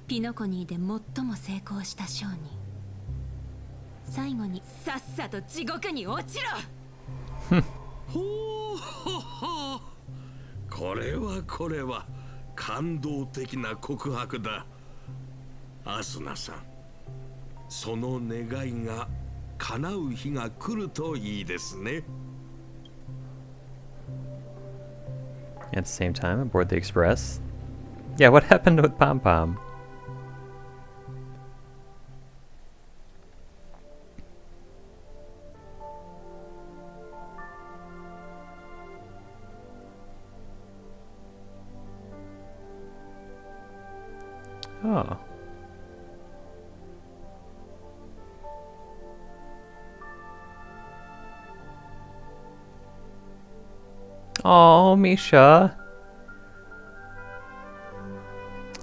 ピノコニーで最も成功した商人。最後にさっさと地獄に落ちろ。ほうほほ、これは感動的な告白だ。アスナさん、その願いが叶う日が来るといいですね。At the same time, aboard the Express. Yeah, what happened with Pom Pom? Oh. Oh, Misha.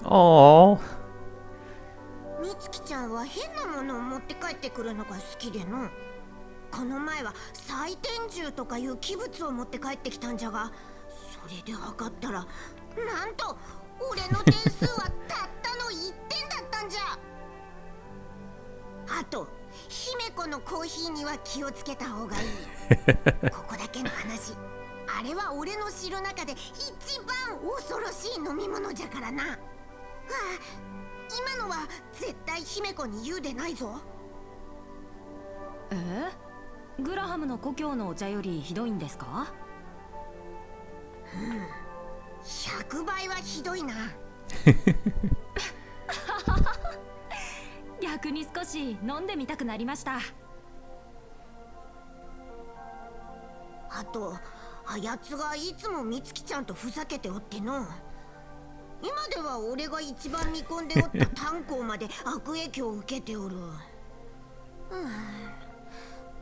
Oh. みつきちゃんは変なものを持って帰ってくるのが好きでの。この前は祭天銃とかいう器物を持って帰ってきたんじゃが、それで測ったら、なんと俺の点数はたったの1点だったんじゃ。あと姫子のコーヒーには気をつけた方がいい。ここだけの話、あれは俺の知る中で一番恐ろしい飲み物じゃからな。はあ、今のは絶対姫子に言うでないぞ。グラハムの故郷のお茶よりひどいんですか？100倍はひどいな。逆に少し飲んでみたくなりました。あとあやつがいつもみつきちゃんとふざけておっての。今では俺が一番見込んでおった炭鉱まで悪影響を受けておる。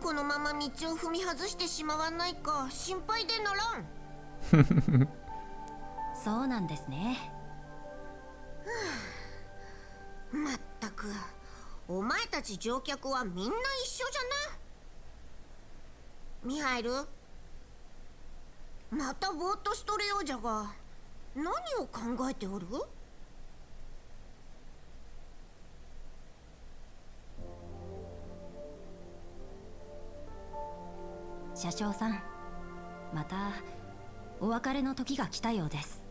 このまま道を踏み外してしまわないか心配でならん。そうなんですね。まったくお前たち乗客はみんな一緒じゃな。ミハイル、またぼーっとしとれようじゃが、何を考えておる？車掌さん、またお別れの時が来たようです。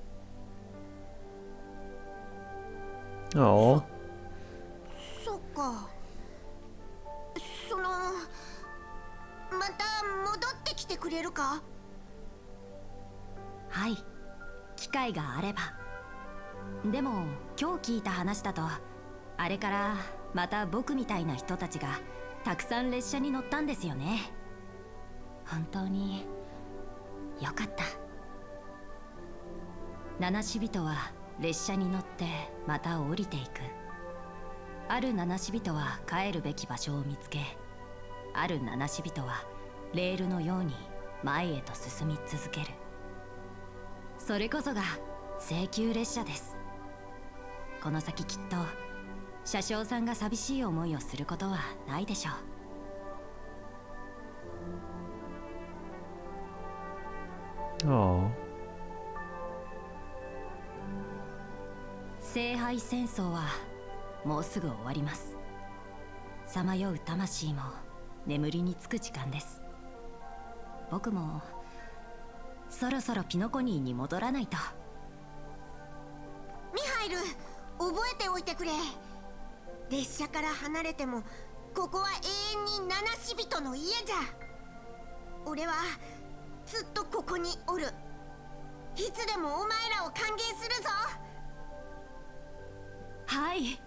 Oh. そっか。そのまた戻ってきてくれるか？はい、機会があれば。でも今日聞いた話だと、あれからまた僕みたいな人たちがたくさん列車に乗ったんですよね。本当によかった。七死人は列車に乗ってまた降りていく。ある七死人は帰るべき場所を見つけ、ある七死人はレールのように前へと進み続ける。それこそが請求列車です。この先きっと車掌さんが寂しい思いをすることはないでしょう。Oh. 聖杯戦争はもうすぐ終わります。さまよう魂も眠りにつく時間です。僕もそろそろピノコニーに戻らないと。ミハイル、覚えておいてくれ。列車から離れてもここは永遠に七死人の家じゃ。俺はずっとここにおる。いつでもお前らを歓迎するぞ。はい、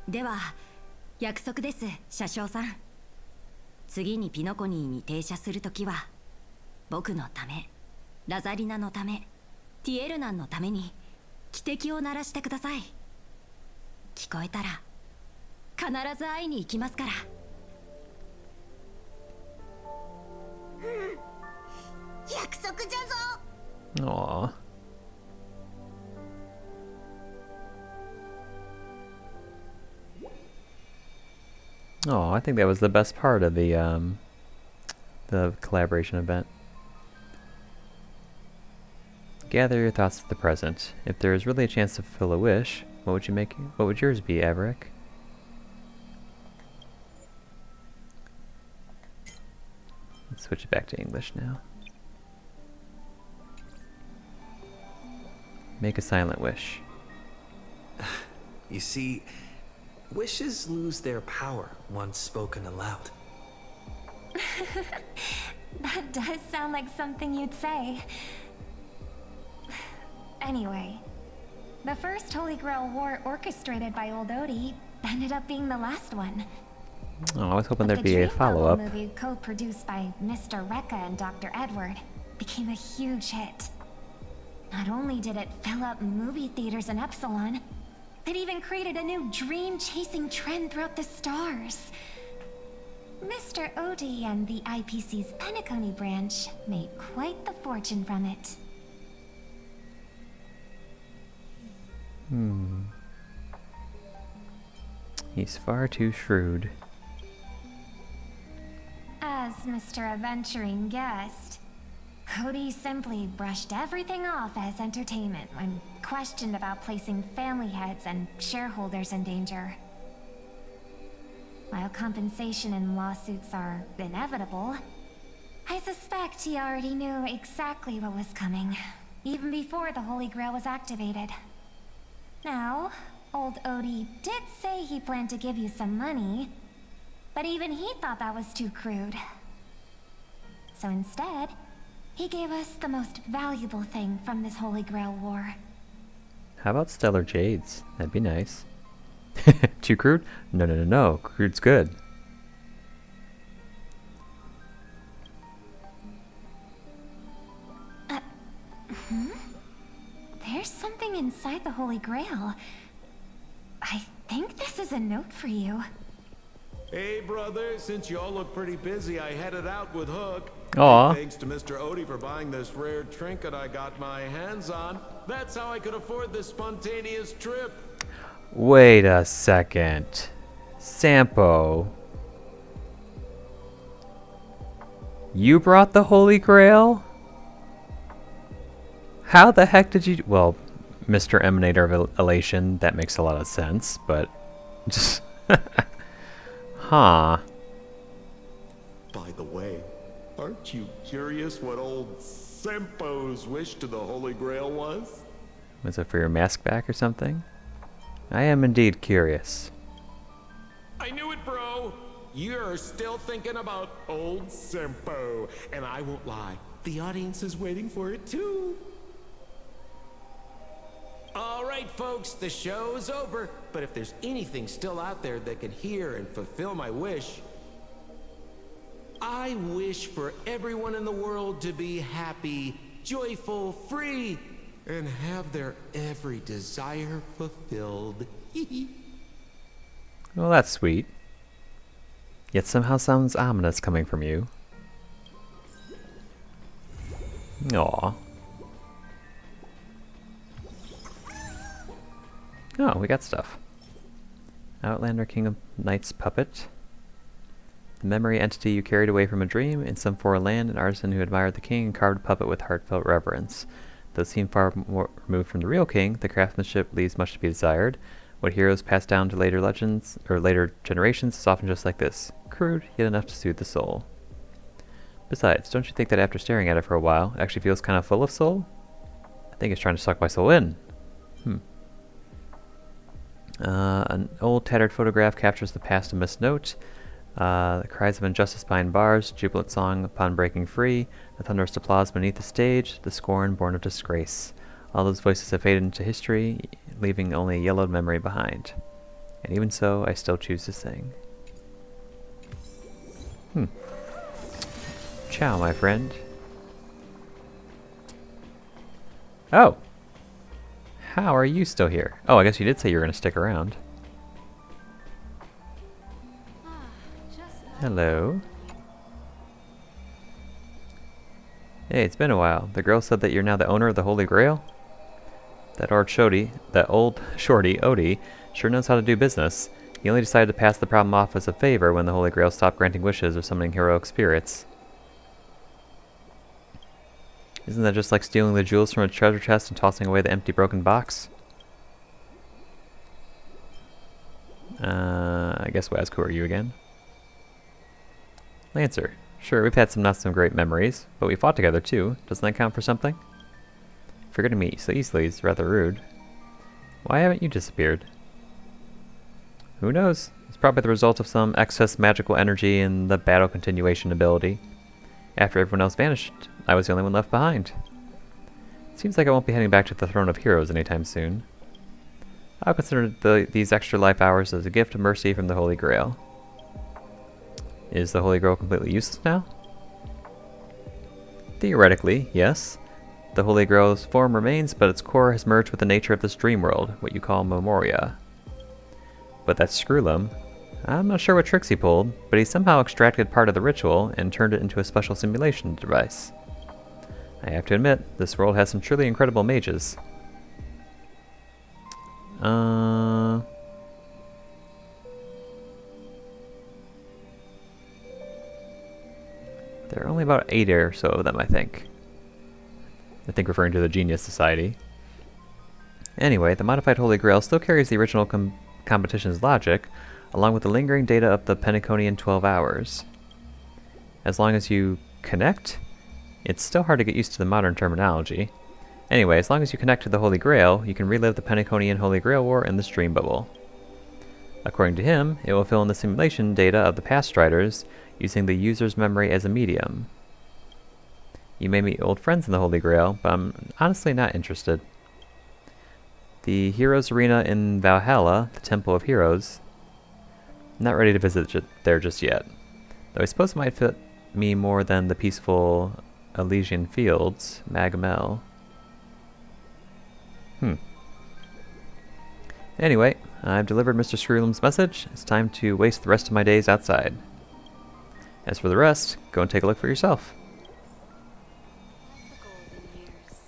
では約束です、車掌さん。次にピノコニーに停車するときは僕のため、ラザリナのため、ティエルナンのために汽笛を鳴らしてください。聞こえたら必ず会いに行きますから。約束じゃぞ。Aw. Oh, I think that was the best part of the collaboration event. Gather your thoughts to the present. If there is really a chance to fulfill a wish, what would you make? What would yours be, Averick? Let's switch it back to English now. Make a silent wish. You see, wishes lose their power once spoken aloud. That does sound like something you'd say. Anyway, the first Holy Grail War orchestrated by Old Odie ended up being the last one. Oh, I was hoping there'd be a follow-up. The movie co-produced by Mr. Rekka and Dr. Edward became a huge hit. Not only did it fill up movie theaters in Epsilon, it even created a new dream-chasing trend throughout the stars. Mr. Odie and the IPC's Penacony branch made quite the fortune from it. He's far too shrewd. As Mr. Adventuring guessed, Odie simply brushed everything off as entertainment when questioned about placing family heads and shareholders in danger. While compensation and lawsuits are inevitable, I suspect he already knew exactly what was coming, even before the Holy Grail was activated. Now, old Odie did say he planned to give you some money, but even he thought that was too crude. So instead, he gave us the most valuable thing from this Holy Grail War. How about Stellar Jades? That'd be nice. Too crude? No, no, no, no. Crude's good. There's something inside the Holy Grail. I think this is a note for you. Hey, brother, since you all look pretty busy, I headed out with Hook. Aw. Thanks to Mr. Odie for buying this rare trinket I got my hands on. That's how I could afford this spontaneous trip. Wait a second. Sampo. You brought the Holy Grail? How the heck did you... Well, Mr. Emanator of Elation, that makes a lot of sense, but... Just... Huh. By the way, aren't you curious what old Sempo's wish to the Holy Grail was? Was it for your mask back or something? I am indeed curious. I knew it, bro! You're still thinking about old Sempo, and I won't lie, the audience is waiting for it too. Alright folks, the show's over, but if there's anything still out there that can hear and fulfill my wish, I wish for everyone in the world to be happy, joyful, free, and have their every desire fulfilled. Well, that's sweet. Yet somehow sounds ominous coming from you. Aww. Oh, we got stuff. Outlander King of Knights puppet. The memory entity you carried away from a dream. In some foreign land, an artisan who admired the king and carved a puppet with heartfelt reverence. Though seen far more removed from the real king, the craftsmanship leaves much to be desired. What heroes pass down to later legends, or later generations, is often just like this. Crude, yet enough to soothe the soul. Besides, don't you think that after staring at it for a while, it actually feels kind of full of soul? I think it's trying to suck my soul in. An old tattered photograph captures the past amidst note. The cries of injustice behind bars, jubilant song upon breaking free, the thunderous applause beneath the stage, the scorn born of disgrace. All those voices have faded into history, leaving only a yellowed memory behind. And even so, I still choose to sing. Ciao, my friend. Oh! How are you still here? Oh, I guess you did say you were going to stick around. Hello. Hey, it's been a while. The girl said that you're now the owner of the Holy Grail? That old shorty, Odie, sure knows how to do business. He only decided to pass the problem off as a favor when the Holy Grail stopped granting wishes or summoning heroic spirits. Isn't that just like stealing the jewels from a treasure chest and tossing away the empty broken box? I guess Wazku, are you again? Lancer. Sure, we've had some not so great memories, but we fought together too. Doesn't that count for something? Forgetting me so easily is rather rude. Why haven't you disappeared? Who knows? It's probably the result of some excess magical energy in the battle continuation ability. After everyone else vanished, I was the only one left behind. Seems like I won't be heading back to the Throne of Heroes anytime soon. I'll consider these extra life hours as a gift of mercy from the Holy Grail. Is the Holy Grail completely useless now? Theoretically, yes. The Holy Grail's form remains, but its core has merged with the nature of this dream world, what you call Memoria. But that Screwlum, I'm not sure what tricks he pulled, but he somehow extracted part of the ritual and turned it into a special simulation device. I have to admit, this world has some truly incredible mages. There are only about 8 or so of them, I think. I think referring to the Genius Society. Anyway, the modified Holy Grail still carries the original competition's logic, along with the lingering data of the Penaconian 12 hours. As long as you connect, it's still hard to get used to the modern terminology. Anyway, as long as you connect to the Holy Grail, you can relive the Penaconian Holy Grail War in this dream bubble. According to him, it will fill in the simulation data of the past striders, using the user's memory as a medium. You may meet old friends in the Holy Grail, but I'm honestly not interested. The Heroes Arena in Valhalla, the Temple of Heroes, I'm not ready to visit there just yet. Though I suppose it might fit me more than the peaceful Elysian Fields, Magamel. Anyway, I've delivered Mr. Screwlum's message. It's time to waste the rest of my days outside. As for the rest, go and take a look for yourself.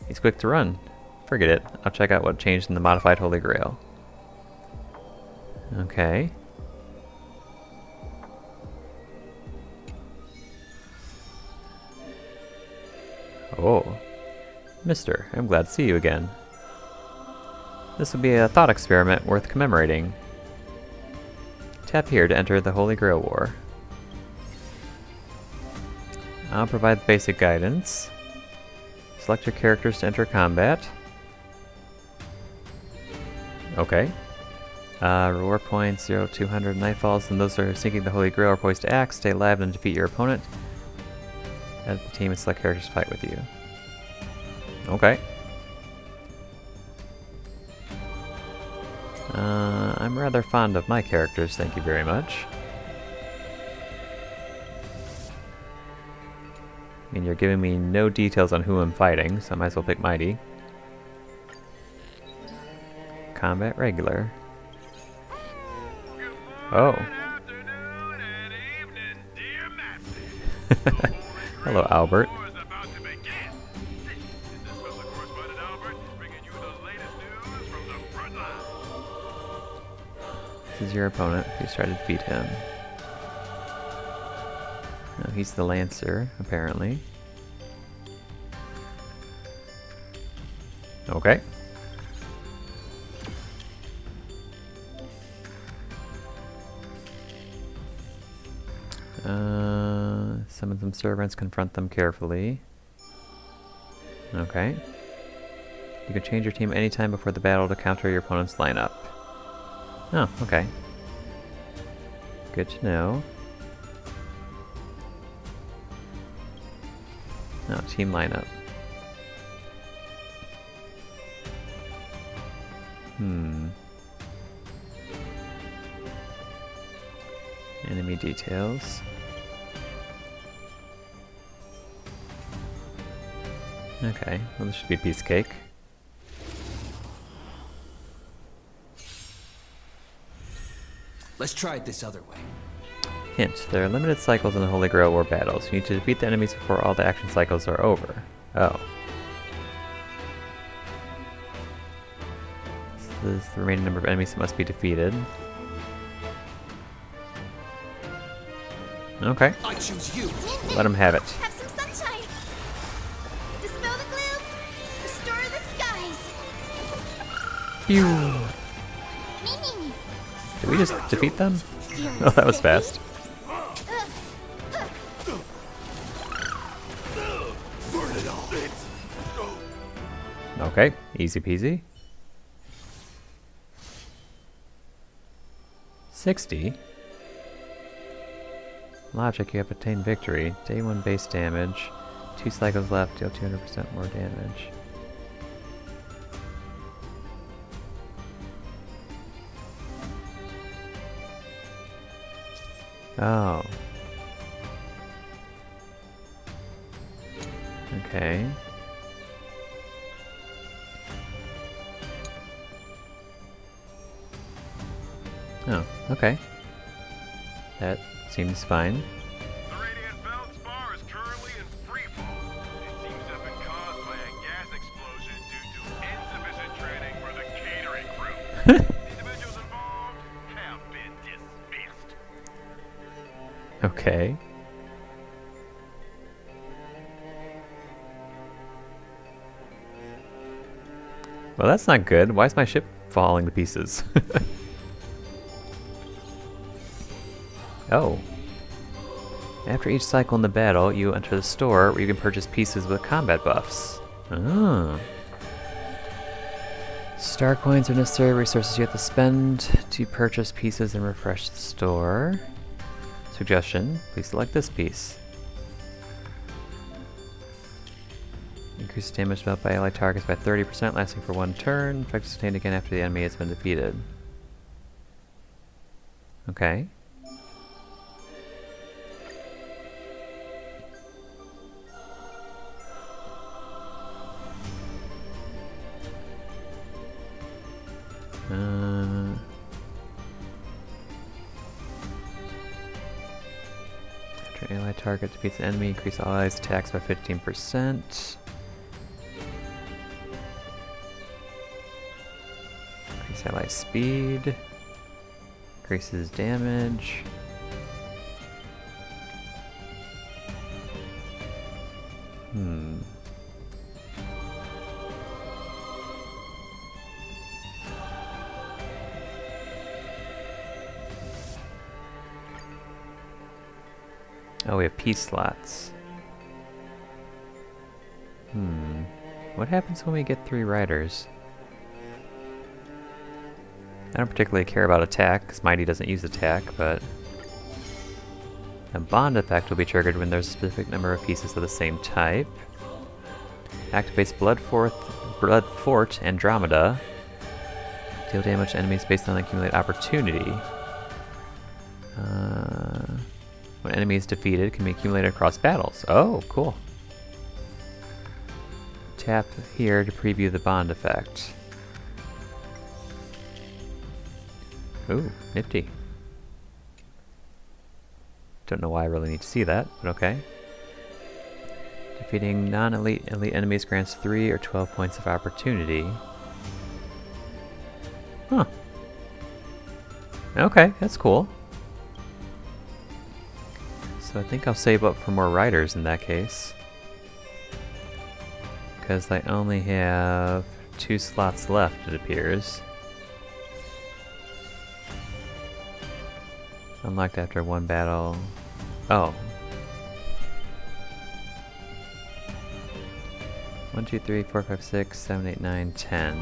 He's quick to run. Forget it. I'll check out what changed in the modified Holy Grail. Okay. Oh. Mister, I'm glad to see you again. This will be a thought experiment worth commemorating. Tap here to enter the Holy Grail War. I'll provide basic guidance. Select your characters to enter combat. Okay. Reward points 0 to 200 Nightfalls, and those who are seeking the Holy Grail are poised to act. Stay alive and defeat your opponent. Add the team and select characters to fight with you. Okay. I'm rather fond of my characters, thank you very much. I mean, you're giving me no details on who I'm fighting, so I might as well pick Mighty. Combat regular. Oh. Hello, Albert. This is your opponent. Please try to defeat him. No, he's the Lancer, apparently. Okay. Summon some servants, confront them carefully. Okay. You can change your team anytime before the battle to counter your opponent's lineup. Oh, okay. Good to know. No, team lineup. Enemy details. Okay, well this should be a piece of cake. Let's try it this other way. Hint, there are limited cycles in the Holy Grail War battles. You need to defeat the enemies before all the action cycles are over. Oh. This is the remaining number of enemies that must be defeated. Okay. I choose you. Let him have it. Have some sunshine. Dispel the gloom. Restore the skies. Phew. Did we just defeat them? Oh, that was fast. Okay, easy peasy. 60? Logic, you have obtained victory. Day 1 base damage. 2 cycles left, deal 200% more damage. Oh. Okay. Oh, okay. That seems fine. The radiant feldspar is currently in freefall. It seems to have been caused by a gas explosion due to insufficient training for the catering crew. The individuals involved have been dismissed. Okay. Well, that's not good. Why is my ship falling to pieces? Oh. After each cycle in the battle, you enter the store where you can purchase pieces with combat buffs. Oh. Star coins are necessary resources you have to spend to purchase pieces and refresh the store. Suggestion, please select this piece. Increase damage dealt by allied targets by 30%, lasting for 1 turn. Effect sustained again after the enemy has been defeated. Okay. After allied target defeats an enemy, increase allies' attacks by 15%. Increase ally speed. Increases damage. Oh, we have piece slots. What happens when we get 3 riders? I don't particularly care about attack, because Mighty doesn't use attack, but... a bond effect will be triggered when there's a specific number of pieces of the same type. Activates Blood Fort Andromeda. Deal damage to enemies based on accumulate opportunity. When enemy is defeated, can be accumulated across battles. Oh, cool. Tap here to preview the bond effect. Ooh, nifty. Don't know why I really need to see that, but okay. Defeating non-elite elite enemies grants 3 or 12 points of opportunity. Huh. Okay, that's cool. So I think I'll save up for more riders in that case. Because I only have 2 slots left, it appears. Unlocked after 1 battle. Oh. 1, 2, 3, 4, 5, 6, 7, 8, 9, 10.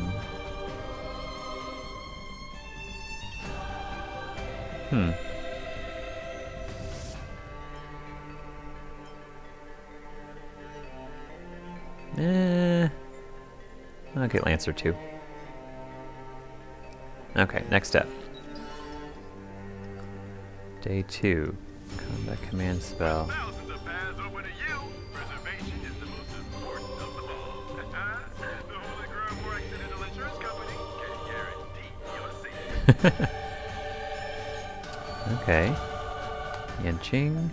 Hmm. I'll get Lancer too. Okay, next step. Day 2. Combat command spell. Okay. Yanqing.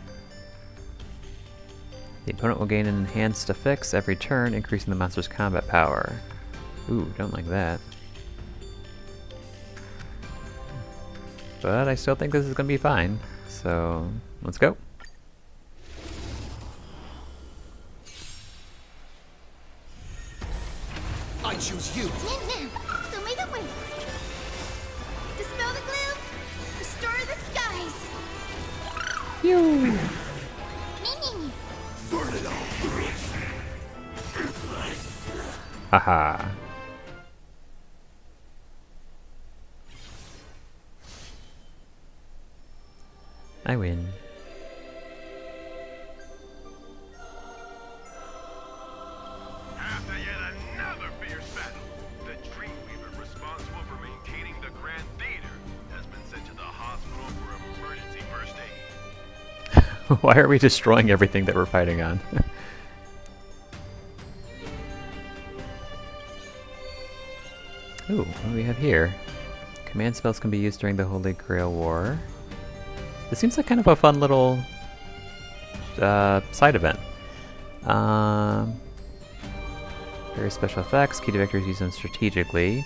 The opponent will gain an enhanced effects every turn, increasing the monster's combat power. Ooh, don't like that. But I still think this is gonna be fine. So, let's go. I choose you. Dispel the gloom. Restore the skies. Phew. Burn it all. Haha. I win. After yet another fierce battle, the Dreamweaver responsible for maintaining the Grand Theater has been sent to the hospital for emergency first aid. Why are we destroying everything that we're fighting on? Ooh, what do we have here? Command spells can be used during the Holy Grail War. This seems like kind of a fun little side event. Very special effects. Key to victories, use them strategically.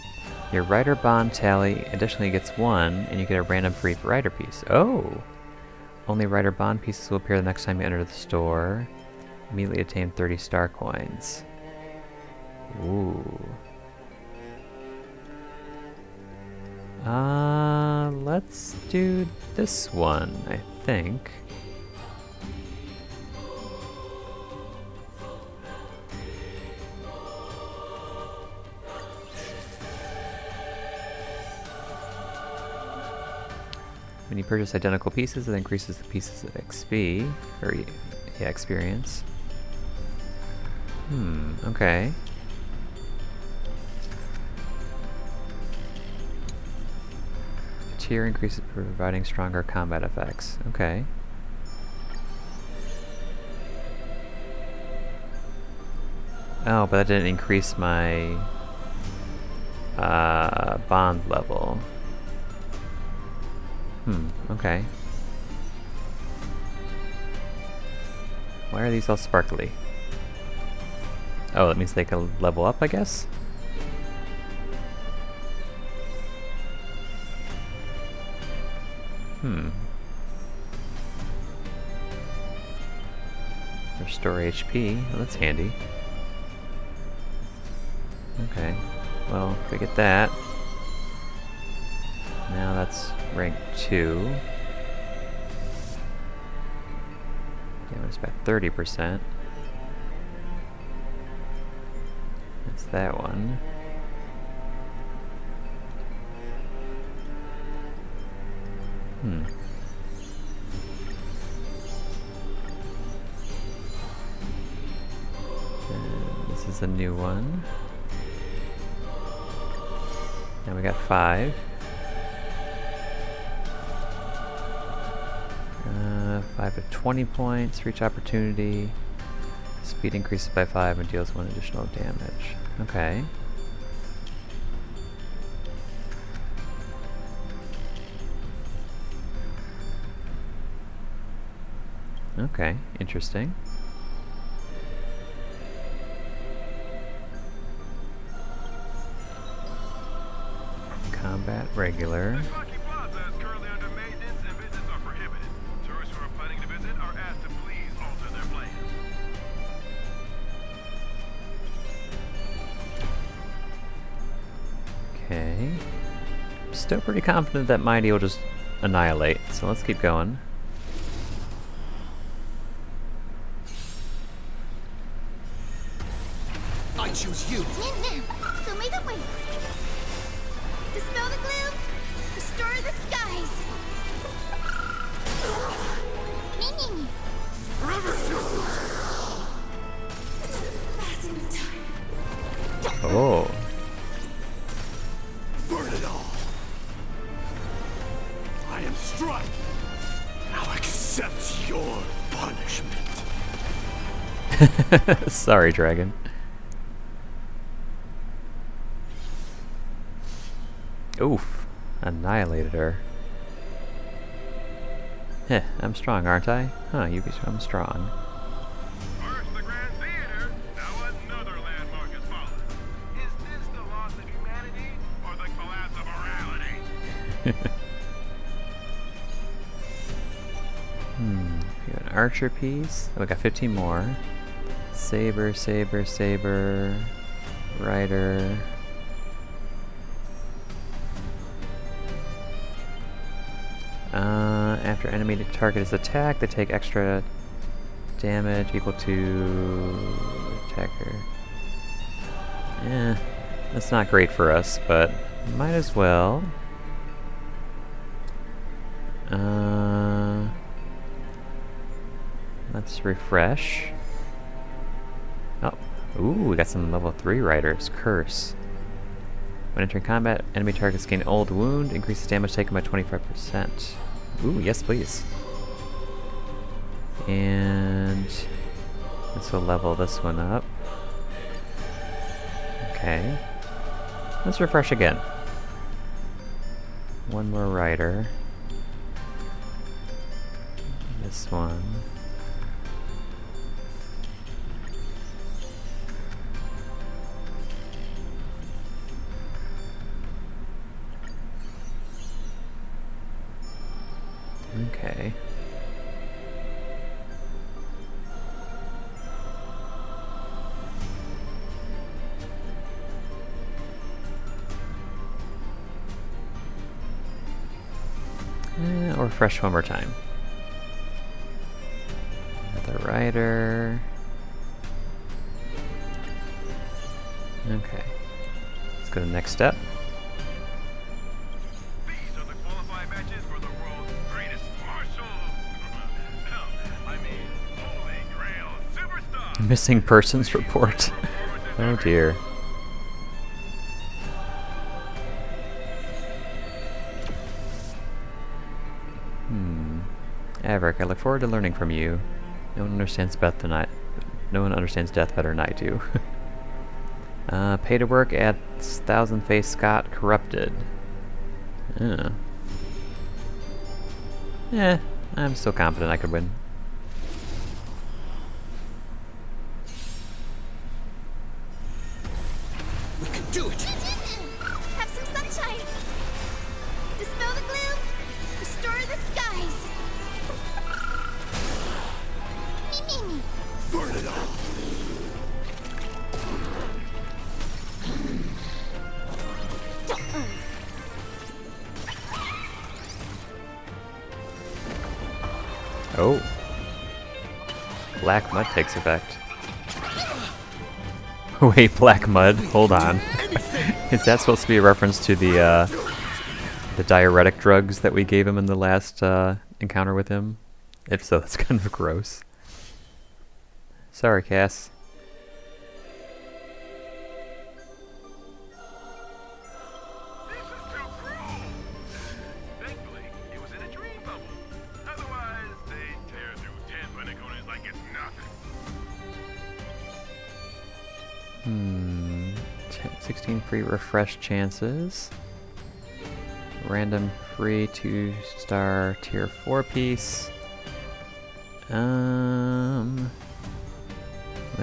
Your rider bond tally additionally gets 1, and you get a random free rider piece. Oh! Only rider bond pieces will appear the next time you enter the store. Immediately attain 30 star coins. Ooh. Let's do this one, I think. When you purchase identical pieces, it increases the pieces of XP, or yeah, experience. Okay. Tier increases providing stronger combat effects. Okay. Oh, but that didn't increase my bond level. Okay. Why are these all sparkly? Oh, that means they can level up, I guess? Restore HP. Well, that's handy. Okay. Well, if we get that. Now that's rank 2. Damage by 30%. That's that one. This is a new one. Now we got 5. 5 of 20 points, reach opportunity. Speed increases by 5 and deals 1 additional damage. Okay. Okay, interesting. Combat regular. Okay. Still pretty confident that Mighty will just annihilate, so let's keep going. I choose you. Show me the way. Dispel the gloom. Restore the skies. Me. Oh. Burn it all. I am struck. Now accept your punishment. Sorry, dragon. Oof. Annihilated her. Heh, I'm strong, aren't I? Huh, you become strong. First, the Grand Theater. Now another landmark has fallen. Is this the loss of humanity or the collapse of morality? We got an archer piece. Oh, we got 15 more. Saber, saber, saber. Rider. After enemy target is attacked, they take extra damage equal to attacker. That's not great for us, but might as well. Let's refresh. Oh, ooh, we got some level 3 riders. Curse. When entering combat, enemy targets gain old wound, increases damage taken by 25%. Ooh, yes please. And this will level this one up. Okay. Let's refresh again. One more rider. This one. Okay. Or refresh one more time. Another rider. Okay. Let's go to the next step. Missing persons report. Oh dear. Averick, I look forward to learning from you. No one understands death better than I do. Pay to work at Thousand Face Scott Corrupted. I'm still confident I could win. We can do it. Have some sunshine. Dispel the gloom. Restore the skies. Me. Burn it all. Oh. Black mud takes effect. Wait, black mud? Hold on. Is that supposed to be a reference to the diuretic drugs that we gave him in the last encounter with him? If so, that's kind of gross. Sorry, Cass. Hmm. 16 free refresh chances. Random free 2-star tier 4 piece. Well,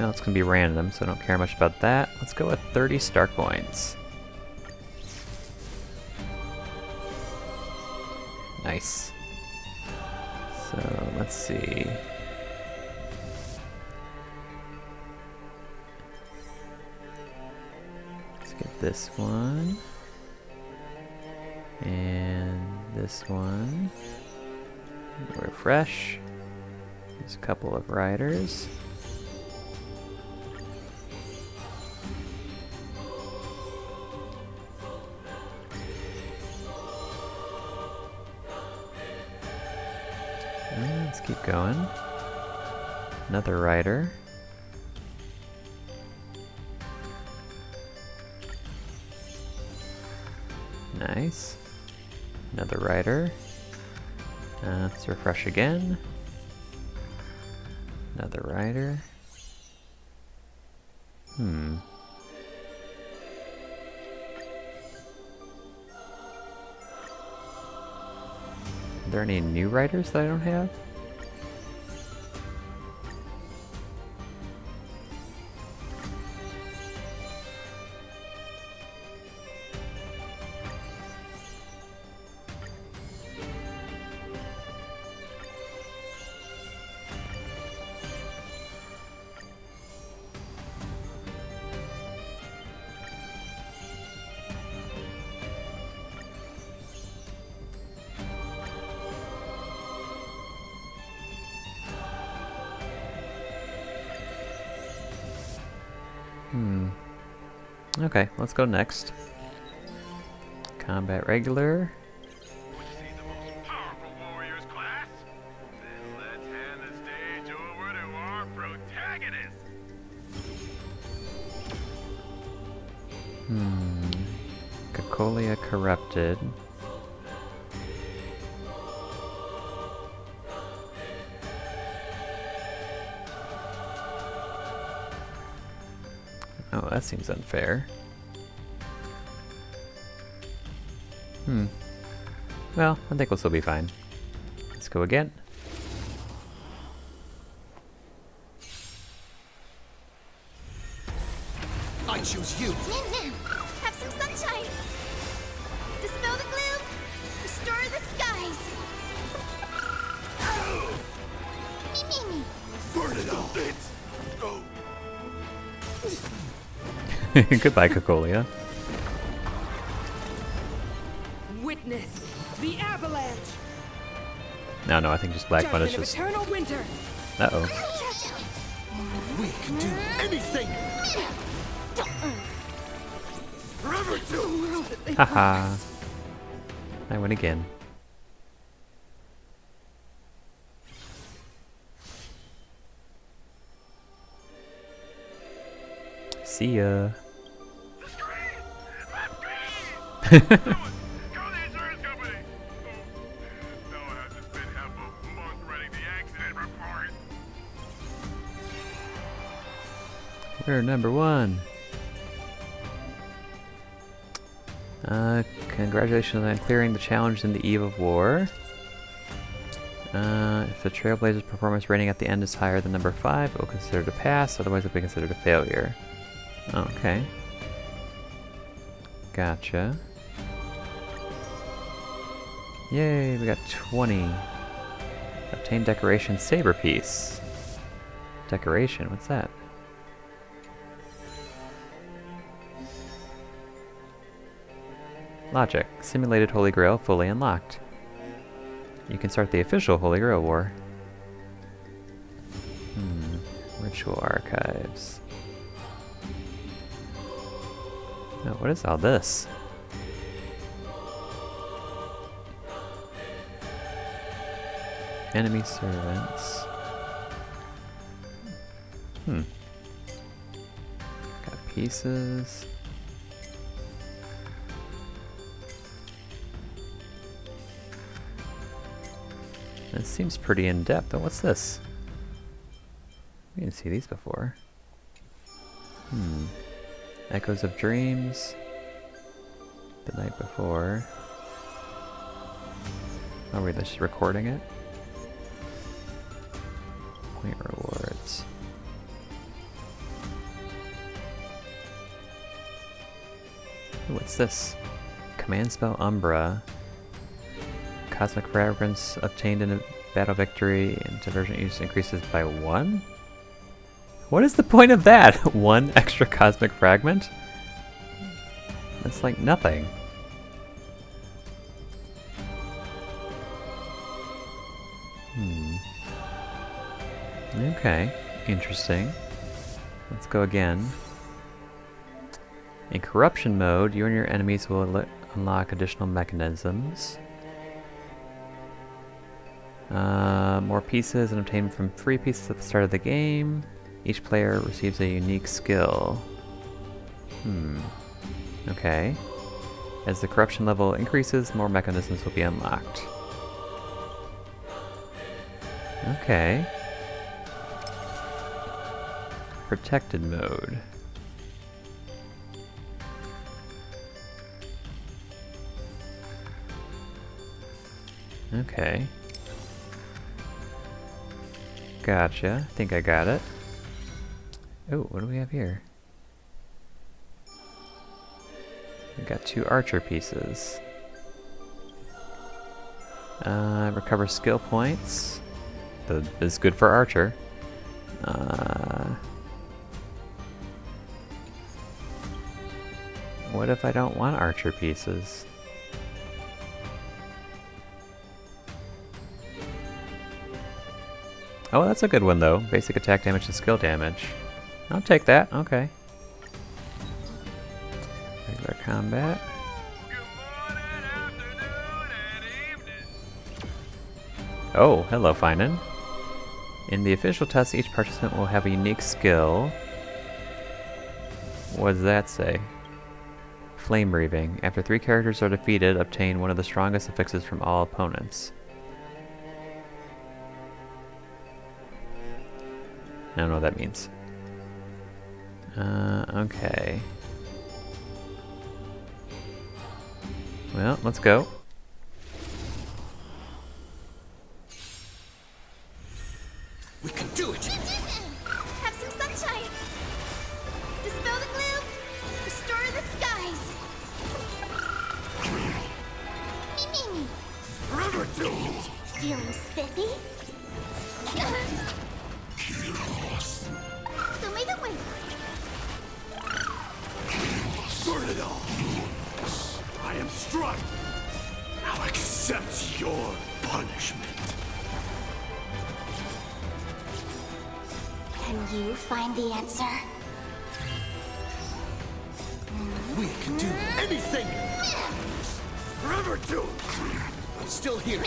it's gonna be random, so I don't care much about that. Let's go with 30 star coins. Nice. So, let's see. Let's get this one. And this one. Refresh. There's a couple of riders. Let's keep going. Another rider. Nice. Another rider. Let's refresh again. Another rider. Are there any new riders that I don't have? Okay, let's go next. Combat regular. Cocolia corrupted. Oh, that seems unfair. Well, I think we'll still be fine. Let's go again. I choose you. Nim-Nim, have some sunshine. Dispel the gloom. Restore the skies. Me. Burn it all. Goodbye, Cocolia. Witness the avalanche. No, I think just Black Mud is Judgment of just... eternal winter. Uh-oh. We can do anything. Forever do. Haha. I win again. See ya. We're number 1. Congratulations on clearing the challenge in the Eve of War. If the Trailblazer's performance rating at the end is higher than number 5, it will be considered a pass, otherwise it will be considered a failure. Okay. Gotcha. Yay, we got 20. Obtain decoration saber piece. Decoration, what's that? Logic. Simulated Holy Grail fully unlocked. You can start the official Holy Grail War. Ritual archives. Oh, what is all this? Enemy servants. Got pieces. This seems pretty in-depth. Oh, what's this? We didn't see these before. Echoes of Dreams. The night before. Oh, wait, that's just recording it? Point rewards. Ooh, what's this? Command spell Umbra. Cosmic fragrance obtained in a battle victory and diversion use increases by 1? What is the point of that? 1 extra cosmic fragment? That's like nothing. Okay, interesting. Let's go again. In corruption mode, you and your enemies will unlock additional mechanisms. More pieces and obtain from free pieces at the start of the game. Each player receives a unique skill. Okay. As the corruption level increases, more mechanisms will be unlocked. Okay. Protected mode. Okay. Gotcha. I think I got it. Oh, what do we have here? We got 2 archer pieces. Recover skill points. That is good for archer. What if I don't want archer pieces? Oh, that's a good one though. Basic attack damage and skill damage. I'll take that. Okay. Regular combat. Oh, hello, Finan. In the official test, each participant will have a unique skill. What does that say? Flame breathing. After 3 characters are defeated, obtain one of the strongest affixes from all opponents. I don't know what that means. Okay. Well, let's go. We can do it! Have some sunshine! Dispel the gloom! Restore the skies! Mimi! Forever do! Feeling spiffy? Tomato. Burn it all! I am struck! Now accept your punishment. Can you find the answer? We can do anything! Forever do! I'm still here.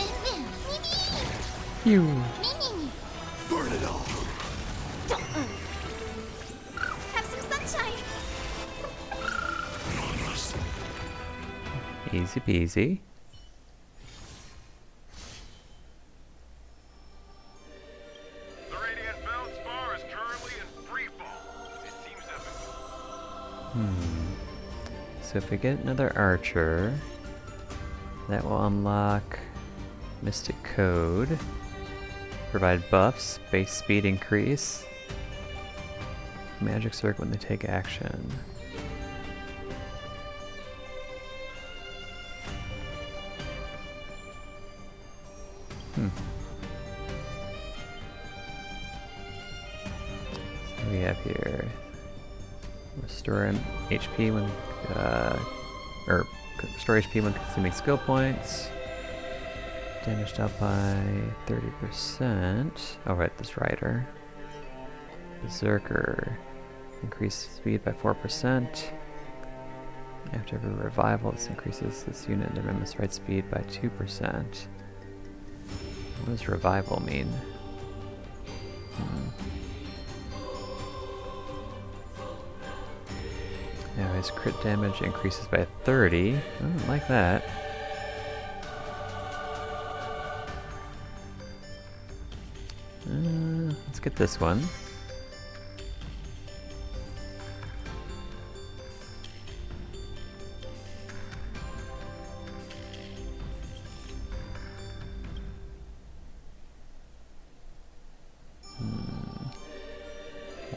You. Burn it all! Have some sunshine! Easy peasy. The Radiant Feldspar is currently in free fall. It seems to have So if we get another archer, that will unlock Mystic Code. Provide buffs, base speed increase. Magic circle when they take action. So we have here restore HP when or restore HP when consuming skill points. Damaged out by 30%. Oh right, this rider. Berserker. Increase speed by 4%. After every revival, this increases this unit and their members' right speed by 2%. What does revival mean? Now his crit damage increases by 30. I don't like that. Let's get this one.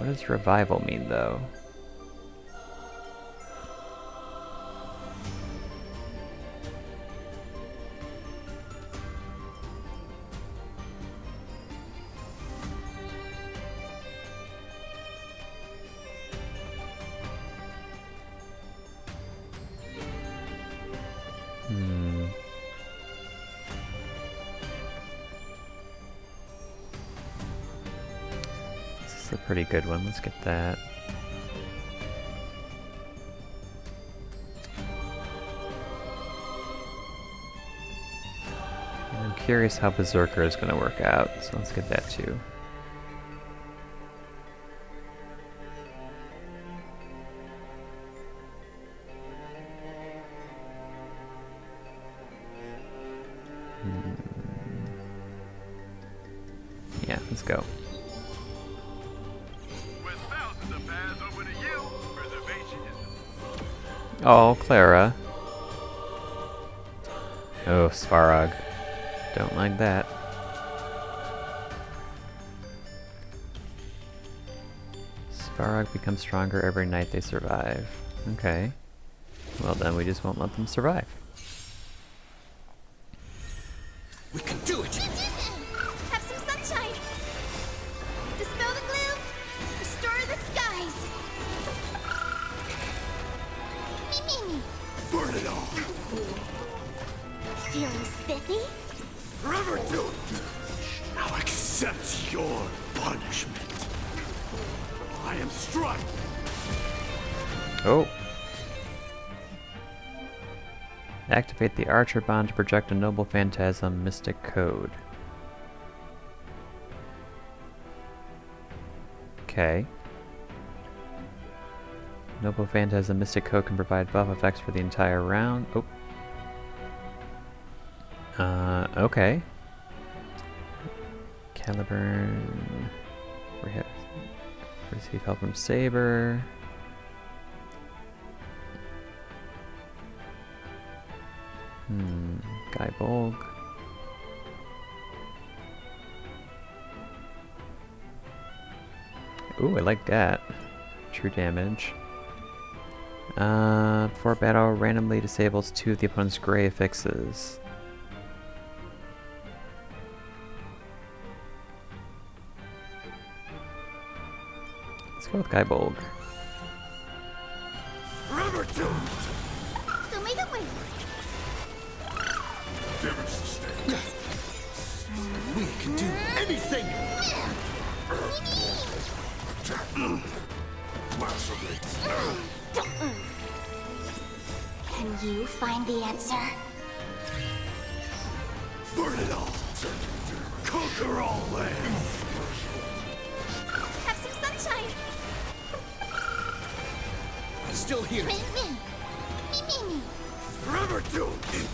What does revival mean, though? This is a pretty good one. Let's get that. And I'm curious how Berserker is going to work out, so let's get that too. Yeah, let's go. With thousands of paths open to you, preservation is Oh, Clara. Oh, Svarog. Don't like that. Svarog becomes stronger every night they survive. Okay. Well then we just won't let them survive. We can do it! Have some sunshine. Dispel the gloom. Restore the skies. Me. Burn it all! Feeling spiffy? Forever do it! Now accept your punishment. I am struck! Oh. Activate the Archer Bond to project a Noble Phantasm Mystic Code. Okay. Noble Phantasm Mystic Code can provide buff effects for the entire round. Oh. Okay. Caliburn. Receive help from Saber. Guy Bolg. Ooh, I like that. True damage. Before battle, randomly disables 2 of the opponent's gray affixes. Let's go with Guy Bolg. Forever do it! Who made it win? We can do anything! Can you find the answer? Burn it all! Conquer all lands! Have some sunshine. Still here! Me. Forever do it!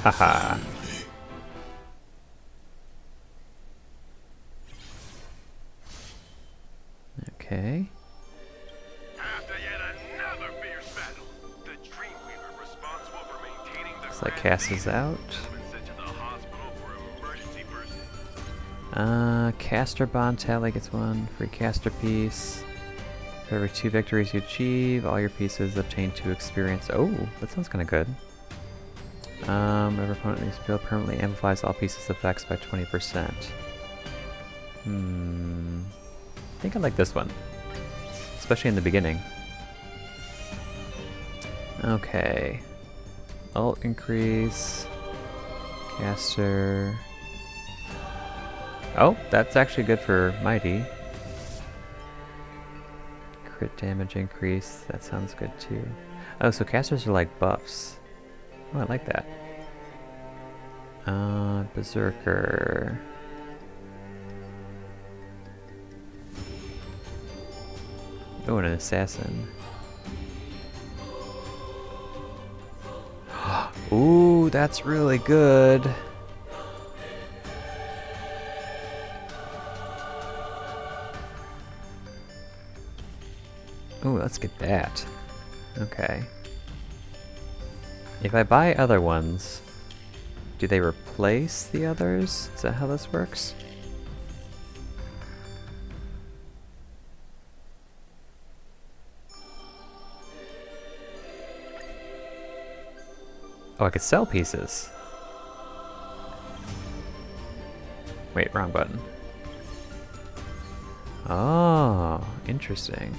Haha. Okay. after yet another fierce battle. The Dreamweaver responsible for maintaining the Looks like Cass is out. sent to the hospital for emergency first aid. Caster Bond tally gets 1 free caster piece. For every 2 victories you achieve, all your pieces obtain 2 experience. Oh, that sounds kind of good. Whenever opponent in this field permanently amplifies all pieces' effects by 20%. I think I like this one. Especially in the beginning. Okay. Ult increase. Caster. Oh, that's actually good for Mighty. Crit damage increase. That sounds good too. Oh, so casters are like buffs. Oh, I like that. Berserker. Oh, and an assassin. Ooh, that's really good. Ooh, let's get that. Okay. If I buy other ones, do they replace the others? Is that how this works? Oh, I could sell pieces. Wait, wrong button. Oh, interesting.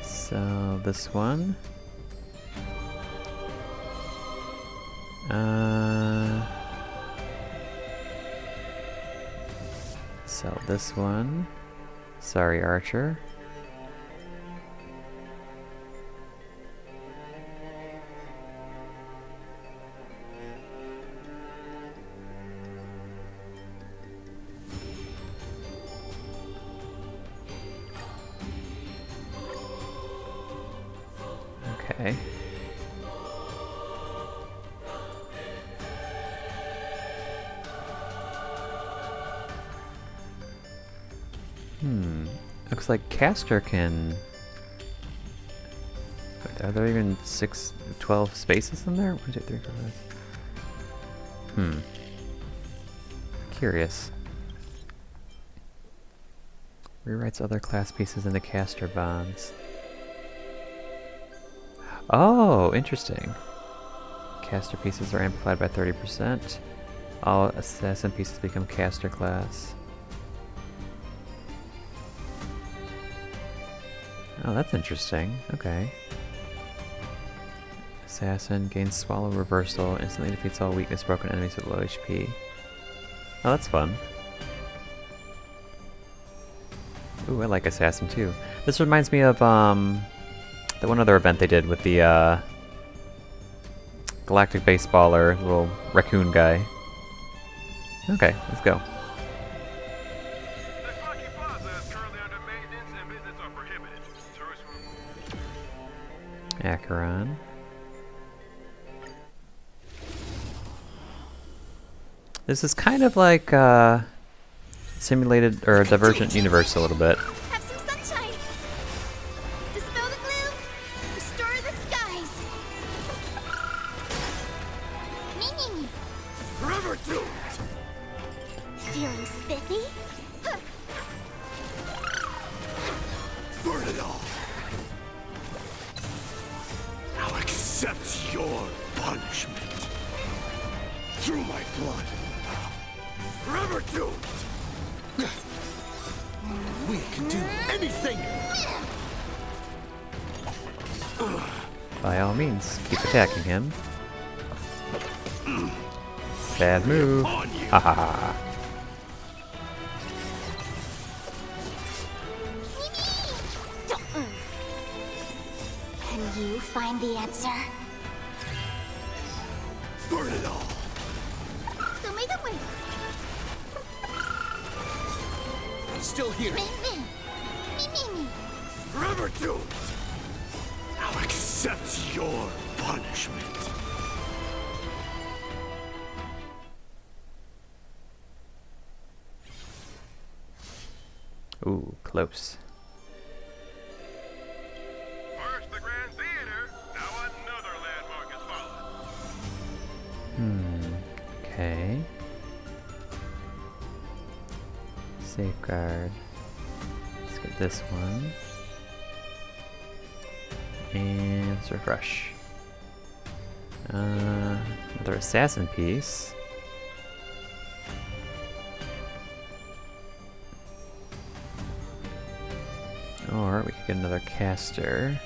So this one. Sell this one. Sorry, Archer. Okay. Looks like Caster can... Wait, are there even 12 spaces in there? 1, 2, 3, 4, 5. Curious. Rewrites other class pieces into caster bonds. Oh, interesting. Caster pieces are amplified by 30%. All assassin pieces become caster class. Oh, that's interesting. Okay. Assassin gains swallow reversal, instantly defeats all weakness broken enemies with low HP. Oh, that's fun. Ooh, I like Assassin too. This reminds me of the one other event they did with the Galactic Baseballer, little raccoon guy. Okay, let's go. Acheron. This is kind of like simulated or a Divergent universe a little bit. Have some sunshine. Dispel the gloom. Restore the skies. Meaning. Forever doomed. Feeling spiffy? Huh. Burn it all. I'll accept your punishment. Through my blood. Forever doomed. We can do anything. By all means, keep attacking him. Bad move. Ha ha ha. Can you find the answer? Burn it all. I'm still here. Forever doomed. I'll accept your punishment. Ooh, close. First the Grand Theater, now another landmark is followed. Okay. Safeguard. Let's get this one. And let's refresh. Another assassin piece. Or we could get another caster.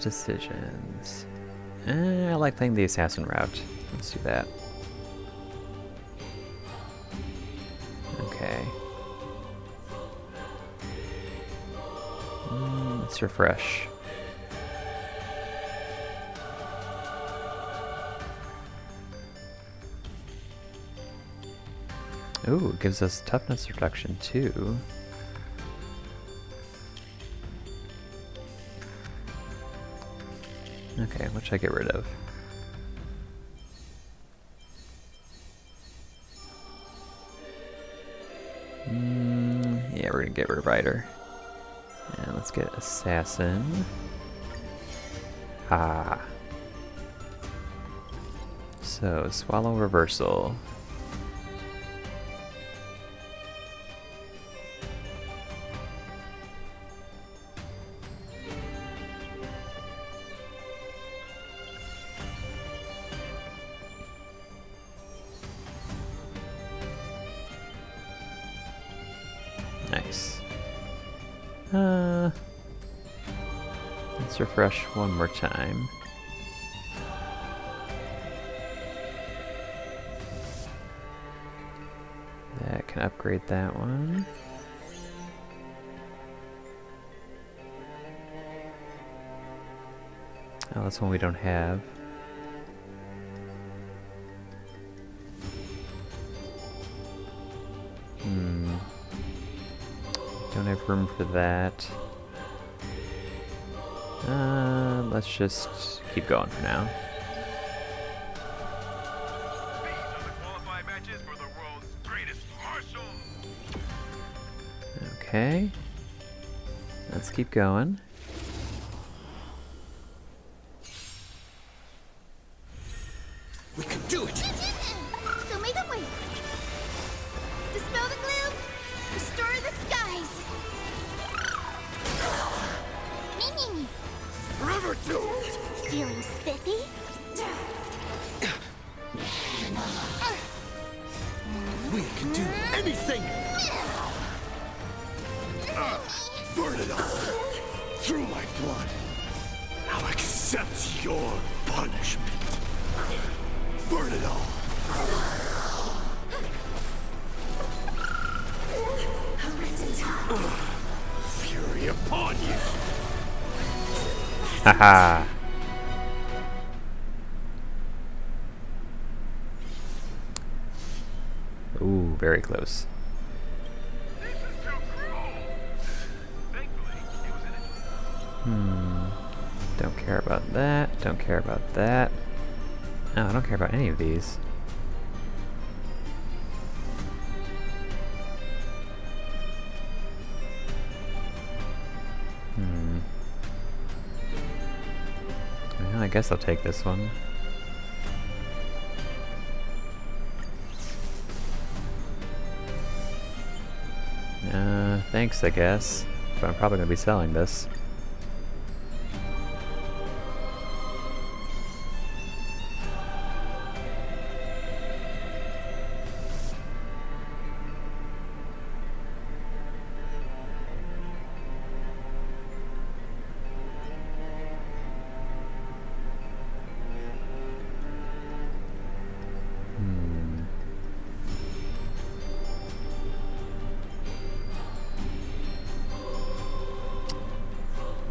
Decisions. I like playing the assassin route. Let's do that. Okay. Let's refresh. Ooh, it gives us toughness reduction too. Okay, what should I get rid of? Yeah, we're gonna get rid of Rider. And let's get Assassin. Ah. So, Swallow Reversal. Nice. Let's refresh one more time. That can upgrade that one. Oh, that's one we don't have. Don't have room for that. Let's just keep going for now. Okay. Let's keep going. We can do it! Show me the way. Dispel the gloom. Restore the skies. Me. Forever doomed! Feeling spiffy? We can do anything! Burn it all! Through my blood! I'll accept your punishment! Burn it all! Fury upon you! Haha! Ooh, very close. Don't care about that. Don't care about that. No, I don't care about any of these. Well, I guess I'll take this one. Thanks, I guess. But I'm probably going to be selling this.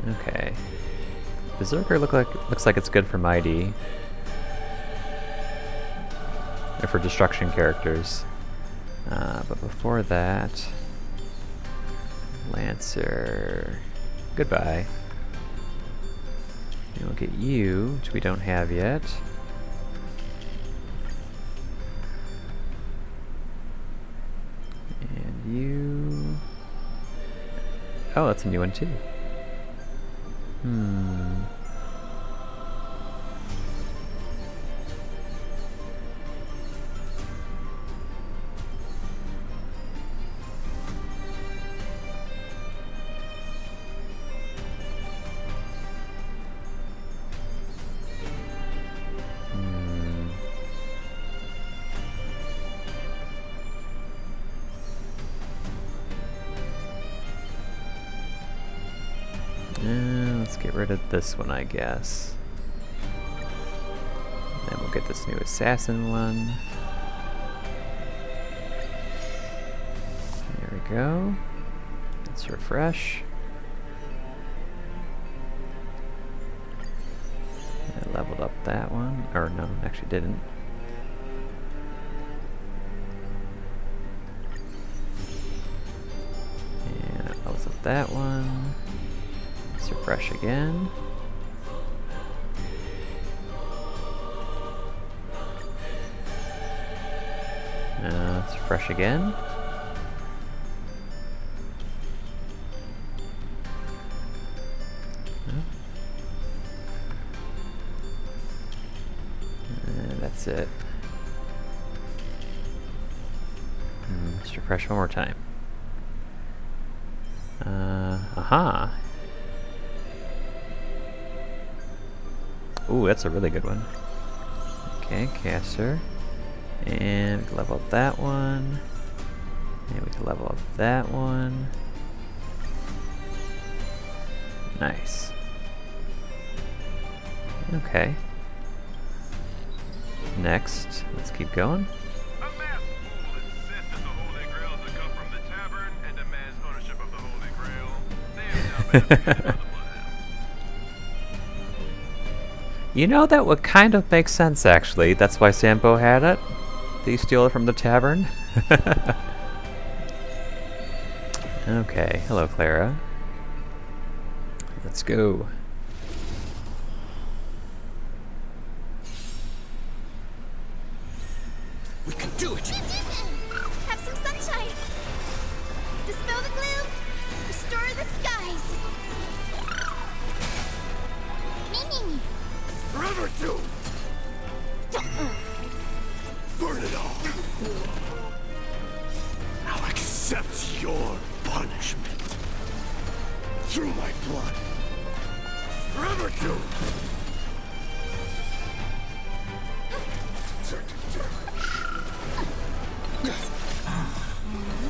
Okay. Berserker looks like it's good for Mighty. Or for destruction characters. But before that... Lancer... Goodbye. And we'll get you, which we don't have yet. And you... Oh, that's a new one too. Let's get rid of this one, I guess. And then we'll get this new assassin one. There we go. Let's refresh. I leveled up that one. Or no, actually didn't. that one. Let's refresh again. Let's refresh again. That's it. Let's refresh one more time. Aha! Ooh, that's a really good one. Okay, caster. And we can level up that one. And we can level up that one. Nice. Okay. Next, let's keep going. You know, that would kind of make sense, actually. That's why Sampo had it. They steal it from the tavern. Okay, hello, Clara. Let's go. We can do it! Have some sunshine! Dispel the gloom! Restore the skies! Me. Forever doomed! Burn it all! I'll accept your punishment. Through my blood. Forever doomed!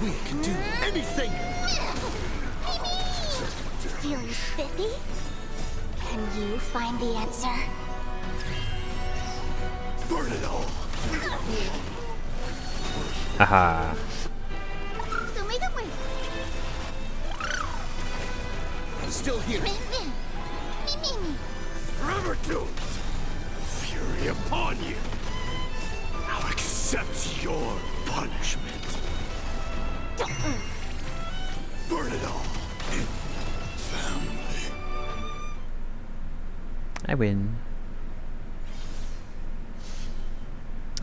We can do anything! Feeling spiffy? Can you find the answer? Burn it all! Haha. So make it win! I'm still here! Me. Forever doomed! Fury upon you! I'll accept your punishment. Burn it all! Family. I win.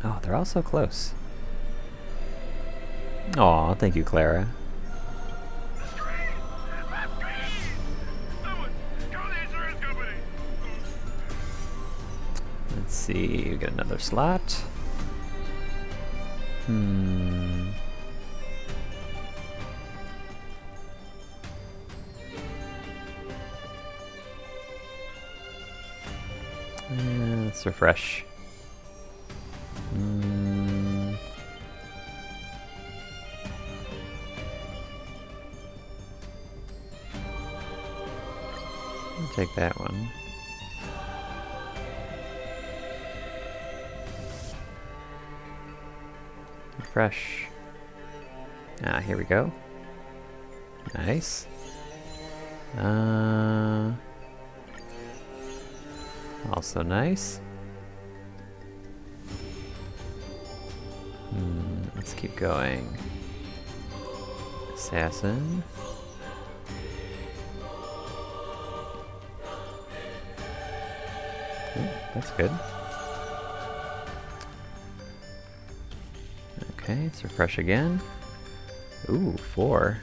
Oh, they're all so close. Aw, thank you, Clara. Let's see, we get another slot. Let's refresh. I'll take that one. Refresh. Here we go. Nice. Also nice. Let's keep going. Assassin. Ooh, that's good. Okay, let's refresh again. Ooh, 4.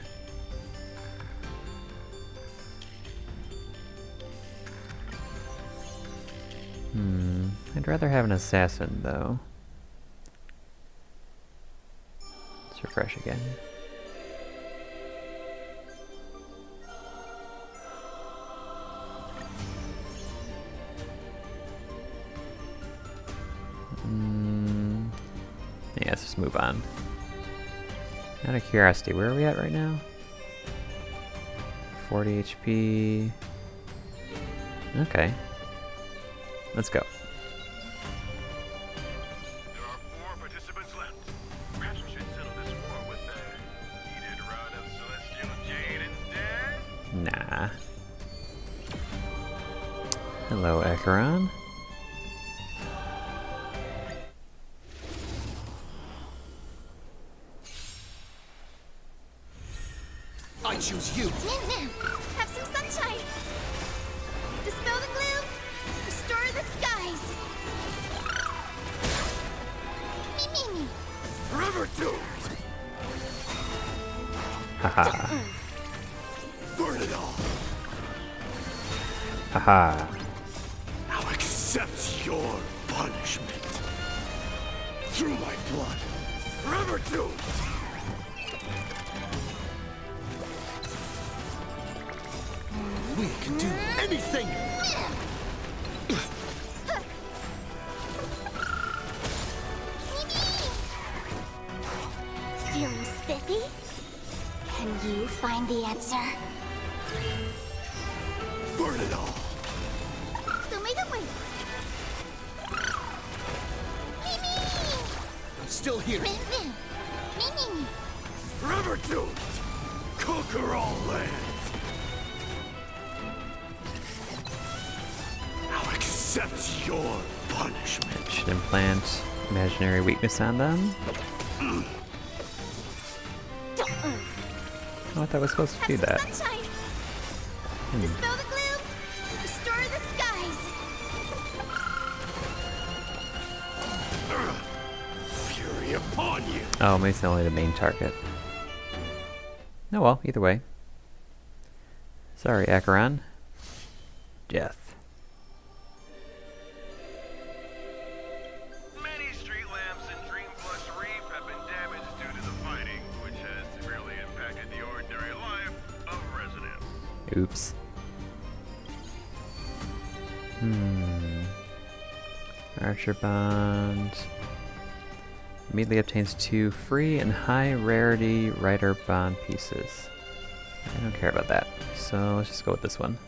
I'd rather have an assassin, though. Let's refresh again. Yeah, let's just move on. Out of curiosity, where are we at right now? 40 HP. Okay. Let's go. There are 4 participants left. Perhaps we should settle this war with the heated rod of celestial jade instead? Nah. Hello, Acheron. I can't choose you. Have some sunshine. Dispel the gloom. Restore the skies. Me. River Dude! Haha. Burn it all! Haha. Now accept your punishment. Through my blood. River Dude! We can do anything! Feeling spiffy? Can you find the answer? Burn it all! I'm still here. River Dude! Conquer all lands! Now accept your punishment. Should implant imaginary weakness on them. Oh, I thought I was supposed to do that. Dispel the gloom. Restore the skies. Fury upon you! Oh, maybe it's only the main target. Oh well, either way. Sorry, Acheron. Death. Many street lamps in Dreamflux Reef have been damaged due to the fighting, which has severely impacted the ordinary life of residents. Oops. Archer Bond. Immediately obtains 2 free and high rarity Rider Bond pieces. I don't care about that, so let's just go with this one.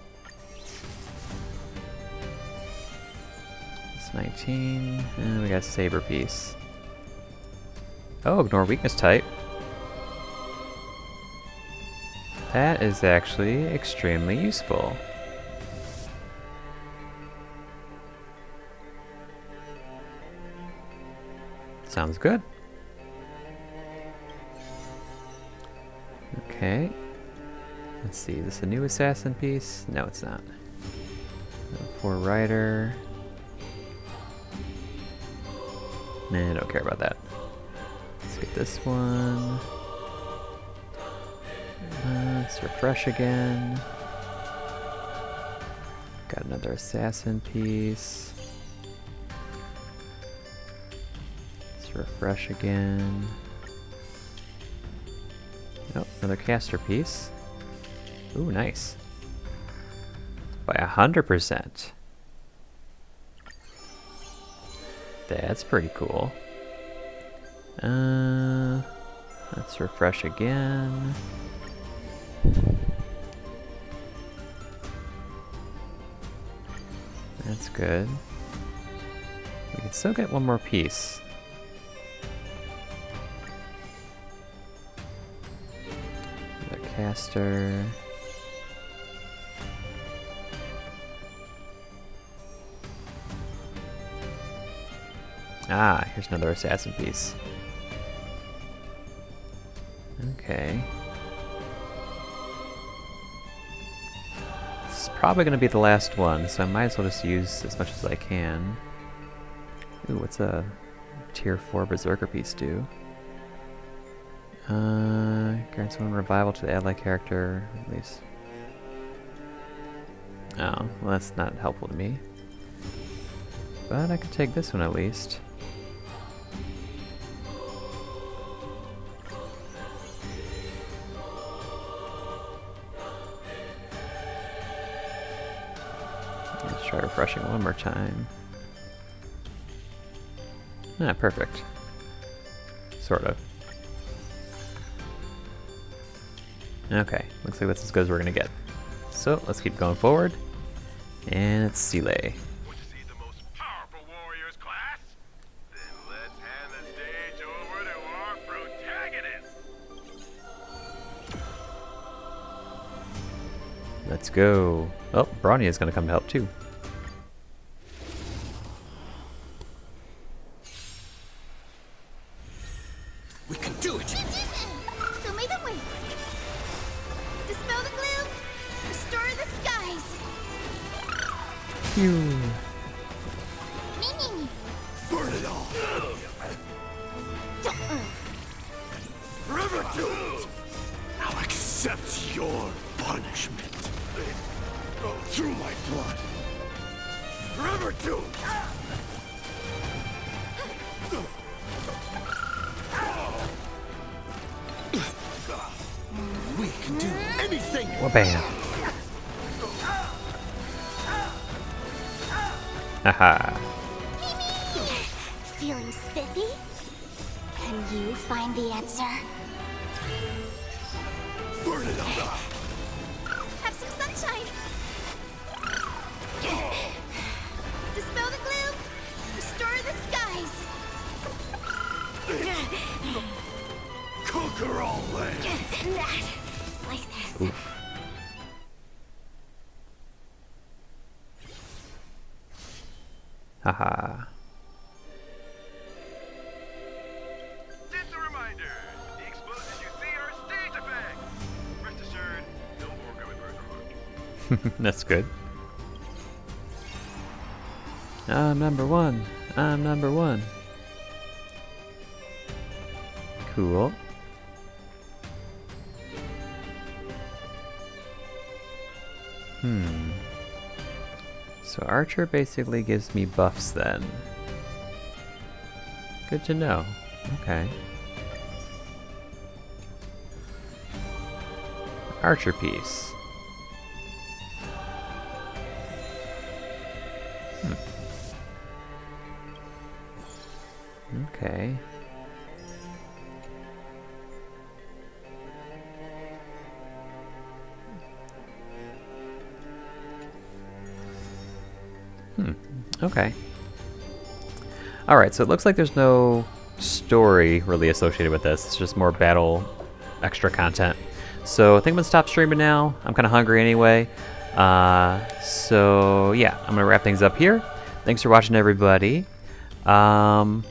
It's 19, and we got a Saber piece. Oh, ignore weakness type. That is actually extremely useful. Sounds good. Okay. Let's see, is this a new assassin piece? No, it's not. For Rider. Nah, I don't care about that. Let's get this one. Let's refresh again. Got another assassin piece. Let's refresh again. Nope, another caster piece. Ooh, nice. By 100%. That's pretty cool. Let's refresh again. That's good. We can still get one more piece. Another caster. Ah, here's another assassin piece. Okay. This is probably going to be the last one, so I might as well just use as much as I can. Ooh, what's a tier 4 berserker piece do? Grants 1 revival to the ally character, at least. Oh, well that's not helpful to me. But I can take this one at least. Let's try refreshing one more time. Ah, perfect. Sort of. Okay, looks like that's as good as we're gonna get. So, let's keep going forward. And it's Seeley. Let's go. Oh, Brawny is gonna come to help too. We can do it! Show me the way. Phew. Burn it all. River Dude! I'll accept your punishment. Through my blood. River Dude! We can do anything! Wha-bam. Haha. Feeling spiffy? Can you find the answer? Burn it up! Have some sunshine! Dispel the gloom! Restore the skies! Conquer all land! That! Like this. Oof. Haha. Just a reminder, the explosions you see are stage effects. Rest assured, no orca members are harmed. That's good. I'm number one. I'm number one. Cool. So Archer basically gives me buffs then. Good to know. Okay. Archer piece. Okay. Okay. Alright, so it looks like there's no story really associated with this. It's just more battle extra content. So I think I'm going to stop streaming now. I'm kind of hungry anyway. So yeah, I'm going to wrap things up here. Thanks for watching, everybody. I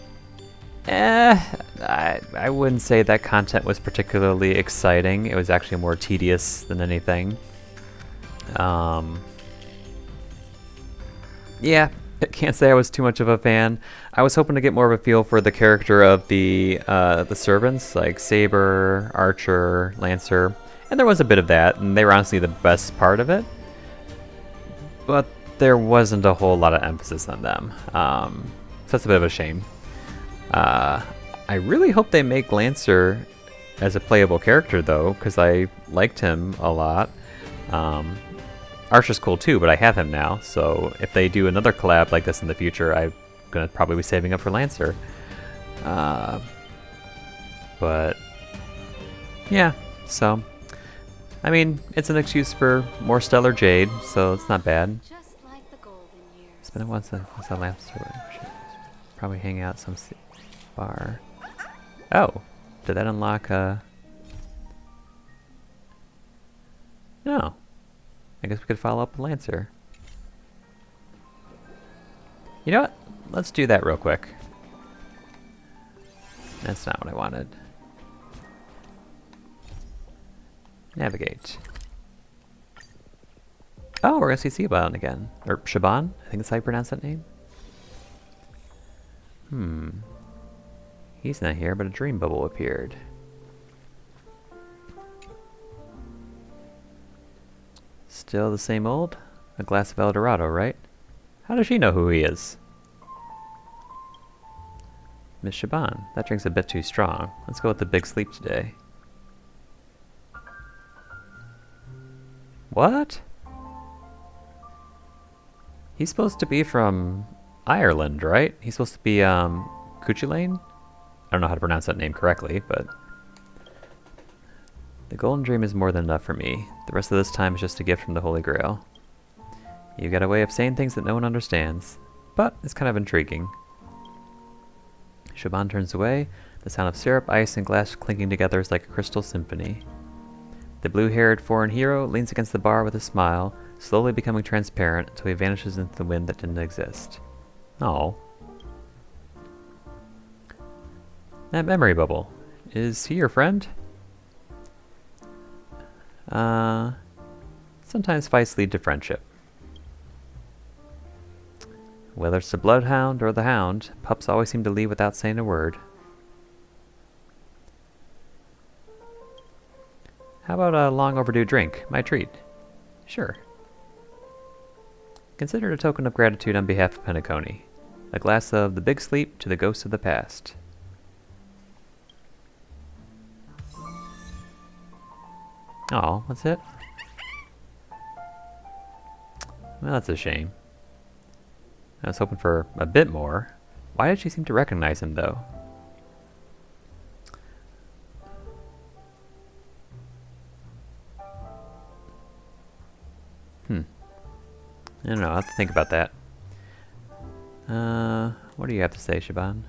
wouldn't say that content was particularly exciting. It was actually more tedious than anything. Yeah, I can't say I was too much of a fan. I was hoping to get more of a feel for the character of the servants, like Saber, Archer, Lancer, and there was a bit of that, and they were honestly the best part of it. But there wasn't a whole lot of emphasis on them, so that's a bit of a shame. I really hope they make Lancer as a playable character, though, because I liked him a lot. Archer's cool too, but I have him now, so if they do another collab like this in the future, I'm gonna probably be saving up for Lancer. But yeah, so I mean, it's an excuse for more Stellar Jade, so it's not bad. It's been a while since I Lancer. Probably hang out some bar. Oh, did that unlock a? No. I guess we could follow up with Lancer. You know what? Let's do that real quick. That's not what I wanted. Navigate. Oh, we're gonna see Seaban again. Or Shaban? I think that's how you pronounce that name. He's not here, but a dream bubble appeared. Still the same old? A glass of El Dorado, right? How does she know who he is? Miss Shaban, that drink's a bit too strong. Let's go with the big sleep today. What? He's supposed to be from Ireland, right? He's supposed to be, Cuchulainn? I don't know how to pronounce that name correctly, but... The golden dream is more than enough for me. The rest of this time is just a gift from the Holy Grail. You got a way of saying things that no one understands, but it's kind of intriguing. Shaban turns away. The sound of syrup, ice, and glass clinking together is like a crystal symphony. The blue-haired foreign hero leans against the bar with a smile, slowly becoming transparent until he vanishes into the wind that didn't exist. Oh. That memory bubble. Is he your friend? Sometimes fights lead to friendship. Whether it's the bloodhound or the hound, pups always seem to leave without saying a word. How about a long overdue drink? My treat. Sure. Consider it a token of gratitude on behalf of Penacony. A glass of the big sleep to the ghosts of the past. Oh, that's it? Well, that's a shame. I was hoping for a bit more. Why did she seem to recognize him, though? I don't know, I'll have to think about that. What do you have to say, Shaban?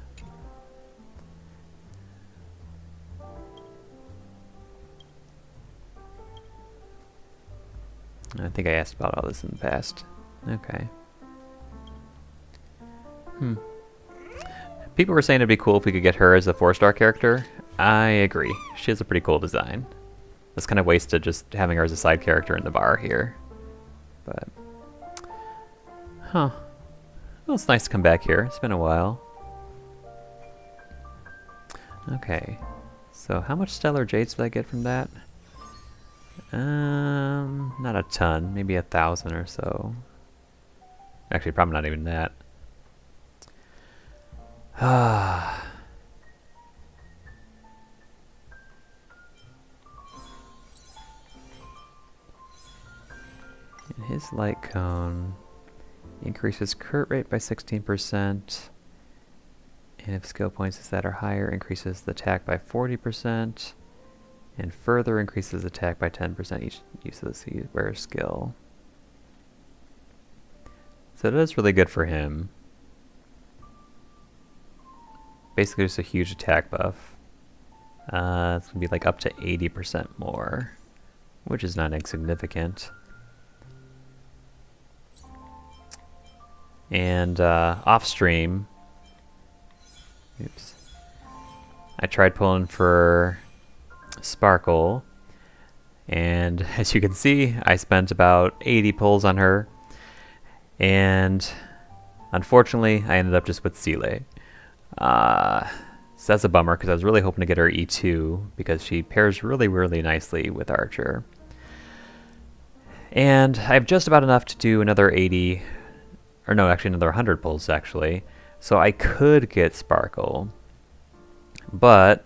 I think I asked about all this in the past. Okay. People were saying it'd be cool if we could get her as a 4-star character. I agree. She has a pretty cool design. It's kind of wasted just having her as a side character in the bar here. But... huh. Well, it's nice to come back here. It's been a while. Okay. So how much stellar jades did I get from that? Not a ton. Maybe 1,000 or so. Actually, probably not even that. Ah. And his light cone increases crit rate by 16%, and if skill points that are higher, increases the attack by 40%, and further increases attack by 10% each use of the wearer's skill. So that is really good for him. Basically just a huge attack buff. It's going to be like up to 80% more, which is not insignificant. And off stream, oops, I tried pulling for Sparkle, and as you can see, I spent about 80 pulls on her, and unfortunately, I ended up just with Seele. So that's a bummer, because I was really hoping to get her E2, because she pairs really, really nicely with Archer. And I have just about enough to do another 80, or no, actually another 100 pulls, actually. So I could get Sparkle, but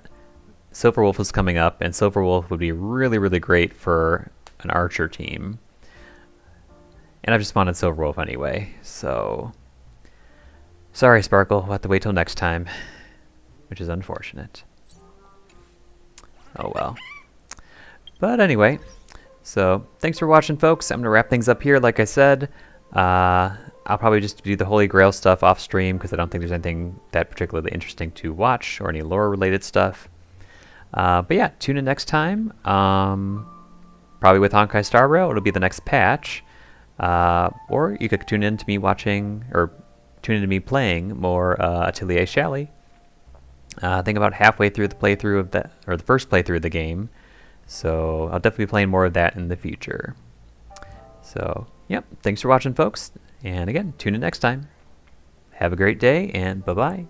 Silverwolf is coming up, and Silverwolf would be really, really great for an Archer team. And I just wanted Silverwolf anyway, so... sorry, Sparkle, we'll have to wait till next time, which is unfortunate. Oh well. But anyway, so thanks for watching, folks. I'm going to wrap things up here, like I said. I'll probably just do the Holy Grail stuff off stream, because I don't think there's anything that particularly interesting to watch, or any lore-related stuff. But yeah, tune in next time. Probably with Honkai Star Rail, it'll be the next patch. Or you could tune in to me watching, or tune in to me playing more Atelier Shally. I think about halfway through the playthrough of that, or the first playthrough of the game. So I'll definitely be playing more of that in the future. So, yep, thanks for watching, folks. And again, tune in next time. Have a great day, and bye-bye.